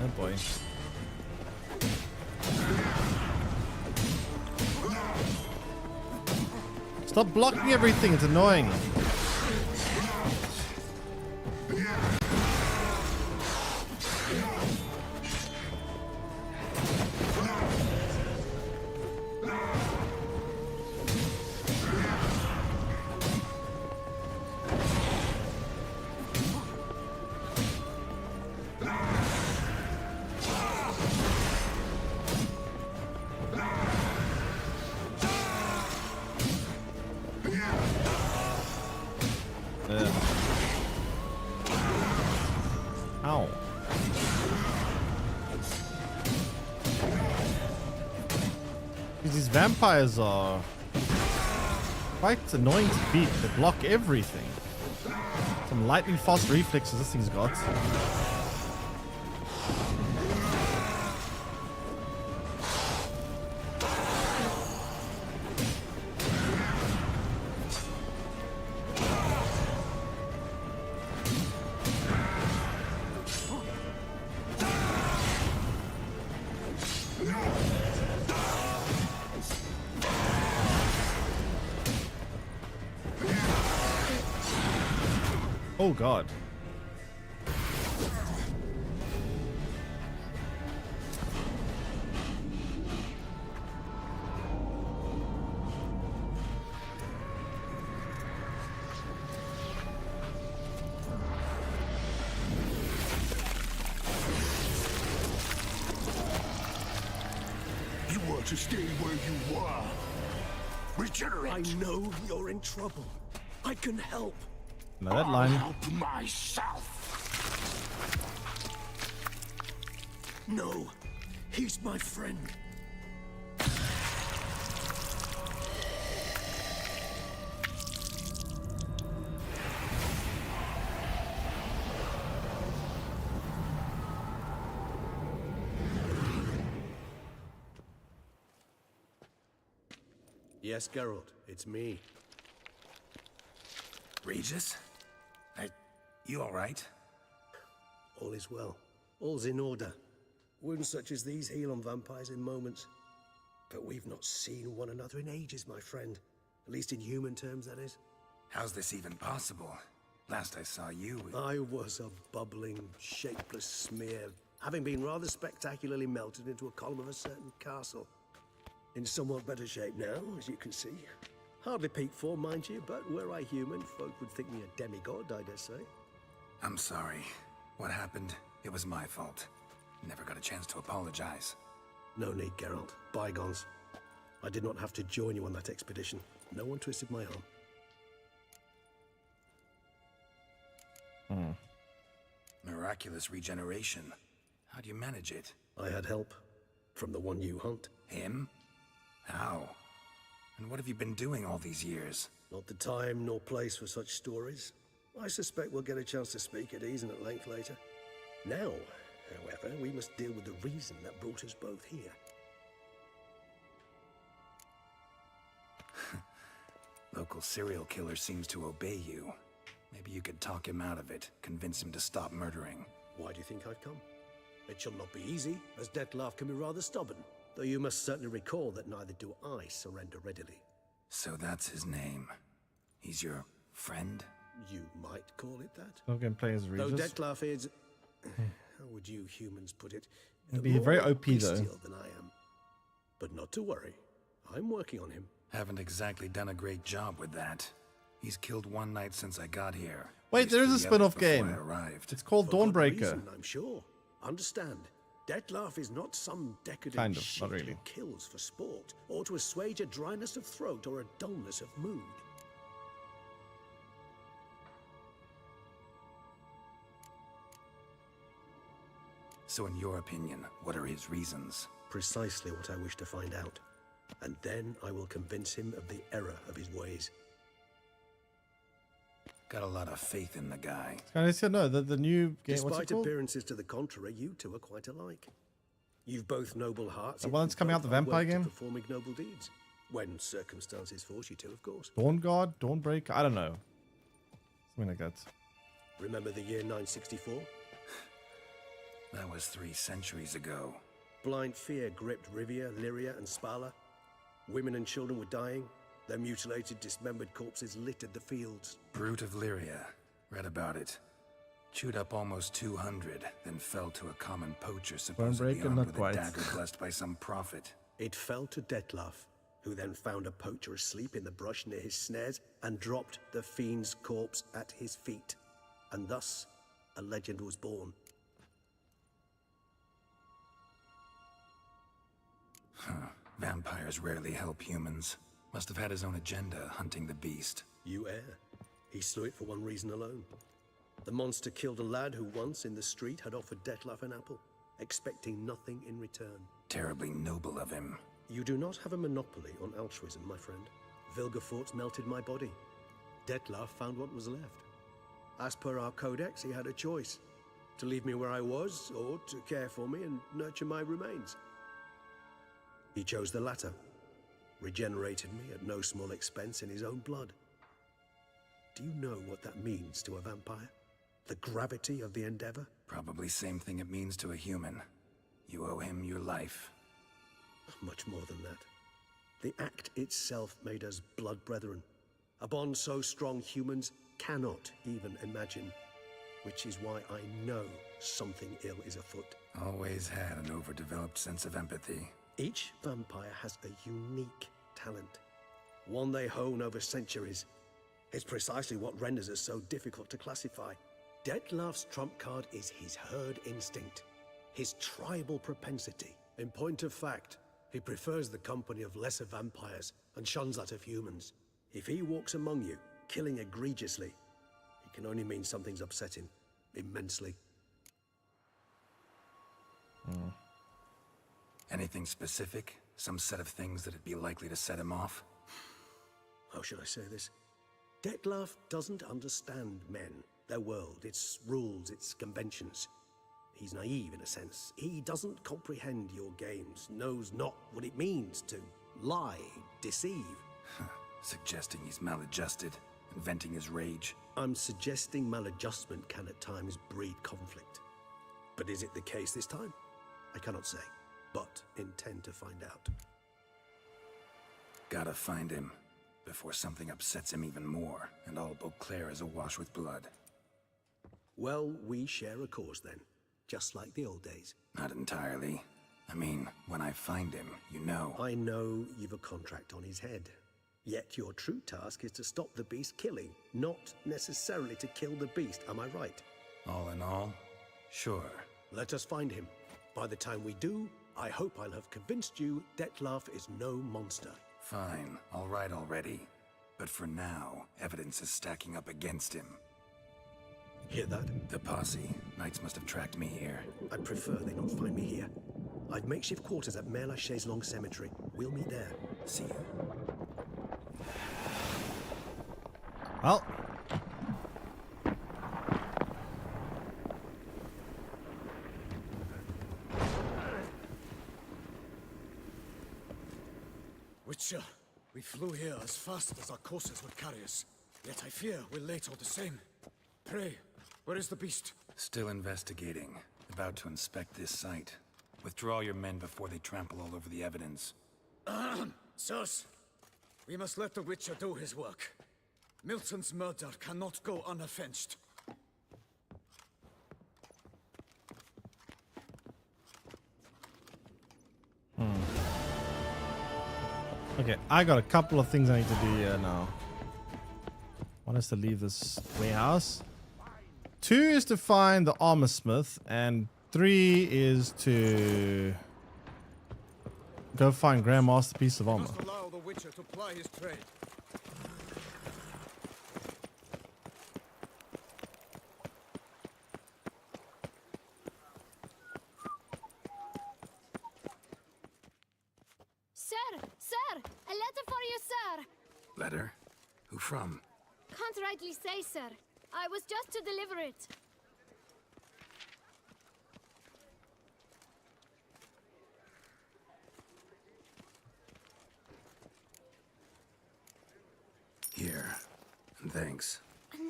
Oh boy. Stop blocking everything, it's annoying. Ow. These vampires are quite annoying to beat. They block everything. Some lightning fast reflexes this thing's got. Oh god. You want to stay where you are. Regenerate. I know you're in trouble. I can help. Now that line. I'll help myself. No, he's my friend. Yes, Geralt, it's me. Regis? You all right? All is well. All's in order. Wounds such as these heal on vampires in moments. But we've not seen one another in ages, my friend. At least in human terms, that is. How's this even possible? Last I saw you... I was a bubbling, shapeless smear, having been rather spectacularly melted into a column of a certain castle. In somewhat better shape now, as you can see. Hardly peak form, mind you, but were I human, folk would think me a demigod, I dare say. I'm sorry. What happened? It was my fault. Never got a chance to apologize. No need, Geralt. Bygones. I did not have to join you on that expedition. No one twisted my arm. Miraculous regeneration. How do you manage it? I had help. From the one you hunt. Him? How? And what have you been doing all these years? Not the time nor place for such stories. I suspect we'll get a chance to speak at ease and at length later. Now, however, we must deal with the reason that brought us both here. Local serial killer seems to obey you. Maybe you could talk him out of it, convince him to stop murdering. Why do you think I've come? It shall not be easy, as Dettlaff can be rather stubborn. Though you must certainly recall that neither do I surrender readily. So that's his name. He's your friend? You might call it that. I'm going to play as Regis. Though Dettlaff is... how would you humans put it? It'd be very OP though. Bestial than I am. But not to worry. I'm working on him. Haven't exactly done a great job with that. He's killed one night since I got here. Wait, there is a spin-off game. It's called Dawnbreaker. Reason, I'm sure. Understand. Dettlaff is not some decadent Kind of, shit not really. who kills for sport, or to assuage a dryness of throat or a dullness of mood. So in your opinion, what are his reasons? Precisely what I wish to find out. And then I will convince him of the error of his ways. Got a lot of faith in the guy. And I said no, the new game, what's it Despite called? appearances to the contrary, you two are quite alike. You've both noble hearts. The yet one you that's coming out, both the are vampire wont to game? perform ignoble deeds. When circumstances force you to, of course. Dawnguard? Dawnbreaker? I don't know. Something like that. Remember the year 964? That was 3 centuries ago. Blind fear gripped Rivia, Lyria, and Spala. Women and children were dying. Their mutilated, dismembered corpses littered the fields. Brute of Lyria. Read about it. Chewed up almost 200, then fell to a common poacher supposedly Dawnbreaker, armed not with quite. a dagger blessed by some prophet. It fell to Dettlaff, who then found a poacher asleep in the brush near his snares and dropped the fiend's corpse at his feet. And thus, a legend was born. Vampires rarely help humans. Must have had his own agenda, hunting the beast. You err. He slew it for one reason alone. The monster killed a lad who once, in the street, had offered Dettlaff an apple, expecting nothing in return. Terribly noble of him. You do not have a monopoly on altruism, my friend. Vilgefortz melted my body. Dettlaff found what was left. As per our codex, he had a choice. To leave me where I was, or to care for me and nurture my remains. He chose the latter. Regenerated me at no small expense in his own blood. Do you know what that means to a vampire? The gravity of the endeavor? Probably same thing it means to a human. You owe him your life. Much more than that. The act itself made us blood brethren. A bond so strong humans cannot even imagine, which is why I know something ill is afoot. Always had an overdeveloped sense of empathy. Each vampire has a unique talent, one they hone over centuries. It's precisely what renders us so difficult to classify. Dettlaff's trump card is his herd instinct, his tribal propensity. In point of fact, he prefers the company of lesser vampires and shuns that of humans. If he walks among you, killing egregiously, it can only mean something's upset him immensely. Anything specific? Some set of things that'd be likely to set him off? How should I say this? Dettlaff doesn't understand men, their world, its rules, its conventions. He's naive in a sense. He doesn't comprehend your games, knows not what it means to lie, deceive. Suggesting he's maladjusted and venting his rage. I'm suggesting maladjustment can at times breed conflict. But is it the case this time? I cannot say, but intend to find out. Gotta find him before something upsets him even more, and all Beauclair is awash with blood. Well, we share a cause then, just like the old days. Not entirely. I mean, when I find him, you know. I know you've a contract on his head. Yet your true task is to stop the beast killing, not necessarily to kill the beast, am I right? All in all, sure. Let us find him. By the time we do, I hope I'll have convinced you Dettlaff is no monster. Fine, all right already. But for now, evidence is stacking up against him. Hear that? The posse. Knights must have tracked me here. I prefer they not find me here. I've makeshift quarters at Mère Lachaise Long Cemetery. We'll meet there. See you. Well. Witcher, we flew here as fast as our courses would carry us. Yet I fear we're late all the same. Pray, where is the beast? Still investigating. About to inspect this site. Withdraw your men before they trample all over the evidence. Sirs, we must let the Witcher do his work. Milton's murder cannot go unavenged. Okay, I got a couple of things I need to do here now. One is to leave this warehouse. 2 is to find the armor smith, and 3 is to go find Grandmaster piece of armor. Must allow the Witcher to ply his trade. Sir! A letter for you, sir! Letter? Who from? Can't rightly say, sir. I was just to deliver it. Here. And thanks.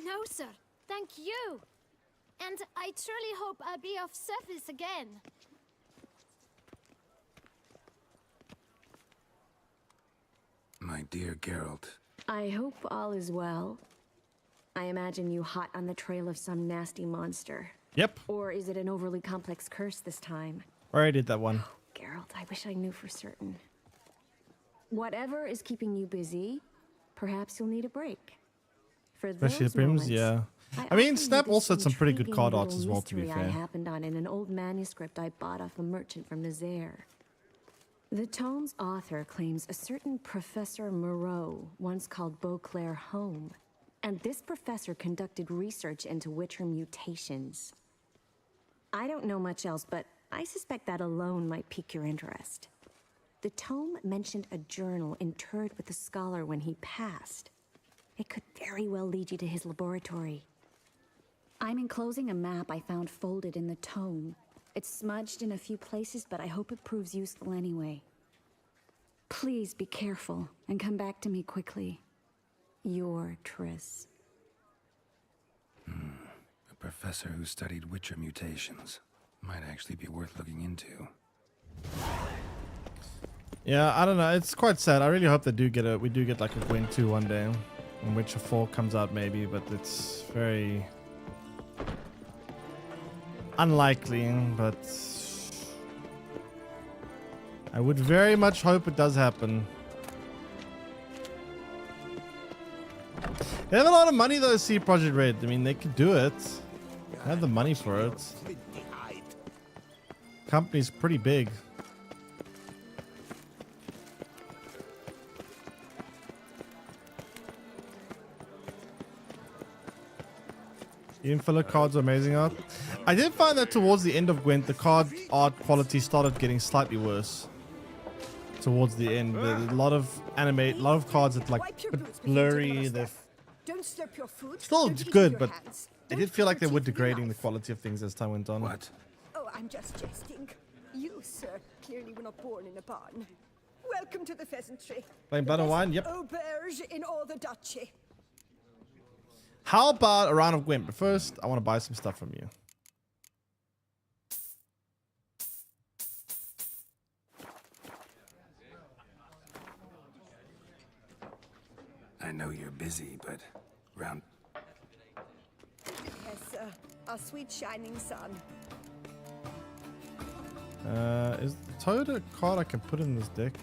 No, sir. Thank you. And I truly hope I'll be of service again. My dear Geralt. I hope all is well. I imagine you hot on the trail of some nasty monster. Yep. Or is it an overly complex curse this time? Already did that one. Oh, Geralt, I wish I knew for certain. Whatever is keeping you busy, perhaps you'll need a break. For Especially those the brims, moments, yeah. I mean, offer you Snap this also had some pretty good card intriguing arts as well, to be mystery fair. I happened on in an old manuscript I bought off a merchant from Nazaire. The tome's author claims a certain Professor Moreau once called Beauclair home, and this professor conducted research into Witcher mutations. I don't know much else, but I suspect that alone might pique your interest. The tome mentioned a journal interred with the scholar when he passed. It could very well lead you to his laboratory. I'm enclosing a map I found folded in the tome. It's smudged in a few places, but I hope it proves useful anyway. Please be careful and come back to me quickly. Your Triss. A professor who studied Witcher mutations. Might actually be worth looking into. Yeah, I don't know. It's quite sad. I really hope they do get we do get like a Gwen 2 one day. When Witcher 4 comes out, maybe, but it's very unlikely. But I would very much hope it does happen. They have a lot of money though, CD Projekt Red. I mean, they could do it. They have the money for it. Company's pretty big. Even filler cards are amazing art. I did find that towards the end of Gwent, the card art quality started getting slightly worse. Towards the end, a lot of cards that like a bit blurry. They're Don't slurp your food. still Don't eat with good, your but hands. it Don't did feel like they hurt were your degrading the life. quality of things as time went on. What? Oh, I'm just jesting. You, sir, clearly were not born in a barn. Welcome to the pheasantry. Playing Blood and Wine? Yep. Auberge in all the duchy. How about a round of Gwent? But first, I want to buy some stuff from you. I know you're busy, but round... Yes, sir. Our sweet shining sun. Is the Toad a card I can put in this deck?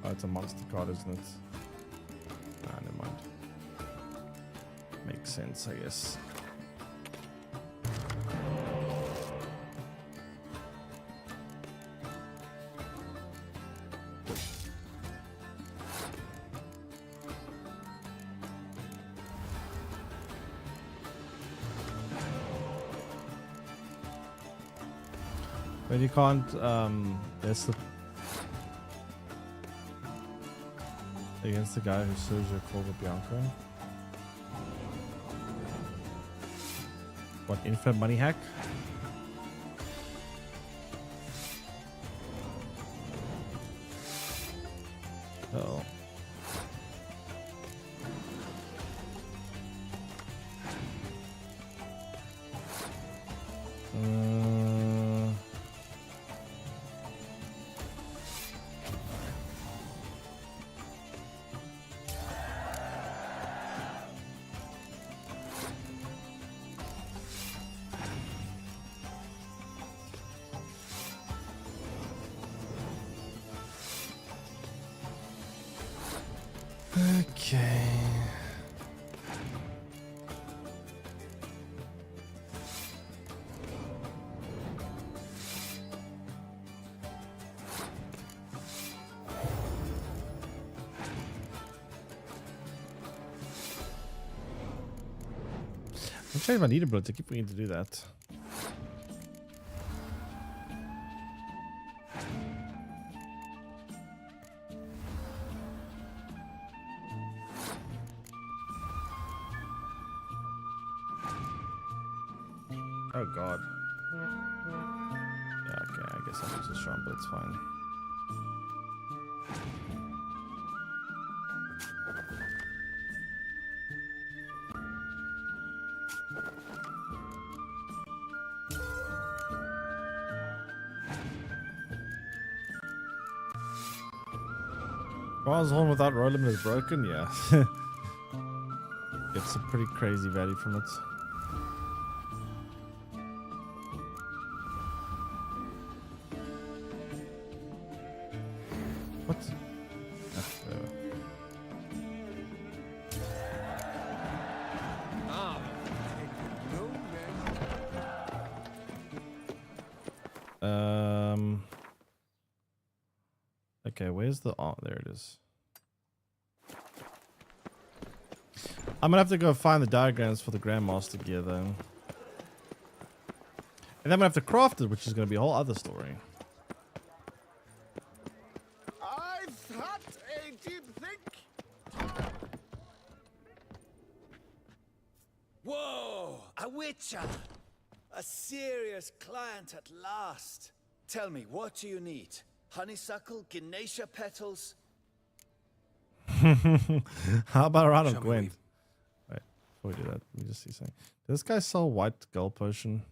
Oh, it's a monster card, isn't it? Ah, never mind. Makes sense, I guess. But you can't, there's the... Against the guy who serves your Corvo Bianco. What, infinite money hack? Uh-oh. Okay. I'm trying if I need a bullet. I keep forgetting to do that. Oh god. Yeah, okay, I guess I'll use this strong, but it's fine. Bronze horn without roll limit is broken, yeah. Gets a pretty crazy value from it. What? Ah, okay, where's the... Oh, there it is. I'm gonna have to go find the diagrams for the Grandmaster gear, though. And then I'm gonna have to craft it, which is gonna be a whole other story. I've had a deep think. Whoa! A witcher! A serious client at last. Tell me, what do you need? Honeysuckle, Ganesha petals? How about a round of Gwent? Wait, before we do that, let me just see something. Does this guy sell white gold potion?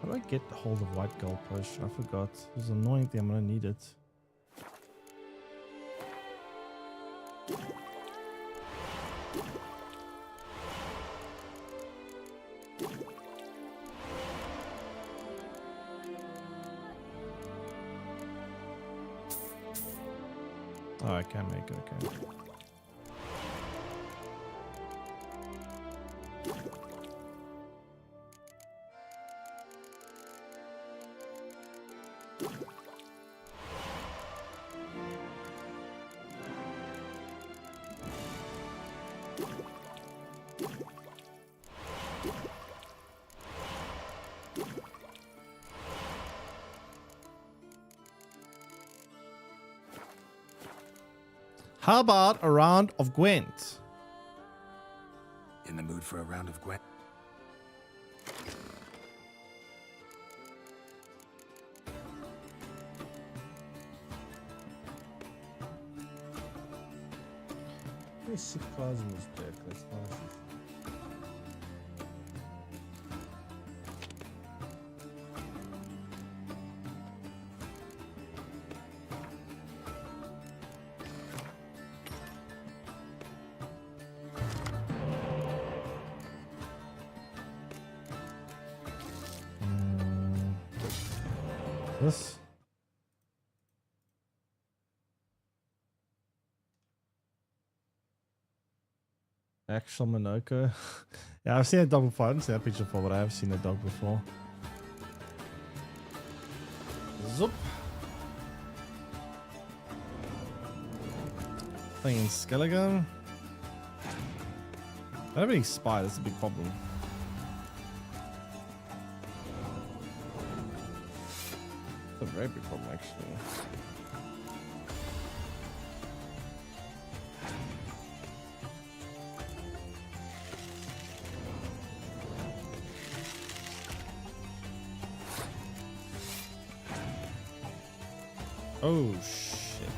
How do I get hold of white gold potion? I forgot. It was an annoying thing. I'm gonna need it. Oh, I can't make it. Okay. How about a round of Gwent? In the mood for a round of Gwent? There's 6 cards in this deck. That's nice. This. Actual Monoko. Yeah, I've seen a dog before. I haven't seen that picture before, but I have seen a dog before. Zoop. Playing Skeleton. I don't have any spy, that's a big problem. That's a very big problem, actually. Oh, shit.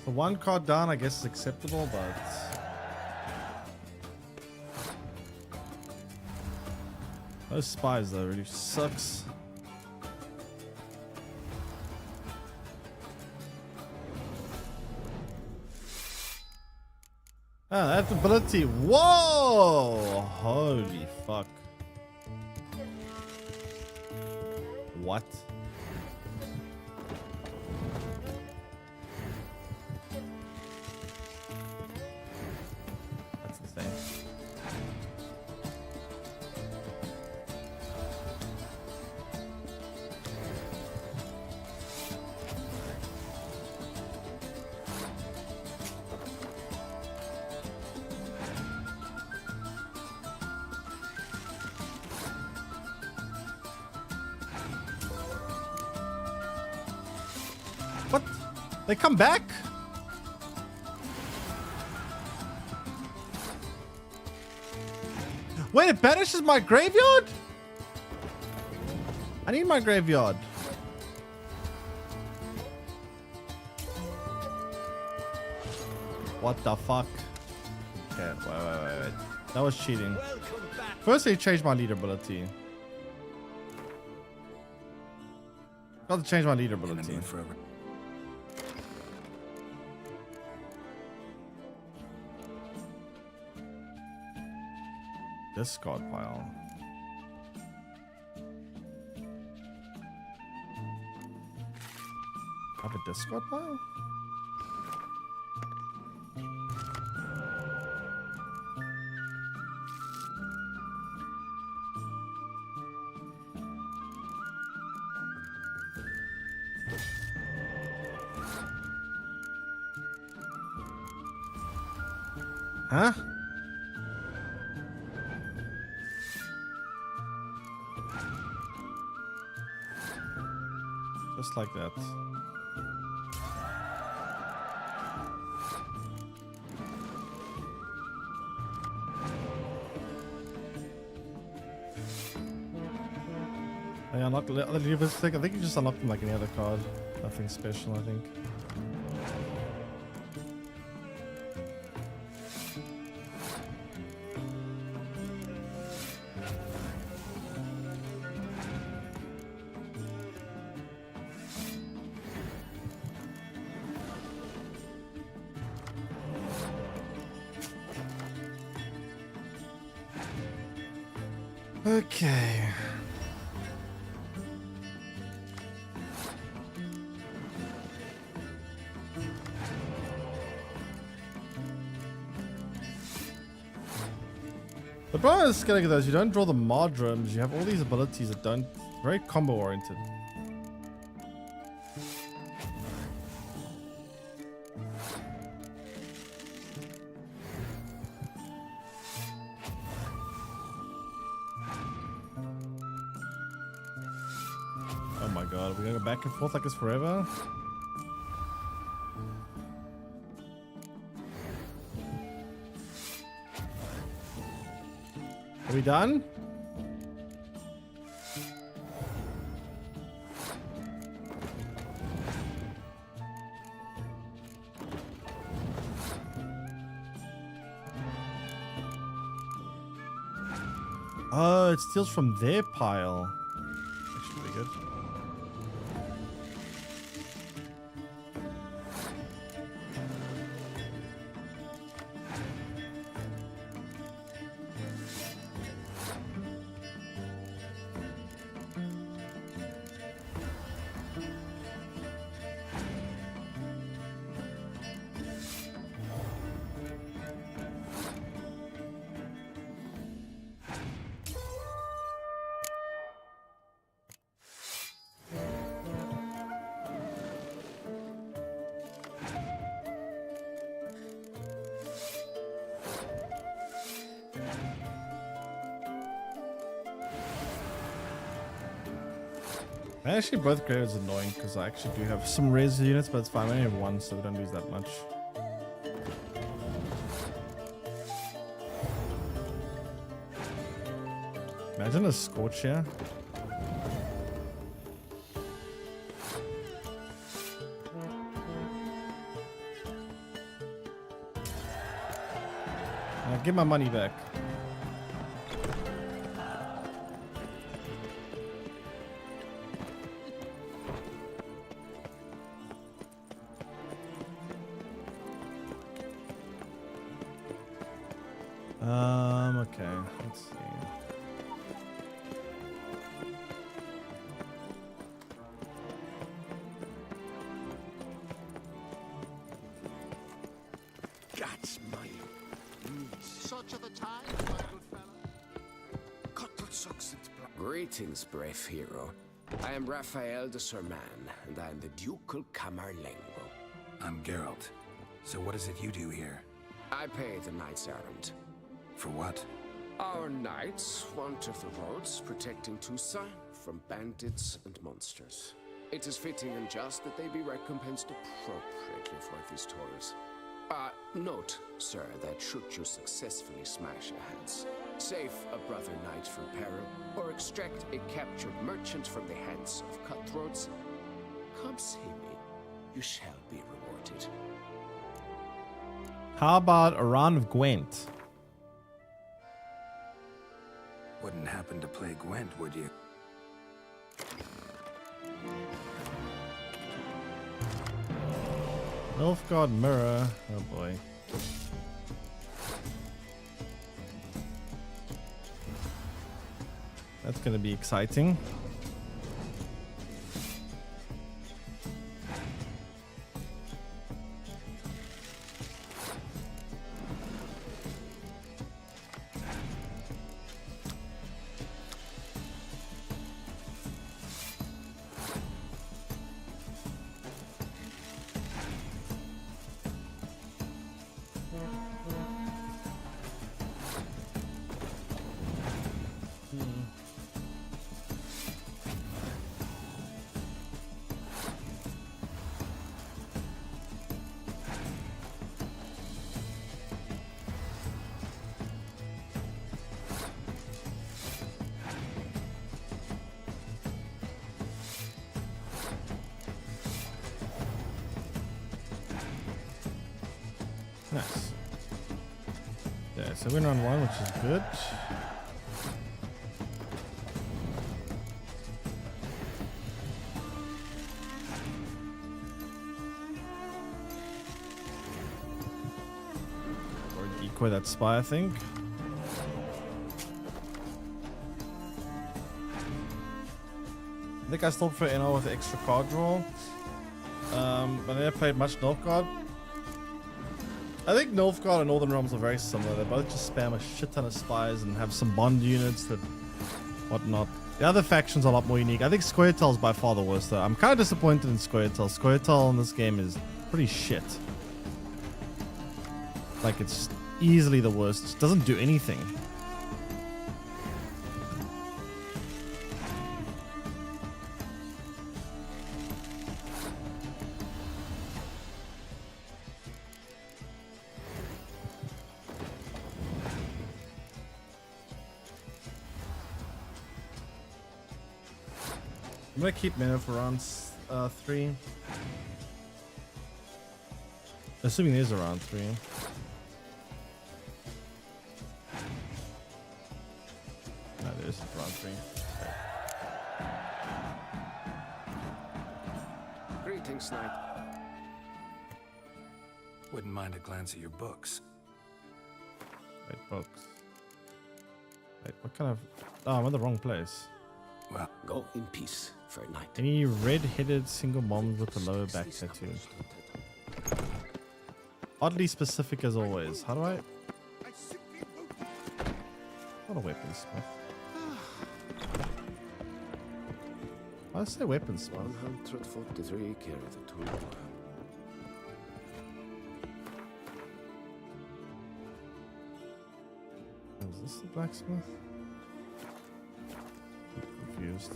So 1 card down, I guess, is acceptable, but... Those spies though really sucks. Ah, that ability. Whoa! Holy fuck. What? That's insane. What? They come back? Wait, it banishes my graveyard? I need my graveyard. What the fuck? Okay, wait. That was cheating. First they changed my leader ability. Got to change my leader ability. Discard pile. I have a discard pile? Huh? Just like that. I unlocked other levers. I think you just unlocked them like any other card. Nothing special, I think. Okay. The problem is getting those, you don't draw the Mardrums, you have all these abilities that don't, very combo oriented. Oh my god, we're gonna go back and forth like this forever? Are we done? Oh, it steals from their pile. Actually pretty good. Actually, both graveyards are annoying because I actually do have some res units, but it's fine. I only have one, so we don't lose that much. Imagine a Scorch here. Now give my money back. Okay, let's see. That's my knees. Such are the times, my good fellow. Cutlet sucks its blood. Greetings, brave hero. I am Raphael de Serman, and I am the Ducal Camerlengo. I'm Geralt. So what is it you do here? I pay the knight's errand. For what? Our knights wander the roads, protecting Toussaint from bandits and monsters. It is fitting and just that they be recompensed appropriately for these toils. Note, sir, that should you successfully smash a hands, save a brother knight from peril, or extract a captured merchant from the hands of cutthroats, come see me. You shall be rewarded. How about a round of Gwent? Wouldn't happen to play Gwent, would you? Nilfgaard Mirror. Oh boy. That's gonna be exciting. Nice. Yeah, so we're on 1, which is good. Or decoy that spy, I think. I think I still prefer NL with the extra card draw. But I never played much Nilfgaard. I think Nilfgaard and Northern Realms are very similar. They both just spam a shit ton of spies and have some bond units that whatnot. The other factions are a lot more unique. I think Squirtle is by far the worst though. I'm kind of disappointed in Squirtle. Squirtle in this game is pretty shit. Like it's easily the worst. It doesn't do anything. I'm gonna keep mana for round 3. Assuming there's a round 3. No, there isn't round 3. Okay. Greetings, Knight. Wouldn't mind a glance at your books. Wait, books. Wait, what kind of... Oh, I'm in the wrong place. Well, go in peace for a night. Any red-headed single moms with a lower back tattoo? Oddly specific as always. How do I... Not a weaponsmith. I say weaponsmith. 143 carry the tool. Is this the blacksmith? I'm confused.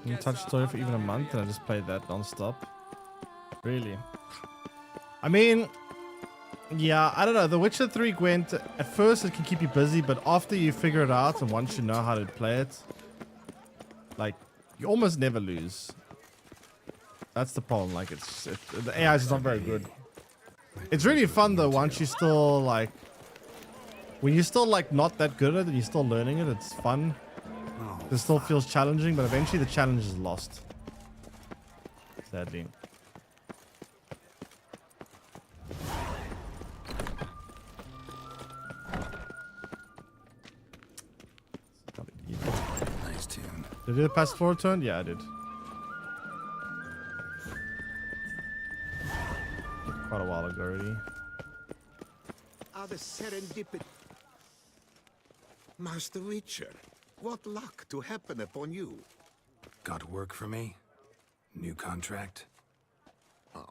Didn't touch story for even a month and I just played that non-stop. Really? I mean, yeah, I don't know. The Witcher 3 Gwent, at first it can keep you busy, but after you figure it out and once you know how to play it, like, you almost never lose. That's the problem. Like, the AI is not very good. It's really fun though once you still like, when you're still like not that good at it and you're still learning it, it's fun. It still feels challenging, but eventually the challenge is lost. Sadly. Nice tune. Did you do the pass forward turn? Yeah, I did. Quite a while ago already. The serendipity. Master Witcher, what luck to happen upon you. Got work for me? New contract?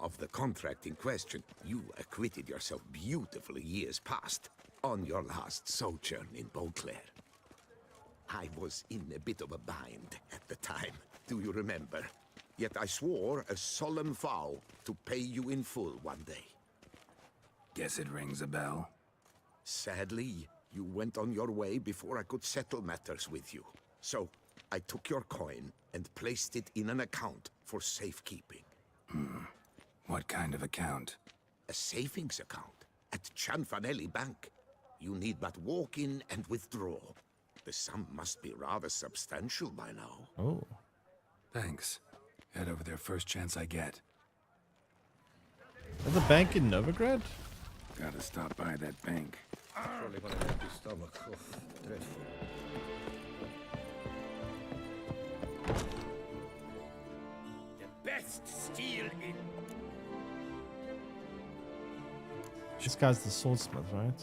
Of the contract in question, you acquitted yourself beautifully years past on your last sojourn in Beauclair. I was in a bit of a bind at the time, do you remember? Yet I swore a solemn vow to pay you in full one day. Guess it rings a bell. Sadly, you went on your way before I could settle matters with you. So, I took your coin and placed it in an account for safekeeping. What kind of account? A savings account at Cianfanelli Bank. You need but walk in and withdraw. The sum must be rather substantial by now. Oh. Thanks. Head over there first chance I get. Is the bank in Novigrad? Gotta stop by that bank. Probably got an empty stomach. Oh, dreadful. The best steel in. This guy's the swordsmith, right?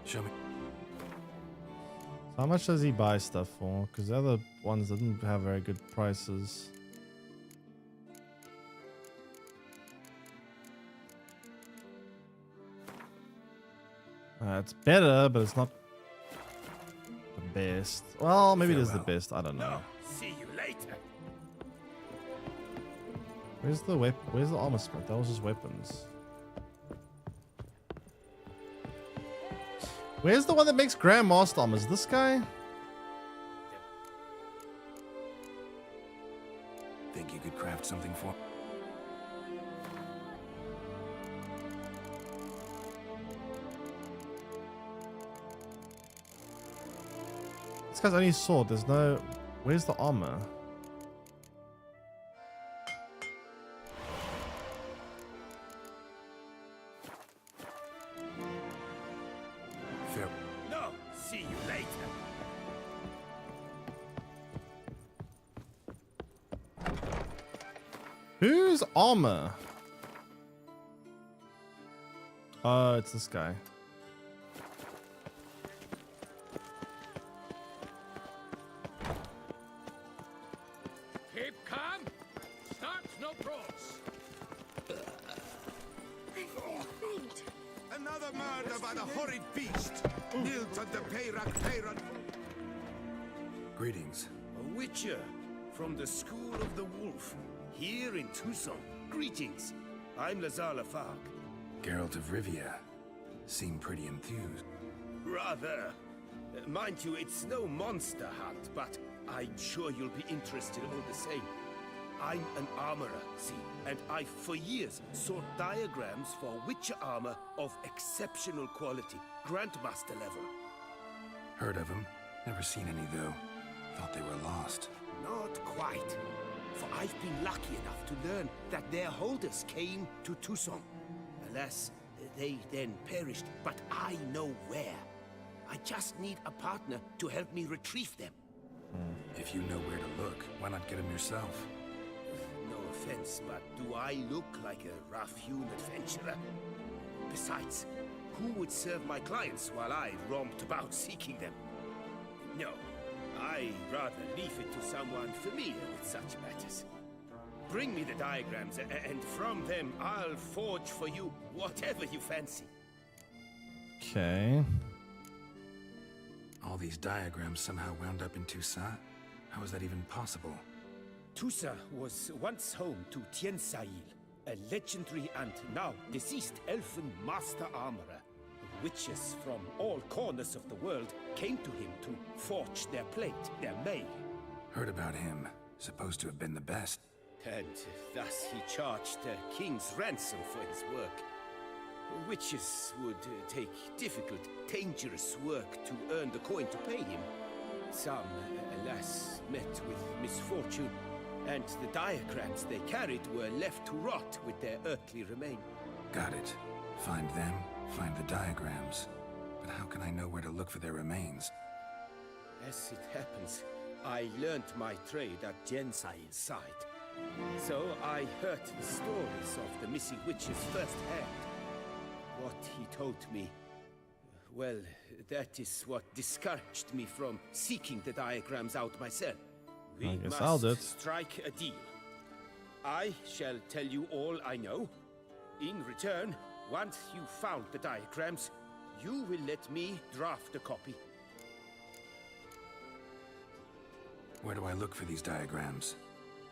Show me. So how much does he buy stuff for? Because the other ones didn't have very good prices. It's better, but it's not the best. Well, maybe it is the best. I don't know. See you later. Where's the Where's the armor smith? That was just weapons. Where's the one that makes Grandmaster armor? Is this guy? Think you could craft something for... This guy's only sword. There's no... Where's the armor? Fair. No, see you later. Whose armor? Oh, it's this guy. Keep calm. Start no pros. Another murder by the horrid beast. Nilt and the Peyrak. Greetings. A witcher from the School of the Wolf, here in Tucson. Greetings. I'm Lazar Lafargue. Geralt of Rivia. Seem pretty enthused. Rather. Mind you, it's no monster hunt, but I'm sure you'll be interested all the same. I'm an armorer, see, and I've for years sought diagrams for witcher armor of exceptional quality, Grandmaster level. Heard of them. Never seen any, though. Thought they were lost. Not quite. For I've been lucky enough to learn that their holders came to Tucson. Alas, they then perished, but I know where. I just need a partner to help me retrieve them. If you know where to look, why not get them yourself? No offense, but do I look like a rough-hewn adventurer? Besides, who would serve my clients while I romped about seeking them? No, I'd rather leave it to someone familiar with such matters. Bring me the diagrams, and from them I'll forge for you whatever you fancy. Okay. All these diagrams somehow wound up in Toussaint? How is that even possible? Toussaint was once home to Tiensail, a legendary and now deceased elfin master armorer. Witches from all corners of the world came to him to forge their plate, their mail. Heard about him. Supposed to have been the best. And thus he charged a king's ransom for his work. Witches would take difficult, dangerous work to earn the coin to pay him. Some, alas, met with misfortune, and the diagrams they carried were left to rot with their earthly remain. Got it. Find them, find the diagrams. But how can I know where to look for their remains? As it happens, I learned my trade at Jensail's side. So I heard the stories of the missing witches firsthand. What he told me, well, that is what discouraged me from seeking the diagrams out myself. We must strike a deal. I shall tell you all I know. In return, once you found the diagrams, you will let me draft a copy. Where do I look for these diagrams?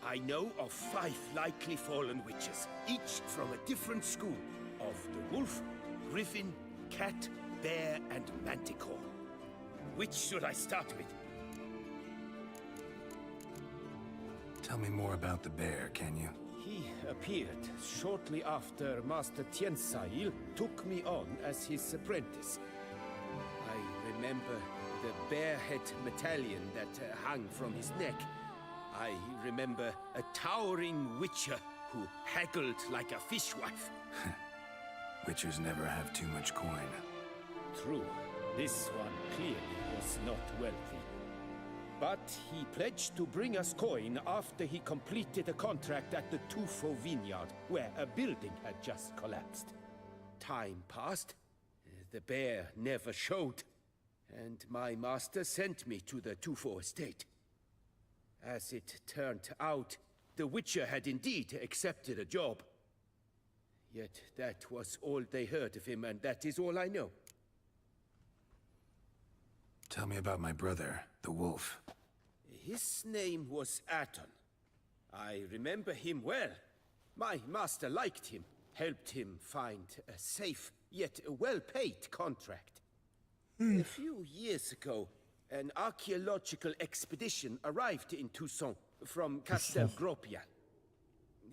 I know of 5 likely fallen witches, each from a different school of the wolf, griffin, cat, bear, and manticore. Which should I start with? Tell me more about the bear, can you? He appeared shortly after Master Tiensail took me on as his apprentice. I remember the bear-head medallion that hung from his neck. I remember a towering witcher who haggled like a fishwife. Witchers never have too much coin. True. This one clearly was not wealthy. But he pledged to bring us coin after he completed a contract at the Tufo vineyard, where a building had just collapsed. Time passed. The bear never showed. And my master sent me to the Tufo estate. As it turned out, the Witcher had indeed accepted a job. Yet that was all they heard of him, and that is all I know. Tell me about my brother, the wolf. His name was Aton. I remember him well. My master liked him, helped him find a safe, yet well-paid contract. A few years ago, an archaeological expedition arrived in Toussaint from Castel Gropia.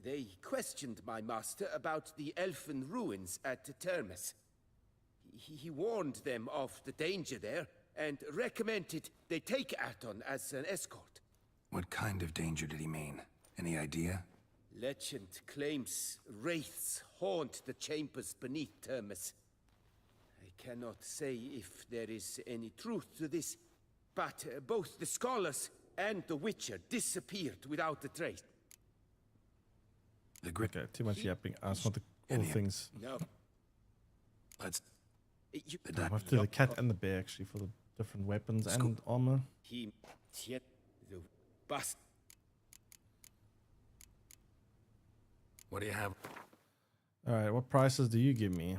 They questioned my master about the elfin ruins at Termes. He warned them of the danger there and recommended they take Aton as an escort. What kind of danger did he mean? Any idea? Legend claims wraiths haunt the chambers beneath Termes. I cannot say if there is any truth to this, but both the scholars and the Witcher disappeared without a trace. The grip. Okay, too much yapping. I just want the cool things. No. Let's. I have to do the cat and the bear actually for the different weapons and armor. He yet the bust. What do you have? All right, what prices do you give me?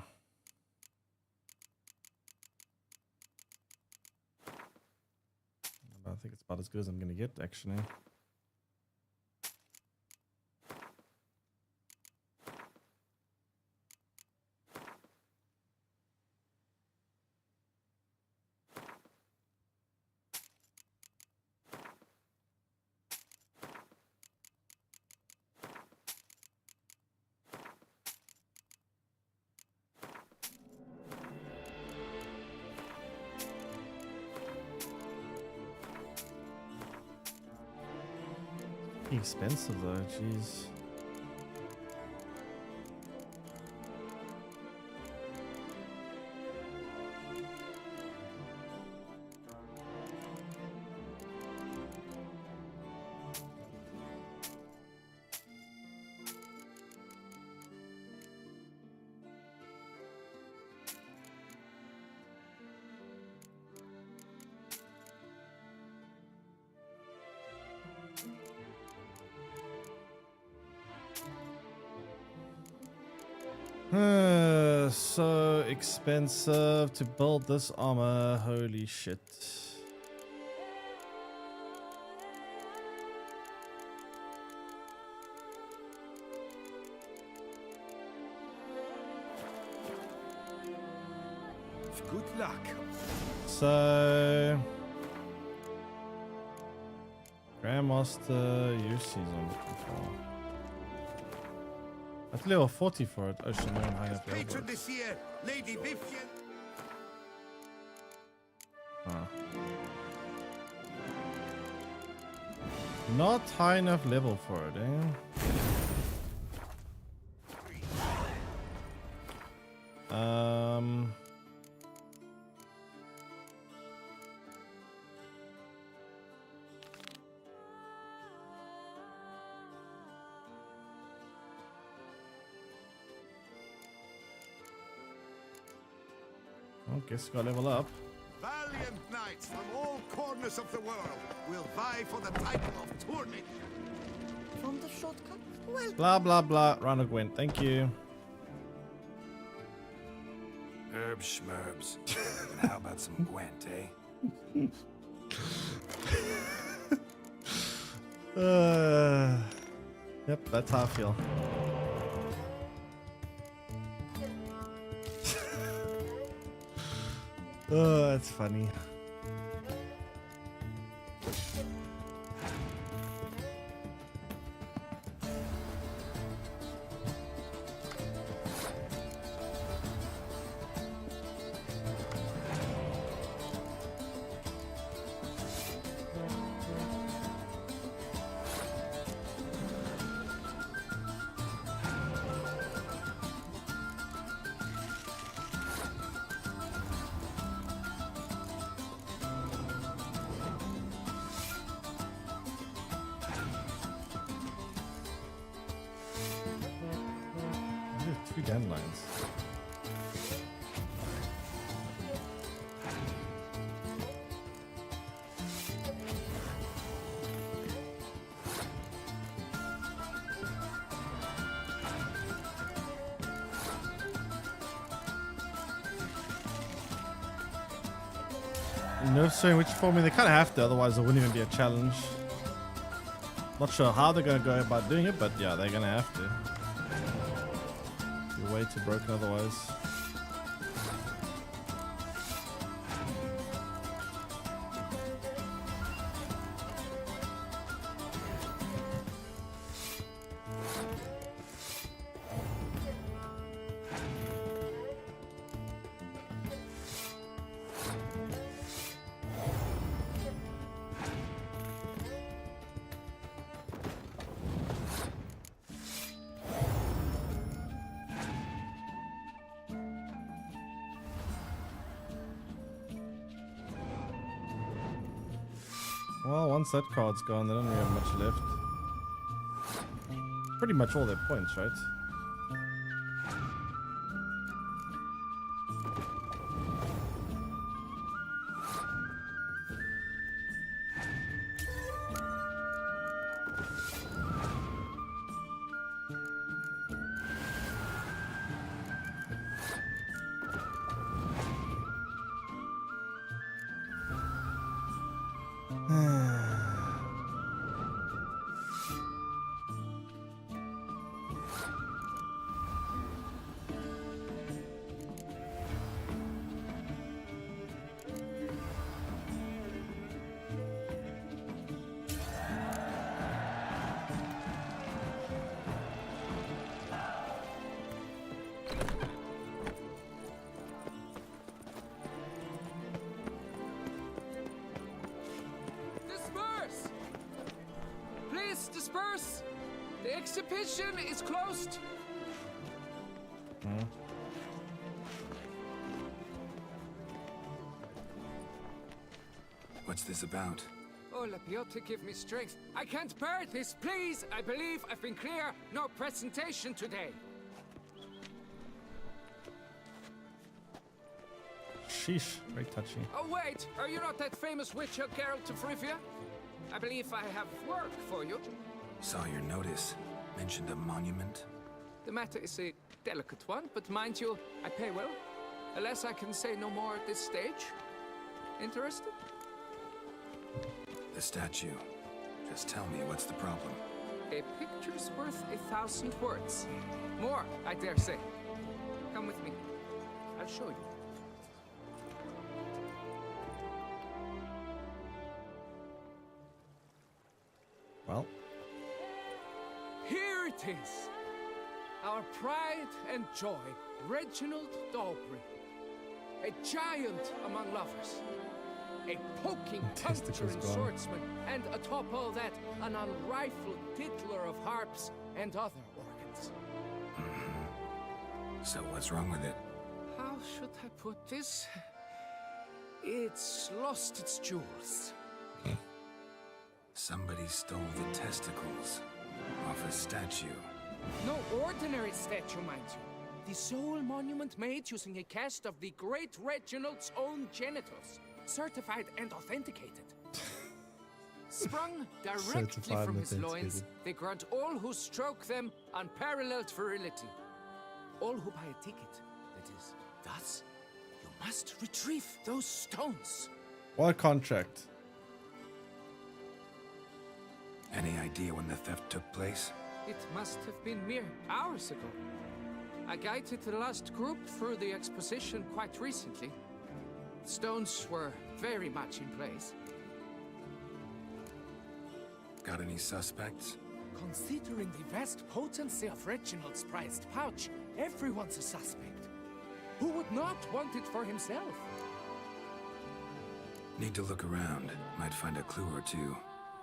I think it's about as good as I'm gonna get actually. Expensive though, jeez. So expensive to build this armor. Holy shit. Good luck. So Grandmaster UC is on control. That's level 40 for it. Ocean Moon high enough level. Patron this year, Lady Vivian. Not high enough level for it, eh? I guess gotta level up. Valiant knights from all corners of the world will vie for the title of tourney. From the shortcut? Well, Blah blah blah. Round of Gwent. Thank you. Herb schmerbs. And how about some Gwent, eh? Yep, that's how I feel. Oh, that's funny. Two dandelions. No, so which for me they kind of have to, otherwise it wouldn't even be a challenge. Not sure how they're going to go about doing it, but yeah, they're going to have to. You're way too broken otherwise. Well, once that card's gone, they don't really have much left. Pretty much all their points, right? Disperse! Please disperse! The exhibition is closed! What's this about? Oh, Lapiote, give me strength. I can't bear this, please! I believe I've been clear. No presentation today. Sheesh, very touchy. Oh, wait! Are you not that famous witcher, Geralt of Rivia? I believe I have work for you. Saw your notice. Mentioned a monument. The matter is a delicate one, but mind you, I pay well. Alas, I can say no more at this stage. Interested? The statue. Just tell me, what's the problem? A picture's worth 1,000 words. More, I dare say. Come with me. I'll show you. Well. Here it is. Our pride and joy, Reginald Dalbury. A giant among lovers. A poking puncher and swordsman, and atop all that, an unrifled tiddler of harps and other organs. So what's wrong with it? How should I put this? It's lost its jewels. Somebody stole the testicles off a statue. No ordinary statue, mind you. The sole monument made using a cast of the great Reginald's own genitals. Certified and authenticated. Sprung directly from his loins, they grant all who stroke them unparalleled virility. All who buy a ticket, that is. Thus, you must retrieve those stones. What contract? Any idea when the theft took place? It must have been mere hours ago. I guided the last group through the exposition quite recently. Stones were very much in place. Got any suspects? Considering the vast potency of Reginald's prized pouch, everyone's a suspect. Who would not want it for himself? Need to look around. Might find a clue or two.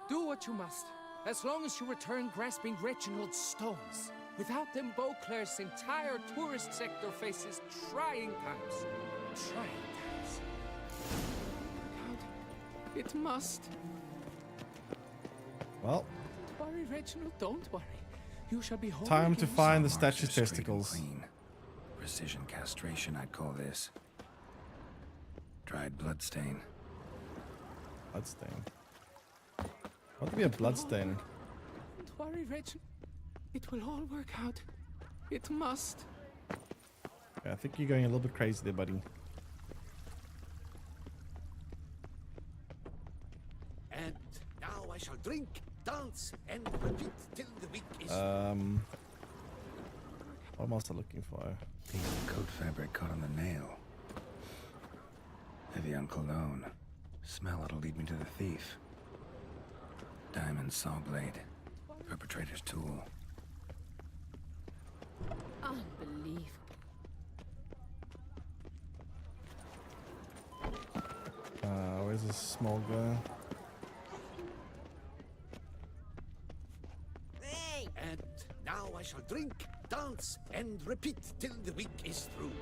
Do what you must, as long as you return grasping Reginald's stones. Without them, Beauclair's entire tourist sector faces trying times. Trying times. God, it must. Well. Don't worry, Reginald, don't worry. You shall be home. Time to find the Some marks statue's are straight and testicles. clean. Precision castration, I'd call this. Dried bloodstain. Bloodstain. What could be a bloodstain? Don't worry, Reginald. It will all work out. It must. Yeah, I think you're going a little bit crazy there, buddy. And now I shall drink, dance, and repeat till the week is. What am I also looking for? Piece of coat fabric caught on the nail. Heavy on cologne. Smell it'll lead me to the thief. Diamond saw blade. Perpetrator's tool. Unbelievable. Where's this small guy? And now I shall drink, dance, and repeat till the week is through.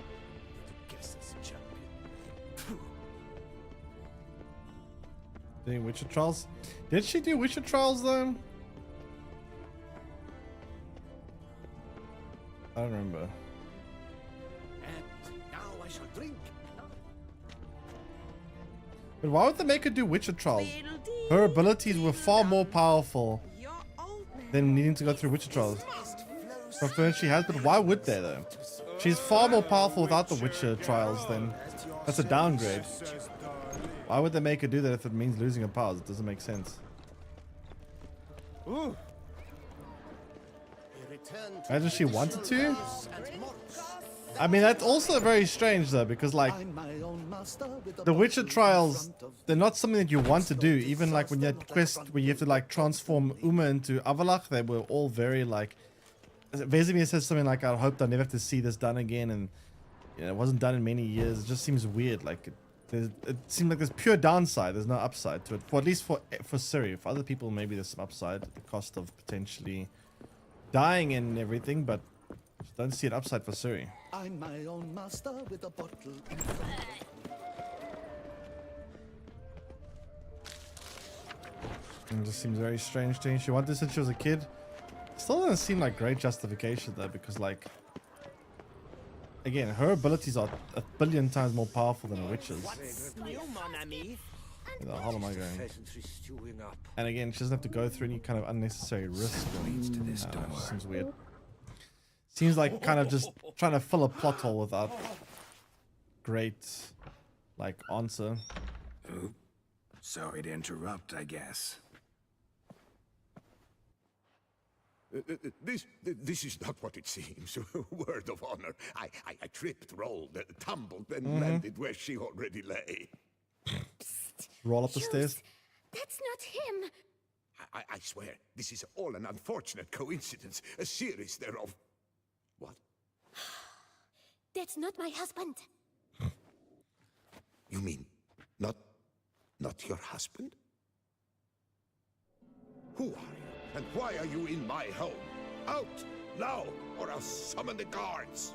The guest's champion. Doing Witcher Trials. Did she do Witcher Trials though? I don't remember. And now I shall drink. But why would they make her do Witcher Trials? Her abilities were far more powerful than needing to go through Witcher Trials. Preferred she has, but why would they though? She's far more powerful without the Witcher Trials then. That's a downgrade. Why would they make her do that if it means losing her powers? It doesn't make sense. Ooh. Imagine she wanted to? I mean, that's also very strange though, because like, the Witcher Trials, they're not something that you want to do. Even like when you had quest where you have to like transform Uma into Avalach, they were all very like, Vesemir says something like, I hope I never have to see this done again, and you know, it wasn't done in many years. It just seems weird. Like it seems like there's pure downside. There's no upside to it. For at least for Ciri. For other people, maybe there's some upside. The cost of potentially dying and everything, but just don't see an upside for Ciri. I'm my own master with a bottle in It just seems very strange to me. She wanted this since she was a kid. Still doesn't seem like great justification though, because like, again, her abilities are 1 billion times more powerful than a witch's. Where the hell am I going? And again, she doesn't have to go through any kind of unnecessary risk. It just seems weird. Seems like kind of just trying to fill a plot hole without great, like, answer. Ooh. Sorry to interrupt, I guess. This is not what it seems. Word of honor. I tripped, rolled, tumbled, and landed where she already lay. Roll up the stairs. That's not him. I swear, this is all an unfortunate coincidence. A series thereof. What? That's not my husband. You mean, not your husband? Who are you? And why are you in my home? Out! Now! Or I'll summon the guards!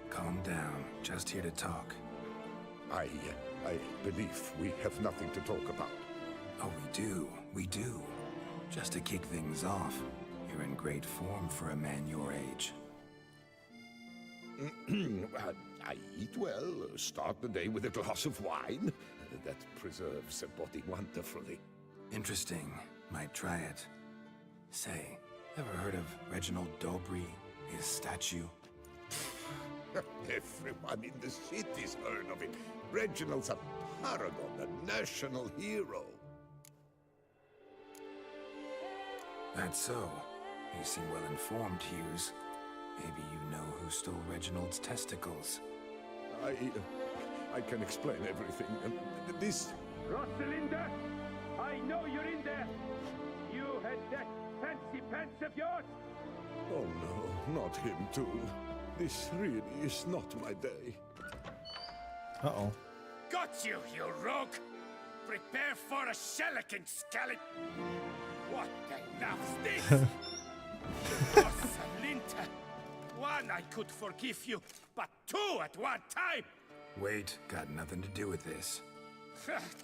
Calm down. Just here to talk. I believe we have nothing to talk about. Oh, we do. Just to kick things off, you're in great form for a man your age. I eat well, start the day with a glass of wine. That preserves a body wonderfully. Interesting. Might try it. Say, ever heard of Reginald Dobry, his statue? Everyone in the city's heard of it. Reginald's a paragon, a national hero. That's so. You seem well informed, Hughes. Maybe you know who stole Reginald's testicles. I can explain everything. This... Rosalinda! I know you're in there! You had that fancy pants of yours? Oh no, not him too. This really is not my day. Uh-oh. Got you, you rogue! Prepare for a shellacking, scallop! What the laugh's this? Rosalinda! One, I could forgive you, but two at one time! Wait, got nothing to do with this.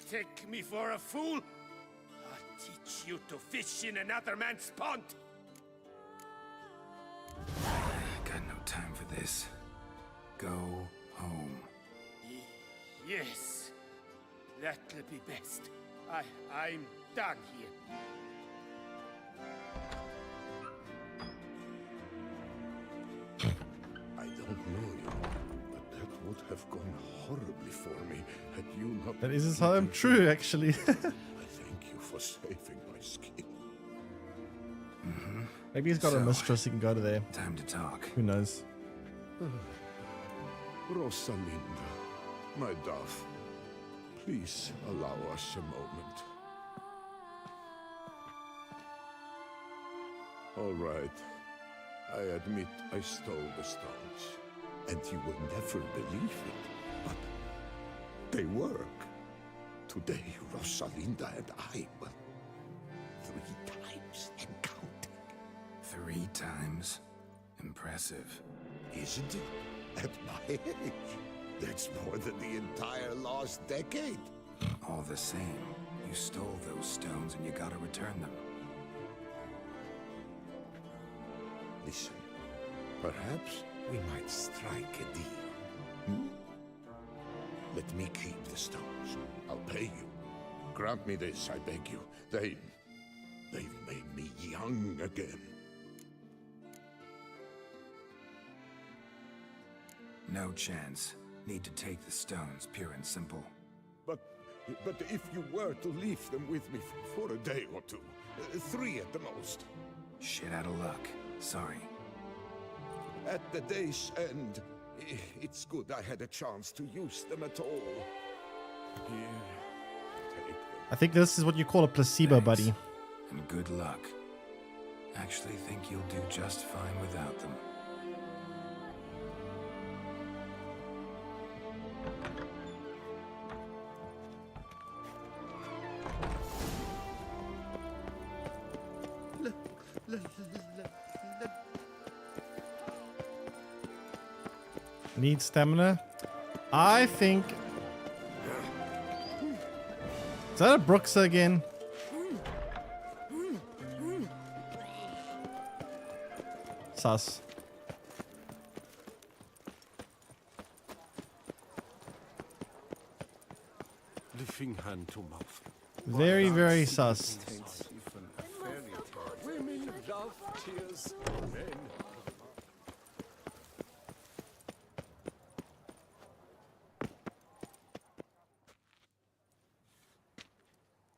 Take me for a fool? I'll teach you to fish in another man's pond! Got no time for this. Go home. Yes, that'll be best. I'm done here. I don't know you, but that would have gone horribly for me had you not... That is his home. True, actually. I thank you for saving my skin. Maybe he's got a mistress he can go to there. Time to talk. Who knows? Rosalinda, my dove, please allow us a moment. All right. I admit I stole the stones, and you will never believe it, but they work. Today, Rosalinda and I will 3 times and counting. 3 times? Impressive. Isn't it? At my age. That's more than the entire last decade. All the same, you stole those stones and you gotta return them. Listen, perhaps we might strike a deal. Hmm? Let me keep the stones. I'll pay you. Grant me this, I beg you. They've made me young again. No chance. Need to take the stones, pure and simple. But if you were to leave them with me for a day or two, 3 at the most. Shit out of luck. Sorry. At the day's end, it's good I had a chance to use them at all. Here, take them. I think this is what you call a placebo, buddy. And good luck. Actually think you'll do just fine without them. Need stamina? I think... Is that a Brooks again? Sus. Lifting hand to mouth. Very, very sus. Women love tears. Men.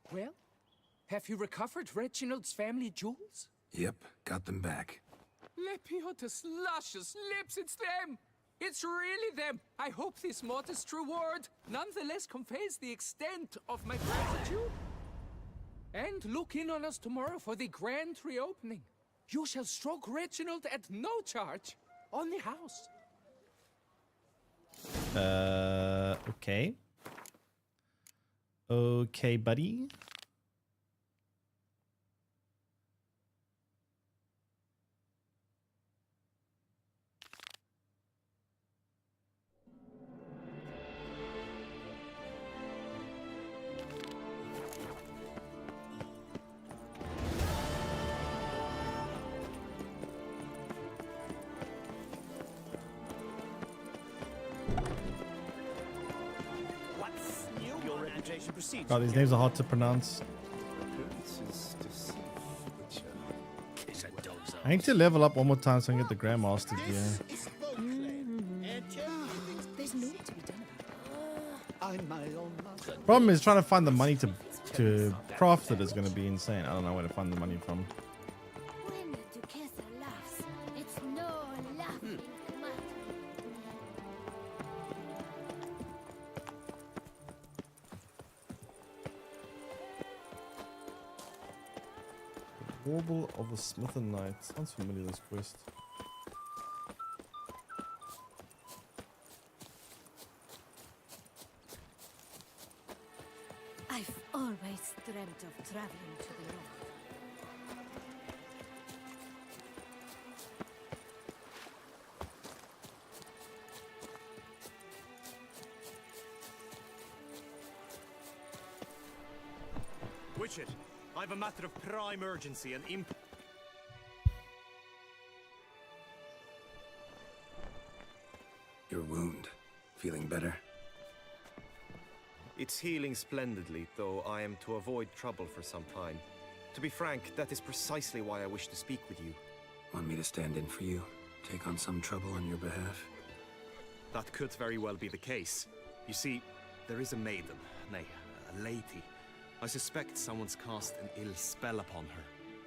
Well, have you recovered Reginald's family jewels? Yep, got them back. Lepiotus luscious lips, it's them! It's really them! I hope this modest reward nonetheless conveys the extent of my gratitude. And look in on us tomorrow for the grand reopening. You shall stroke Reginald at no charge on the house. Okay. Okay, buddy. God, these names are hard to pronounce. I need to level up one more time so I can get the Grandmaster gear. There's no to be done about it. I'm my own master. Problem is trying to find the money to craft it is going to be insane. I don't know where to find the money from. When the Duchessa laughs, it's no laughing matter. Warble of the Smith and Knight. Sounds familiar, this quest. I've always dreamt of traveling to the north. Witchett, I've a matter of prime urgency and Your wound. Feeling better? It's healing splendidly, though I am to avoid trouble for some time. To be frank, that is precisely why I wish to speak with you. Want me to stand in for you? Take on some trouble on your behalf? That could very well be the case. You see, there is a maiden, nay, a lady. I suspect someone's cast an ill spell upon her.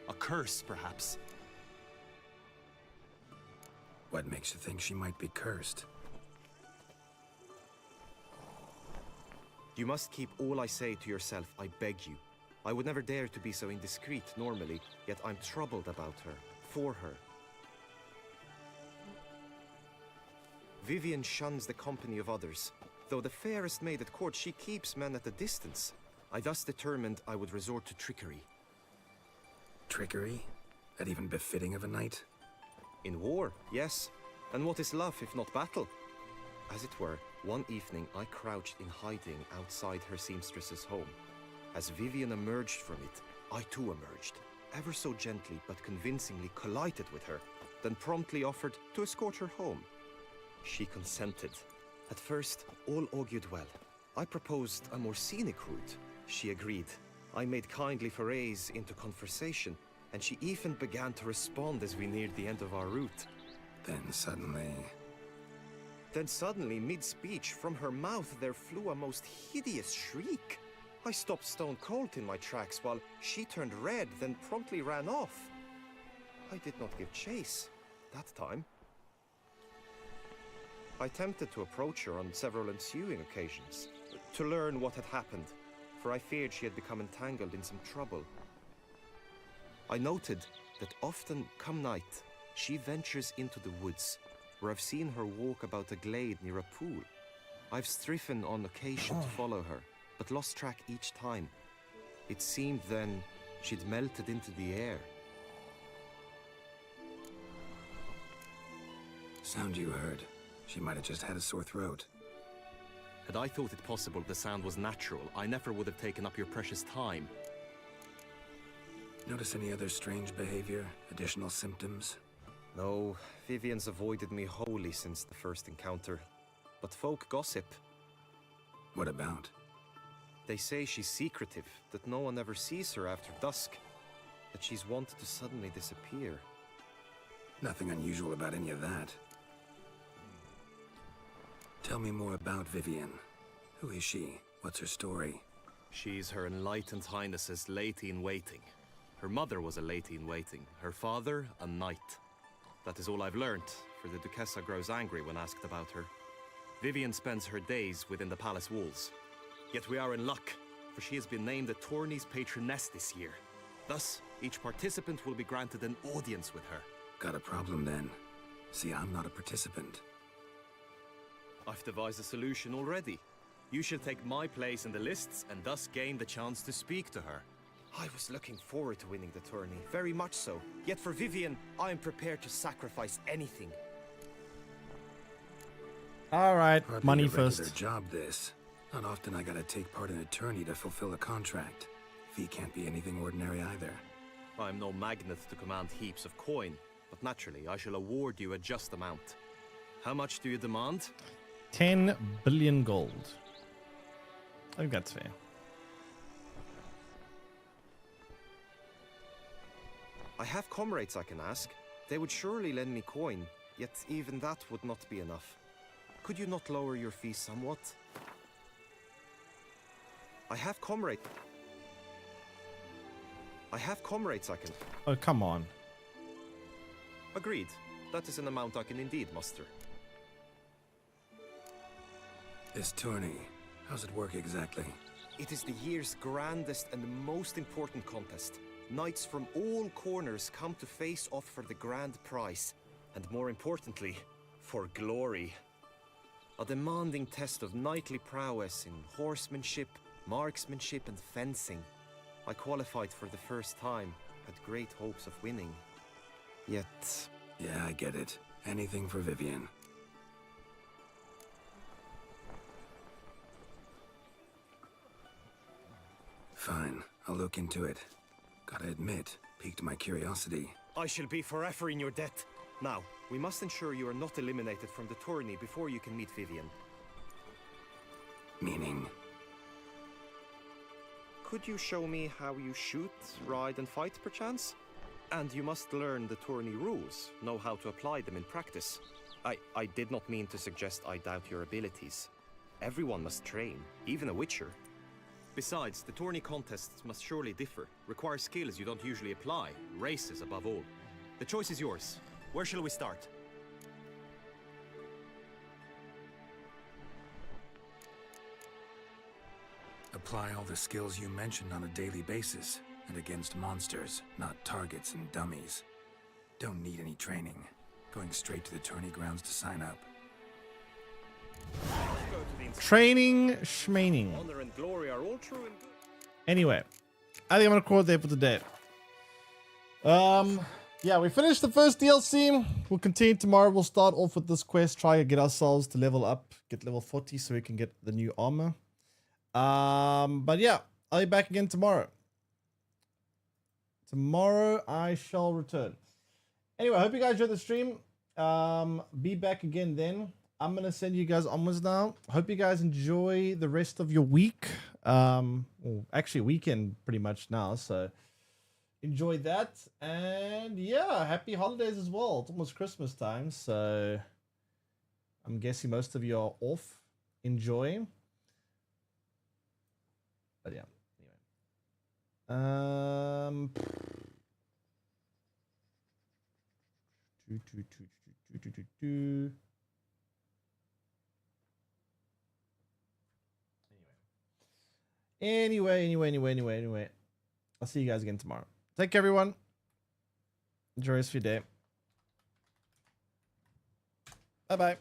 A curse, perhaps. What makes you think she might be cursed? You must keep all I say to yourself, I beg you. I would never dare to be so indiscreet normally, yet I'm troubled about her, for her. Vivian shuns the company of others. Though the fairest maid at court, she keeps men at a distance. I thus determined I would resort to trickery. Trickery? That even befitting of a knight? In war, yes. And what is love if not battle? As it were, One evening, I crouched in hiding outside her seamstress's home. As Vivian emerged from it, I too emerged, ever so gently but convincingly collided with her, then promptly offered to escort her home. She consented. At first, all augured well. I proposed a more scenic route. She agreed. I made kindly forays into conversation, and she even began to respond as we neared the end of our route. Then suddenly, mid-speech, from her mouth there flew a most hideous shriek. I stopped stone cold in my tracks while she turned red, then promptly ran off. I did not give chase that time. I attempted to approach her on several ensuing occasions, to learn what had happened, for I feared she had become entangled in some trouble. I noted that often, come night, she ventures into the woods, where I've seen her walk about a glade near a pool. I've striven on occasion to follow her, but lost track each time. It seemed then she'd melted into the air. Sound you heard. She might have just had a sore throat. Had I thought it possible the sound was natural, I never would have taken up your precious time. Notice any other strange behavior? Additional symptoms? No, Vivian's avoided me wholly since the first encounter. But folk gossip. What about? They say she's secretive, that no one ever sees her after dusk, that she's wanted to suddenly disappear. Nothing unusual about any of that. Tell me more about Vivian. Who is she? What's her story? She's Her Enlightened Highness's lady-in-waiting. Her mother was a lady-in-waiting, her father a knight. That is all I've learnt, for the Duchessa grows angry when asked about her. Vivian spends her days within the palace walls. Yet we are in luck, for she has been named the tourney's patroness this year. Thus, each participant will be granted an audience with her. Got a problem then. See, I'm not a participant. I've devised a solution already. You shall take my place in the lists and thus gain the chance to speak to her. I was looking forward to winning the tourney, very much so. Yet for Vivian, I am prepared to sacrifice anything. All right, Hardly money a regular first. job this. Not often I gotta take part in a tourney to fulfill a contract. Fee can't be anything ordinary either. I am no magnet to command heaps of coin, but naturally I shall award you a just amount. How much do you demand? 10 billion gold. I think that's fair. I have comrades I can ask. They would surely lend me coin, yet even that would not be enough. Could you not lower your fees somewhat? I have comrades I can... Oh, come on. Agreed. That is an amount I can indeed muster. This tourney, how's it work exactly? It is the year's grandest and most important contest. Knights from all corners come to face off for the grand prize, and more importantly, for glory. A demanding test of knightly prowess in horsemanship, marksmanship, and fencing. I qualified for the first time, had great hopes of winning. Yet... Yeah, I get it. Anything for Vivian. Fine, I'll look into it. Gotta admit, piqued my curiosity. I shall be forever in your debt. Now, we must ensure you are not eliminated from the tourney before you can meet Vivian. Meaning? Could you show me how you shoot, ride, and fight, perchance? And you must learn the tourney rules, know how to apply them in practice. I did not mean to suggest I doubt your abilities. Everyone must train, even a witcher. Besides, the tourney contests must surely differ, require skills you don't usually apply, races above all. The choice is yours. Where shall we start? Apply all the skills you mentioned on a daily basis, and against monsters, not targets and dummies. Don't need any training. Going straight to the tourney grounds to sign up. Training, schmaining. Honor and glory are all true and good. Anyway, I think I'm gonna call it there for today. yeah, we finished the first DLC. We'll continue tomorrow. We'll start off with this quest, try to get ourselves to level up, get level 40 so we can get the new armor. But yeah, I'll be back again tomorrow. Tomorrow I shall return. Anyway, I hope you guys enjoyed the stream. Be back again then. I'm gonna send you guys onwards now. Hope you guys enjoy the rest of your week. Well, actually weekend pretty much now, so enjoy that. And yeah, happy holidays as well. It's almost Christmas time, so I'm guessing most of you are off. Enjoy. But yeah, anyway. Anyway. I'll see you guys again tomorrow. Take care, everyone. Enjoy the rest of your day. Bye-bye.